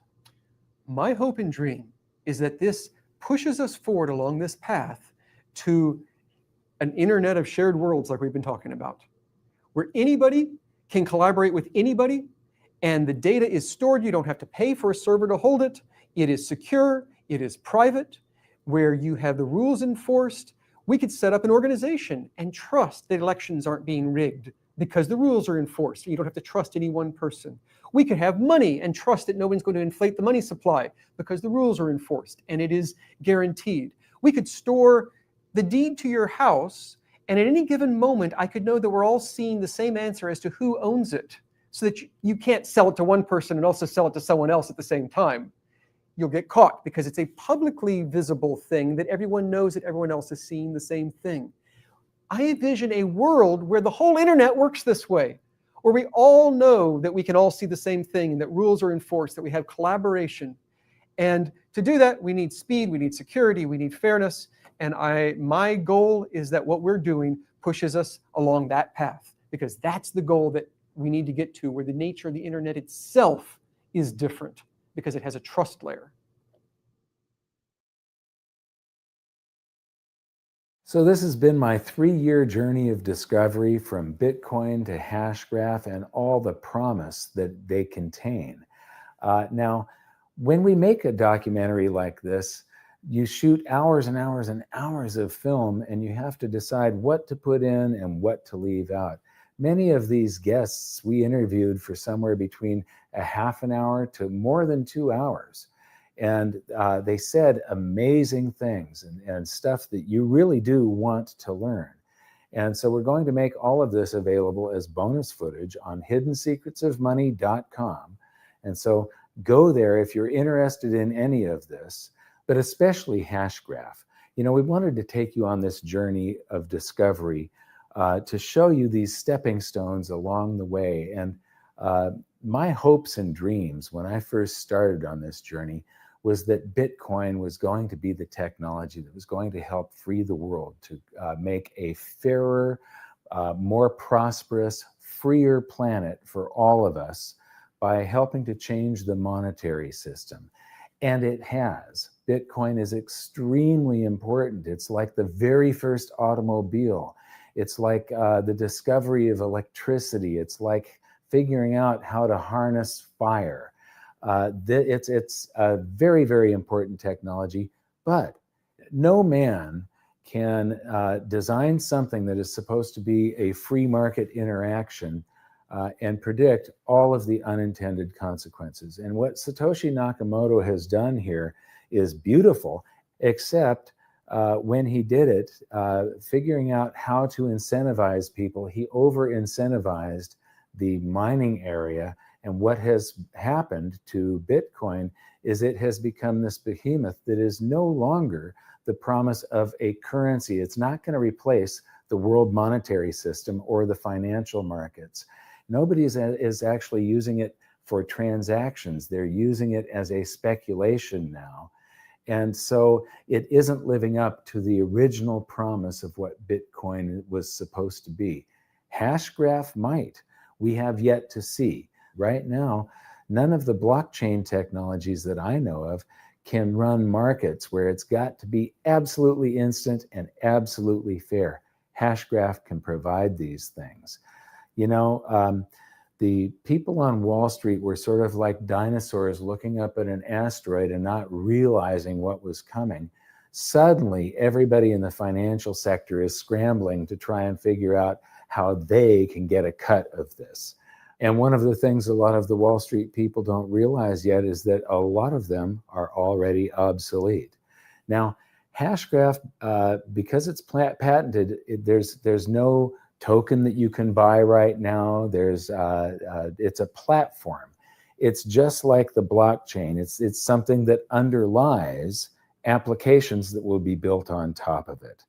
My hope and dream is that this pushes us forward along this path to an internet of shared worlds like we've been talking about, where anybody can collaborate with anybody, and the data is stored. You don't have to pay for a server to hold it. It is secure. It is private, where you have the rules enforced. We could set up an organization and trust that elections aren't being rigged because the rules are enforced. You don't have to trust any one person. We could have money and trust that no one's going to inflate the money supply because the rules are enforced and it is guaranteed. We could store the deed to your house, and at any given moment, I could know that we're all seeing the same answer as to who owns it, so that you can't sell it to one person and also sell it to someone else at the same time. You'll get caught because it's a publicly visible thing that everyone knows that everyone else is seeing the same thing. I envision a world where the whole internet works this way, where we all know that we can all see the same thing and that rules are enforced, that we have collaboration. And to do that, we need speed, we need security, we need fairness. And my goal is that what we're doing pushes us along that path, because that's the goal that we need to get to, where the nature of the internet itself is different because it has a trust layer. So this has been my 3-year journey of discovery, from Bitcoin to Hashgraph and all the promise that they contain. Now, when we make a documentary like this, you shoot hours and hours and hours of film, and you have to decide what to put in and what to leave out. Many of these guests we interviewed for somewhere between a half an hour to more than 2 hours. And they said amazing things and stuff that you really do want to learn. And so we're going to make all of this available as bonus footage on hiddensecretsofmoney.com. And so go there if you're interested in any of this, but especially Hashgraph. You know, we wanted to take you on this journey of discovery to show you these stepping stones along the way. And my hopes and dreams when I first started on this journey was that Bitcoin was going to be the technology that was going to help free the world, to make a fairer, more prosperous, freer planet for all of us by helping to change the monetary system. And it has. Bitcoin is extremely important. It's like the very first automobile. It's like the discovery of electricity. It's like figuring out how to harness fire. It's a very, very important technology, but no man can design something that is supposed to be a free market interaction and predict all of the unintended consequences. And what Satoshi Nakamoto has done here is beautiful, except when he did it, figuring out how to incentivize people, he over-incentivized the mining area. And what has happened to Bitcoin is it has become this behemoth that is no longer the promise of a currency. It's not going to replace the world monetary system or the financial markets. Nobody is actually using it for transactions. They're using it as a speculation now. And so it isn't living up to the original promise of what Bitcoin was supposed to be. Hashgraph might. We have yet to see. Right now, none of the blockchain technologies that I know of can run markets where it's got to be absolutely instant and absolutely fair. Hashgraph can provide these things. You know, the people on Wall Street were sort of like dinosaurs looking up at an asteroid and not realizing what was coming. Suddenly, everybody in the financial sector is scrambling to try and figure out how they can get a cut of this. And one of the things a lot of the Wall Street people don't realize yet is that a lot of them are already obsolete. Now, Hashgraph, because it's patented, there's no token that you can buy right now. It's a platform. It's just like the blockchain. It's something that underlies applications that will be built on top of it.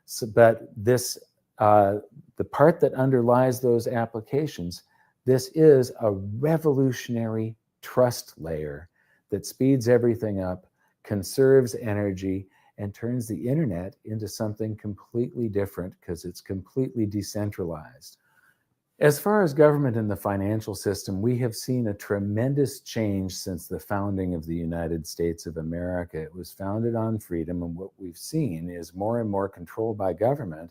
So, but this, the part that underlies those applications, this is a revolutionary trust layer that speeds everything up, conserves energy, and turns the internet into something completely different because it's completely decentralized. As far as government and the financial system, we have seen a tremendous change since the founding of the United States of America. It was founded on freedom, and what we've seen is more and more control by government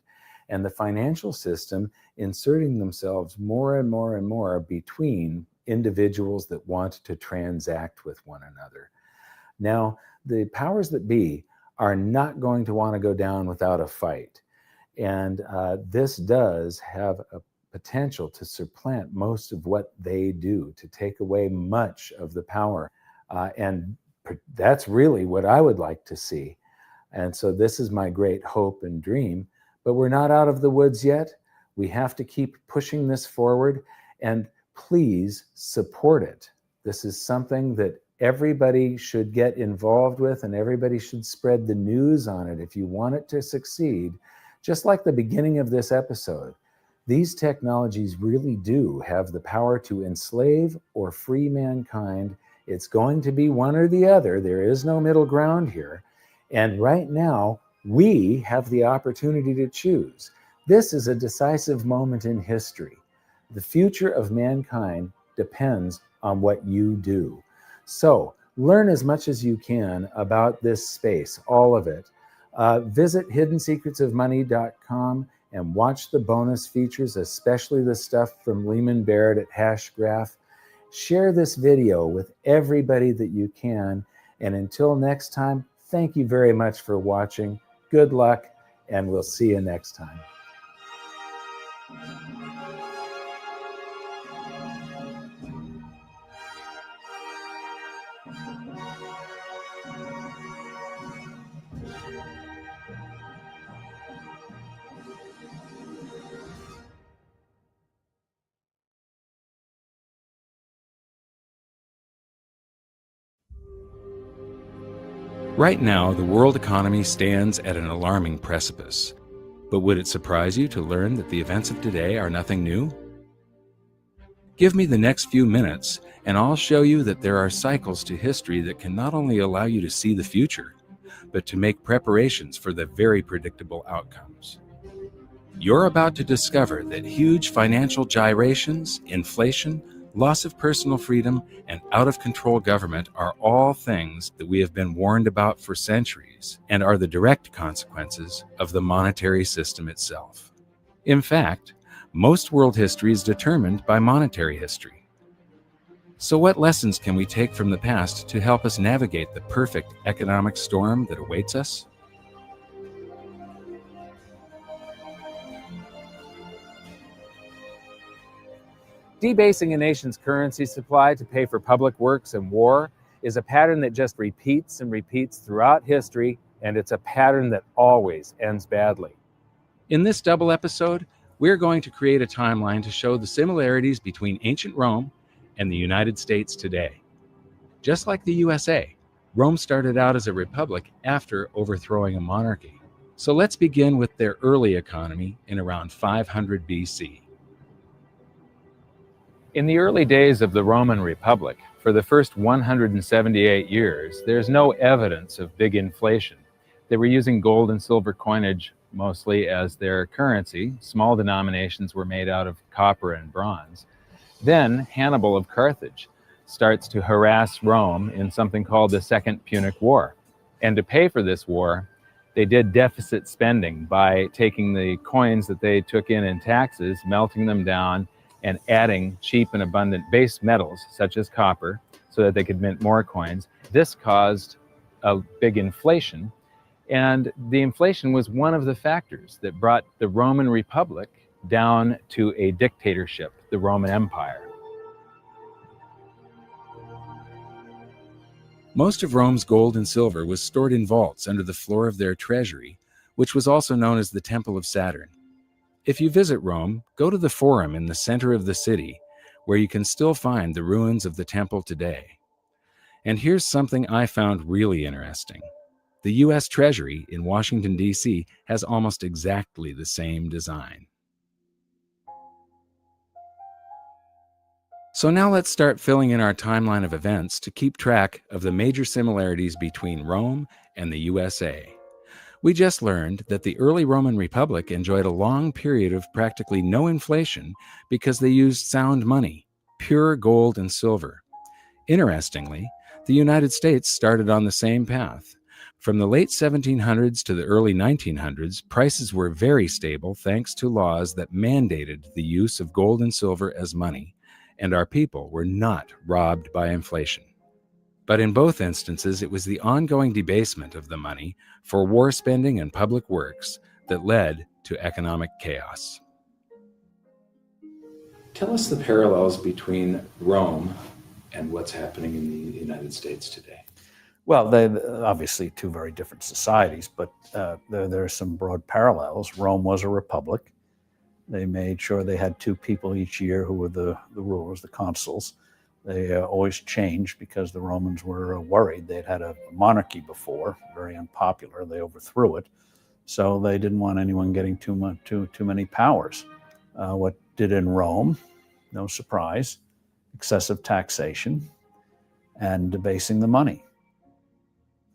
and the financial system inserting themselves more and more and more between individuals that want to transact with one another. Now, the powers that be are not going to want to go down without a fight. And this does have a potential to supplant most of what they do, to take away much of the power. And that's really what I would like to see. And so this is my great hope and dream, but we're not out of the woods yet. We have to keep pushing this forward, and please support it. This is something that everybody should get involved with, and everybody should spread the news on it if you want it to succeed. Just like the beginning of this episode, these technologies really do have the power to enslave or free mankind. It's going to be one or the other. There is no middle ground here. And right now, we have the opportunity to choose. This is a decisive moment in history. The future of mankind depends on what you do. So learn as much as you can about this space, all of it. Visit hiddensecretsofmoney.com and watch the bonus features, especially the stuff from Lehman Barrett at Hashgraph. Share this video with everybody that you can. And until next time, thank you very much for watching. Good luck, and we'll see you next time. Right now, the world economy stands at an alarming precipice. But would it surprise you to learn that the events of today are nothing new? Give me the next few minutes, and I'll show you that there are cycles to history that can not only allow you to see the future, but to make preparations for the very predictable outcomes. You're about to discover that huge financial gyrations, inflation, loss of personal freedom, and out-of-control government are all things that we have been warned about for centuries and are the direct consequences of the monetary system itself. In fact, most world history is determined by monetary history. So what lessons can we take from the past to help us navigate the perfect economic storm that awaits us? Debasing a nation's currency supply to pay for public works and war is a pattern that just repeats and repeats throughout history, and it's a pattern that always ends badly. In this double episode, we're going to create a timeline to show the similarities between ancient Rome and the United States today. Just like the USA, Rome started out as a republic after overthrowing a monarchy. So let's begin with their early economy in around 500 BC. In the early days of the Roman Republic, for the first 178 years, there's no evidence of big inflation. They were using gold and silver coinage mostly as their currency. Small denominations were made out of copper and bronze. Then Hannibal of Carthage starts to harass Rome in something called the Second Punic War. And to pay for this war, they did deficit spending by taking the coins that they took in taxes, melting them down, and adding cheap and abundant base metals, such as copper, so that they could mint more coins. This caused a big inflation, and the inflation was one of the factors that brought the Roman Republic down to a dictatorship, the Roman Empire. Most of Rome's gold and silver was stored in vaults under the floor of their treasury, which was also known as the Temple of Saturn. If you visit Rome, go to the Forum in the center of the city, where you can still find the ruins of the temple today. And here's something I found really interesting. The U.S. Treasury in Washington, D.C. has almost exactly the same design. So now let's start filling in our timeline of events to keep track of the major similarities between Rome and the USA. We just learned that the early Roman Republic enjoyed a long period of practically no inflation because they used sound money, pure gold and silver. Interestingly, the United States started on the same path. From the late 1700s to the early 1900s, prices were very stable thanks to laws that mandated the use of gold and silver as money, and our people were not robbed by inflation. But in both instances, it was the ongoing debasement of the money for war spending and public works that led to economic chaos. Tell us the parallels between Rome and what's happening in the United States today. Well, they're obviously two very different societies, but there are some broad parallels. Rome was a republic. They made sure they had two people each year who were the rulers, the consuls. They always changed because the Romans were worried. They'd had a monarchy before, very unpopular. They overthrew it. So they didn't want anyone getting too many powers. What did in Rome, no surprise, excessive taxation and debasing the money.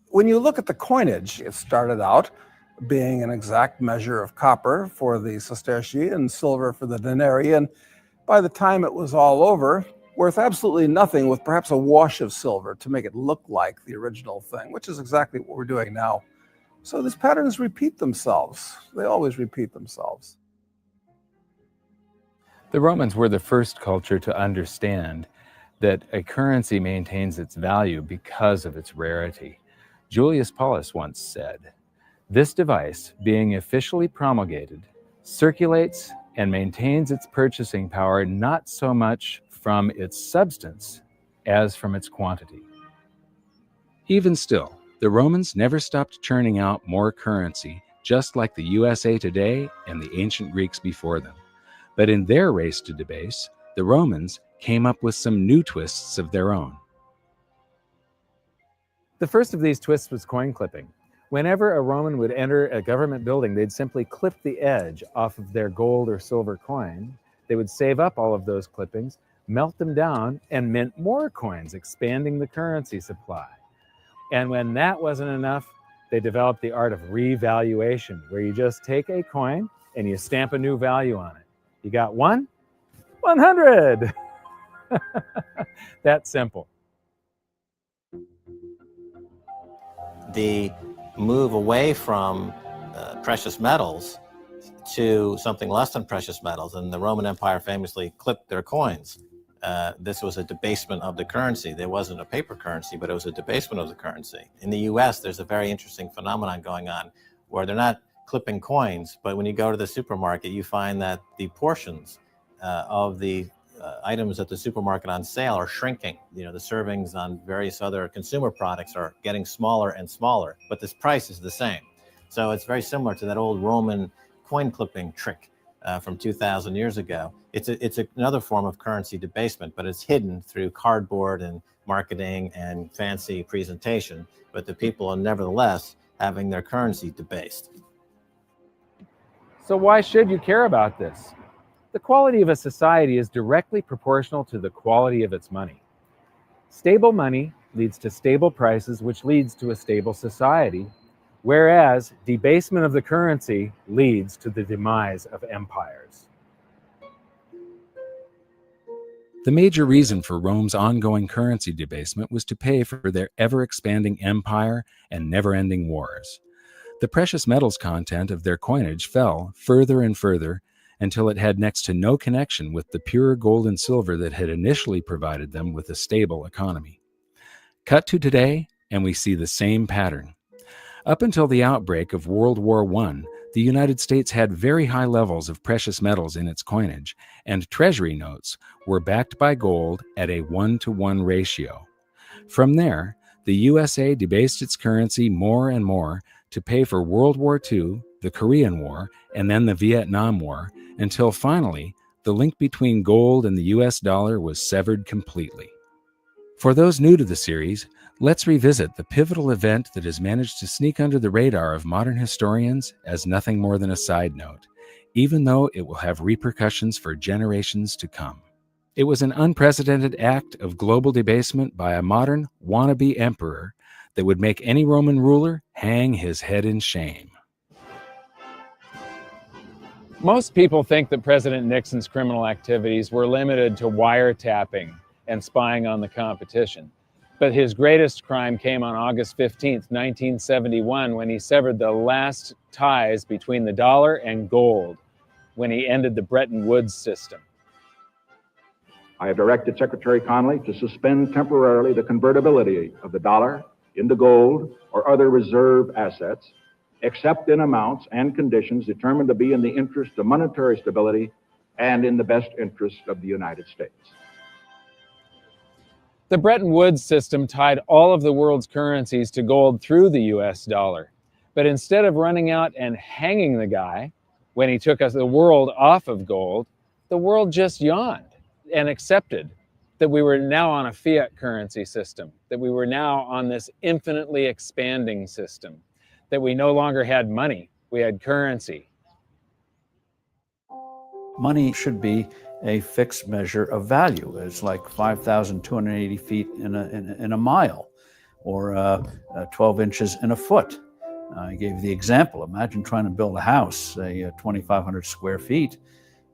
When you look at the coinage, it started out being an exact measure of copper for the sestertii and silver for the denarii. And by the time it was all over, worth absolutely nothing with perhaps a wash of silver to make it look like the original thing, which is exactly what we're doing now. So these patterns repeat themselves. They always repeat themselves. The Romans were the first culture to understand that a currency maintains its value because of its rarity. Julius Paulus once said, "This device, being officially promulgated, circulates and maintains its purchasing power not so much from its substance as from its quantity." Even still, the Romans never stopped churning out more currency, just like the USA today and the ancient Greeks before them. But in their race to debase, the Romans came up with some new twists of their own. The first of these twists was coin clipping. Whenever a Roman would enter a government building, they'd simply clip the edge off of their gold or silver coin. They would save up all of those clippings, melt them down, and mint more coins, expanding the currency supply. And when that wasn't enough, they developed the art of revaluation, where you just take a coin and you stamp a new value on it. You got 100. That simple. The move away from precious metals to something less than precious metals, and the Roman Empire famously clipped their coins. This was a debasement of the currency. There wasn't a paper currency, but it was a debasement of the currency. In the US, there's a very interesting phenomenon going on where they're not clipping coins, but when you go to the supermarket, you find that the portions of the items at the supermarket on sale are shrinking. You know, the servings on various other consumer products are getting smaller and smaller, but this price is the same. So it's very similar to that old Roman coin clipping trick from 2,000 years ago. It's another form of currency debasement, but it's hidden through cardboard and marketing and fancy presentation. But the people are nevertheless having their currency debased. So why should you care about this? The quality of a society is directly proportional to the quality of its money. Stable money leads to stable prices, which leads to a stable society, whereas debasement of the currency leads to the demise of empires. The major reason for Rome's ongoing currency debasement was to pay for their ever-expanding empire and never-ending wars. The precious metals content of their coinage fell further and further until it had next to no connection with the pure gold and silver that had initially provided them with a stable economy. Cut to today, and we see the same pattern. Up until the outbreak of World War I, the United States had very high levels of precious metals in its coinage, and treasury notes were backed by gold at a 1-to-1 ratio. From there, the USA debased its currency more and more to pay for World War II, the Korean War, and then the Vietnam War, until finally, the link between gold and the US dollar was severed completely. For those new to the series, let's revisit the pivotal event that has managed to sneak under the radar of modern historians as nothing more than a side note, even though it will have repercussions for generations to come. It was an unprecedented act of global debasement by a modern wannabe emperor that would make any Roman ruler hang his head in shame. Most people think that President Nixon's criminal activities were limited to wiretapping and spying on the competition. But his greatest crime came on August 15th, 1971, when he severed the last ties between the dollar and gold, when he ended the Bretton Woods system. I have directed Secretary Connally to suspend temporarily the convertibility of the dollar into gold or other reserve assets, except in amounts and conditions determined to be in the interest of monetary stability and in the best interest of the United States. The Bretton Woods system tied all of the world's currencies to gold through the US dollar. But instead of running out and hanging the guy when he took the world off of gold, the world just yawned and accepted that we were now on a fiat currency system, that we were now on this infinitely expanding system, that we no longer had money, we had currency. Money should be a fixed measure of value. It's like 5,280 feet in a mile, or 12 inches in a foot. I gave the example. Imagine trying to build a house, say 2,500 square feet.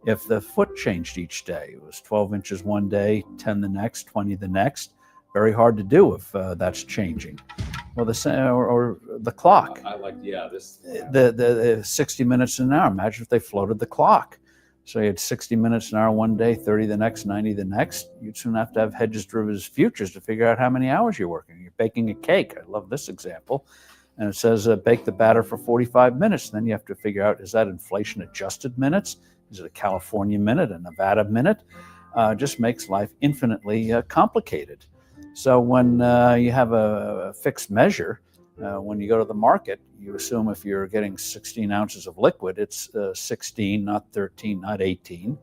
If the foot changed each day, it was 12 inches one day, 10 the next, 20 the next. Very hard to do if that's changing. Well, or the clock. I like, yeah, this. The 60 minutes an hour. Imagine if they floated the clock. So you had 60 minutes an hour one day, 30 the next, 90 the next. You'd soon have to have hedges, derivatives, futures to figure out how many hours you're working. You're baking a cake. I love this example. And it says bake the batter for 45 minutes. Then you have to figure out, is that inflation adjusted minutes? Is it a California minute, a Nevada minute? Just makes life infinitely complicated. So when you have a fixed measure, when you go to the market, you assume if you're getting 16 ounces of liquid, it's 16, not 13, not 18.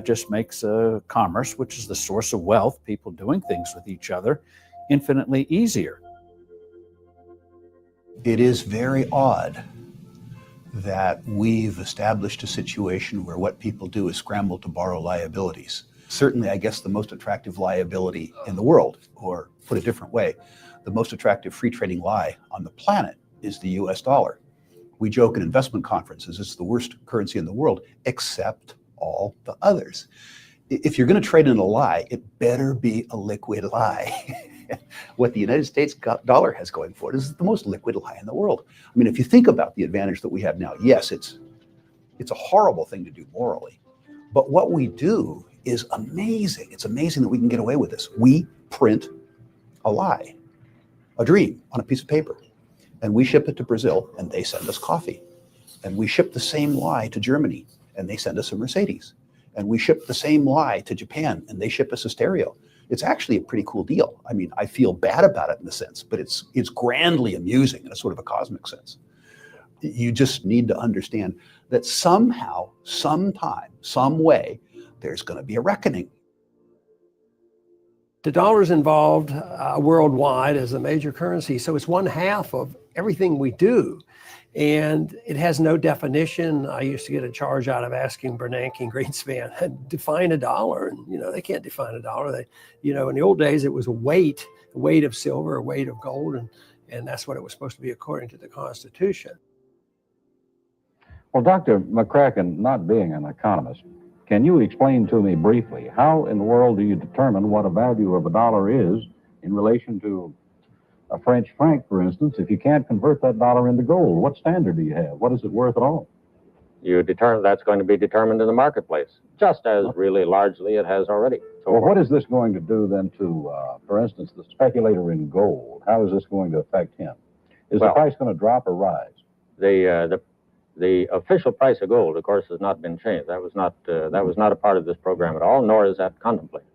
Just makes commerce, which is the source of wealth, people doing things with each other, infinitely easier. It is very odd that we've established a situation where what people do is scramble to borrow liabilities. Certainly, I guess the most attractive liability in the world, or put a different way, the most attractive free trading lie on the planet is the US dollar. We joke in investment conferences, it's the worst currency in the world, except all the others. If you're going to trade in a lie, it better be a liquid lie. What the United States dollar has going for it is the most liquid lie in the world. I mean, if you think about the advantage that we have now, yes, it's a horrible thing to do morally, but what we do is amazing. It's amazing that we can get away with this. We print a lie, a dream on a piece of paper, and we ship it to Brazil, and they send us coffee. And we ship the same lie to Germany, and they send us a Mercedes. And we ship the same lie to Japan, and they ship us a stereo. It's actually a pretty cool deal. I mean, I feel bad about it in a sense, but it's grandly amusing in a sort of a cosmic sense. You just need to understand that somehow, sometime, some way, there's going to be a reckoning. The dollar's involved worldwide as a major currency, so it's 1/2 of everything we do. And it has no definition. I used to get a charge out of asking Bernanke and Greenspan, define a dollar. And, they can't define a dollar. They, in the old days, it was a weight of silver, a weight of gold. And that's what it was supposed to be according to the Constitution. Well, Dr. McCracken, not being an economist, can you explain to me briefly, how in the world do you determine what a value of a dollar is in relation to a French franc, for instance, if you can't convert that dollar into gold? What standard do you have? What is it worth at all? You determine that's going to be determined in the marketplace, just as really largely it has already. So well, what is this going to do then to, for instance, the speculator in gold? How is this going to affect him? Is the price going to drop or rise? The official price of gold, of course, has not been changed. That was not a part of this program at all, nor is that contemplated.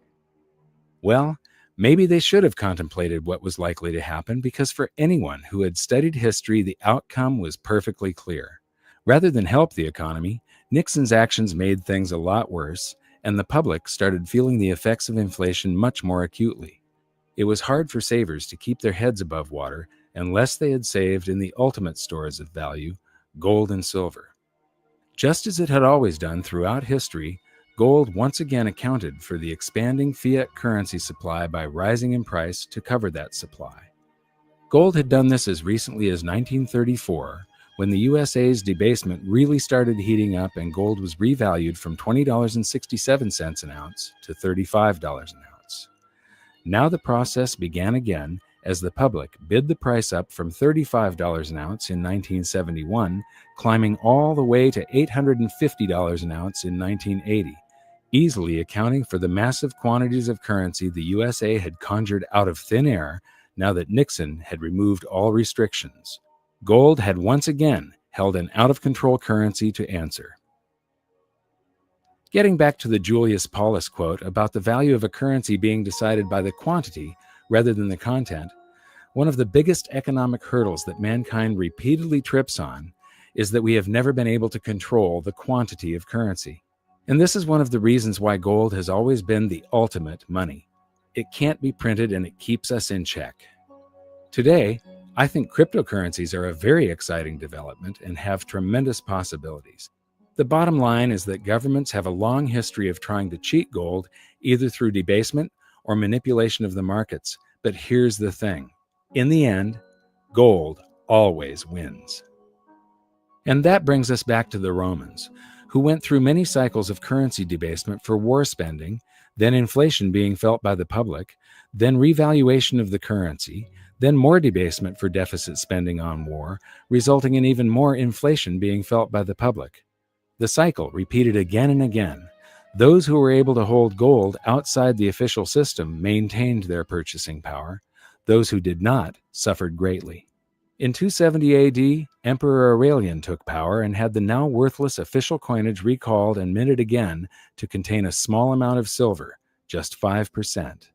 Well, Maybe they should have contemplated what was likely to happen, because for anyone who had studied history, the outcome was perfectly clear. Rather than help the economy, Nixon's actions made things a lot worse, and the public started feeling the effects of inflation much more acutely. It was hard for savers to keep their heads above water unless they had saved in the ultimate stores of value, gold and silver. Just as it had always done throughout history, gold once again accounted for the expanding fiat currency supply by rising in price to cover that supply. Gold had done this as recently as 1934, when the USA's debasement really started heating up and gold was revalued from $20.67 an ounce to $35 an ounce. Now the process began again as the public bid the price up from $35 an ounce in 1971, climbing all the way to $850 an ounce in 1980, easily accounting for the massive quantities of currency the USA had conjured out of thin air now that Nixon had removed all restrictions. Gold had once again held an out-of-control currency to answer. Getting back to the Julius Paulus quote about the value of a currency being decided by the quantity rather than the content, one of the biggest economic hurdles that mankind repeatedly trips on is that we have never been able to control the quantity of currency. And this is one of the reasons why gold has always been the ultimate money. It can't be printed and it keeps us in check. Today, I think cryptocurrencies are a very exciting development and have tremendous possibilities. The bottom line is that governments have a long history of trying to cheat gold, either through debasement or manipulation of the markets. But here's the thing. In the end, gold always wins. And that brings us back to the Romans, who went through many cycles of currency debasement for war spending, then inflation being felt by the public, then revaluation of the currency, then more debasement for deficit spending on war, resulting in even more inflation being felt by the public. The cycle repeated again and again. Those who were able to hold gold outside the official system maintained their purchasing power. Those who did not suffered greatly. In 270 AD, Emperor Aurelian took power and had the now worthless official coinage recalled and minted again to contain a small amount of silver, just 5%.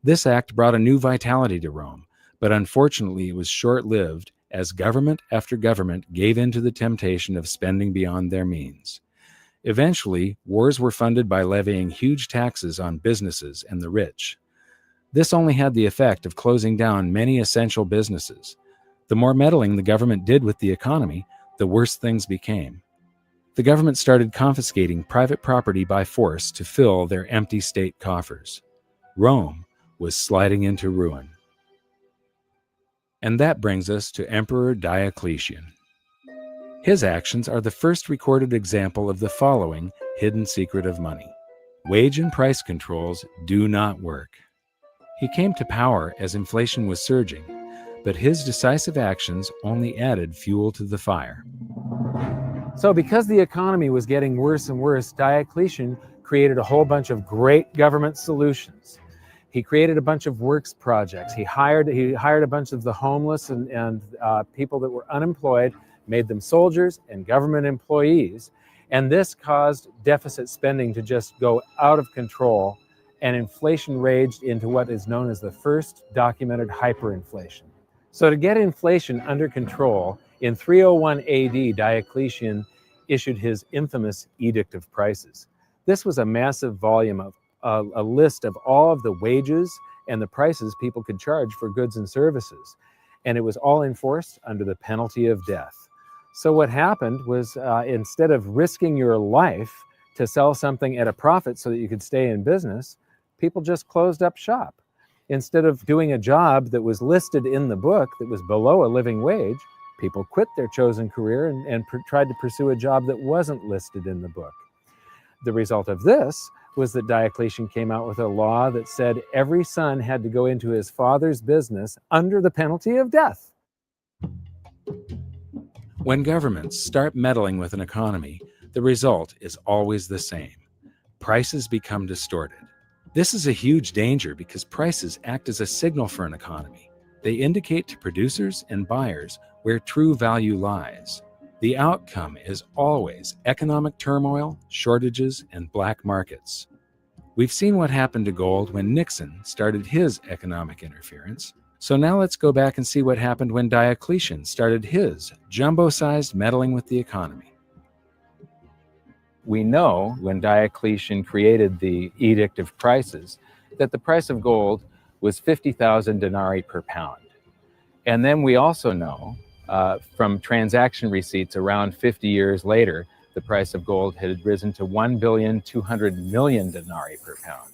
This act brought a new vitality to Rome, but unfortunately it was short-lived as government after government gave in to the temptation of spending beyond their means. Eventually, wars were funded by levying huge taxes on businesses and the rich. This only had the effect of closing down many essential businesses. The more meddling the government did with the economy, the worse things became. The government started confiscating private property by force to fill their empty state coffers. Rome was sliding into ruin. And that brings us to Emperor Diocletian. His actions are the first recorded example of the following hidden secret of money. Wage and price controls do not work. He came to power as inflation was surging, but his decisive actions only added fuel to the fire. So because the economy was getting worse and worse, Diocletian created a whole bunch of great government solutions. He created a bunch of works projects. He hired a bunch of the homeless and people that were unemployed, made them soldiers and government employees. And this caused deficit spending to just go out of control, and inflation raged into what is known as the first documented hyperinflation. So to get inflation under control, in 301 AD, Diocletian issued his infamous Edict of Prices. This was a massive volume of a list of all of the wages and the prices people could charge for goods and services. And it was all enforced under the penalty of death. So what happened was instead of risking your life to sell something at a profit so that you could stay in business, people just closed up shop. Instead of doing a job that was listed in the book that was below a living wage, people quit their chosen career and tried to pursue a job that wasn't listed in the book. The result of this was that Diocletian came out with a law that said every son had to go into his father's business under the penalty of death. When governments start meddling with an economy, the result is always the same. Prices become distorted. This is a huge danger because prices act as a signal for an economy. They indicate to producers and buyers where true value lies. The outcome is always economic turmoil, shortages, and black markets. We've seen what happened to gold when Nixon started his economic interference. So now let's go back and see what happened when Diocletian started his jumbo-sized meddling with the economy. We know when Diocletian created the Edict of Prices that the price of gold was 50,000 denarii per pound. And then we also know from transaction receipts around 50 years later, the price of gold had risen to 1,200,000,000 denarii per pound.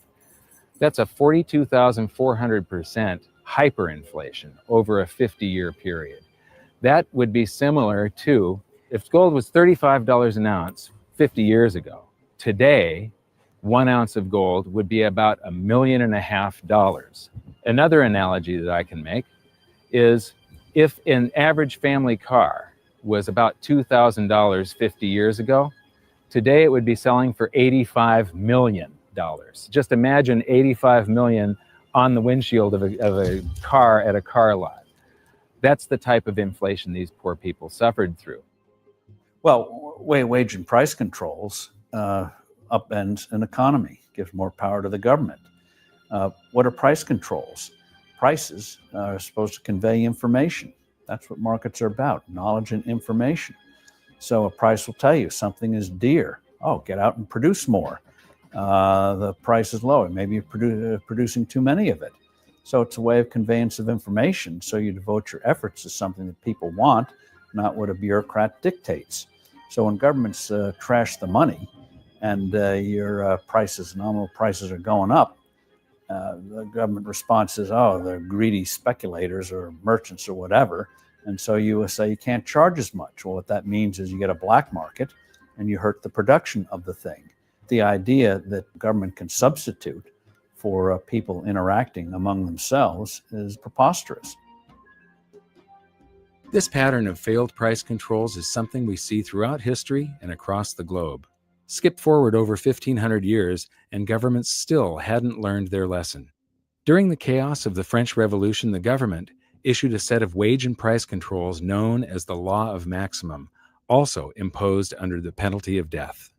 That's a 42,400% hyperinflation over a 50-year period. That would be similar to if gold was $35 an ounce 50 years ago. Today, 1 ounce of gold would be about $1.5 million. Another analogy that I can make is if an average family car was about $2,000 50 years ago, today it would be selling for $85 million. Just imagine 85 million on the windshield of a car at a car lot. That's the type of inflation these poor people suffered through. Well, wage and price controls upends an economy, gives more power to the government. What are price controls? Prices are supposed to convey information. That's what markets are about, knowledge and information. So a price will tell you something is dear. Oh, get out and produce more. The price is low. Maybe you're producing too many of it. So it's a way of conveyance of information. So you devote your efforts to something that people want, not what a bureaucrat dictates. So when governments trash the money and your prices, nominal prices are going up, the government response is, oh, they're greedy speculators or merchants or whatever. And so you say you can't charge as much. Well, what that means is you get a black market and you hurt the production of the thing. The idea that government can substitute for people interacting among themselves is preposterous. This pattern of failed price controls is something we see throughout history and across the globe. Skip forward over 1,500 years, and governments still hadn't learned their lesson. During the chaos of the French Revolution, the government issued a set of wage and price controls known as the Law of Maximum, also imposed under the penalty of death.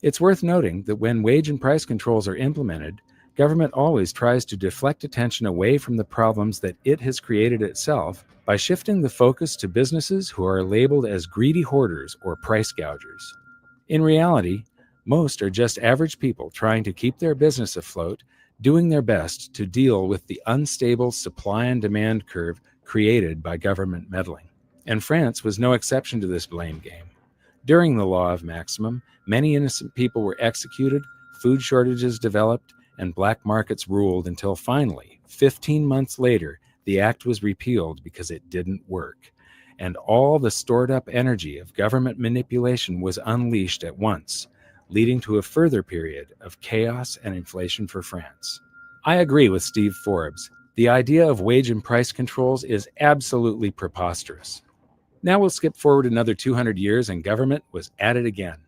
It's worth noting that when wage and price controls are implemented, government always tries to deflect attention away from the problems that it has created itself by shifting the focus to businesses who are labeled as greedy hoarders or price gougers. In reality, most are just average people trying to keep their business afloat, doing their best to deal with the unstable supply and demand curve created by government meddling. And France was no exception to this blame game. During the Law of Maximum, many innocent people were executed, food shortages developed, and black markets ruled until finally, 15 months later, the act was repealed because it didn't work. And all the stored up energy of government manipulation was unleashed at once, leading to a further period of chaos and inflation for France. I agree with Steve Forbes. The idea of wage and price controls is absolutely preposterous. Now we'll skip forward another 200 years and government was at it again.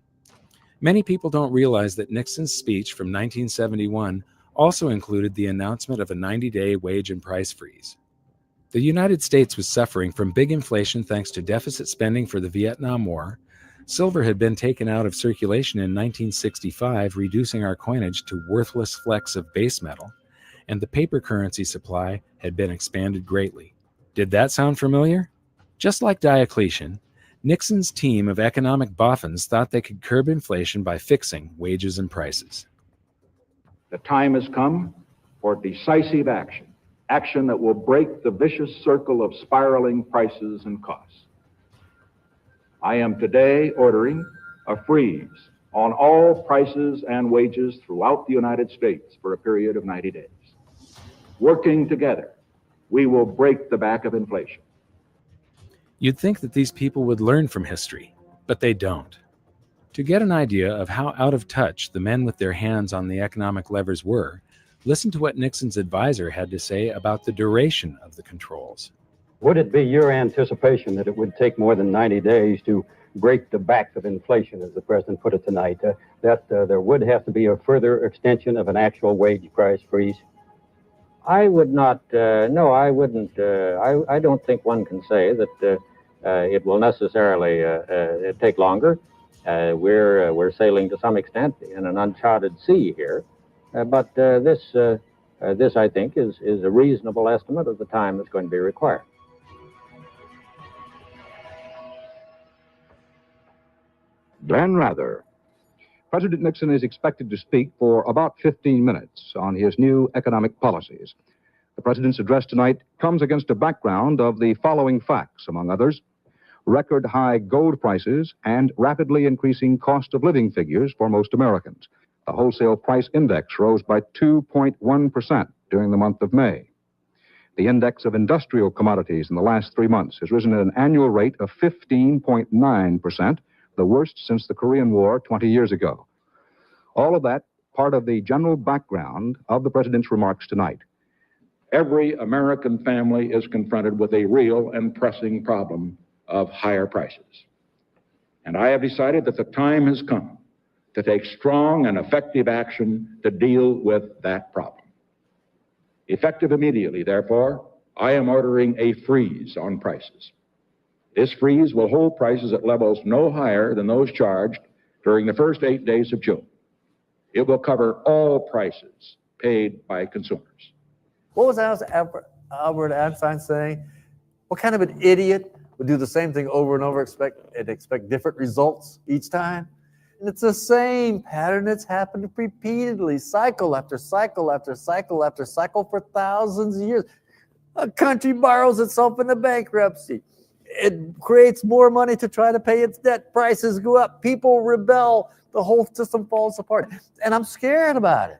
Many people don't realize that Nixon's speech from 1971 also included the announcement of a 90-day wage and price freeze. The United States was suffering from big inflation thanks to deficit spending for the Vietnam War. Silver had been taken out of circulation in 1965, reducing our coinage to worthless flecks of base metal, and the paper currency supply had been expanded greatly. Did that sound familiar? Just like Diocletian, Nixon's team of economic boffins thought they could curb inflation by fixing wages and prices. The time has come for decisive action, action that will break the vicious circle of spiraling prices and costs. I am today ordering a freeze on all prices and wages throughout the United States for a period of 90 days. Working together, we will break the back of inflation. You'd think that these people would learn from history, but they don't. To get an idea of how out of touch the men with their hands on the economic levers were, listen to what Nixon's advisor had to say about the duration of the controls. Would it be your anticipation that it would take more than 90 days to break the back of inflation, as the president put it tonight, that there would have to be a further extension of an actual wage price freeze? I would not, no, I wouldn't. I don't think one can say that it will necessarily take longer. We're sailing to some extent in an uncharted sea here. But this, I think, is a reasonable estimate of the time that's going to be required. Dan Rather. President Nixon is expected to speak for about 15 minutes on his new economic policies. The president's address tonight comes against a background of the following facts, among others: record high gold prices and rapidly increasing cost of living figures for most Americans. The wholesale price index rose by 2.1% during the month of May. The index of industrial commodities in the last 3 months has risen at an annual rate of 15.9%, the worst since the Korean War 20 years ago. All of that part of the general background of the president's remarks tonight. Every American family is confronted with a real and pressing problem of higher prices. And I have decided that the time has come to take strong and effective action to deal with that problem. Effective immediately, therefore, I am ordering a freeze on prices. This freeze will hold prices at levels no higher than those charged during the first 8 days of June. It will cover all prices paid by consumers. What was Albert Einstein saying? What kind of an idiot would do the same thing over and over and expect different results each time? And it's the same pattern that's happened repeatedly, cycle after cycle after cycle after cycle for thousands of years. A country borrows itself into bankruptcy. It creates more money to try to pay its debt. Prices go up. People rebel. The whole system falls apart. And I'm scared about it.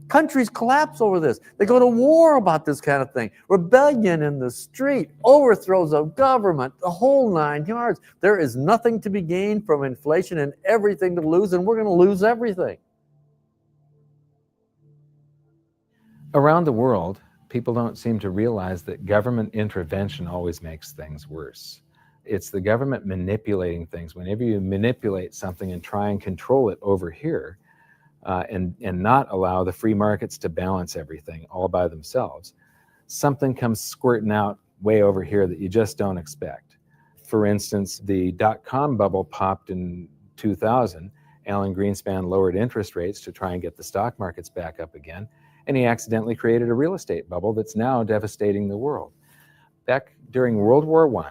Countries collapse over this. They go to war about this kind of thing. Rebellion in the street, overthrows of government, the whole 9 yards. There is nothing to be gained from inflation and everything to lose, and we're going to lose everything. Around the world, people don't seem to realize that government intervention always makes things worse. It's the government manipulating things. Whenever you manipulate something and try and control it over here, and not allow the free markets to balance everything all by themselves, something comes squirting out way over here that you just don't expect. For instance, the dot-com bubble popped in 2000. Alan Greenspan lowered interest rates to try and get the stock markets back up again, and he accidentally created a real estate bubble that's now devastating the world. Back during World War I,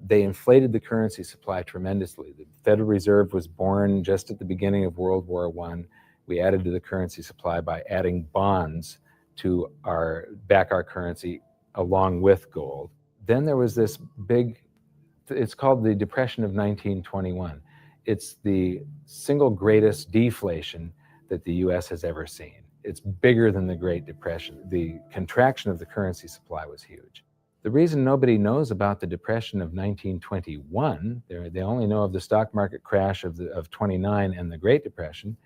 they inflated the currency supply tremendously. The Federal Reserve was born just at the beginning of World War I. We added to the currency supply by adding bonds to back our currency along with gold. Then there was this big, it's called the Depression of 1921. It's the single greatest deflation that the US has ever seen. It's bigger than the Great Depression. The contraction of the currency supply was huge. The reason nobody knows about the Depression of 1921, they only know of the stock market crash of 29 and the Great Depression,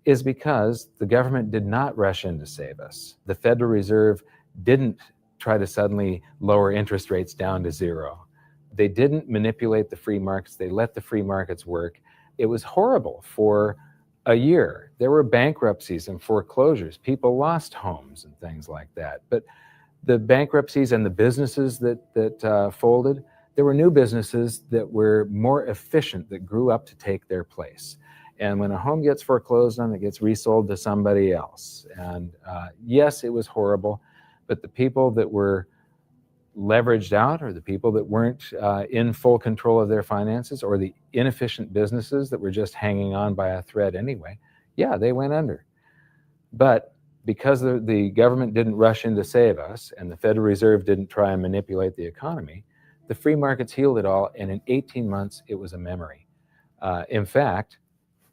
is because the government did not rush in to save us. The Federal Reserve didn't try to suddenly lower interest rates down to zero. They didn't manipulate the free markets. They let the free markets work. It was horrible for a year. There were bankruptcies and foreclosures. People lost homes and things like that. But the bankruptcies and the businesses that folded, there were new businesses that were more efficient, that grew up to take their place. And when a home gets foreclosed on, it gets resold to somebody else. And yes, it was horrible, but the people that were leveraged out, or the people that weren't in full control of their finances, or the inefficient businesses that were just hanging on by a thread anyway, yeah, they went under. But because the government didn't rush in to save us, and the Federal Reserve didn't try and manipulate the economy, the free markets healed it all, and in 18 months, it was a memory. In fact,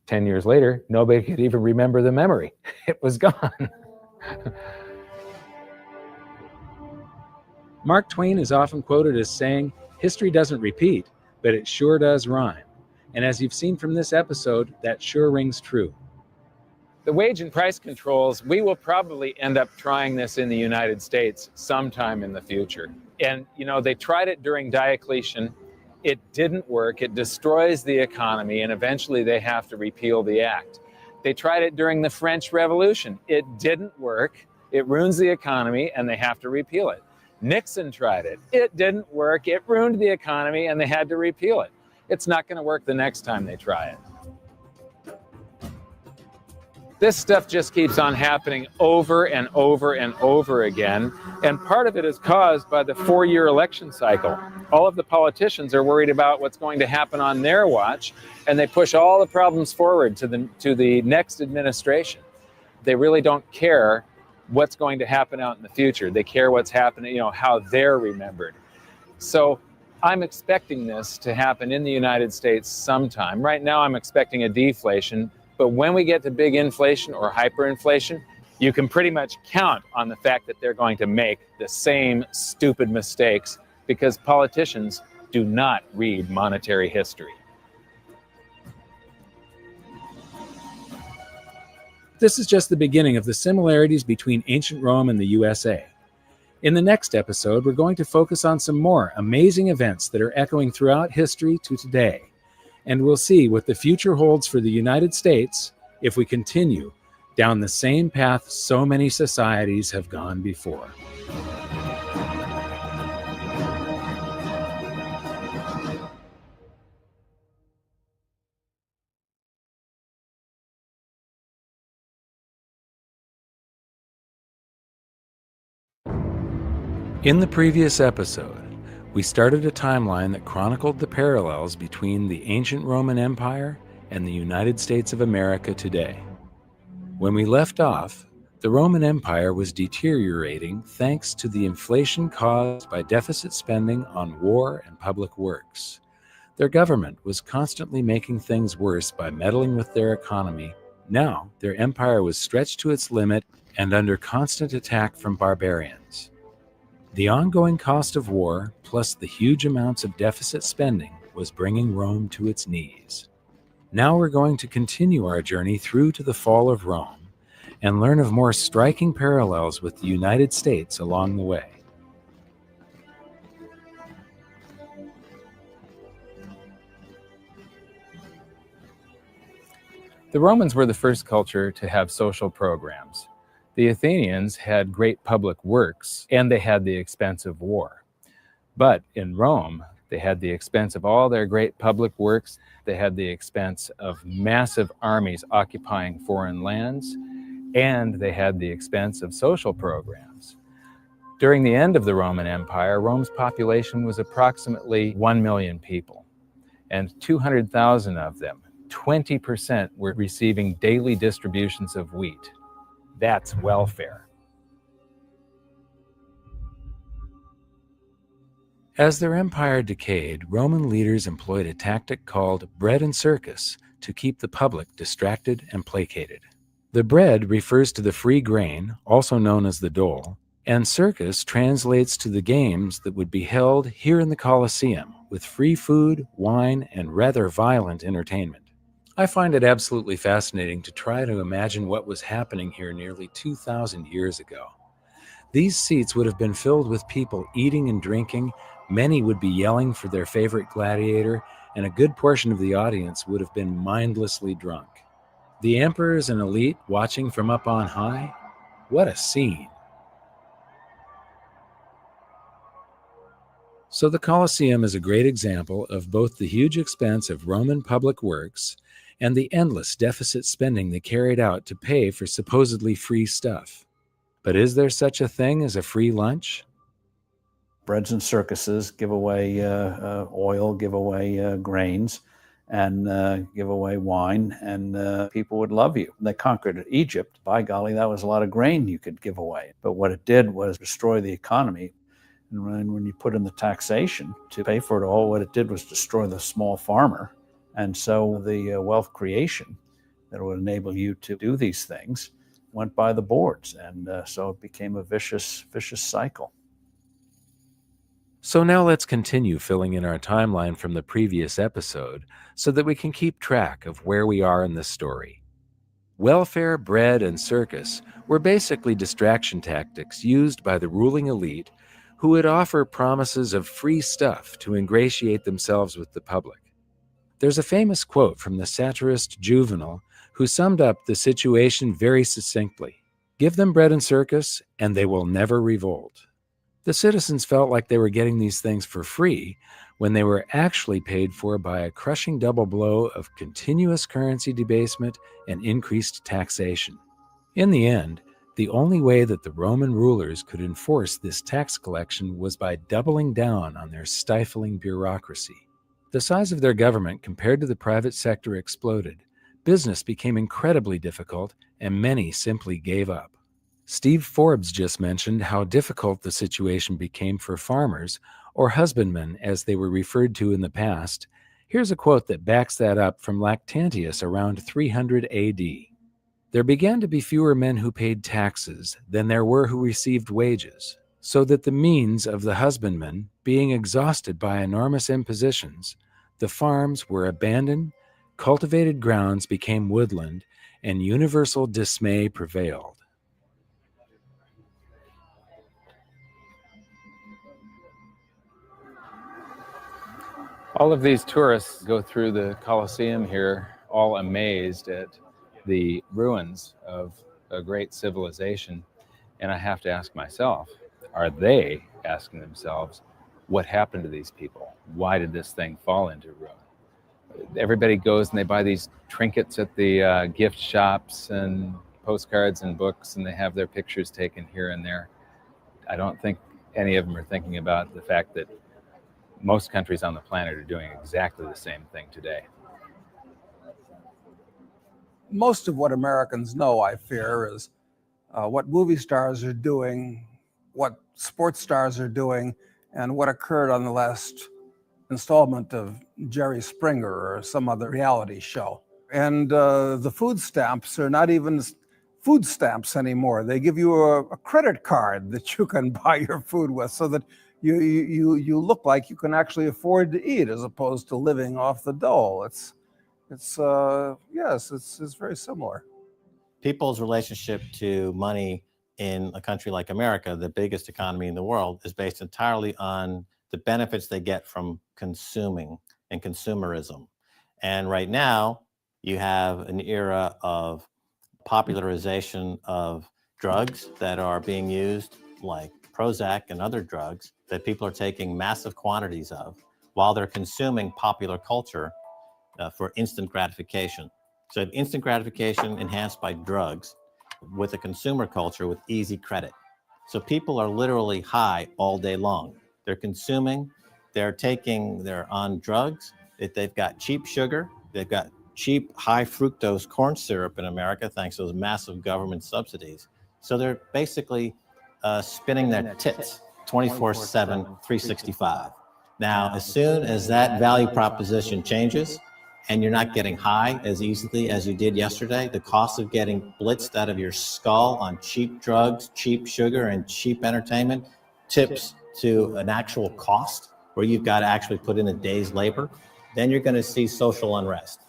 10 years later, nobody could even remember the memory. It was gone. Mark Twain is often quoted as saying, "History doesn't repeat, but it sure does rhyme." And as you've seen from this episode, that sure rings true. The wage and price controls, we will probably end up trying this in the United States sometime in the future. And, you know, they tried it during Diocletian. It didn't work. It destroys the economy, and eventually they have to repeal the act. They tried it during the French Revolution. It didn't work. It ruins the economy, and they have to repeal it. Nixon tried it. It didn't work. It ruined the economy, and they had to repeal it. It's not going to work the next time they try it. This stuff just keeps on happening over and over and over again. And part of it is caused by the 4-year election cycle. All of the politicians are worried about what's going to happen on their watch, and they push all the problems forward to the next administration. They really don't care what's going to happen out in the future. They care what's happening, how they're remembered. So I'm expecting this to happen in the United States sometime. Right now, I'm expecting a deflation. But when we get to big inflation or hyperinflation, you can pretty much count on the fact that they're going to make the same stupid mistakes because politicians do not read monetary history. This is just the beginning of the similarities between ancient Rome and the USA. In the next episode, we're going to focus on some more amazing events that are echoing throughout history to today. And we'll see what the future holds for the United States if we continue down the same path so many societies have gone before. In the previous episode, we started a timeline that chronicled the parallels between the ancient Roman Empire and the United States of America today. When we left off, the Roman Empire was deteriorating thanks to the inflation caused by deficit spending on war and public works. Their government was constantly making things worse by meddling with their economy. Now, their empire was stretched to its limit and under constant attack from barbarians. The ongoing cost of war, plus the huge amounts of deficit spending, was bringing Rome to its knees. Now we're going to continue our journey through to the fall of Rome and learn of more striking parallels with the United States along the way. The Romans were the first culture to have social programs. The Athenians had great public works, and they had the expense of war. But in Rome, they had the expense of all their great public works. They had the expense of massive armies occupying foreign lands, and they had the expense of social programs. During the end of the Roman Empire, Rome's population was approximately 1 million people, and 200,000 of them, 20%, were receiving daily distributions of wheat. That's welfare. As their empire decayed, Roman leaders employed a tactic called bread and circus to keep the public distracted and placated. The bread refers to the free grain, also known as the dole, and circus translates to the games that would be held here in the Colosseum with free food, wine, and rather violent entertainment. I find it absolutely fascinating to try to imagine what was happening here nearly 2,000 years ago. These seats would have been filled with people eating and drinking, many would be yelling for their favorite gladiator, and a good portion of the audience would have been mindlessly drunk. The emperors and elite watching from up on high? What a scene! So the Colosseum is a great example of both the huge expense of Roman public works and the endless deficit spending they carried out to pay for supposedly free stuff. But is there such a thing as a free lunch? Breads and circuses give away oil, give away grains, and give away wine, and people would love you. They conquered Egypt. By golly, that was a lot of grain you could give away. But what it did was destroy the economy. And when you put in the taxation to pay for it all, what it did was destroy the small farmer. And so the wealth creation that would enable you to do these things went by the boards. And so it became a vicious cycle. So now let's continue filling in our timeline from the previous episode so that we can keep track of where we are in this story. Welfare, bread, and circus were basically distraction tactics used by the ruling elite who would offer promises of free stuff to ingratiate themselves with the public. There's a famous quote from the satirist Juvenal who summed up the situation very succinctly. Give them bread and circus, and they will never revolt. The citizens felt like they were getting these things for free when they were actually paid for by a crushing double blow of continuous currency debasement and increased taxation. In the end, the only way that the Roman rulers could enforce this tax collection was by doubling down on their stifling bureaucracy. The size of their government compared to the private sector exploded. Business became incredibly difficult, and many simply gave up. Steve Forbes just mentioned how difficult the situation became for farmers, or husbandmen as they were referred to in the past. Here's a quote that backs that up from Lactantius around 300 AD. There began to be fewer men who paid taxes than there were who received wages, so that the means of the husbandman, being exhausted by enormous impositions, the farms were abandoned, cultivated grounds became woodland, and universal dismay prevailed. All of these tourists go through the Colosseum here, all amazed at the ruins of a great civilization. And I have to ask myself, are they asking themselves, what happened to these people? Why did this thing fall into ruin? Everybody goes and they buy these trinkets at the gift shops and postcards and books, and they have their pictures taken here and there. I don't think any of them are thinking about the fact that most countries on the planet are doing exactly the same thing today. Most of what Americans know, I fear, is what movie stars are doing, what sports stars are doing, and what occurred on the last installment of Jerry Springer or some other reality show. And the food stamps are not even food stamps anymore. They give you a credit card that you can buy your food with, so that you look like you can actually afford to eat, as opposed to living off the dole. It's very similar. People's relationship to money in a country like America, the biggest economy in the world, is based entirely on the benefits they get from consuming and consumerism. And right now, you have an era of popularization of drugs that are being used, like Prozac and other drugs, that people are taking massive quantities of while they're consuming popular culture for instant gratification. So instant gratification enhanced by drugs with a consumer culture with easy credit. So people are literally high all day long. They're consuming, they're on drugs, they've got cheap sugar, they've got cheap high fructose corn syrup in America, thanks to those massive government subsidies. So they're basically spinning their tits 24/7, 365. Now, as soon as that value proposition changes, and you're not getting high as easily as you did yesterday, the cost of getting blitzed out of your skull on cheap drugs, cheap sugar, and cheap entertainment tips to an actual cost where you've got to actually put in a day's labor, then you're going to see social unrest.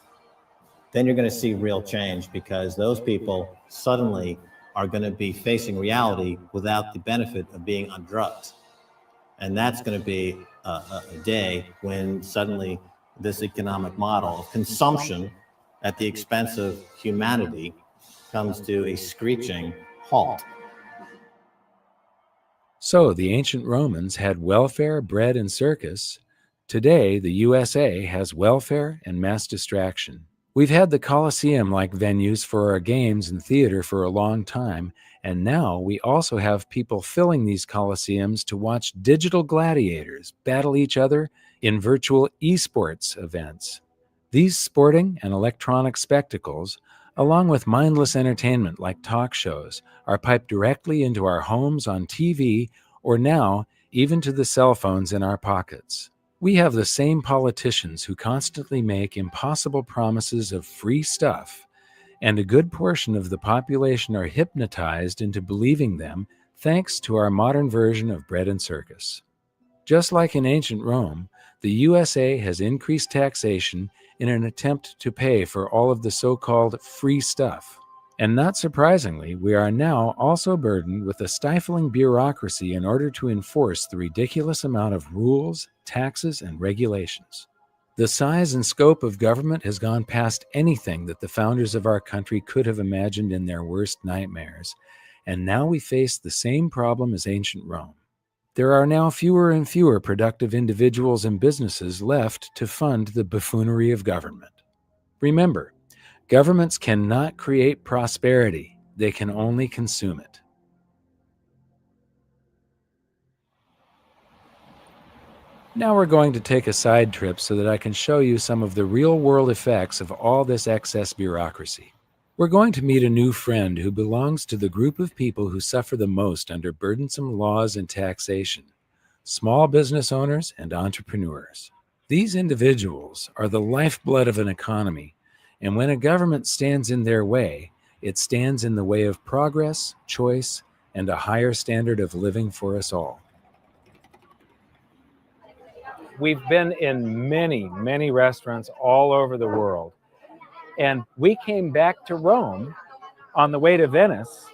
Then you're going to see real change, because those people suddenly are going to be facing reality without the benefit of being on drugs. And that's going to be a day when suddenly this economic model of consumption at the expense of humanity comes to a screeching halt. So the ancient Romans had welfare, bread, and circus. Today, the USA has welfare and mass distraction. We've had the Colosseum-like venues for our games and theater for a long time, and now we also have people filling these Colosseums to watch digital gladiators battle each other in virtual esports events. These sporting and electronic spectacles, along with mindless entertainment like talk shows, are piped directly into our homes on TV, or now even to the cell phones in our pockets. We have the same politicians who constantly make impossible promises of free stuff, and a good portion of the population are hypnotized into believing them thanks to our modern version of bread and circus. Just like in ancient Rome, the USA has increased taxation in an attempt to pay for all of the so-called free stuff. And not surprisingly, we are now also burdened with a stifling bureaucracy in order to enforce the ridiculous amount of rules, taxes, and regulations. The size and scope of government has gone past anything that the founders of our country could have imagined in their worst nightmares, and now we face the same problem as ancient Rome. There are now fewer and fewer productive individuals and businesses left to fund the buffoonery of government. Remember, governments cannot create prosperity, they can only consume it. Now we're going to take a side trip so that I can show you some of the real-world effects of all this excess bureaucracy. We're going to meet a new friend who belongs to the group of people who suffer the most under burdensome laws and taxation: small business owners and entrepreneurs. These individuals are the lifeblood of an economy, and when a government stands in their way, it stands in the way of progress, choice, and a higher standard of living for us all. We've been in many restaurants all over the world. And we came back to Rome on the way to Venice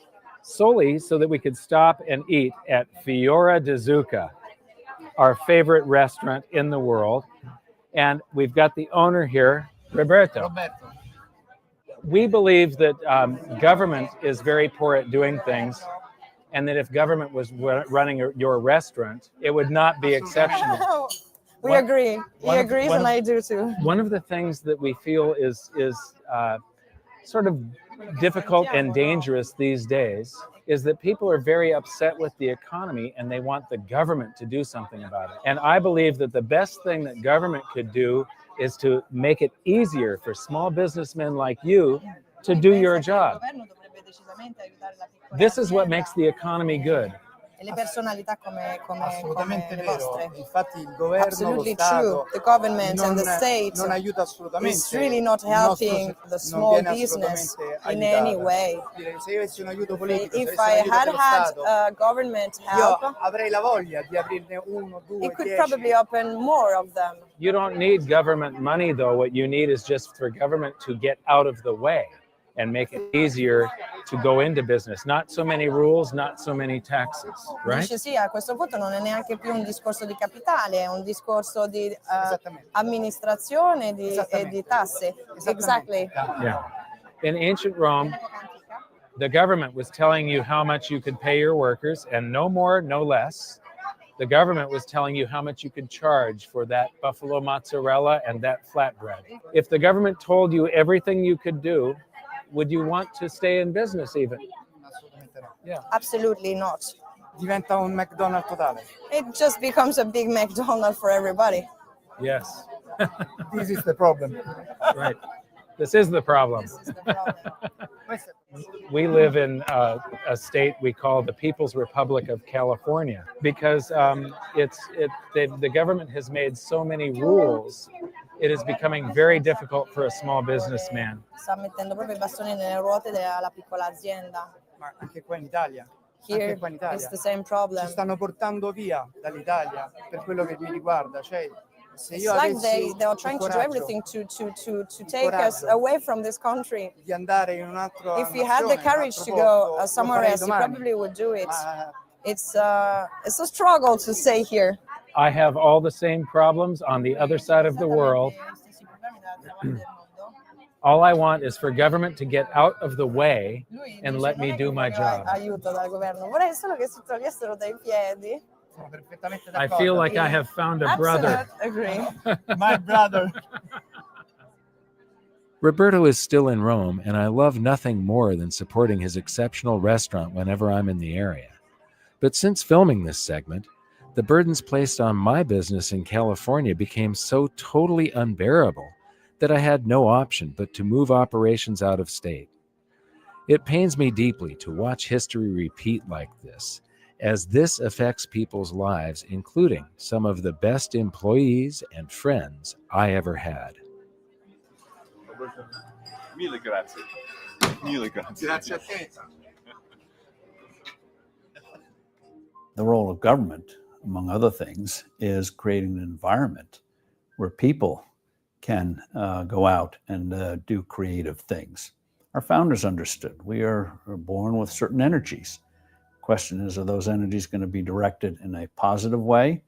solely so that we could stop and eat at Fiora di Zucca, our favorite restaurant in the world. And we've got the owner here, Roberto. We believe that government is very poor at doing things, and that if government was running your restaurant, it would not be exceptional. We agree. He agrees, and I do too. One of the things that we feel is sort of difficult and dangerous these days is that people are very upset with the economy and they want the government to do something about it. And I believe that the best thing that government could do is to make it easier for small businessmen like you to do your job. This is what makes the economy good. E le personalità come Assolutamente le vero. vostre. Infatti il governo, Absolutely lo Stato true. The government and the non state aiuta assolutamente is really not il nostro helping settore, the non small viene business assolutamente in any aiutata. way. Se io avessi un aiuto politico, se If avessi un I aiuto had dello had Stato, government io help, avrei la voglia di aprirne uno, due, it could 10. probably open more of them. You don't need government money, though. What you need is just for government to get out of the way and make it easier to go into business. Not so many rules, not so many taxes, right? Dice sì, a questo punto non è neanche più un discorso di capitale, è un discorso di amministrazione e di tasse. Exactly. Yeah. In ancient Rome, the government was telling you how much you could pay your workers, and no more, no less. The government was telling you how much you could charge for that buffalo mozzarella and that flatbread. If the government told you everything you could do, would you want to stay in business even? Assolutamente no. Yeah. Absolutely not. Diventa un McDonald's totale. It just becomes a big McDonald's for everybody. Yes. This is the problem. Right. This is the problem. We live in a state we call the People's Republic of California because the government has made so many rules. It is becoming very difficult for a small businessman. Sta mettendo proprio i bastoni nelle ruote della piccola azienda. Ma anche qua in Italia. Here Anche qua in Italia. it's the same problem. Ci stanno portando via dall'Italia per quello che mi riguarda. Cioè, se It's io like avessi they are trying to do everything to take us away from this country. di andare in un altro If you had the courage to go somewhere else, you probably would do it. It's a struggle to stay here. I have all the same problems on the other side of the world. All I want is for government to get out of the way and let me do my job. Aiuto dal governo. Vorrei solo che si togliessero dai piedi. Sono perfettamente I d'accordo. feel like I have found a brother. Agree. My brother. Roberto is still in Rome, and I love nothing more than supporting his exceptional restaurant whenever I'm in the area. But since filming this segment, the burdens placed on my business in California became so totally unbearable that I had no option but to move operations out of state. It pains me deeply to watch history repeat like this, as this affects people's lives, including some of the best employees and friends I ever had. Mille grazie. Mille grazie. Grazie a te. The role of government, among other things, is creating an environment where people can go out and do creative things. Our founders understood we are born with certain energies. Question is, are those energies going to be directed in a positive way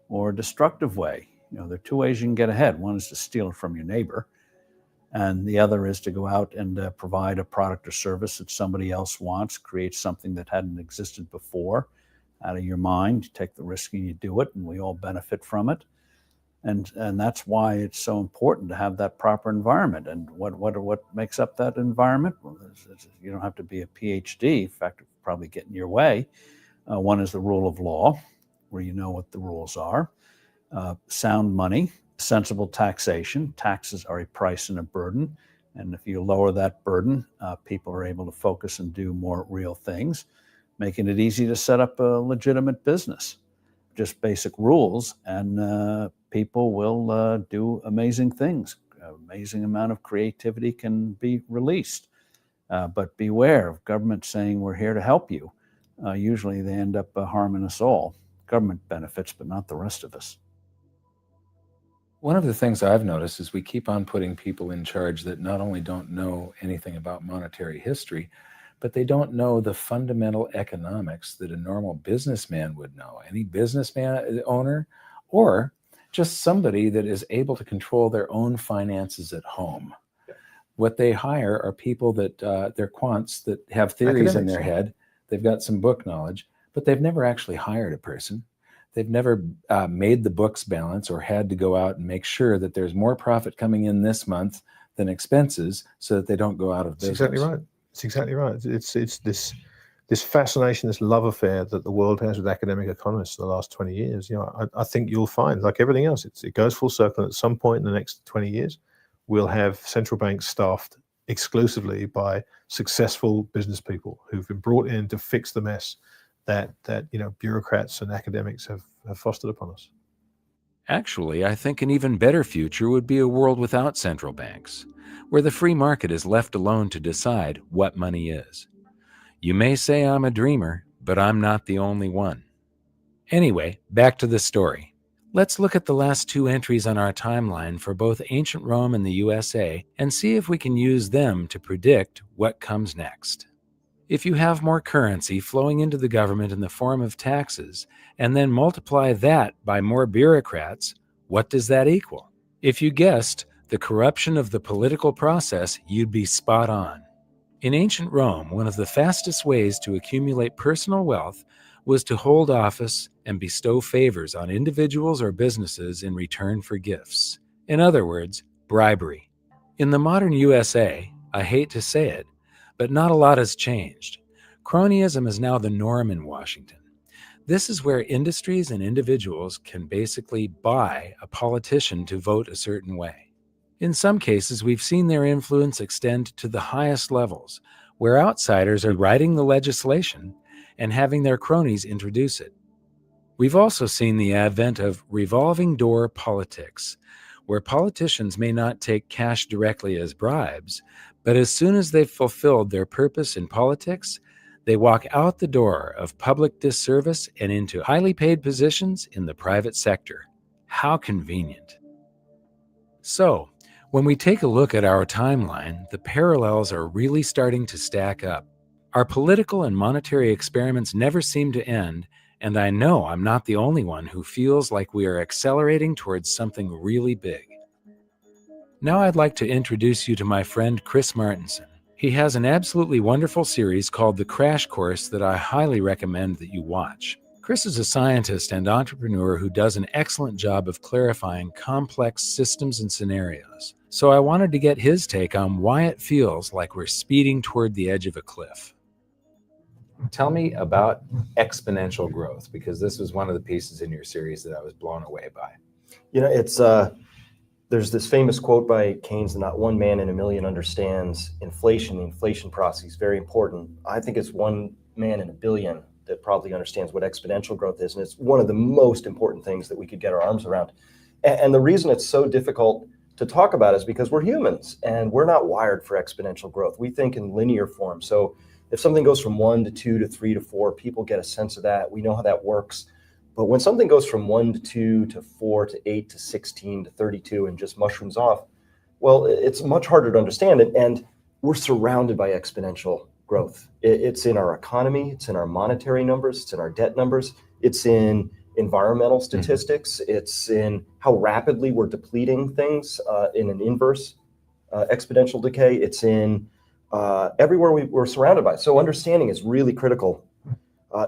or a destructive way? You know, there are two ways you can get ahead. One is to steal it from your neighbor, and the other is to go out and provide a product or service that somebody else wants, create something that hadn't existed before, out of your mind. You take the risk and you do it, and we all benefit from it. And that's why it's so important to have that proper environment. And what makes up that environment? Well, you don't have to be a PhD. In fact, it'll probably get in your way. One is the rule of law, where you know what the rules are. Sound money, sensible taxation. Taxes are a price and a burden. And if you lower that burden, people are able to focus and do more real things, making it easy to set up a legitimate business. Just basic rules, and people will do amazing things. Amazing amount of creativity can be released. But beware of government saying we're here to help you. Usually they end up harming us all. Government benefits, but not the rest of us. One of the things I've noticed is we keep on putting people in charge that not only don't know anything about monetary history, but they don't know the fundamental economics that a normal businessman would know. Any businessman owner, or just somebody that is able to control their own finances at home. What they hire are people that they're quants that have theories in their head. They've got some book knowledge, but they've never actually hired a person. They've never made the books balance or had to go out and make sure that there's more profit coming in this month than expenses so that they don't go out of business. That's exactly right. It's exactly right. It's this fascination, this love affair that the world has with academic economists for the last 20 years. You know, I think you'll find, like everything else, it goes full circle. At some point in the next 20 years, we'll have central banks staffed exclusively by successful business people who've been brought in to fix the mess that bureaucrats and academics have fostered upon us. Actually, I think an even better future would be a world without central banks, where the free market is left alone to decide what money is. You may say I'm a dreamer, but I'm not the only one. Anyway, back to the story. Let's look at the last two entries on our timeline for both ancient Rome and the USA and see if we can use them to predict what comes next. If you have more currency flowing into the government in the form of taxes, and then multiply that by more bureaucrats, what does that equal? If you guessed the corruption of the political process, you'd be spot on. In ancient Rome, one of the fastest ways to accumulate personal wealth was to hold office and bestow favors on individuals or businesses in return for gifts. In other words, bribery. In the modern USA, I hate to say it, but not a lot has changed. Cronyism is now the norm in Washington. This is where industries and individuals can basically buy a politician to vote a certain way. In some cases, we've seen their influence extend to the highest levels, where outsiders are writing the legislation and having their cronies introduce it. We've also seen the advent of revolving door politics, where politicians may not take cash directly as bribes, but as soon as they've fulfilled their purpose in politics, they walk out the door of public disservice and into highly paid positions in the private sector. How convenient. So, when we take a look at our timeline, the parallels are really starting to stack up. Our political and monetary experiments never seem to end, and I know I'm not the only one who feels like we are accelerating towards something really big. Now I'd like to introduce you to my friend Chris Martenson. He has an absolutely wonderful series called The Crash Course that I highly recommend that you watch. Chris is a scientist and entrepreneur who does an excellent job of clarifying complex systems and scenarios. So I wanted to get his take on why it feels like we're speeding toward the edge of a cliff. Tell me about exponential growth, because this was one of the pieces in your series that I was blown away by. You know, it's there's this famous quote by Keynes that not one man in a million understands inflation. The inflation process is very important. I think it's one man in a billion that probably understands what exponential growth is. And it's one of the most important things that we could get our arms around. And the reason it's so difficult to talk about is because we're humans and we're not wired for exponential growth. We think in linear form. So if something goes from 1 to 2 to 3 to 4, people get a sense of that. We know how that works. But when something goes from 1 to 2 to 4 to 8 to 16 to 32 and just mushrooms off, well, it's much harder to understand. And we're surrounded by exponential growth. It's in our economy. It's in our monetary numbers. It's in our debt numbers. It's in environmental statistics. It's in how rapidly we're depleting things in an inverse exponential decay. It's in everywhere we're surrounded by. So understanding is really critical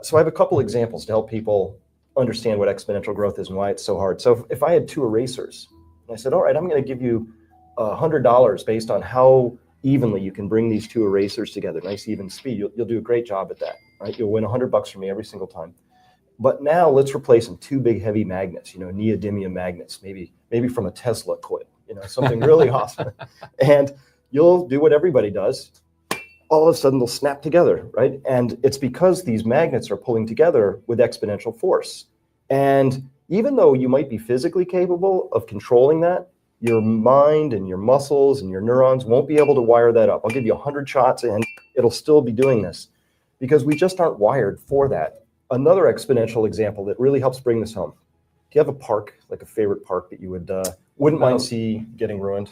So I have a couple examples to help people understand what exponential growth is and why it's so hard. So if I had two erasers, and I said, all right, I'm going to give you $100 based on how evenly you can bring these two erasers together, nice even speed, you'll do a great job at that, right? You'll win $100 from me every single time. But now let's replace them two big heavy magnets, neodymium magnets, maybe from a Tesla coil, something really awesome. And you'll do what everybody does. All of a sudden they'll snap together, right? And it's because these magnets are pulling together with exponential force. And even though you might be physically capable of controlling that, your mind and your muscles and your neurons won't be able to wire that up. I'll give you 100 shots and it'll still be doing this because we just aren't wired for that. Another exponential example that really helps bring this home. Do you have a park, like a favorite park that you wouldn't mind see getting ruined?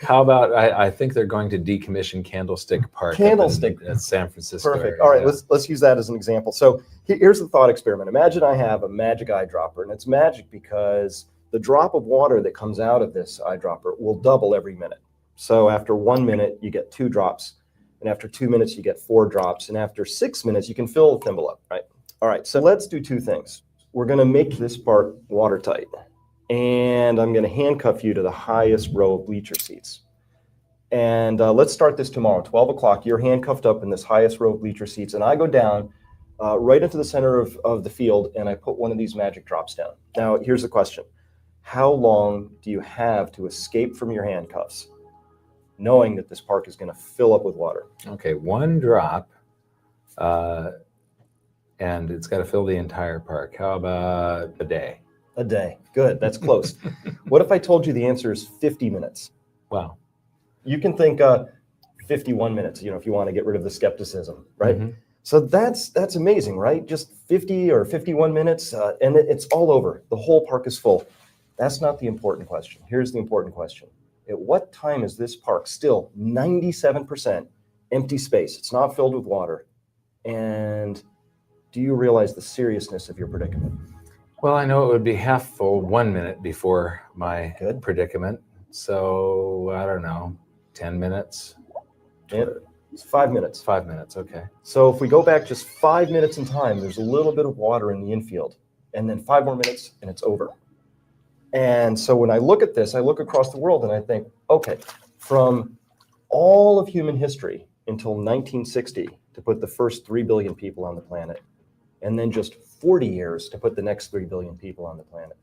How about, I think they're going to decommission Candlestick Park Candlestick in San Francisco. Perfect. All right, let's use that as an example. So here's the thought experiment. Imagine I have a magic eyedropper, and it's magic because the drop of water that comes out of this eyedropper will double every minute. So after 1 minute, you get 2 drops, and after 2 minutes, you get 4 drops, and after 6 minutes, you can fill the thimble up, right? All right, so let's do 2 things. We're going to make this part watertight. And I'm going to handcuff you to the highest row of bleacher seats. And let's start this tomorrow, 12 o'clock. You're handcuffed up in this highest row of bleacher seats. And I go down right into the center of the field, and I put one of these magic drops down. Now, here's the question. How long do you have to escape from your handcuffs, knowing that this park is going to fill up with water? Okay, 1 drop, and it's got to fill the entire park. How about a day? A day. Good. That's close. What if I told you the answer is 50 minutes? Wow. You can think 51 minutes, if you want to get rid of the skepticism, right? Mm-hmm. So that's amazing, right? Just 50 or 51 minutes, and it's all over. The whole park is full. That's not the important question. Here's the important question. At what time is this park still 97% empty space? It's not filled with water. And do you realize the seriousness of your predicament? Well, I know it would be half full 1 minute before my predicament. So, I don't know, 10 minutes? It's 5 minutes. 5 minutes, okay. So if we go back just 5 minutes in time, there's a little bit of water in the infield. And then 5 more minutes, and it's over. And so when I look at this, I look across the world, and I think, okay, from all of human history until 1960 to put the first 3 billion people on the planet, and then just 40 years to put the next 3 billion people on the planet.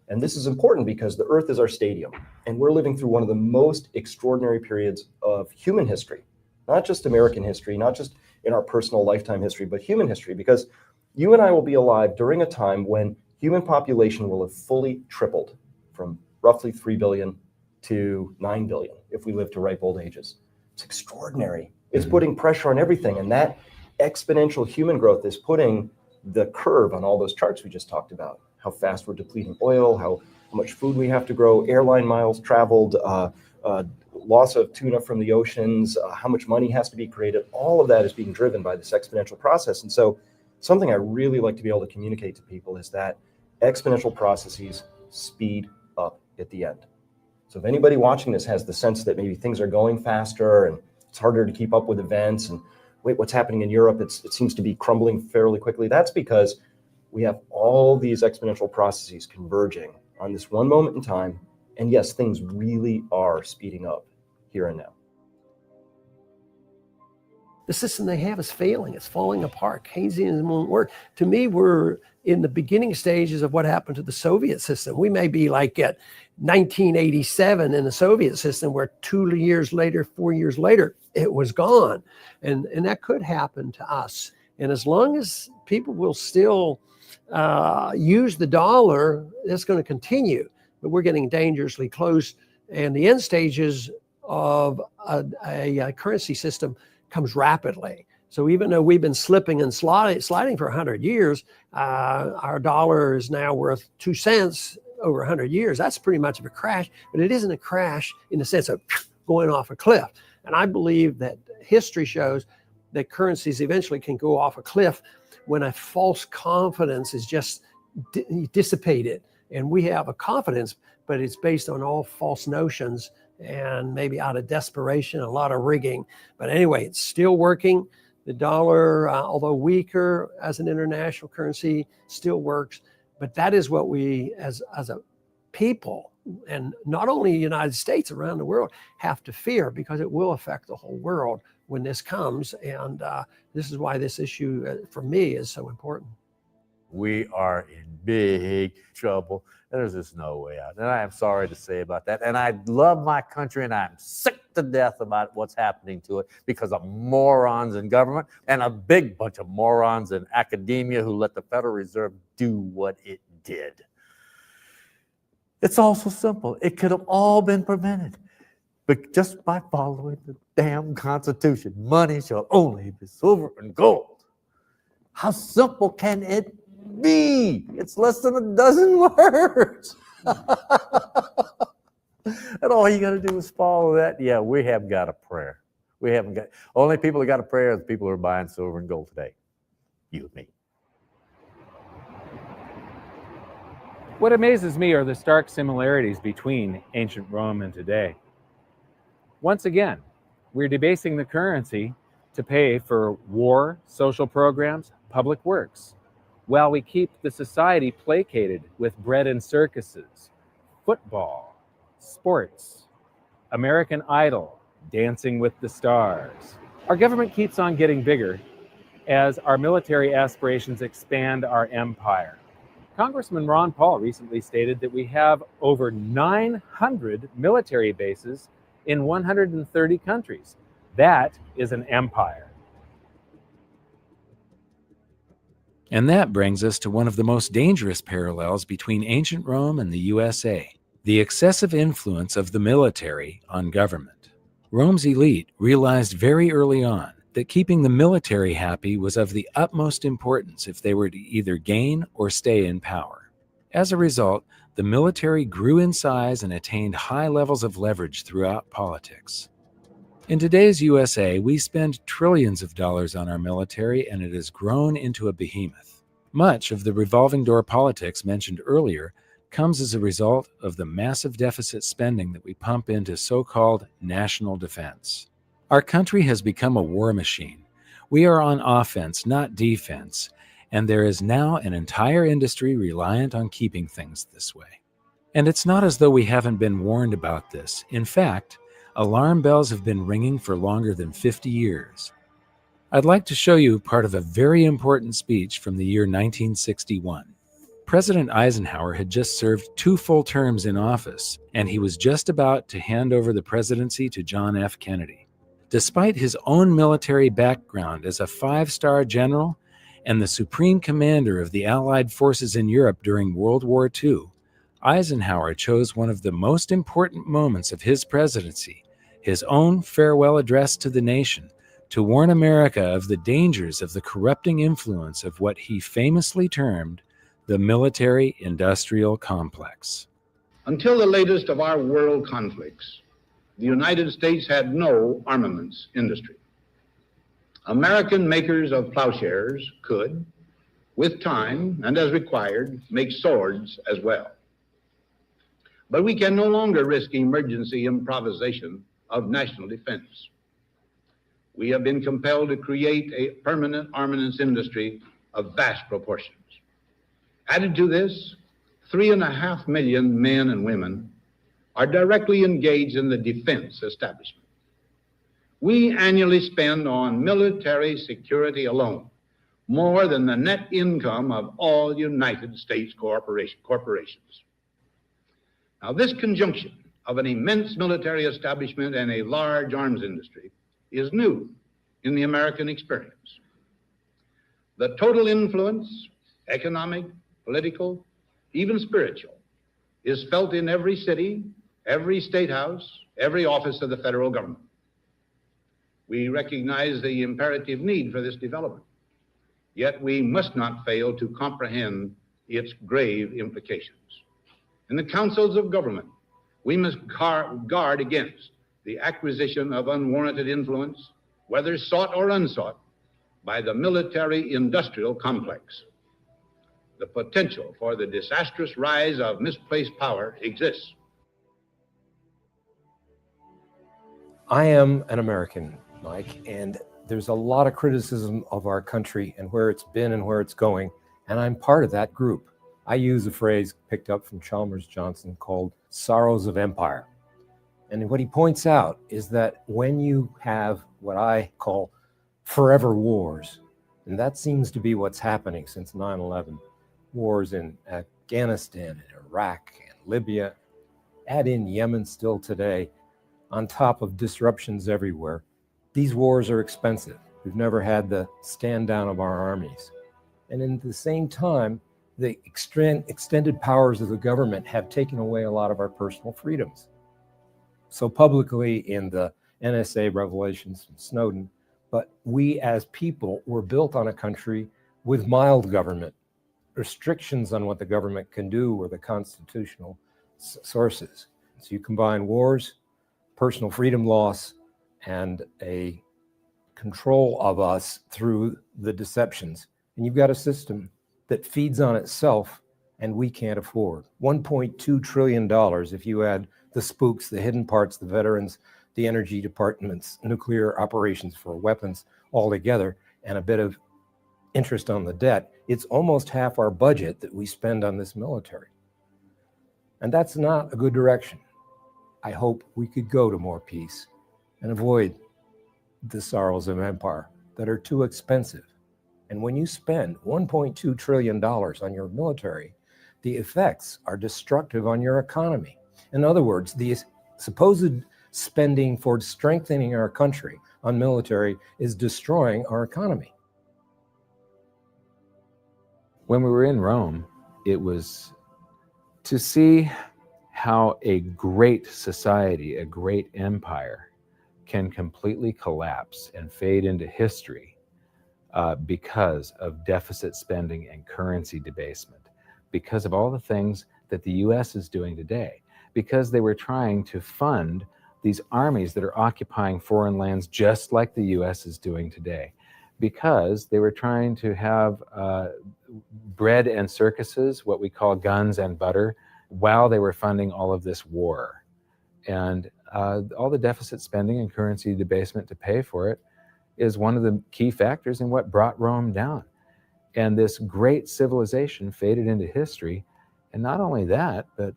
And this is important because the Earth is our stadium, and we're living through one of the most extraordinary periods of human history, not just American history, not just in our personal lifetime history, but human history, because you and I will be alive during a time when human population will have fully tripled from roughly 3 billion to 9 billion if we live to ripe old ages. It's extraordinary. It's putting pressure on everything, and that exponential human growth is putting the curve on all those charts we just talked about, how fast we're depleting oil, how much food we have to grow, airline miles traveled, loss of tuna from the oceans, how much money has to be created. All of that is being driven by this exponential process. And so something I really like to be able to communicate to people is that exponential processes speed up at the end. So if anybody watching this has the sense that maybe things are going faster and it's harder to keep up with events and wait, what's happening in Europe? It seems to be crumbling fairly quickly. That's because we have all these exponential processes converging on this one moment in time. And yes, things really are speeding up here and now. The system they have is failing. It's falling apart. Keynesianism won't work. To me, we're in the beginning stages of what happened to the Soviet system. We may be like at 1987 in the Soviet system, where 2 years later, 4 years later, it was gone. And that could happen to us. And as long as people will still use the dollar, that's going to continue. But we're getting dangerously close. And the end stages of a currency system comes rapidly. So even though we've been slipping and sliding for 100 years, our dollar is now worth 2 cents over 100 years. That's pretty much of a crash, but it isn't a crash in the sense of going off a cliff. And I believe that history shows that currencies eventually can go off a cliff when a false confidence is just dissipated. And we have a confidence, but it's based on all false notions and maybe out of desperation, a lot of rigging. But anyway, it's still working. The dollar, although weaker as an international currency, still works. But that is what we, as a people, and not only the United States, around the world, have to fear, because it will affect the whole world when this comes. And this is why this issue, for me, is so important. We are in big trouble. There's just no way out. And I am sorry to say about that. And I love my country, and I'm sick to death about what's happening to it because of morons in government and a big bunch of morons in academia who let the Federal Reserve do what it did. It's all so simple. It could have all been prevented, but just by following the damn Constitution. Money shall only be silver and gold. How simple can it be? It's less than a dozen words. And all you got to do is follow that. Yeah, we have got a prayer. We haven't got, only people who got a prayer are the people who are buying silver and gold today. You and me. What amazes me are the stark similarities between ancient Rome and today. Once again, we're debasing the currency to pay for war, social programs, public works, while we keep the society placated with bread and circuses, football, sports, American Idol, Dancing with the Stars. Our government keeps on getting bigger as our military aspirations expand our empire. Congressman Ron Paul recently stated that we have over 900 military bases in 130 countries. That is an empire. And that brings us to one of the most dangerous parallels between ancient Rome and the USA, the excessive influence of the military on government. Rome's elite realized very early on that keeping the military happy was of the utmost importance if they were to either gain or stay in power. As a result, the military grew in size and attained high levels of leverage throughout politics. In today's USA, we spend trillions of dollars on our military, and it has grown into a behemoth. Much of the revolving door politics mentioned earlier comes as a result of the massive deficit spending that we pump into so-called national defense. Our country has become a war machine. We are on offense, not defense, and there is now an entire industry reliant on keeping things this way. And it's not as though we haven't been warned about this. In fact, alarm bells have been ringing for longer than 50 years. I'd like to show you part of a very important speech from the year 1961. President Eisenhower had just served 2 full terms in office, and he was just about to hand over the presidency to John F. Kennedy. Despite his own military background as a 5-star general and the supreme commander of the Allied forces in Europe during World War II, Eisenhower chose one of the most important moments of his presidency, his own farewell address to the nation, to warn America of the dangers of the corrupting influence of what he famously termed the military-industrial complex. Until the latest of our world conflicts, the United States had no armaments industry. American makers of plowshares could, with time and as required, make swords as well. But we can no longer risk emergency improvisation of national defense. We have been compelled to create a permanent armaments industry of vast proportions. Added to this, 3.5 million men and women are directly engaged in the defense establishment. We annually spend on military security alone more than the net income of all United States corporations. Now, this conjunction of an immense military establishment and a large arms industry is new in the American experience. The total influence, economic, political, even spiritual, is felt in every city, every state house, every office of the federal government. We recognize the imperative need for this development, yet we must not fail to comprehend its grave implications. In the councils of government, we must guard against the acquisition of unwarranted influence, whether sought or unsought, by the military-industrial complex. The potential for the disastrous rise of misplaced power exists. I am an American, Mike, and There's a lot of criticism of our country and where it's been and where it's going, and I'm part of that group. I use a phrase picked up from Chalmers Johnson called sorrows of empire. And what he points out is that when you have what I call forever wars, and that seems to be what's happening since 9/11, wars in Afghanistan and Iraq and Libya, add in Yemen still today, on top of disruptions everywhere. These wars are expensive. We've never had the stand down of our armies. And in the same time, the extended powers of the government have taken away a lot of our personal freedoms. So publicly in the NSA revelations from Snowden, but we as people were built on a country with mild government. Restrictions on what the government can do were the constitutional sources. So you combine wars, personal freedom loss, and a control of us through the deceptions. And you've got a system that feeds on itself and we can't afford. $1.2 trillion if you add the spooks, the hidden parts, the veterans, the energy departments, nuclear operations for weapons all together, and a bit of interest on the debt. It's almost half our budget that we spend on this military. And that's not a good direction. I hope we could go to more peace and avoid the sorrows of empire that are too expensive. And when you spend $1.2 trillion on your military, the effects are destructive on your economy. In other words, the supposed spending for strengthening our country on military is destroying our economy. When we were in Rome, it was to see how a great society, a great empire, can completely collapse and fade into history because of deficit spending and currency debasement, because of all the things that the US is doing today, because they were trying to fund these armies that are occupying foreign lands just like the US is doing today, because they were trying to have bread and circuses, what we call guns and butter, while they were funding all of this war. And all the deficit spending and currency debasement to pay for it is one of the key factors in what brought Rome down. And this great civilization faded into history. And not only that, but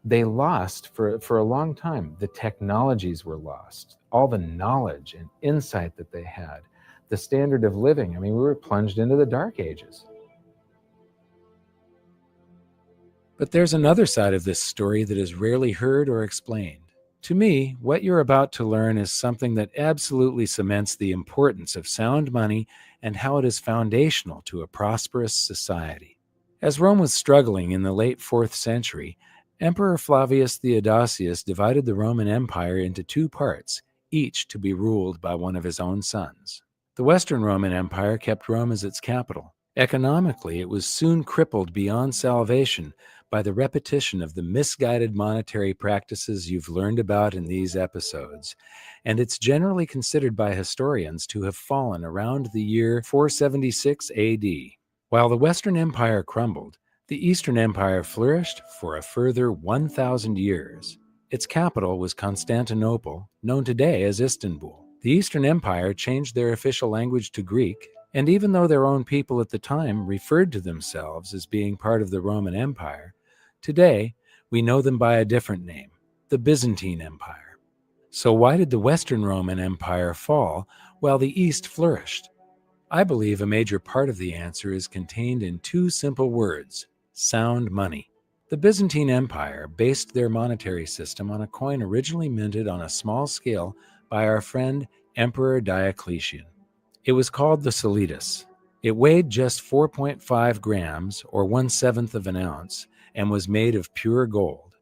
they lost for a long time. The technologies were lost, all the knowledge and insight that they had, the standard of living. I mean, we were plunged into the dark ages. But there's another side of this story that is rarely heard or explained. To me, what you're about to learn is something that absolutely cements the importance of sound money and how it is foundational to a prosperous society. As Rome was struggling in the late 4th century, Emperor Flavius Theodosius divided the Roman Empire into two parts, each to be ruled by one of his own sons. The Western Roman Empire kept Rome as its capital. Economically, it was soon crippled beyond salvation by the repetition of the misguided monetary practices you've learned about in these episodes, and it's generally considered by historians to have fallen around the year 476 AD. While the Western Empire crumbled, the Eastern Empire flourished for a further 1,000 years. Its capital was Constantinople, known today as Istanbul. The Eastern Empire changed their official language to Greek, and even though their own people at the time referred to themselves as being part of the Roman Empire, today we know them by a different name, the Byzantine Empire. So why did the Western Roman Empire fall while the East flourished? I believe a major part of the answer is contained in two simple words: sound money. The Byzantine Empire based their monetary system on a coin originally minted on a small scale by our friend Emperor Diocletian. It was called the solitus. It weighed just 4.5 grams, or 1/7 of an ounce, and was made of pure gold.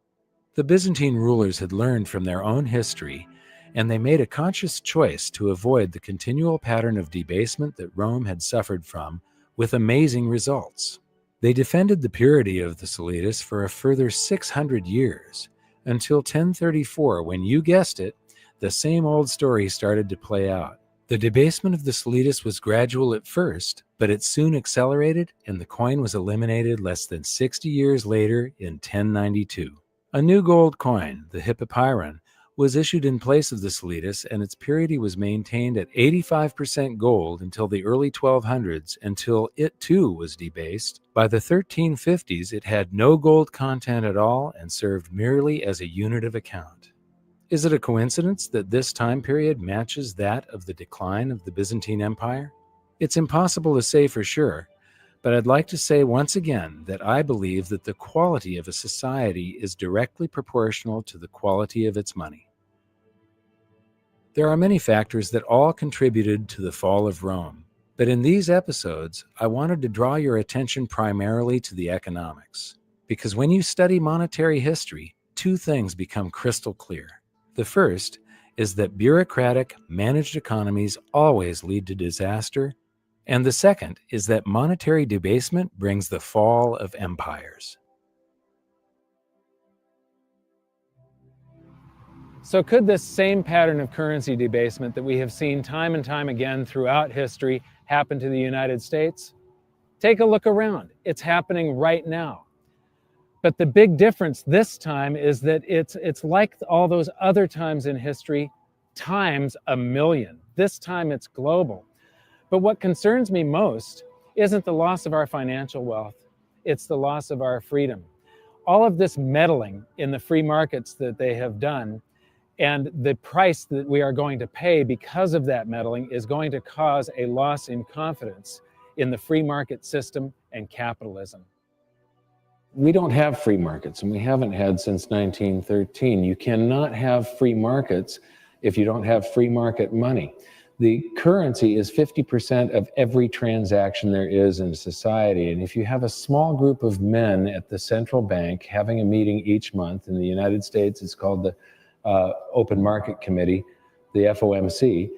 The Byzantine rulers had learned from their own history, and they made a conscious choice to avoid the continual pattern of debasement that Rome had suffered from, with amazing results. They defended the purity of the solitus for a further 600 years, until 1034, when, you guessed it, the same old story started to play out. The debasement of the solitus was gradual at first, but it soon accelerated, and the coin was eliminated less than 60 years later in 1092. A new gold coin, the Hippopyron, was issued in place of the solitas, and its purity was maintained at 85% gold until the early 1200s, until it too was debased. By the 1350s, it had no gold content at all and served merely as a unit of account. Is it a coincidence that this time period matches that of the decline of the Byzantine Empire? It's impossible to say for sure, but I'd like to say once again that I believe that the quality of a society is directly proportional to the quality of its money. There are many factors that all contributed to the fall of Rome, but in these episodes, I wanted to draw your attention primarily to the economics. Because when you study monetary history, two things become crystal clear. The first is that bureaucratic, managed economies always lead to disaster, and the second is that monetary debasement brings the fall of empires. So could this same pattern of currency debasement that we have seen time and time again throughout history happen to the United States? Take a look around. It's happening right now. But the big difference this time is that it's like all those other times in history, times a million. This time it's global. But what concerns me most isn't the loss of our financial wealth, it's the loss of our freedom. All of this meddling in the free markets that they have done and the price that we are going to pay because of that meddling is going to cause a loss in confidence in the free market system and capitalism. We don't have free markets, and we haven't had since 1913. You cannot have free markets if you don't have free market money. The currency is 50% of every transaction there is in society. And if you have a small group of men at the central bank having a meeting each month, in the United States it's called the Open Market Committee, the FOMC,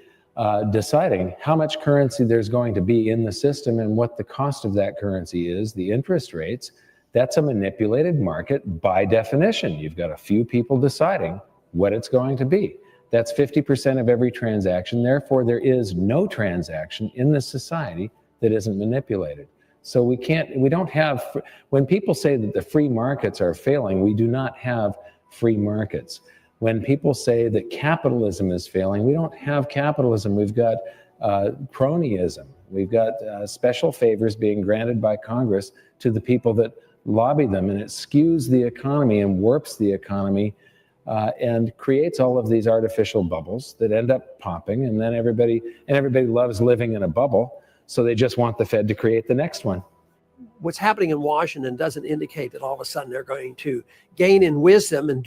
deciding how much currency there's going to be in the system and what the cost of that currency is, the interest rates, that's a manipulated market by definition. You've got a few people deciding what it's going to be. That's 50% of every transaction. Therefore, there is no transaction in the society that isn't manipulated. So we don't have, when people say that the free markets are failing, we do not have free markets. When people say that capitalism is failing, we don't have capitalism. We've got cronyism. We've got special favors being granted by Congress to the people that lobby them, and it skews the economy and warps the economy and creates all of these artificial bubbles that end up popping, and then everybody loves living in a bubble, so they just want the Fed to create the next one. What's happening in Washington doesn't indicate that all of a sudden they're going to gain in wisdom and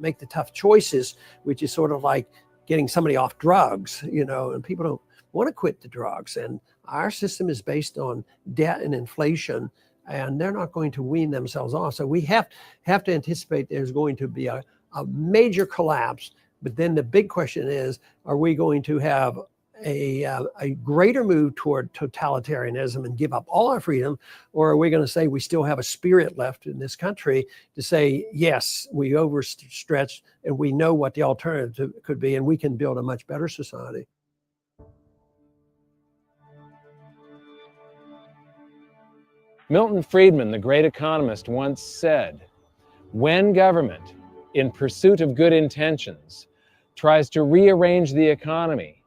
make the tough choices, which is sort of like getting somebody off drugs, and people don't want to quit the drugs. And our system is based on debt and inflation, and they're not going to wean themselves off. So we have to anticipate there's going to be a major collapse. But then the big question is, are we going to have a greater move toward totalitarianism and give up all our freedom, or are we going to say we still have a spirit left in this country to say, yes, we overstretched and we know what the alternative could be, and we can build a much better society? Milton Friedman, the great economist, once said, when government, in pursuit of good intentions, tries to rearrange the economy,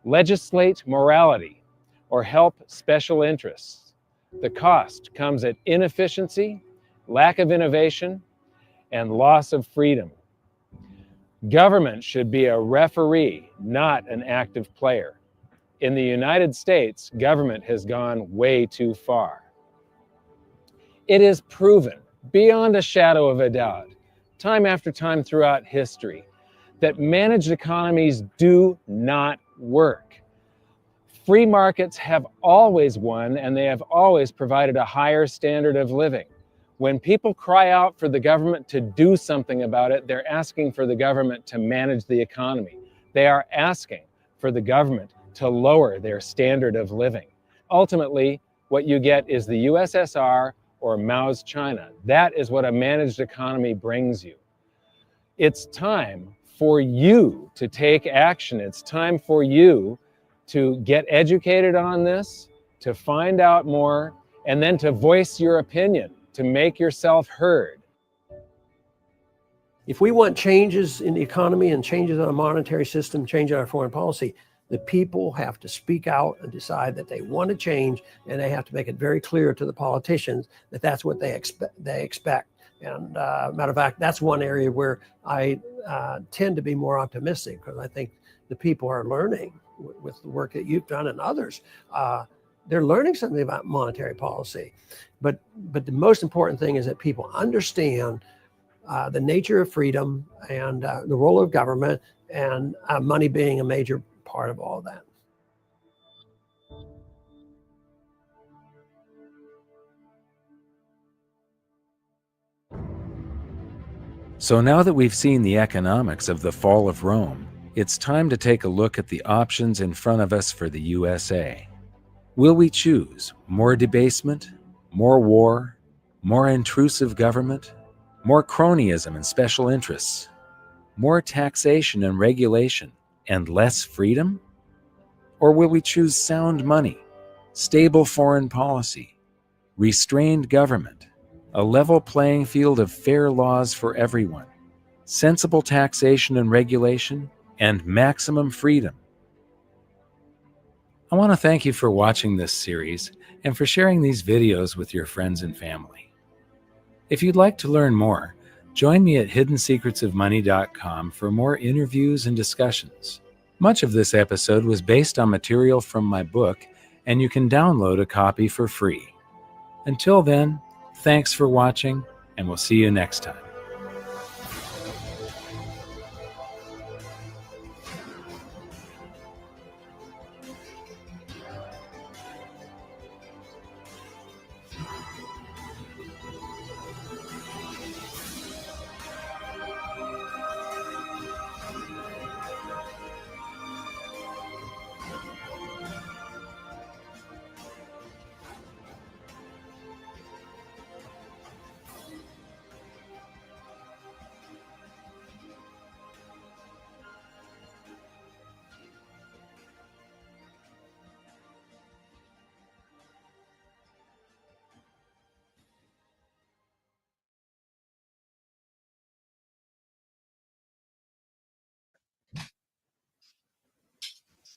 legislate morality, or help special interests, the cost comes at inefficiency, lack of innovation, and loss of freedom. Government should be a referee, not an active player. In the United States, government has gone way too far. It is proven, beyond a shadow of a doubt, time after time throughout history, that managed economies do not work. Free markets have always won, and they have always provided a higher standard of living. When people cry out for the government to do something about it, they're asking for the government to manage the economy. They are asking for the government to lower their standard of living. Ultimately, what you get is the USSR or Mao's China. That is what a managed economy brings you. It's time for you to take action. It's time for you to get educated on this, to find out more, and then to voice your opinion, to make yourself heard. If we want changes in the economy and changes in our monetary system, change in our foreign policy, the people have to speak out and decide that they want to change, and they have to make it very clear to the politicians that that's what they expect. And matter of fact, that's one area where I tend to be more optimistic, because I think the people are learning with the work that you've done and others. They're learning something about monetary policy. But the most important thing is that people understand the nature of freedom and the role of government, and money being a major part of all that. So now that we've seen the economics of the fall of Rome, it's time to take a look at the options in front of us for the USA. Will we choose more debasement, more war, more intrusive government, more cronyism and special interests, more taxation and regulation, and less freedom? Or will we choose sound money, stable foreign policy, restrained government, a level playing field of fair laws for everyone, sensible taxation and regulation, and maximum freedom? I want to thank you for watching this series and for sharing these videos with your friends and family. If you'd like to learn more, join me at hiddensecretsofmoney.com for more interviews and discussions. Much of this episode was based on material from my book, and you can download a copy for free. Until then, thanks for watching, and we'll see you next time.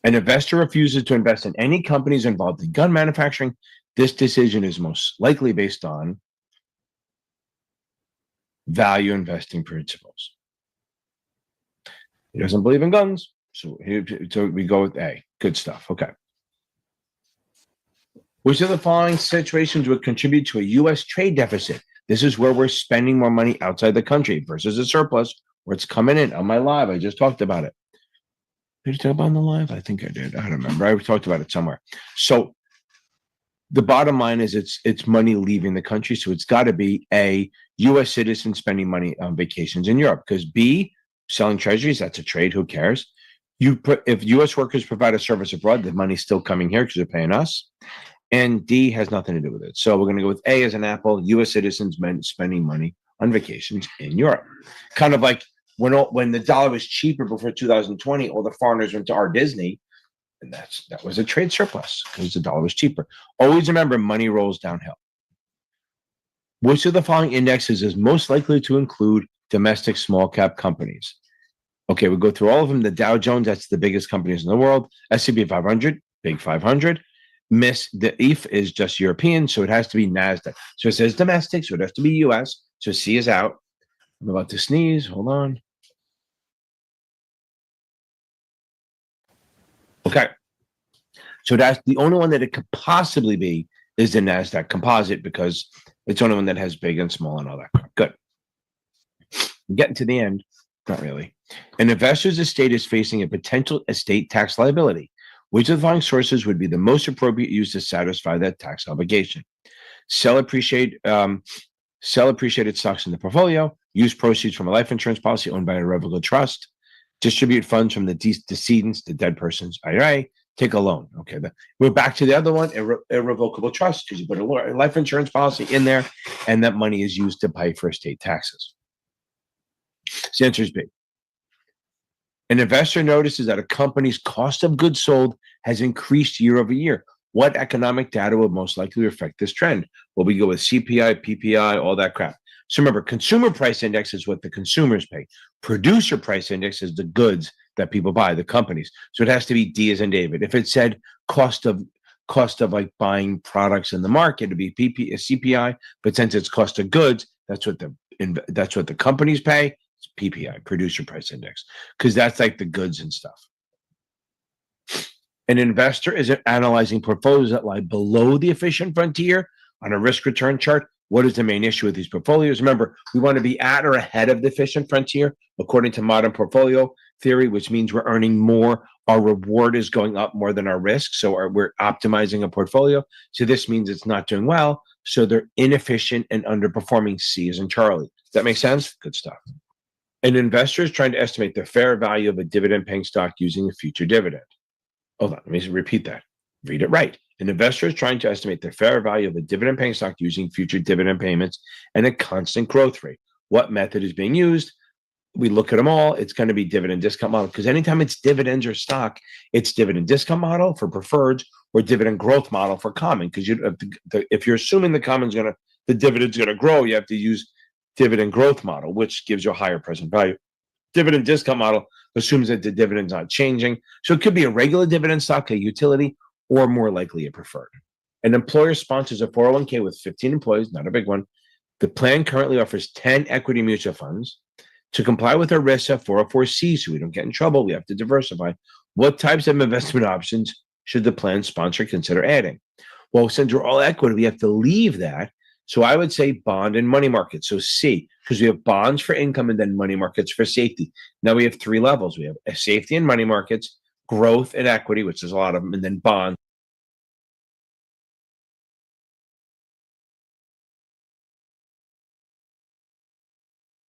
An investor refuses to invest in any companies involved in gun manufacturing. This decision is most likely based on value investing principles. He doesn't believe in guns, so we go with A. Good stuff. Okay. Which of the following situations would contribute to a U.S. trade deficit? This is where we're spending more money outside the country versus a surplus where it's coming in. On my live, I just talked about it. Did you talk about on the live? I think I did. I don't remember. I talked about it somewhere. So the bottom line is it's money leaving the country. So it's got to be A, U.S. citizens spending money on vacations in Europe. Because B, selling treasuries, that's a trade. Who cares? If U.S. workers provide a service abroad, the money's still coming here because they're paying us. And D has nothing to do with it. So we're going to go with A as an apple. U.S. citizens spending money on vacations in Europe. Kind of like when the dollar was cheaper before 2020, all the foreigners went to our Disney, and that was a trade surplus because the dollar was cheaper. Always remember, money rolls downhill. Which of the following indexes is most likely to include domestic small cap companies? Okay, we'll go through all of them. The Dow Jones, that's the biggest companies in the world. S&P 500, big 500. The EAF is just European, so it has to be NASDAQ. So it says domestic, so it has to be US. So C is out. I'm about to sneeze. Hold on. Okay. So that's the only one that it could possibly be is the NASDAQ composite, because it's the only one that has big and small and all that. Good. I'm getting to the end. Not really. An investor's estate is facing a potential estate tax liability. Which of the following sources would be the most appropriate use to satisfy that tax obligation? Sell appreciated stocks in the portfolio, use proceeds from a life insurance policy owned by a irrevocable trust, distribute funds from the decedent's, the dead person's IRA, take a loan. Okay, we're back to the other one, irrevocable trust, because you put a life insurance policy in there, and that money is used to pay for estate taxes. So the answer is B. An investor notices that a company's cost of goods sold has increased year over year. What economic data will most likely reflect this trend? Well, we go with CPI, PPI, all that crap. So remember, consumer price index is what the consumers pay. Producer price index is the goods that people buy, the companies. So it has to be D as in David. If it said cost of like buying products in the market, it'd be CPI. But since it's cost of goods, that's what the companies pay. It's PPI, producer price index, because that's like the goods and stuff. An investor is analyzing portfolios that lie below the efficient frontier on a risk return chart. What is the main issue with these portfolios? Remember, we want to be at or ahead of the efficient frontier, according to modern portfolio theory, which means we're earning more. Our reward is going up more than our risk. So we're optimizing a portfolio. So this means it's not doing well. So they're inefficient and underperforming. C as in Charlie. Does that make sense? Good stuff. An investor is trying to estimate the fair value of a dividend paying stock using a future dividend. Hold on, let me repeat that. Read it right. An investor is trying to estimate the fair value of a dividend paying stock using future dividend payments and a constant growth rate. What method is being used? We look at them all. It's going to be dividend discount model, because anytime it's dividends or stock, it's dividend discount model for preferreds or dividend growth model for common. Because if you're assuming the dividend's going to grow, you have to use dividend growth model, which gives you a higher present value. Dividend discount model assumes that the dividend's not changing. So it could be a regular dividend stock, a utility, or more likely a preferred. An employer sponsors a 401k with 15 employees, not a big one. The plan currently offers 10 equity mutual funds. To comply with ERISA 404C, so we don't get in trouble, we have to diversify. What types of investment options should the plan sponsor consider adding? Well, since we're all equity, we have to leave that. So I would say bond and money market. So C, because we have bonds for income and then money markets for safety. Now we have 3 levels. We have a safety and money markets, growth and equity, which is a lot of them, and then bonds.